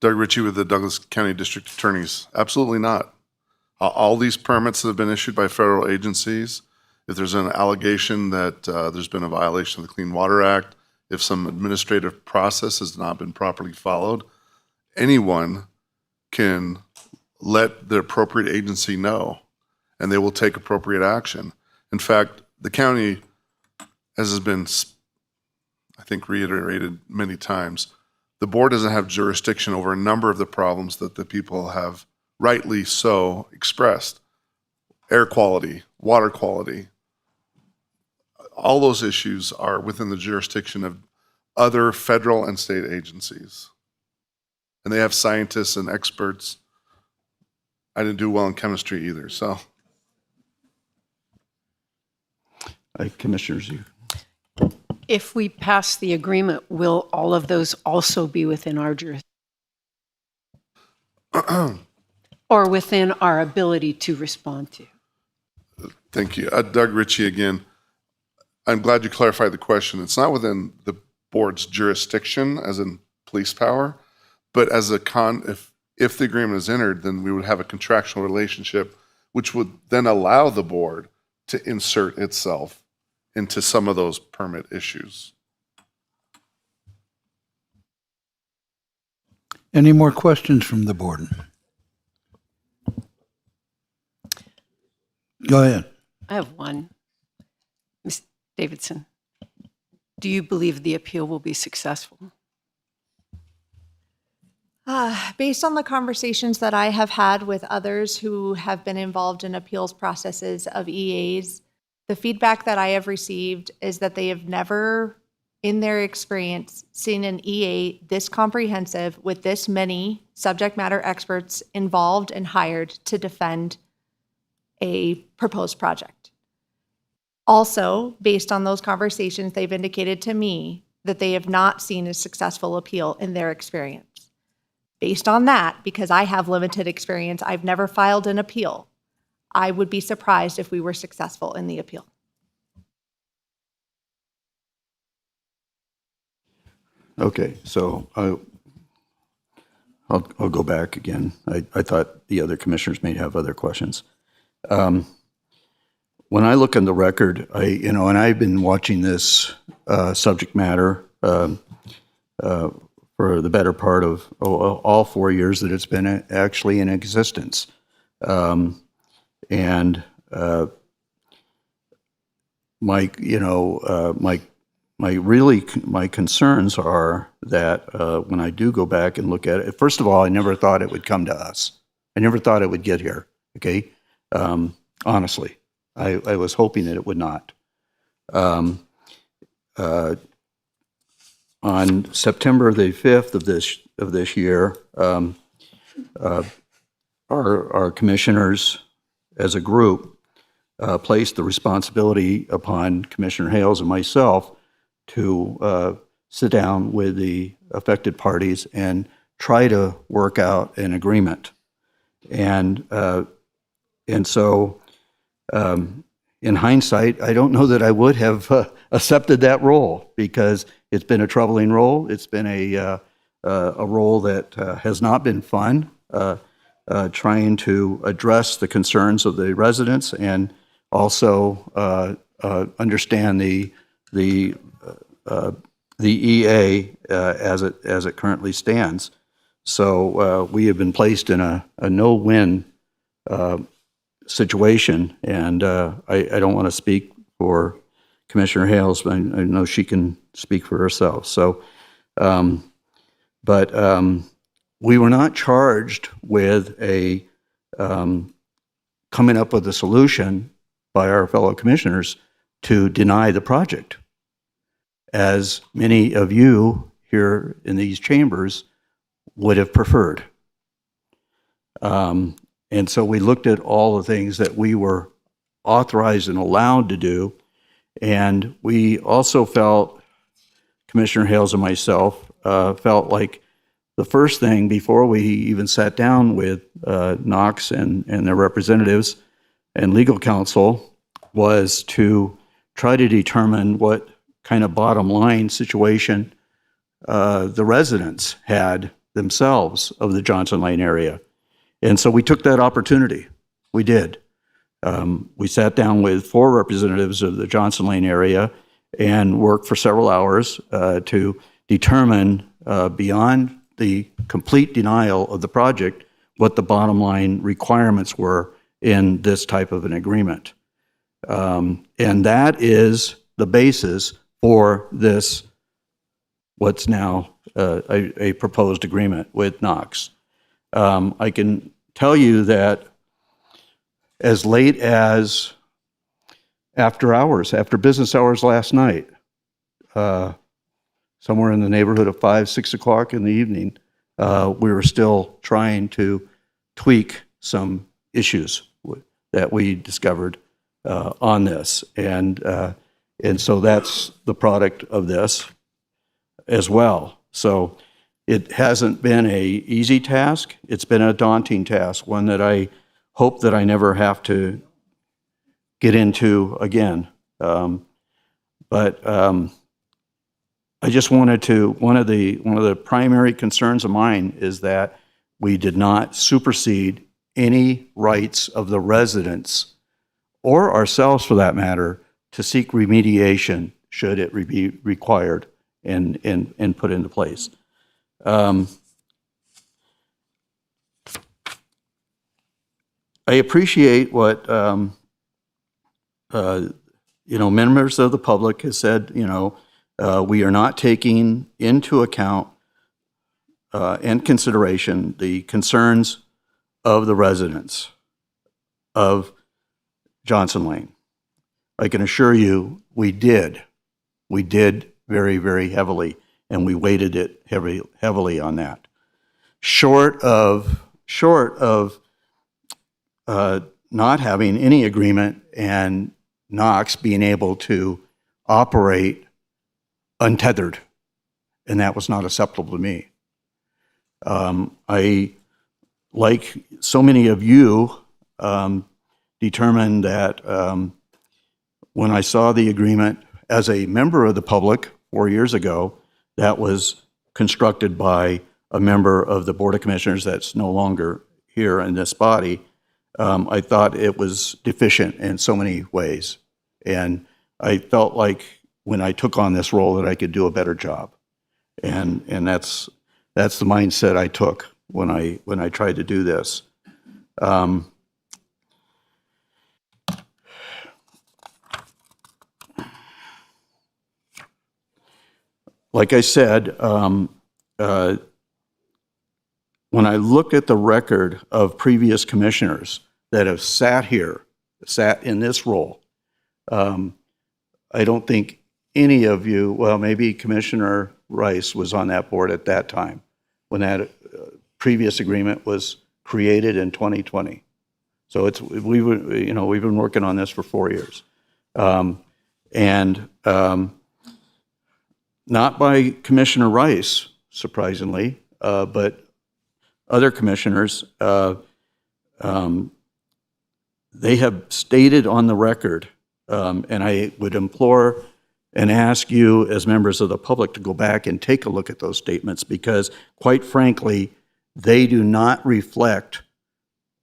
Doug Ritchie with the Douglas County District Attorneys. Absolutely not. All these permits that have been issued by federal agencies, if there's an allegation that there's been a violation of the Clean Water Act, if some administrative process has not been properly followed, anyone can let the appropriate agency know, and they will take appropriate action. In fact, the county, as has been, I think, reiterated many times, the board doesn't have jurisdiction over a number of the problems that the people have rightly so expressed. Air quality, water quality, all those issues are within the jurisdiction of other federal and state agencies. And they have scientists and experts. I didn't do well in chemistry either, so. Commissioners, you. If we pass the agreement, will all of those also be within our jurisdiction? Or within our ability to respond to? Thank you. Doug Ritchie again. I'm glad you clarified the question. It's not within the board's jurisdiction, as in police power, but as a if the agreement is entered, then we would have a contractual relationship, which would then allow the board to insert itself into some of those permit issues. Any more questions from the board? Go ahead. I have one. Ms. Davidson, do you believe the appeal will be successful? Based on the conversations that I have had with others who have been involved in appeals processes of EAs, the feedback that I have received is that they have never, in their experience, seen an EA this comprehensive with this many subject matter experts involved and hired to defend a proposed project. Also, based on those conversations, they've indicated to me that they have not seen a successful appeal in their experience. Based on that, because I have limited experience, I've never filed an appeal. I would be surprised if we were successful in the appeal. Okay, so I'll go back again. I thought the other commissioners may have other questions. When I look in the record, and I've been watching this subject matter for the better part of all 4 years that it's been actually in existence. Mike, my my concerns are that when I do go back and look at it, first of all, I never thought it would come to us. I never thought it would get here. Okay, honestly, I was hoping that it would not. On September the 5th of this year, our commissioners, as a group, placed the responsibility upon Commissioner Hales and myself to sit down with the affected parties and try to work out an agreement. And so, in hindsight, I don't know that I would have accepted that role, because it's been a troubling role. It's been a role that has not been fun, trying to address the concerns of the residents and also understand the EA as it currently stands. So we have been placed in a no-win situation, and I don't want to speak for Commissioner Hales, but I know she can speak for herself. So, but we were not charged with coming up with a solution by our fellow commissioners to deny the project, as many of you here in these chambers would have preferred. And so we looked at all the things that we were authorized and allowed to do, and we also felt, Commissioner Hales and myself, felt like the first thing, before we even sat down with Knox and their representatives and legal counsel, was to try to determine what kind of bottom line situation the residents had themselves of the Johnson Lane area. And so we took that opportunity. We did. We sat down with 4 representatives of the Johnson Lane area and worked for several hours to determine, beyond the complete denial of the project, what the bottom line requirements were in this type of an agreement. And that is the basis for this, what's now a proposed agreement with Knox. I can tell you that as late as after business hours last night, somewhere in the neighborhood of 5, 6 o'clock in the evening, we were still trying to tweak some issues that we discovered on this. And so that's the product of this as well. So it hasn't been an easy task. It's been a daunting task, one that I hope that I never have to get into again. But I just wanted to, one of the primary concerns of mine is that we did not supersede any rights of the residents, or ourselves for that matter, to seek remediation should it be required and put into place. I appreciate what members of the public have said. We are not taking into account and consideration the concerns of the residents of Johnson Lane. I can assure you, we did. We did very, very heavily, and we weighted it heavily on that. Short of not having any agreement and Knox being able to operate untethered, and that was not acceptable to me. I, like so many of you, determined that when I saw the agreement as a member of the public 4 years ago, that was constructed by a member of the Board of Commissioners that's no longer here in this body, I thought it was deficient in so many ways. And I felt like when I took on this role that I could do a better job. And that's the mindset I took when I tried to do this. like I said, when I look at the record of previous commissioners that have sat in this role, I don't think any of you, well, maybe Commissioner Rice was on that board at that time when that previous agreement was created in 2020. So we've been working on this for 4 years. Not by Commissioner Rice, surprisingly, but other commissioners, they have stated on the record, and I would implore and ask you as members of the public to go back and take a look at those statements, because quite frankly, they do not reflect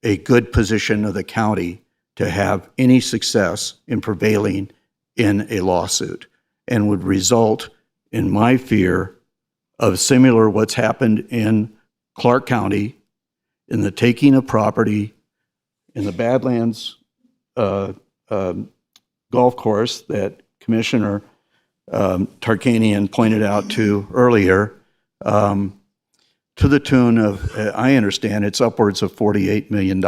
a good position of the county to have any success in prevailing in a lawsuit, and would result, in my fear, of similar what's happened in Clark County in the taking of property in the Badlands golf course that Commissioner Tarkanian pointed out to earlier, to the tune of, I understand, it's upwards of $48 million.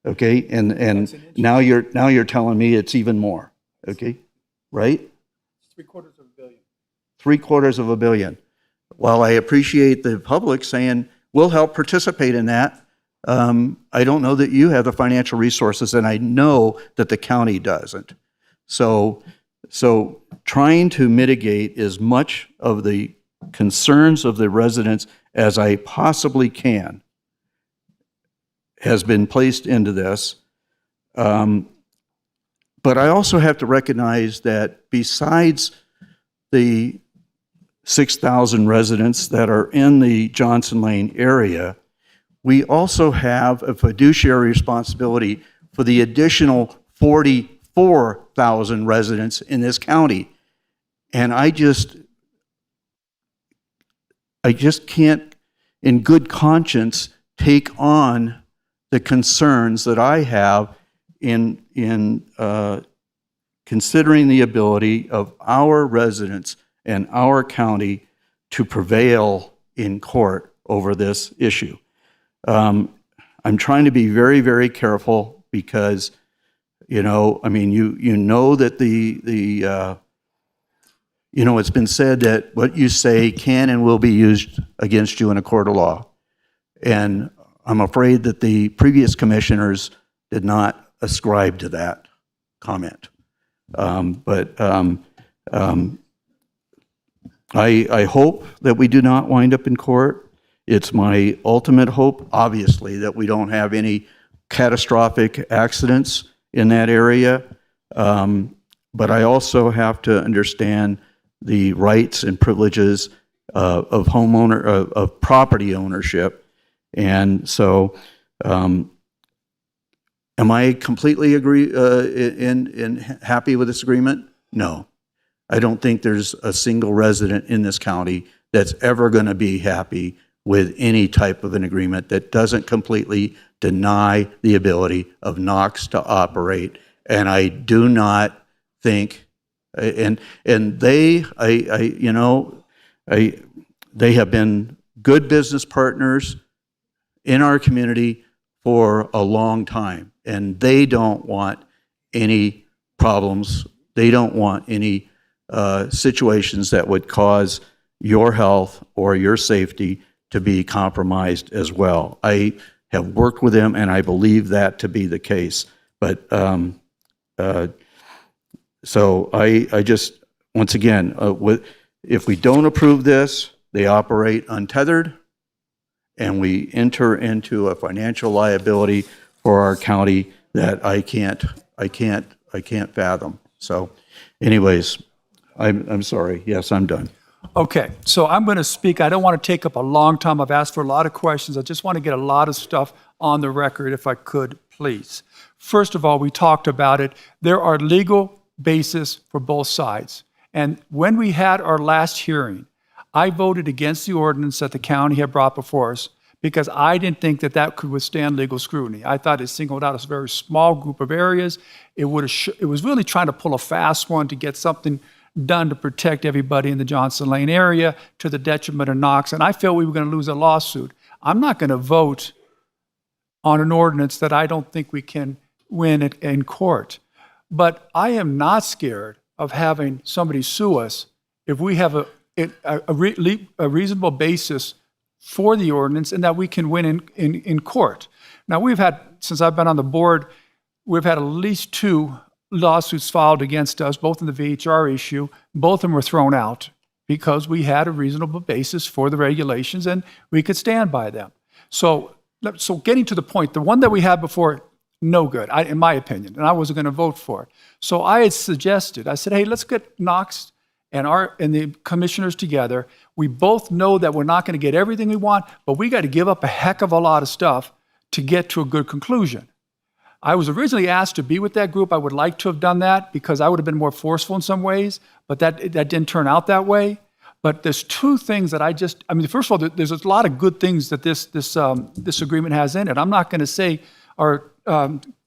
Okay, and now you're telling me it's even more. Okay, right? $750 million. $750 million. While I appreciate the public saying we'll help participate in that, I don't know that you have the financial resources, and I know that the county doesn't. So trying to mitigate as much of the concerns of the residents as I possibly can has been placed into this. But I also have to recognize that besides the 6,000 residents that are in the Johnson Lane area, we also have a fiduciary responsibility for the additional 44,000 residents in this county. And I just can't, in good conscience, take on the concerns that I have in considering the ability of our residents and our county to prevail in court over this issue. I'm trying to be very, very careful because, you know that it's been said that what you say can and will be used against you in a court of law. And I'm afraid that the previous commissioners did not ascribe to that comment. I hope that we do not wind up in court. It's my ultimate hope, obviously, that we don't have any catastrophic accidents in that area. But I also have to understand the rights and privileges of property ownership. And so, am I completely happy with this agreement? No. I don't think there's a single resident in this county that's ever going to be happy with any type of an agreement that doesn't completely deny the ability of Knox to operate. And I do not think, they have been good business partners in our community for a long time, and they don't want any problems. They don't want any situations that would cause your health or your safety to be compromised as well. I have worked with them, and I believe that to be the case. But so I just, once again, if we don't approve this, they operate untethered, and we enter into a financial liability for our county that I can't fathom. So, anyways, I'm sorry. Yes, I'm done. Okay, so I'm going to speak. I don't want to take up a long time. I've asked for a lot of questions. I just want to get a lot of stuff on the record, if I could, please. First of all, we talked about it. There are legal basis for both sides. And when we had our last hearing, I voted against the ordinance that the county had brought before us because I didn't think that that could withstand legal scrutiny. I thought it singled out a very small group of areas. It was really trying to pull a fast one to get something done to protect everybody in the Johnson Lane area to the detriment of Knox. And I felt we were going to lose a lawsuit. I'm not going to vote on an ordinance that I don't think we can win in court. But I am not scared of having somebody sue us if we have a reasonable basis for the ordinance and that we can win in court. Now, we've had, since I've been on the board, we've had at least 2 lawsuits filed against us, both in the VHR issue. Both of them were thrown out because we had a reasonable basis for the regulations and we could stand by them. So getting to the point, the one that we had before, no good, in my opinion, and I wasn't going to vote for it. So I had suggested, I said, hey, let's get Knox and the commissioners together. We both know that we're not going to get everything we want, but we got to give up a heck of a lot of stuff to get to a good conclusion. I was originally asked to be with that group. I would like to have done that because I would have been more forceful in some ways, but that didn't turn out that way. But there's 2 things that first of all, there's a lot of good things that this agreement has in it. I'm not going to say our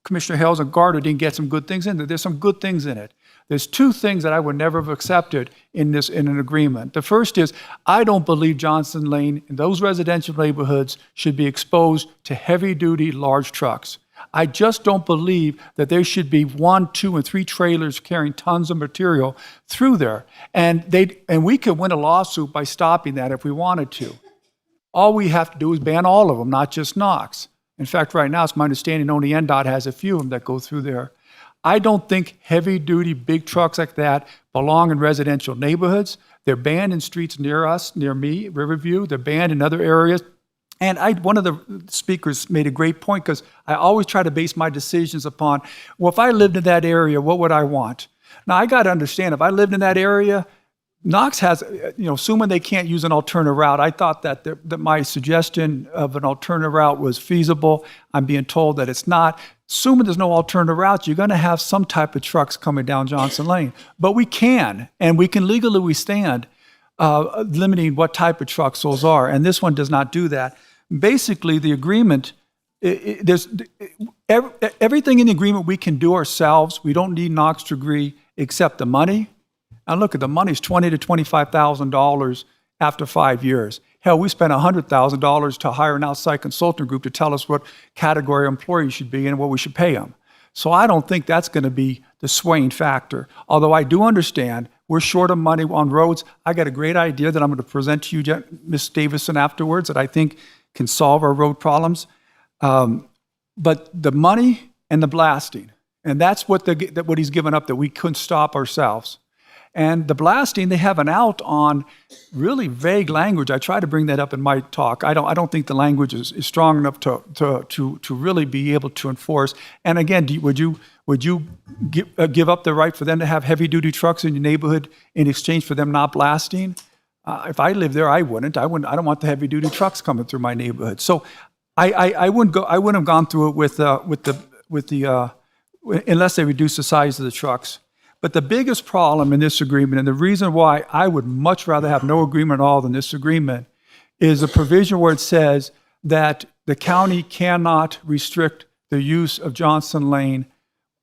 Commissioner Hales and Garter didn't get some good things in there. There's some good things in it. There's 2 things that I would never have accepted in an agreement. The first is I don't believe Johnson Lane and those residential neighborhoods should be exposed to heavy-duty large trucks. I just don't believe that there should be 1, 2, and 3 trailers carrying tons of material through there. And we could win a lawsuit by stopping that if we wanted to. All we have to do is ban all of them, not just Knox. In fact, right now, it's my understanding only NDOT has a few of them that go through there. I don't think heavy-duty big trucks like that belong in residential neighborhoods. They're banned in streets near us, near me, Riverview. They're banned in other areas. And one of the speakers made a great point because I always try to base my decisions upon, well, if I lived in that area, what would I want? Now, I got to understand, if I lived in that area, Knox has, assuming they can't use an alternative route, I thought that my suggestion of an alternative route was feasible. I'm being told that it's not. Assuming there's no alternative routes, you're going to have some type of trucks coming down Johnson Lane. But we can, and we can legally withstand limiting what type of trucks those are. And this one does not do that. Basically, the agreement, there's everything in the agreement we can do ourselves. We don't need Knox to agree except the money. And look, at the money's $20,000 to $25,000 after 5 years. Hell, we spent $100,000 to hire an outside consulting group to tell us what category employee should be and what we should pay them. So I don't think that's going to be the swaying factor. Although I do understand we're short of money on roads. I got a great idea that I'm going to present to you, Ms. Davison, afterwards that I think can solve our road problems. But the money and the blasting, and that's what he's given up, that we couldn't stop ourselves. And the blasting, they have an out on really vague language. I try to bring that up in my talk. I don't think the language is strong enough to really be able to enforce. And again, would you give up the right for them to have heavy duty trucks in your neighborhood in exchange for them not blasting? If I lived there, I wouldn't. I don't want the heavy duty trucks coming through my neighborhood. So I wouldn't have gone through it with the unless they reduce the size of the trucks. But the biggest problem in this agreement, and the reason why I would much rather have no agreement at all than this agreement, is a provision where it says that the county cannot restrict the use of Johnson Lane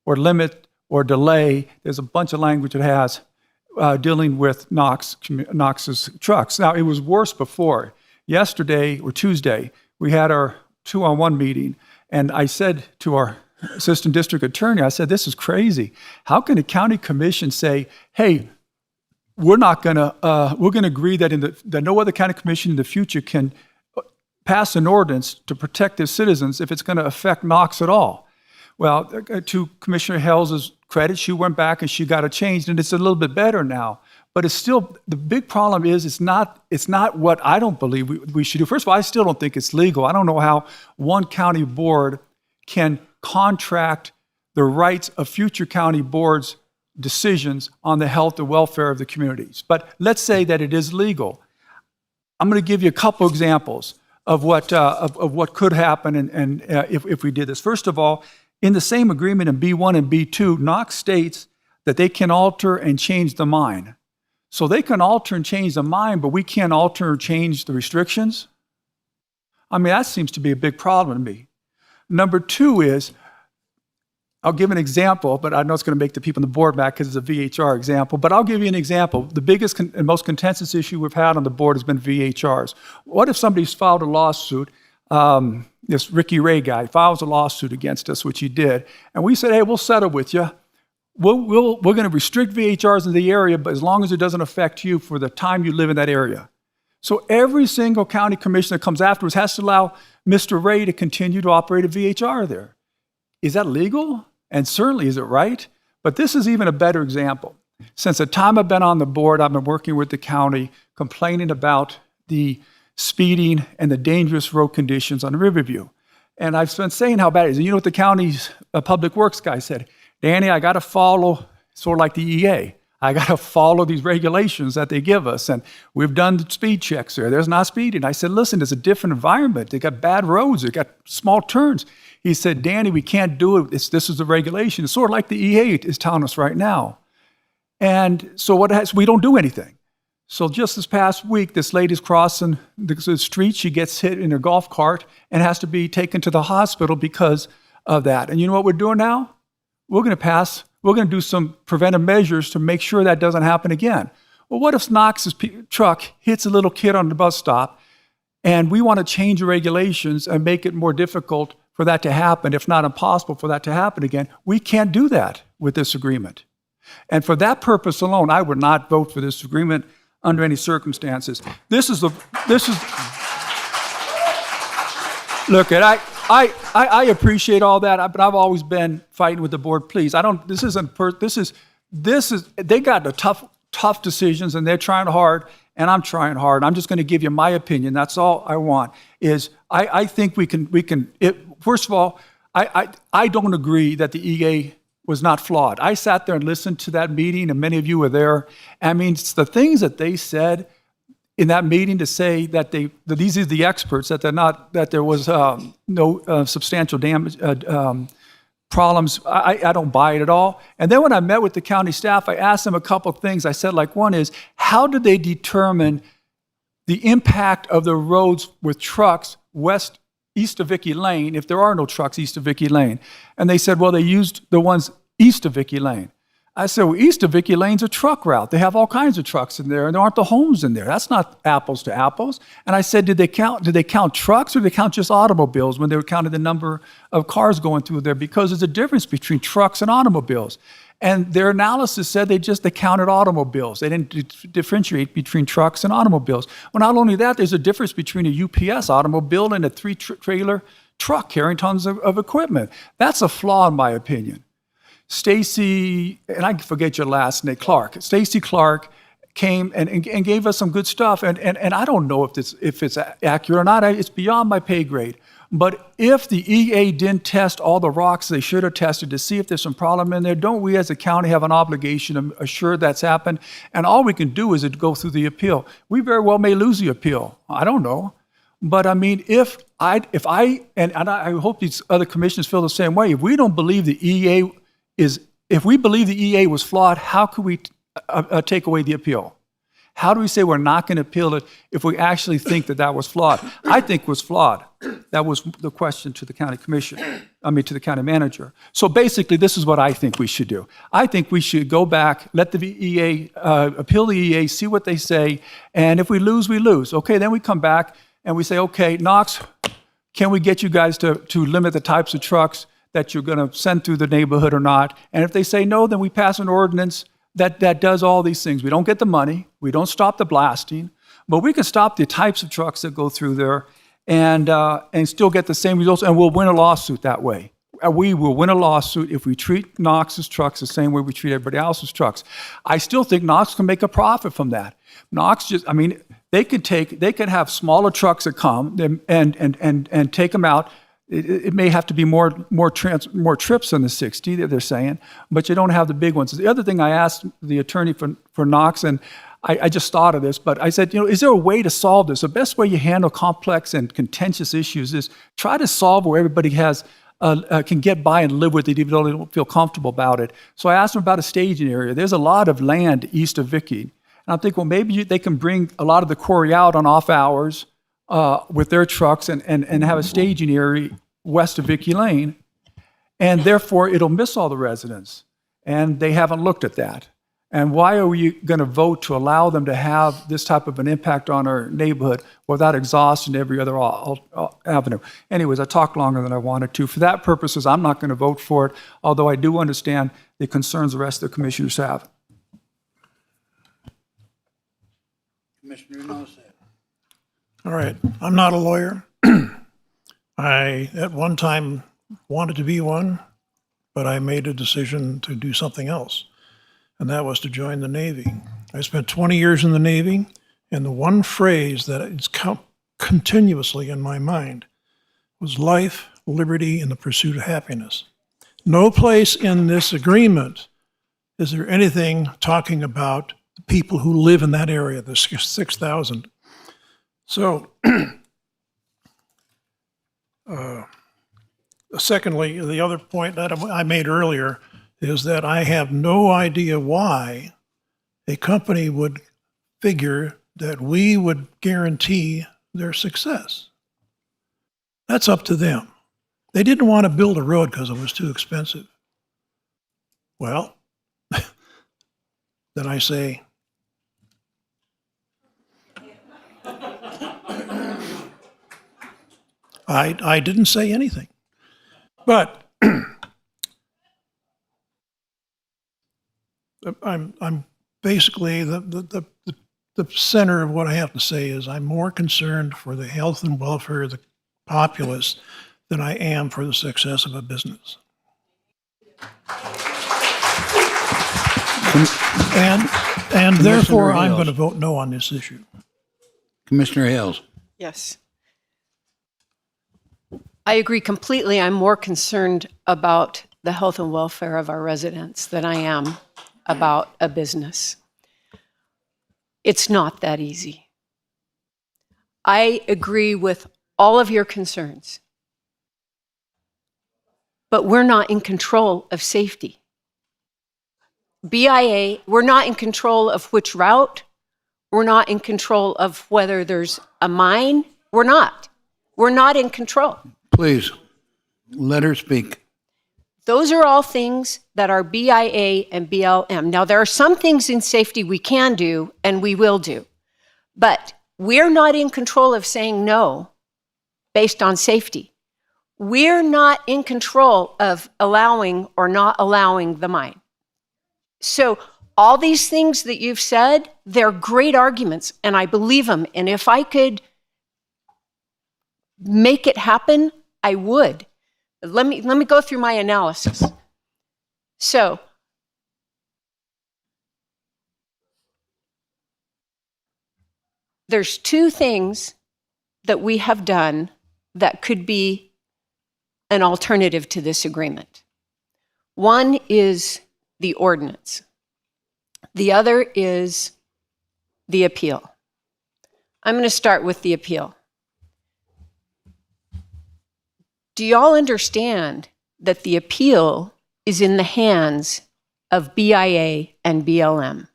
or limit or delay. There's a bunch of language it has dealing with Knox's trucks. Now, it was worse before. Yesterday or Tuesday, we had our 2-on-1 meeting, and I said to our assistant district attorney, I said, this is crazy. How can a county commission say, hey, we're going to agree that no other county commission in the future can pass an ordinance to protect their citizens if it's going to affect Knox at all? Well, to Commissioner Hales' credit, she went back and she got it changed, and it's a little bit better now. But it's still, the big problem is it's not what I don't believe we should do. First of all, I still don't think it's legal. I don't know how one county board can contract the rights of future county boards' decisions on the health and welfare of the communities. But let's say that it is legal. I'm going to give you a couple examples of what could happen and if we did this. First of all, in the same agreement in B1 and B2, Knox states that they can alter and change the mine. So they can alter and change the mine, but we can't alter or change the restrictions? I mean, that seems to be a big problem to me. Number two is, I'll give an example, but I know it's going to make the people on the board mad because it's a VHR example. But I'll give you an example. The biggest and most contentious issue we've had on the board has been VHRs. What if somebody's filed a lawsuit? This Ricky Ray guy files a lawsuit against us, which he did, and we said, hey, we'll settle with you. We're going to restrict VHRs in the area, but as long as it doesn't affect you for the time you live in that area. So every single county commissioner that comes afterwards has to allow Mr. Ray to continue to operate a VHR there. Is that legal? And certainly, is it right? But this is even a better example. Since the time I've been on the board, I've been working with the county, complaining about the speeding and the dangerous road conditions on Riverview. And I've been saying how bad it is. And you know what the county's public works guy said? Danny, I got to follow, sort of like the EA. I got to follow these regulations that they give us. And we've done the speed checks there. There's not speeding. I said, listen, it's a different environment. They got bad roads. They got small turns. He said, Danny, we can't do it. This is the regulation. It's sort of like the EA is telling us right now. And so we don't do anything. So just this past week, this lady's crossing the street. She gets hit in her golf cart and has to be taken to the hospital because of that. And you know what we're doing now? We're going to do some preventive measures to make sure that doesn't happen again. Well, what if Knox's truck hits a little kid on the bus stop and we want to change the regulations and make it more difficult for that to happen, if not impossible for that to happen again? We can't do that with this agreement. And for that purpose alone, I would not vote for this agreement under any circumstances. Look, I appreciate all that, but I've always been fighting with the board. Please, they got the tough decisions and they're trying hard and I'm trying hard. I'm just going to give you my opinion. That's all I want is I think we can, first of all, I don't agree that the EA was not flawed. I sat there and listened to that meeting and many of you were there. I mean, it's the things that they said in that meeting to say that these are the experts, that there was no substantial damage, problems. I don't buy it at all. And then when I met with the county staff, I asked them a couple of things. I said, like, one is, how did they determine the impact of the roads with trucks east of Vicky Lane if there are no trucks east of Vicky Lane? And they said, well, they used the ones east of Vicky Lane. I said, well, east of Vicky Lane's a truck route. They have all kinds of trucks in there, and there aren't the homes in there. That's not apples to apples. And I said, did they count trucks or did they count just automobiles when they were counting the number of cars going through there? Because there's a difference between trucks and automobiles. And their analysis said they counted automobiles. They didn't differentiate between trucks and automobiles. Well, not only that, there's a difference between a UPS automobile and a three-trailer truck carrying tons of equipment. That's a flaw in my opinion. Stacy, and I forget your last name, Stacy Clark came and gave us some good stuff. And I don't know if it's accurate or not. It's beyond my pay grade. But if the EA didn't test all the rocks they should have tested to see if there's some problem in there, don't we as a county have an obligation to assure that's happened? And all we can do is go through the appeal. We very well may lose the appeal. I don't know. But I mean, if I hope these other commissioners feel the same way, if we don't believe if we believe the EA was flawed, how could we take away the appeal? How do we say we're not going to appeal it if we actually think that was flawed? I think it was flawed. That was the question to the county to the county manager. So basically, this is what I think we should do. I think we should go back, let the EA, appeal the EA, see what they say, and if we lose, we lose. Okay, then we come back and we say, okay, Knox, can we get you guys to limit the types of trucks that you're going to send through the neighborhood or not? And if they say no, then we pass an ordinance that does all these things. We don't get the money, we don't stop the blasting, but we can stop the types of trucks that go through there and still get the same results, and we'll win a lawsuit that way. We will win a lawsuit if we treat Knox's trucks the same way we treat everybody else's trucks. I still think Knox can make a profit from that. Knox they could have smaller trucks that come and take them out. It may have to be more trips than the 60 that they're saying, but you don't have the big ones. The other thing I asked the attorney for Knox, and I just thought of this, but I said, is there a way to solve this? The best way you handle complex and contentious issues is try to solve where everybody can get by and live with it, even though they don't feel comfortable about it. So I asked them about a staging area. There's a lot of land east of Vicky. And I'm thinking, well, maybe they can bring a lot of the quarry out on off hours with their trucks and have a staging area west of Vicky Lane. and therefore it'll miss all the residents. And they haven't looked at that. And why are we going to vote to allow them to have this type of an impact on our neighborhood without exhausting every other avenue? Anyways, I talked longer than I wanted to. For that purposes, I'm not going to vote for it, although I do understand the concerns the rest of the commissioners have. Commissioner Knox. All right, I'm not a lawyer. I, at one time, wanted to be one, but I made a decision to do something else, and that was to join the Navy. I spent 20 years in the Navy, and the one phrase that is continuously in my mind was life, liberty, and the pursuit of happiness. No place in this agreement is there anything talking about the people who live in that area, the 6,000. So, secondly, the other point that I made earlier is that I have no idea why a company would figure that we would guarantee their success. That's up to them. They didn't want to build a road because it was too expensive. Well, then I say, I didn't say anything. But I'm basically the center of what I have to say is I'm more concerned for the health and welfare of the populace than I am for the success of a business. And therefore, I'm going to vote no on this issue. Commissioner Hales. Yes. I agree completely. I'm more concerned about the health and welfare of our residents than I am about a business. It's not that easy. I agree with all of your concerns, but we're not in control of safety. BIA, we're not in control of which route. We're not in control of whether there's a mine. We're not. We're not in control. Please, let her speak. Those are all things that are BIA and BLM. Now, there are some things in safety we can do and we will do, but we're not in control of saying no based on safety. We're not in control of allowing or not allowing the mine. So all these things that you've said, they're great arguments, and I believe them. And if I could make it happen, I would. Let me go through my analysis. So, there's two things that we have done that could be an alternative to this agreement. One is the ordinance. The other is the appeal. I'm going to start with the appeal. Do y'all understand that the appeal is in the hands of BIA and BLM?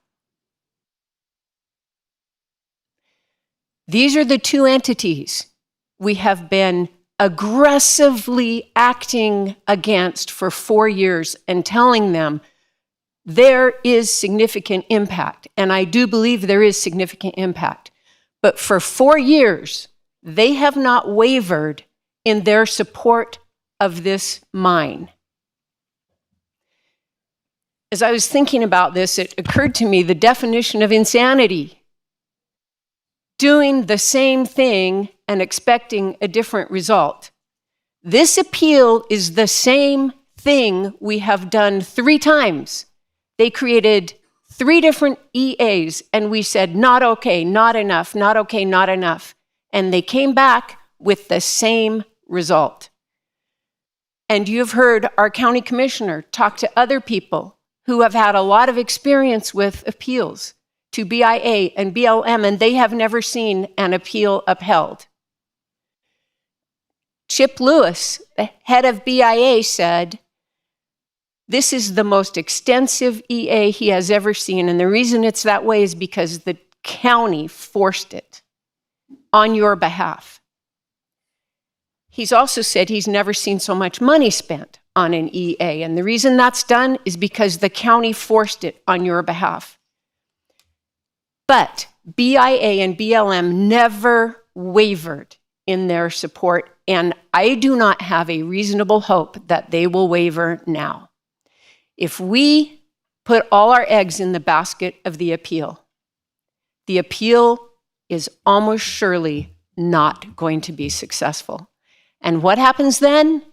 These are the two entities we have been aggressively acting against for 4 years and telling them there is significant impact. And I do believe there is significant impact. But for 4 years, they have not wavered in their support of this mine. As I was thinking about this, it occurred to me the definition of insanity. Doing the same thing and expecting a different result. This appeal is the same thing we have done 3 times. They created 3 different EAs, and we said, not okay, not enough, not okay, not enough. And they came back with the same result. And you've heard our county commissioner talk to other people who have had a lot of experience with appeals to BIA and BLM, and they have never seen an appeal upheld. Chip Lewis, the head of BIA, said, this is the most extensive EA he has ever seen, and the reason it's that way is because the county forced it on your behalf. He's also said he's never seen so much money spent on an EA. And the reason that's done is because the county forced it on your behalf. But BIA and BLM never wavered in their support, and I do not have a reasonable hope that they will waver now. If we put all our eggs in the basket of the appeal is almost surely not going to be successful. And what happens then?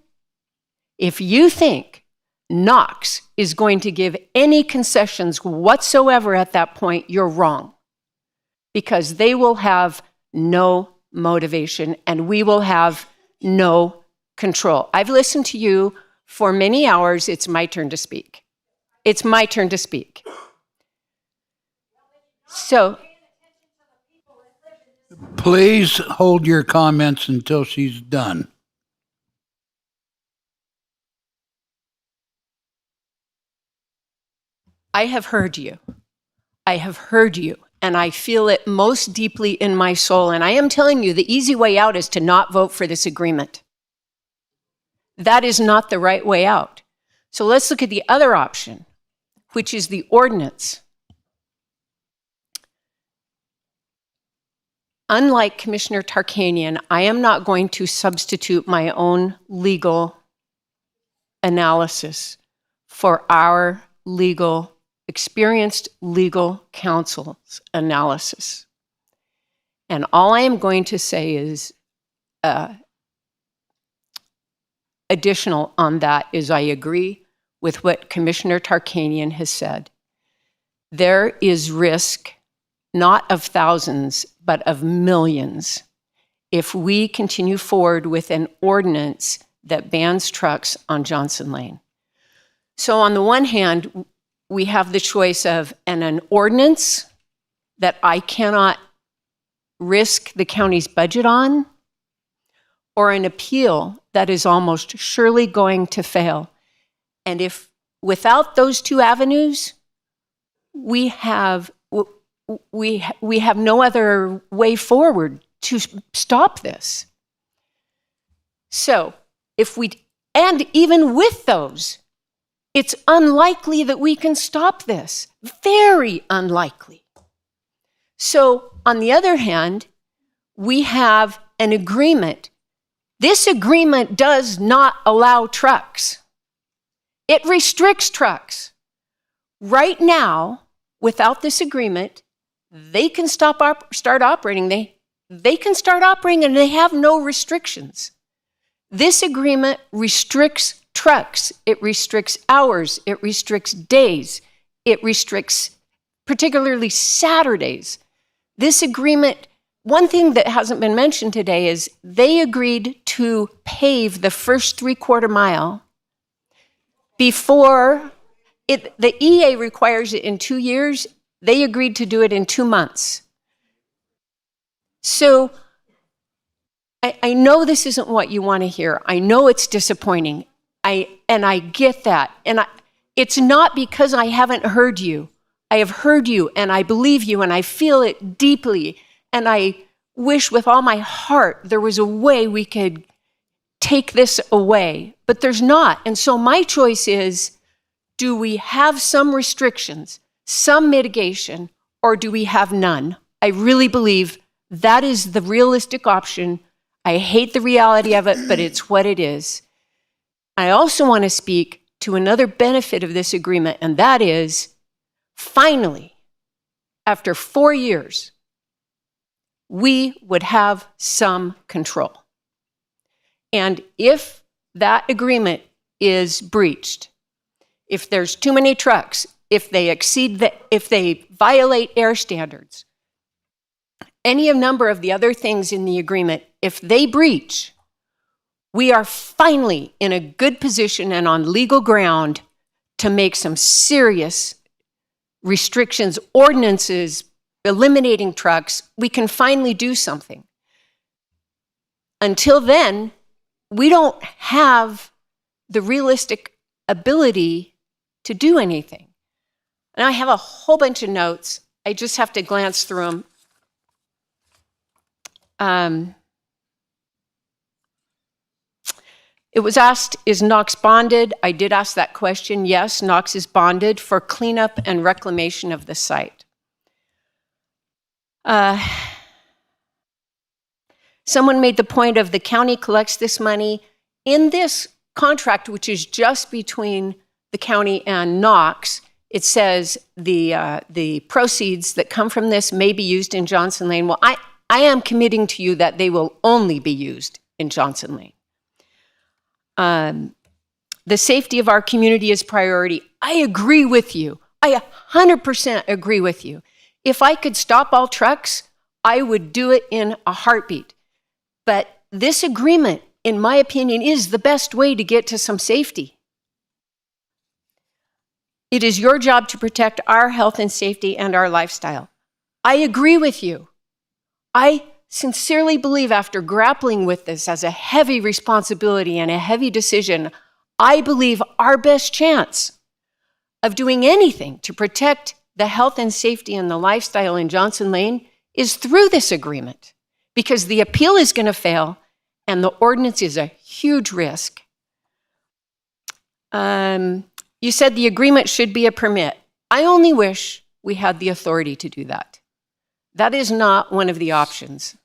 If you think Knox is going to give any concessions whatsoever at that point, you're wrong. Because they will have no motivation and we will have no control. I've listened to you for many hours. It's my turn to speak. It's my turn to speak. So, Please hold your comments until she's done. I have heard you. I have heard you, and I feel it most deeply in my soul. And I am telling you, the easy way out is to not vote for this agreement. That is not the right way out. So let's look at the other option, which is the ordinance. Unlike Commissioner Tarkanian, I am not going to substitute my own legal analysis for our experienced legal counsel's analysis. And all I am going to say is additional on that is I agree with what Commissioner Tarkanian has said. There is risk, not of thousands, but of millions, if we continue forward with an ordinance that bans trucks on Johnson Lane. So on the one hand, we have the choice of an ordinance that I cannot risk the county's budget on, or an appeal that is almost surely going to fail. And if without those two avenues, we have no other way forward to stop this. So and even with those, it's unlikely that we can stop this. Very unlikely. So on the other hand, we have an agreement. This agreement does not allow trucks. It restricts trucks. Right now, without this agreement, they can start operating. They can start operating and they have no restrictions. This agreement restricts trucks. It restricts hours. It restricts days. It restricts particularly Saturdays. This agreement, one thing that hasn't been mentioned today is they agreed to pave the first 3/4 mile before the EA requires it in 2 years. They agreed to do it in 2 months. So I know this isn't what you want to hear. I know it's disappointing. I get that. And it's not because I haven't heard you. I have heard you and I believe you and I feel it deeply. And I wish with all my heart there was a way we could take this away, but there's not. And so my choice is, do we have some restrictions, some mitigation, or do we have none? I really believe that is the realistic option. I hate the reality of it, but it's what it is. I also want to speak to another benefit of this agreement, and that is, finally, after 4 years, we would have some control. And if that agreement is breached, if there's too many trucks, if they violate air standards, any number of the other things in the agreement, if they breach, we are finally in a good position and on legal ground to make some serious restrictions, ordinances, eliminating trucks. We can finally do something. Until then, we don't have the realistic ability to do anything. And I have a whole bunch of notes. I just have to glance through them. It was asked, is Knox bonded? I did ask that question. Yes, Knox is bonded for cleanup and reclamation of the site. Someone made the point of the county collects this money. In this contract, which is just between the county and Knox, it says the proceeds that come from this may be used in Johnson Lane. Well, I am committing to you that they will only be used in Johnson Lane. The safety of our community is priority. I agree with you. I 100% agree with you. If I could stop all trucks, I would do it in a heartbeat. But this agreement, in my opinion, is the best way to get to some safety. It is your job to protect our health and safety and our lifestyle. I agree with you. I sincerely believe, after grappling with this as a heavy responsibility and a heavy decision, I believe our best chance of doing anything to protect the health and safety and the lifestyle in Johnson Lane is through this agreement, because the appeal is going to fail and the ordinance is a huge risk. You said the agreement should be a permit. I only wish we had the authority to do that. That is not one of the options.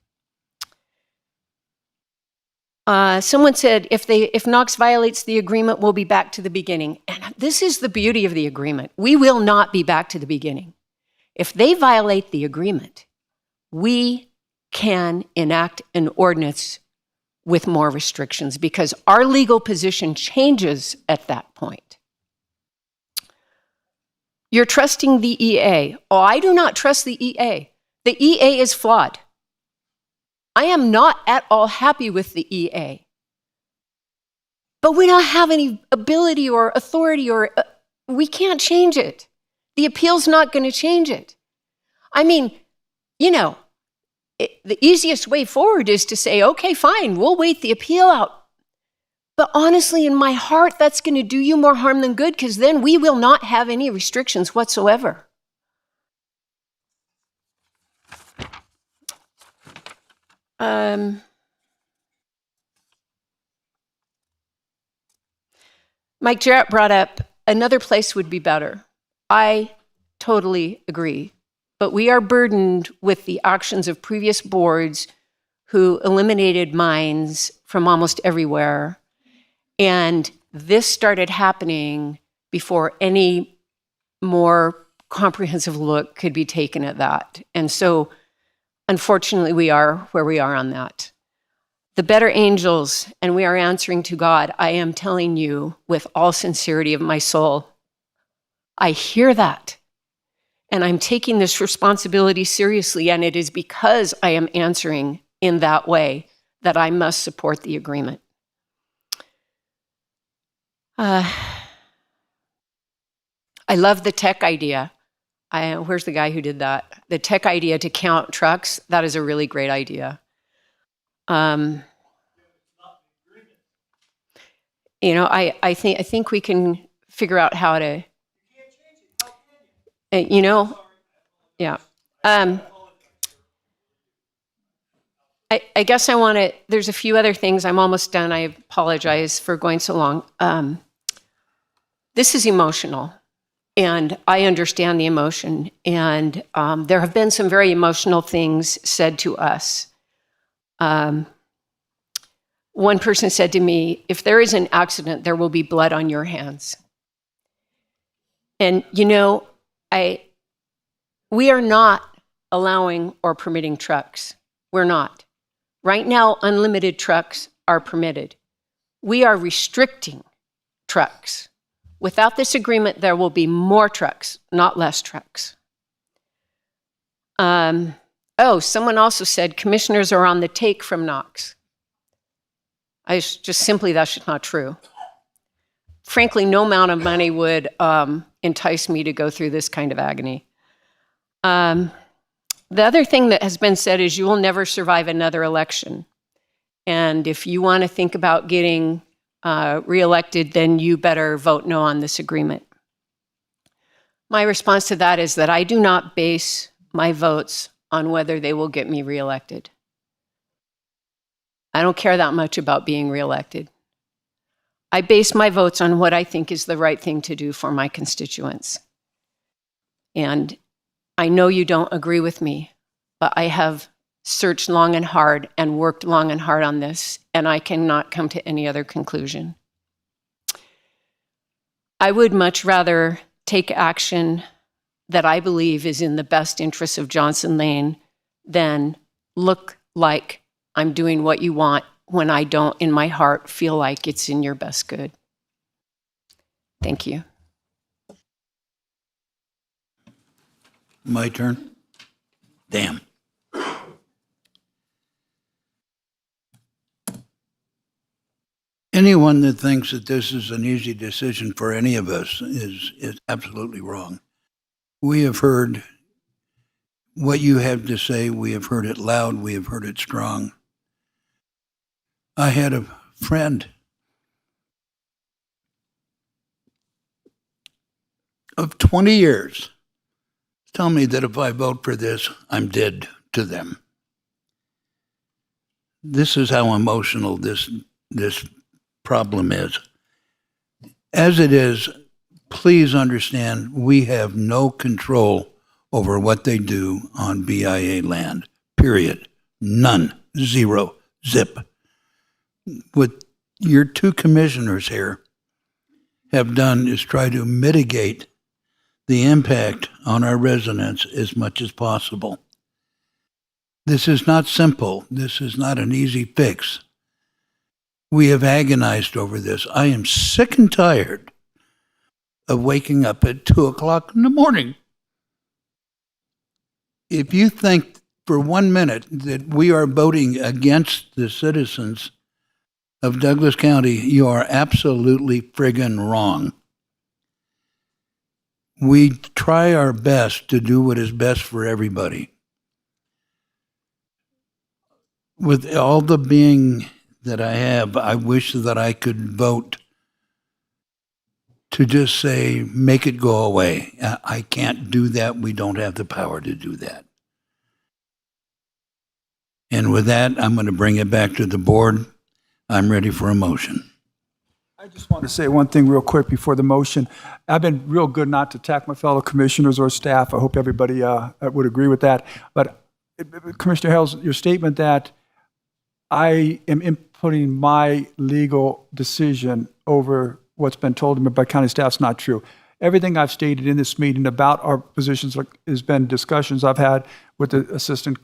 Someone said, if Knox violates the agreement, we'll be back to the beginning. And this is the beauty of the agreement. We will not be back to the beginning. If they violate the agreement, we can enact an ordinance with more restrictions, because our legal position changes at that point. You're trusting the EA. Oh, I do not trust the EA. The EA is flawed. I am not at all happy with the EA. But we don't have any ability or authority, or we can't change it. The appeal's not going to change it. I mean, you know, the easiest way forward is to say, okay, fine, we'll wait the appeal out. But honestly, in my heart, that's going to do you more harm than good, because then we will not have any restrictions whatsoever. Mike Jarrett brought up another place would be better. I totally agree. But we are burdened with the actions of previous boards who eliminated mines from almost everywhere. And this started happening before any more comprehensive look could be taken at that. And so, unfortunately, we are where we are on that. The better angels, and we are answering to God. I am telling you with all sincerity of my soul, I hear that. And I'm taking this responsibility seriously, and it is because I am answering in that way that I must support the agreement. I love the tech idea. Where's the guy who did that? The tech idea to count trucks, that is a really great idea. You know, I think we can figure out how to, you know, yeah. I guess I want to, there's a few other things. I'm almost done. I apologize for going so long. This is emotional, and I understand the emotion. And there have been some very emotional things said to us. One person said to me, if there is an accident, there will be blood on your hands. And, you know, we are not allowing or permitting trucks. We're not. Right now, unlimited trucks are permitted. We are restricting trucks. Without this agreement, there will be more trucks, not less trucks. Someone also said commissioners are on the take from Knox. That's just not true. Frankly, no amount of money would entice me to go through this kind of agony. The other thing that has been said is you will never survive another election. And if you want to think about getting reelected, then you better vote no on this agreement. My response to that is that I do not base my votes on whether they will get me reelected. I don't care that much about being reelected. I base my votes on what I think is the right thing to do for my constituents. And I know you don't agree with me, but I have searched long and hard and worked long and hard on this, and I cannot come to any other conclusion. I would much rather take action that I believe is in the best interest of Johnson Lane than look like I'm doing what you want when I don't, in my heart, feel like it's in your best good. Thank you. My turn? Damn. Anyone that thinks that this is an easy decision for any of us is absolutely wrong. We have heard what you have to say. We have heard it loud. We have heard it strong. I had a friend of 20 years tell me that if I vote for this, I'm dead to them. This is how emotional this problem is. As it is, please understand we have no control over what they do on BIA land, period. None. Zero. Zip. What your two commissioners here have done is try to mitigate the impact on our residents as much as possible. This is not simple. This is not an easy fix. We have agonized over this. I am sick and tired of waking up at 2 o'clock in the morning. If you think for 1 minute that we are voting against the citizens of Douglas County, you are absolutely friggin' wrong. We try our best to do what is best for everybody. With all the being that I have, I wish that I could vote to just say, make it go away. I can't do that. We don't have the power to do that. And with that, I'm going to bring it back to the board. I'm ready for a motion. I just want to say one thing real quick before the motion. I've been real good not to attack my fellow commissioners or staff. I hope everybody would agree with that. But Commissioner Hales, your statement that I am inputting my legal decision over what's been told to me by county staff is not true. Everything I've stated in this meeting about our positions has been discussions I've had with the Assistant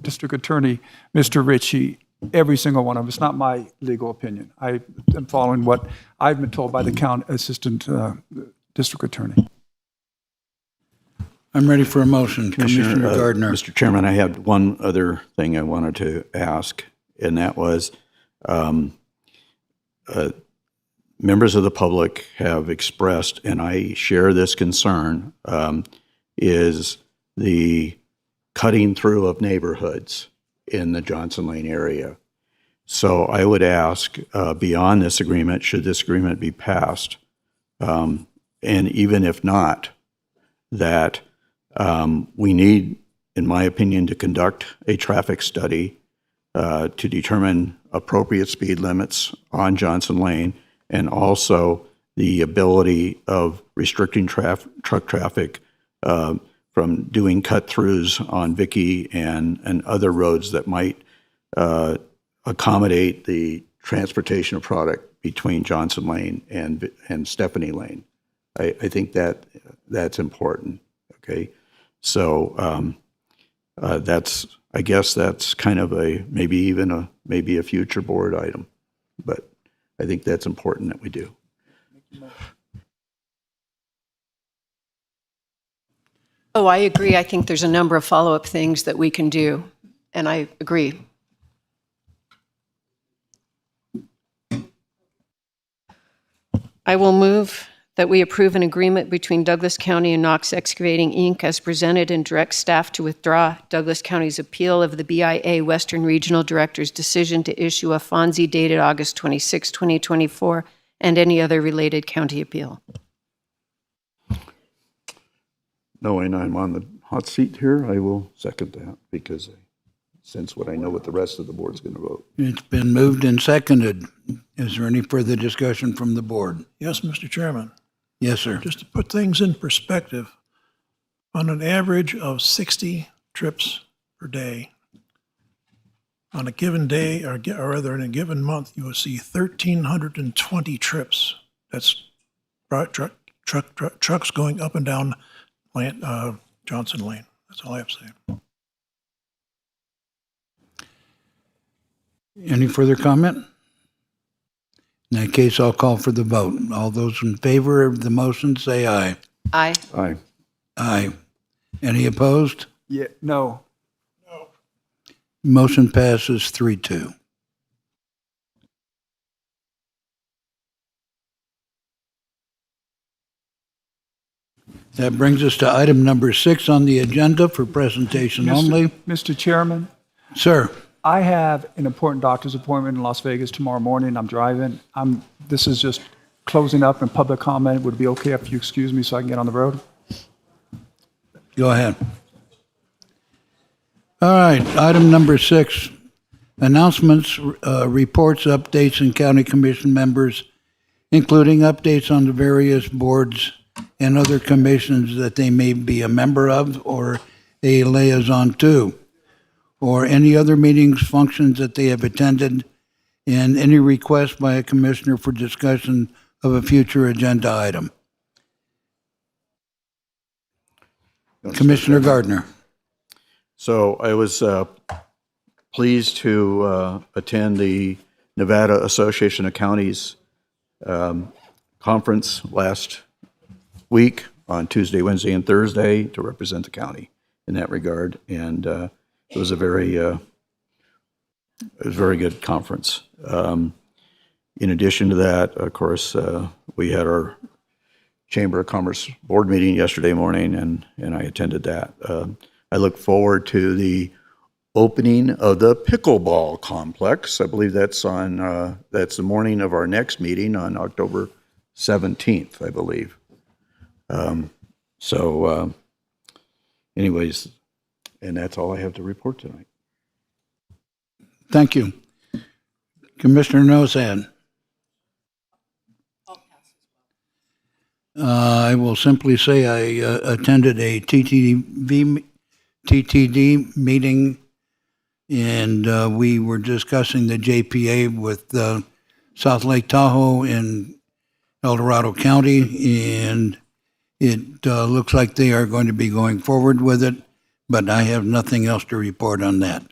District Attorney, Mr. Ritchie, every single one of them. It's not my legal opinion. I am following what I've been told by the Assistant District Attorney. I'm ready for a motion. Commissioner Gardner. Mr. Chairman, I had one other thing I wanted to ask, and that was members of the public have expressed, and I share this concern, is the cutting through of neighborhoods in the Johnson Lane area. So I would ask, beyond this agreement, should this agreement be passed, and even if not, that we need, in my opinion, to conduct a traffic study to determine appropriate speed limits on Johnson Lane, and also the ability of restricting truck traffic from doing cut-throughs on Vicky and other roads that might accommodate the transportation of product between Johnson Lane and Stephanie Lane. I think that's important. Okay, so I guess that's kind of maybe a future board item, but I think that's important that we do. Oh, I agree. I think there's a number of follow-up things that we can do, and I agree. I will move that we approve an agreement between Douglas County and Knox Excavating, Inc. as presented and direct staff to withdraw Douglas County's appeal of the BIA Western Regional Director's decision to issue a FONSI dated August 26, 2024, and any other related county appeal. Knowing I'm on the hot seat here, I will second that because I since what I know what the rest of the board's going to vote. It's been moved and seconded. Is there any further discussion from the board? Yes, Mr. Chairman. Yes, sir. Just to put things in perspective, on an average of 60 trips per day, on a given day, or rather in a given month, you will see 1,320 trips. That's trucks going up and down Johnson Lane. That's all I have to say. Any further comment? In that case, I'll call for the vote. All those in favor of the motion, say aye. Aye. Aye. Aye. Any opposed? Yeah, no. Motion passes 3-2. That brings us to item number 6 on the agenda for presentation only. Mr. Chairman, Sir, I have an important doctor's appointment in Las Vegas tomorrow morning. I'm driving. This is just closing up and public comment. Would it be okay if you excuse me so I can get on the road? go ahead. All right, item number 6, announcements, reports, updates, and county commission members, including updates on the various boards and other commissions that they may be a member of or a liaison to, or any other meetings, functions that they have attended, and any request by a commissioner for discussion of a future agenda item. Commissioner Gardner. So I was pleased to attend the Nevada Association of Counties conference last week on Tuesday, Wednesday, and Thursday to represent the county in that regard. And it was a very good conference. In addition to that, of course, we had our Chamber of Commerce board meeting yesterday morning, and I attended that. I look forward to the opening of the pickleball complex. I believe that's on that's the morning of our next meeting on October 17th, I believe. Anyways, and that's all I have to report tonight. Thank you. Commissioner Nosad. I will simply say I attended a TTD meeting, and we were discussing the JPA with South Lake Tahoe in El Dorado County, and it looks like they are going to be going forward with it, but I have nothing else to report on that.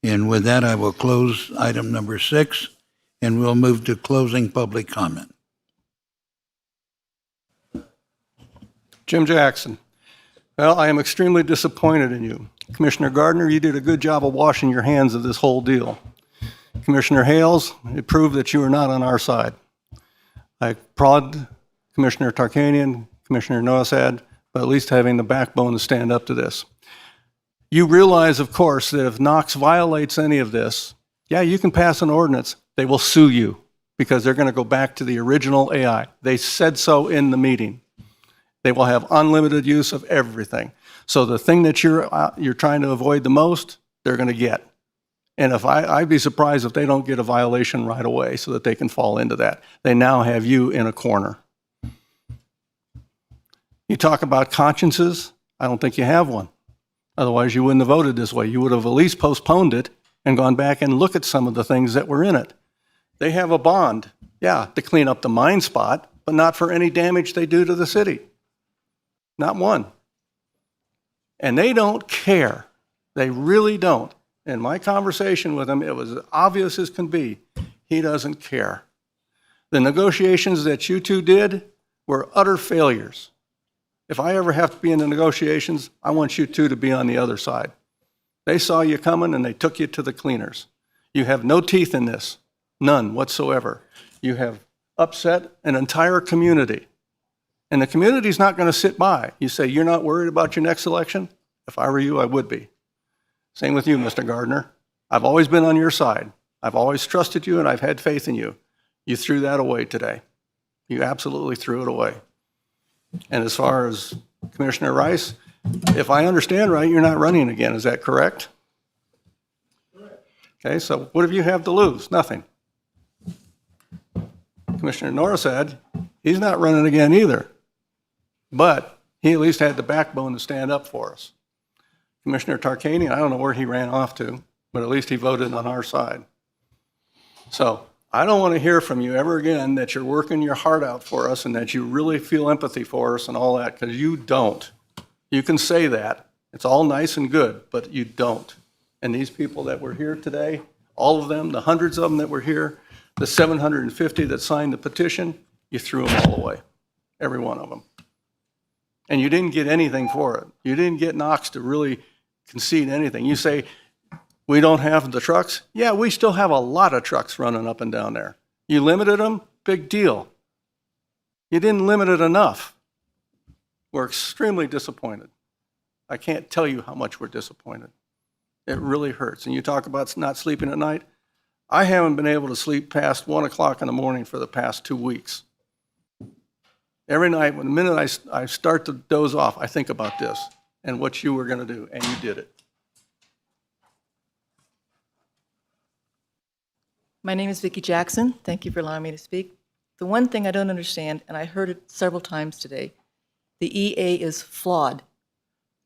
And with that, I will close item number 6, and we'll move to closing public comment. Jim Jackson. Well, I am extremely disappointed in you. Commissioner Gardner, you did a good job of washing your hands of this whole deal. Commissioner Hales, it proved that you are not on our side. I applaud Commissioner Tarkanian, Commissioner Nosad, but at least having the backbone to stand up to this. You realize, of course, that if Knox violates any of this, yeah, you can pass an ordinance. They will sue you because they're going to go back to the original AI. They said so in the meeting. They will have unlimited use of everything. So the thing that you're trying to avoid the most, they're going to get. And if I'd be surprised if they don't get a violation right away so that they can fall into that. They now have you in a corner. You talk about consciences. I don't think you have one. Otherwise, you wouldn't have voted this way. You would have at least postponed it and gone back and look at some of the things that were in it. They have a bond, yeah, to clean up the mine spot, but not for any damage they do to the city. Not one. And they don't care. They really don't. In my conversation with him, it was as obvious as can be. He doesn't care. The negotiations that you two did were utter failures. If I ever have to be in the negotiations, I want you two to be on the other side. They saw you coming and they took you to the cleaners. You have no teeth in this. None whatsoever. You have upset an entire community. And the community's not going to sit by. You say, you're not worried about your next election? If I were you, I would be. Same with you, Mr. Gardner. I've always been on your side. I've always trusted you and I've had faith in you. You threw that away today. You absolutely threw it away. And as far as Commissioner Rice, if I understand right, you're not running again. Is that correct? Okay, so what do you have to lose? Nothing. Commissioner Norris said he's not running again either, but he at least had the backbone to stand up for us. Commissioner Tarkanian, I don't know where he ran off to, but at least he voted on our side. So I don't want to hear from you ever again that you're working your heart out for us and that you really feel empathy for us and all that, because you don't. You can say that. It's all nice and good, but you don't. And these people that were here today, all of them, the hundreds of them that were here, the 750 that signed the petition, you threw them all away, every one of them. And you didn't get anything for it. You didn't get Knox to really concede anything. You say, we don't have the trucks? Yeah, we still have a lot of trucks running up and down there. You limited them? Big deal. You didn't limit it enough. We're extremely disappointed. I can't tell you how much we're disappointed. It really hurts. And you talk about not sleeping at night. I haven't been able to sleep past 1 o'clock in the morning for the past 2 weeks. Every night, when the minute I start to doze off, I think about this and what you were going to do, and you did it. My name is Vicki Jackson. Thank you for allowing me to speak. The one thing I don't understand, and I heard it several times today, the EA is flawed.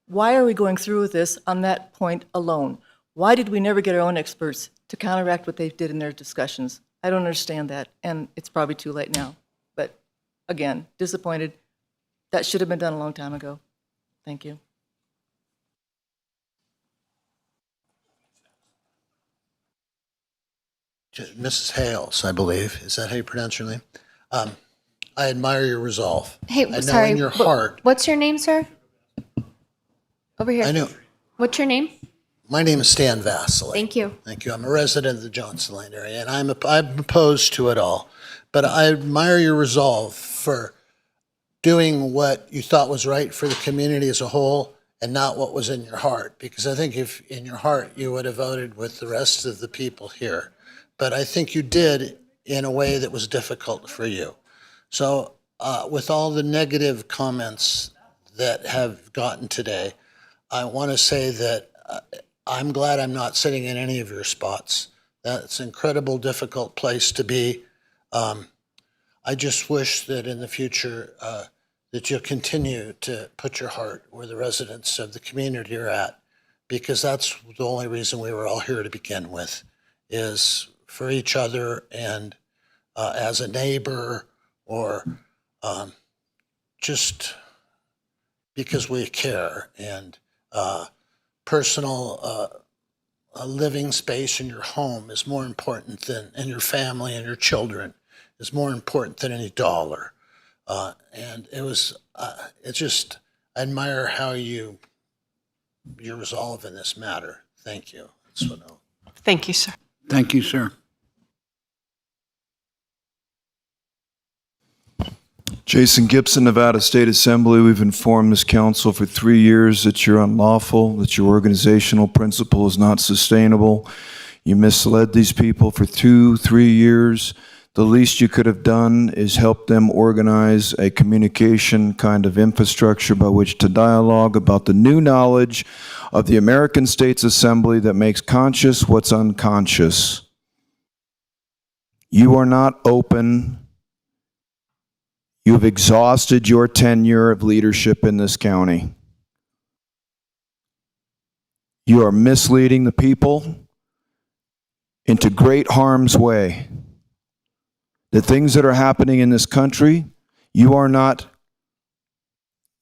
Why are we going through with this on that point alone? Why did we never get our own experts to counteract what they did in their discussions? I don't understand that, and it's probably too late now. But again, disappointed. That should have been done a long time ago. Thank you. Mrs. Hales, I believe. Is that how you pronounce your name? I admire your resolve. Hey, I know sorry. in your heart. What's your name, sir? Over here. I know. What's your name? My name is Stan Vasily. Thank you. Thank you. I'm a resident of the Johnson Lane area, and I'm opposed to it all. But I admire your resolve for doing what you thought was right for the community as a whole and not what was in your heart. Because I think if in your heart you would have voted with the rest of the people here. But I think you did in a way that was difficult for you. So with all the negative comments that have gotten today, I want to say that I'm glad I'm not sitting in any of your spots. That's an incredible, difficult place to be. I just wish that in the future that you'll continue to put your heart where the residents of the community are at, because that's the only reason we were all here to begin with, is for each other and as a neighbor, or just because we care. And personal living space in your home is more important than, and your family and your children is more important than any dollar. And it was, it's just, I admire how your resolve in this matter. Thank you. That's what I'll. Thank you, sir. Thank you, sir. Jason Gibson, Nevada State Assembly. We've informed this council for 3 years that you're unlawful, that your organizational principle is not sustainable. You misled these people for 3 years. The least you could have done is help them organize a communication kind of infrastructure by which to dialogue about the new knowledge of the American States Assembly that makes conscious what's unconscious. You are not open. You've exhausted your tenure of leadership in this county. You are misleading the people into great harm's way. The things that are happening in this country, you are not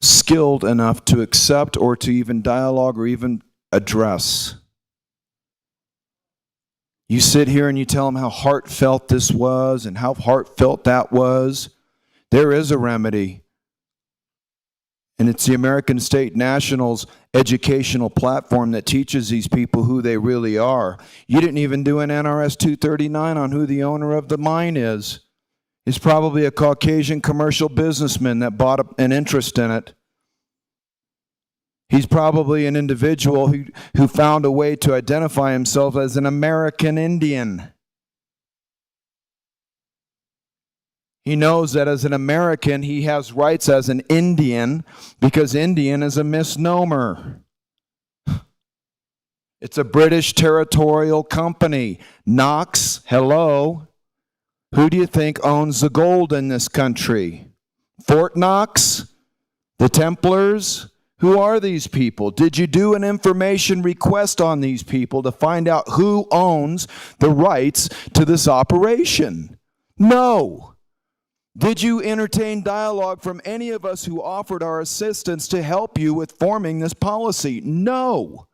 skilled enough to accept or to even dialogue or even address. You sit here and you tell them how heartfelt this was and how heartfelt that was. There is a remedy, and it's the American State National's educational platform that teaches these people who they really are. You didn't even do an NRS 239 on who the owner of the mine is. He's probably a Caucasian commercial businessman that bought an interest in it. He's probably an individual who found a way to identify himself as an American Indian. He knows that as an American, he has rights as an Indian because Indian is a misnomer. It's a British territorial company. Knox, hello. Who do you think owns the gold in this country? Fort Knox? The Templars? Who are these people? Did you do an information request on these people to find out who owns the rights to this operation? No. Did you entertain dialogue from any of us who offered our assistance to help you with forming this policy? No.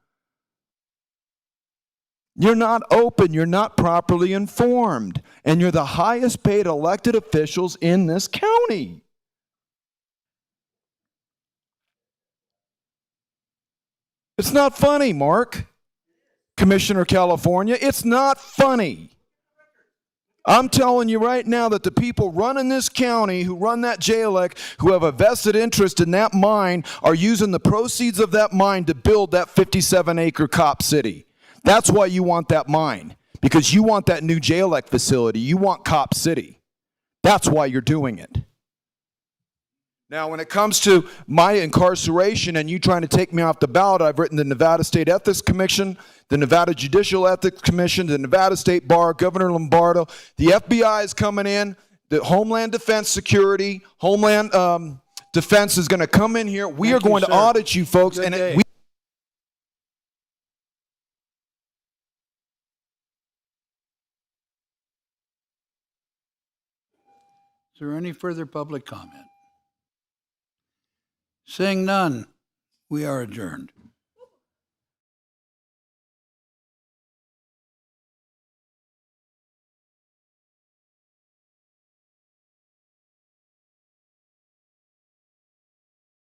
You're not open, you're not properly informed, and you're the highest paid elected officials in this county. It's not funny, Mark. Commissioner California, it's not funny. I'm telling you right now that the people running this county, who run that JLEC, who have a vested interest in that mine, are using the proceeds of that mine to build that 57-acre Cop City. That's why you want that mine, because you want that new JLEC facility. You want Cop City. That's why you're doing it. Now, when it comes to my incarceration and you trying to take me off the ballot, I've written the Nevada State Ethics Commission, the Nevada Judicial Ethics Commission, the Nevada State Bar, Governor Lombardo. The FBI is coming in. The Homeland Defense Security, Homeland Defense is going to come in here. We are going to audit you folks. And Is there any further public comment? Seeing none, we are adjourned.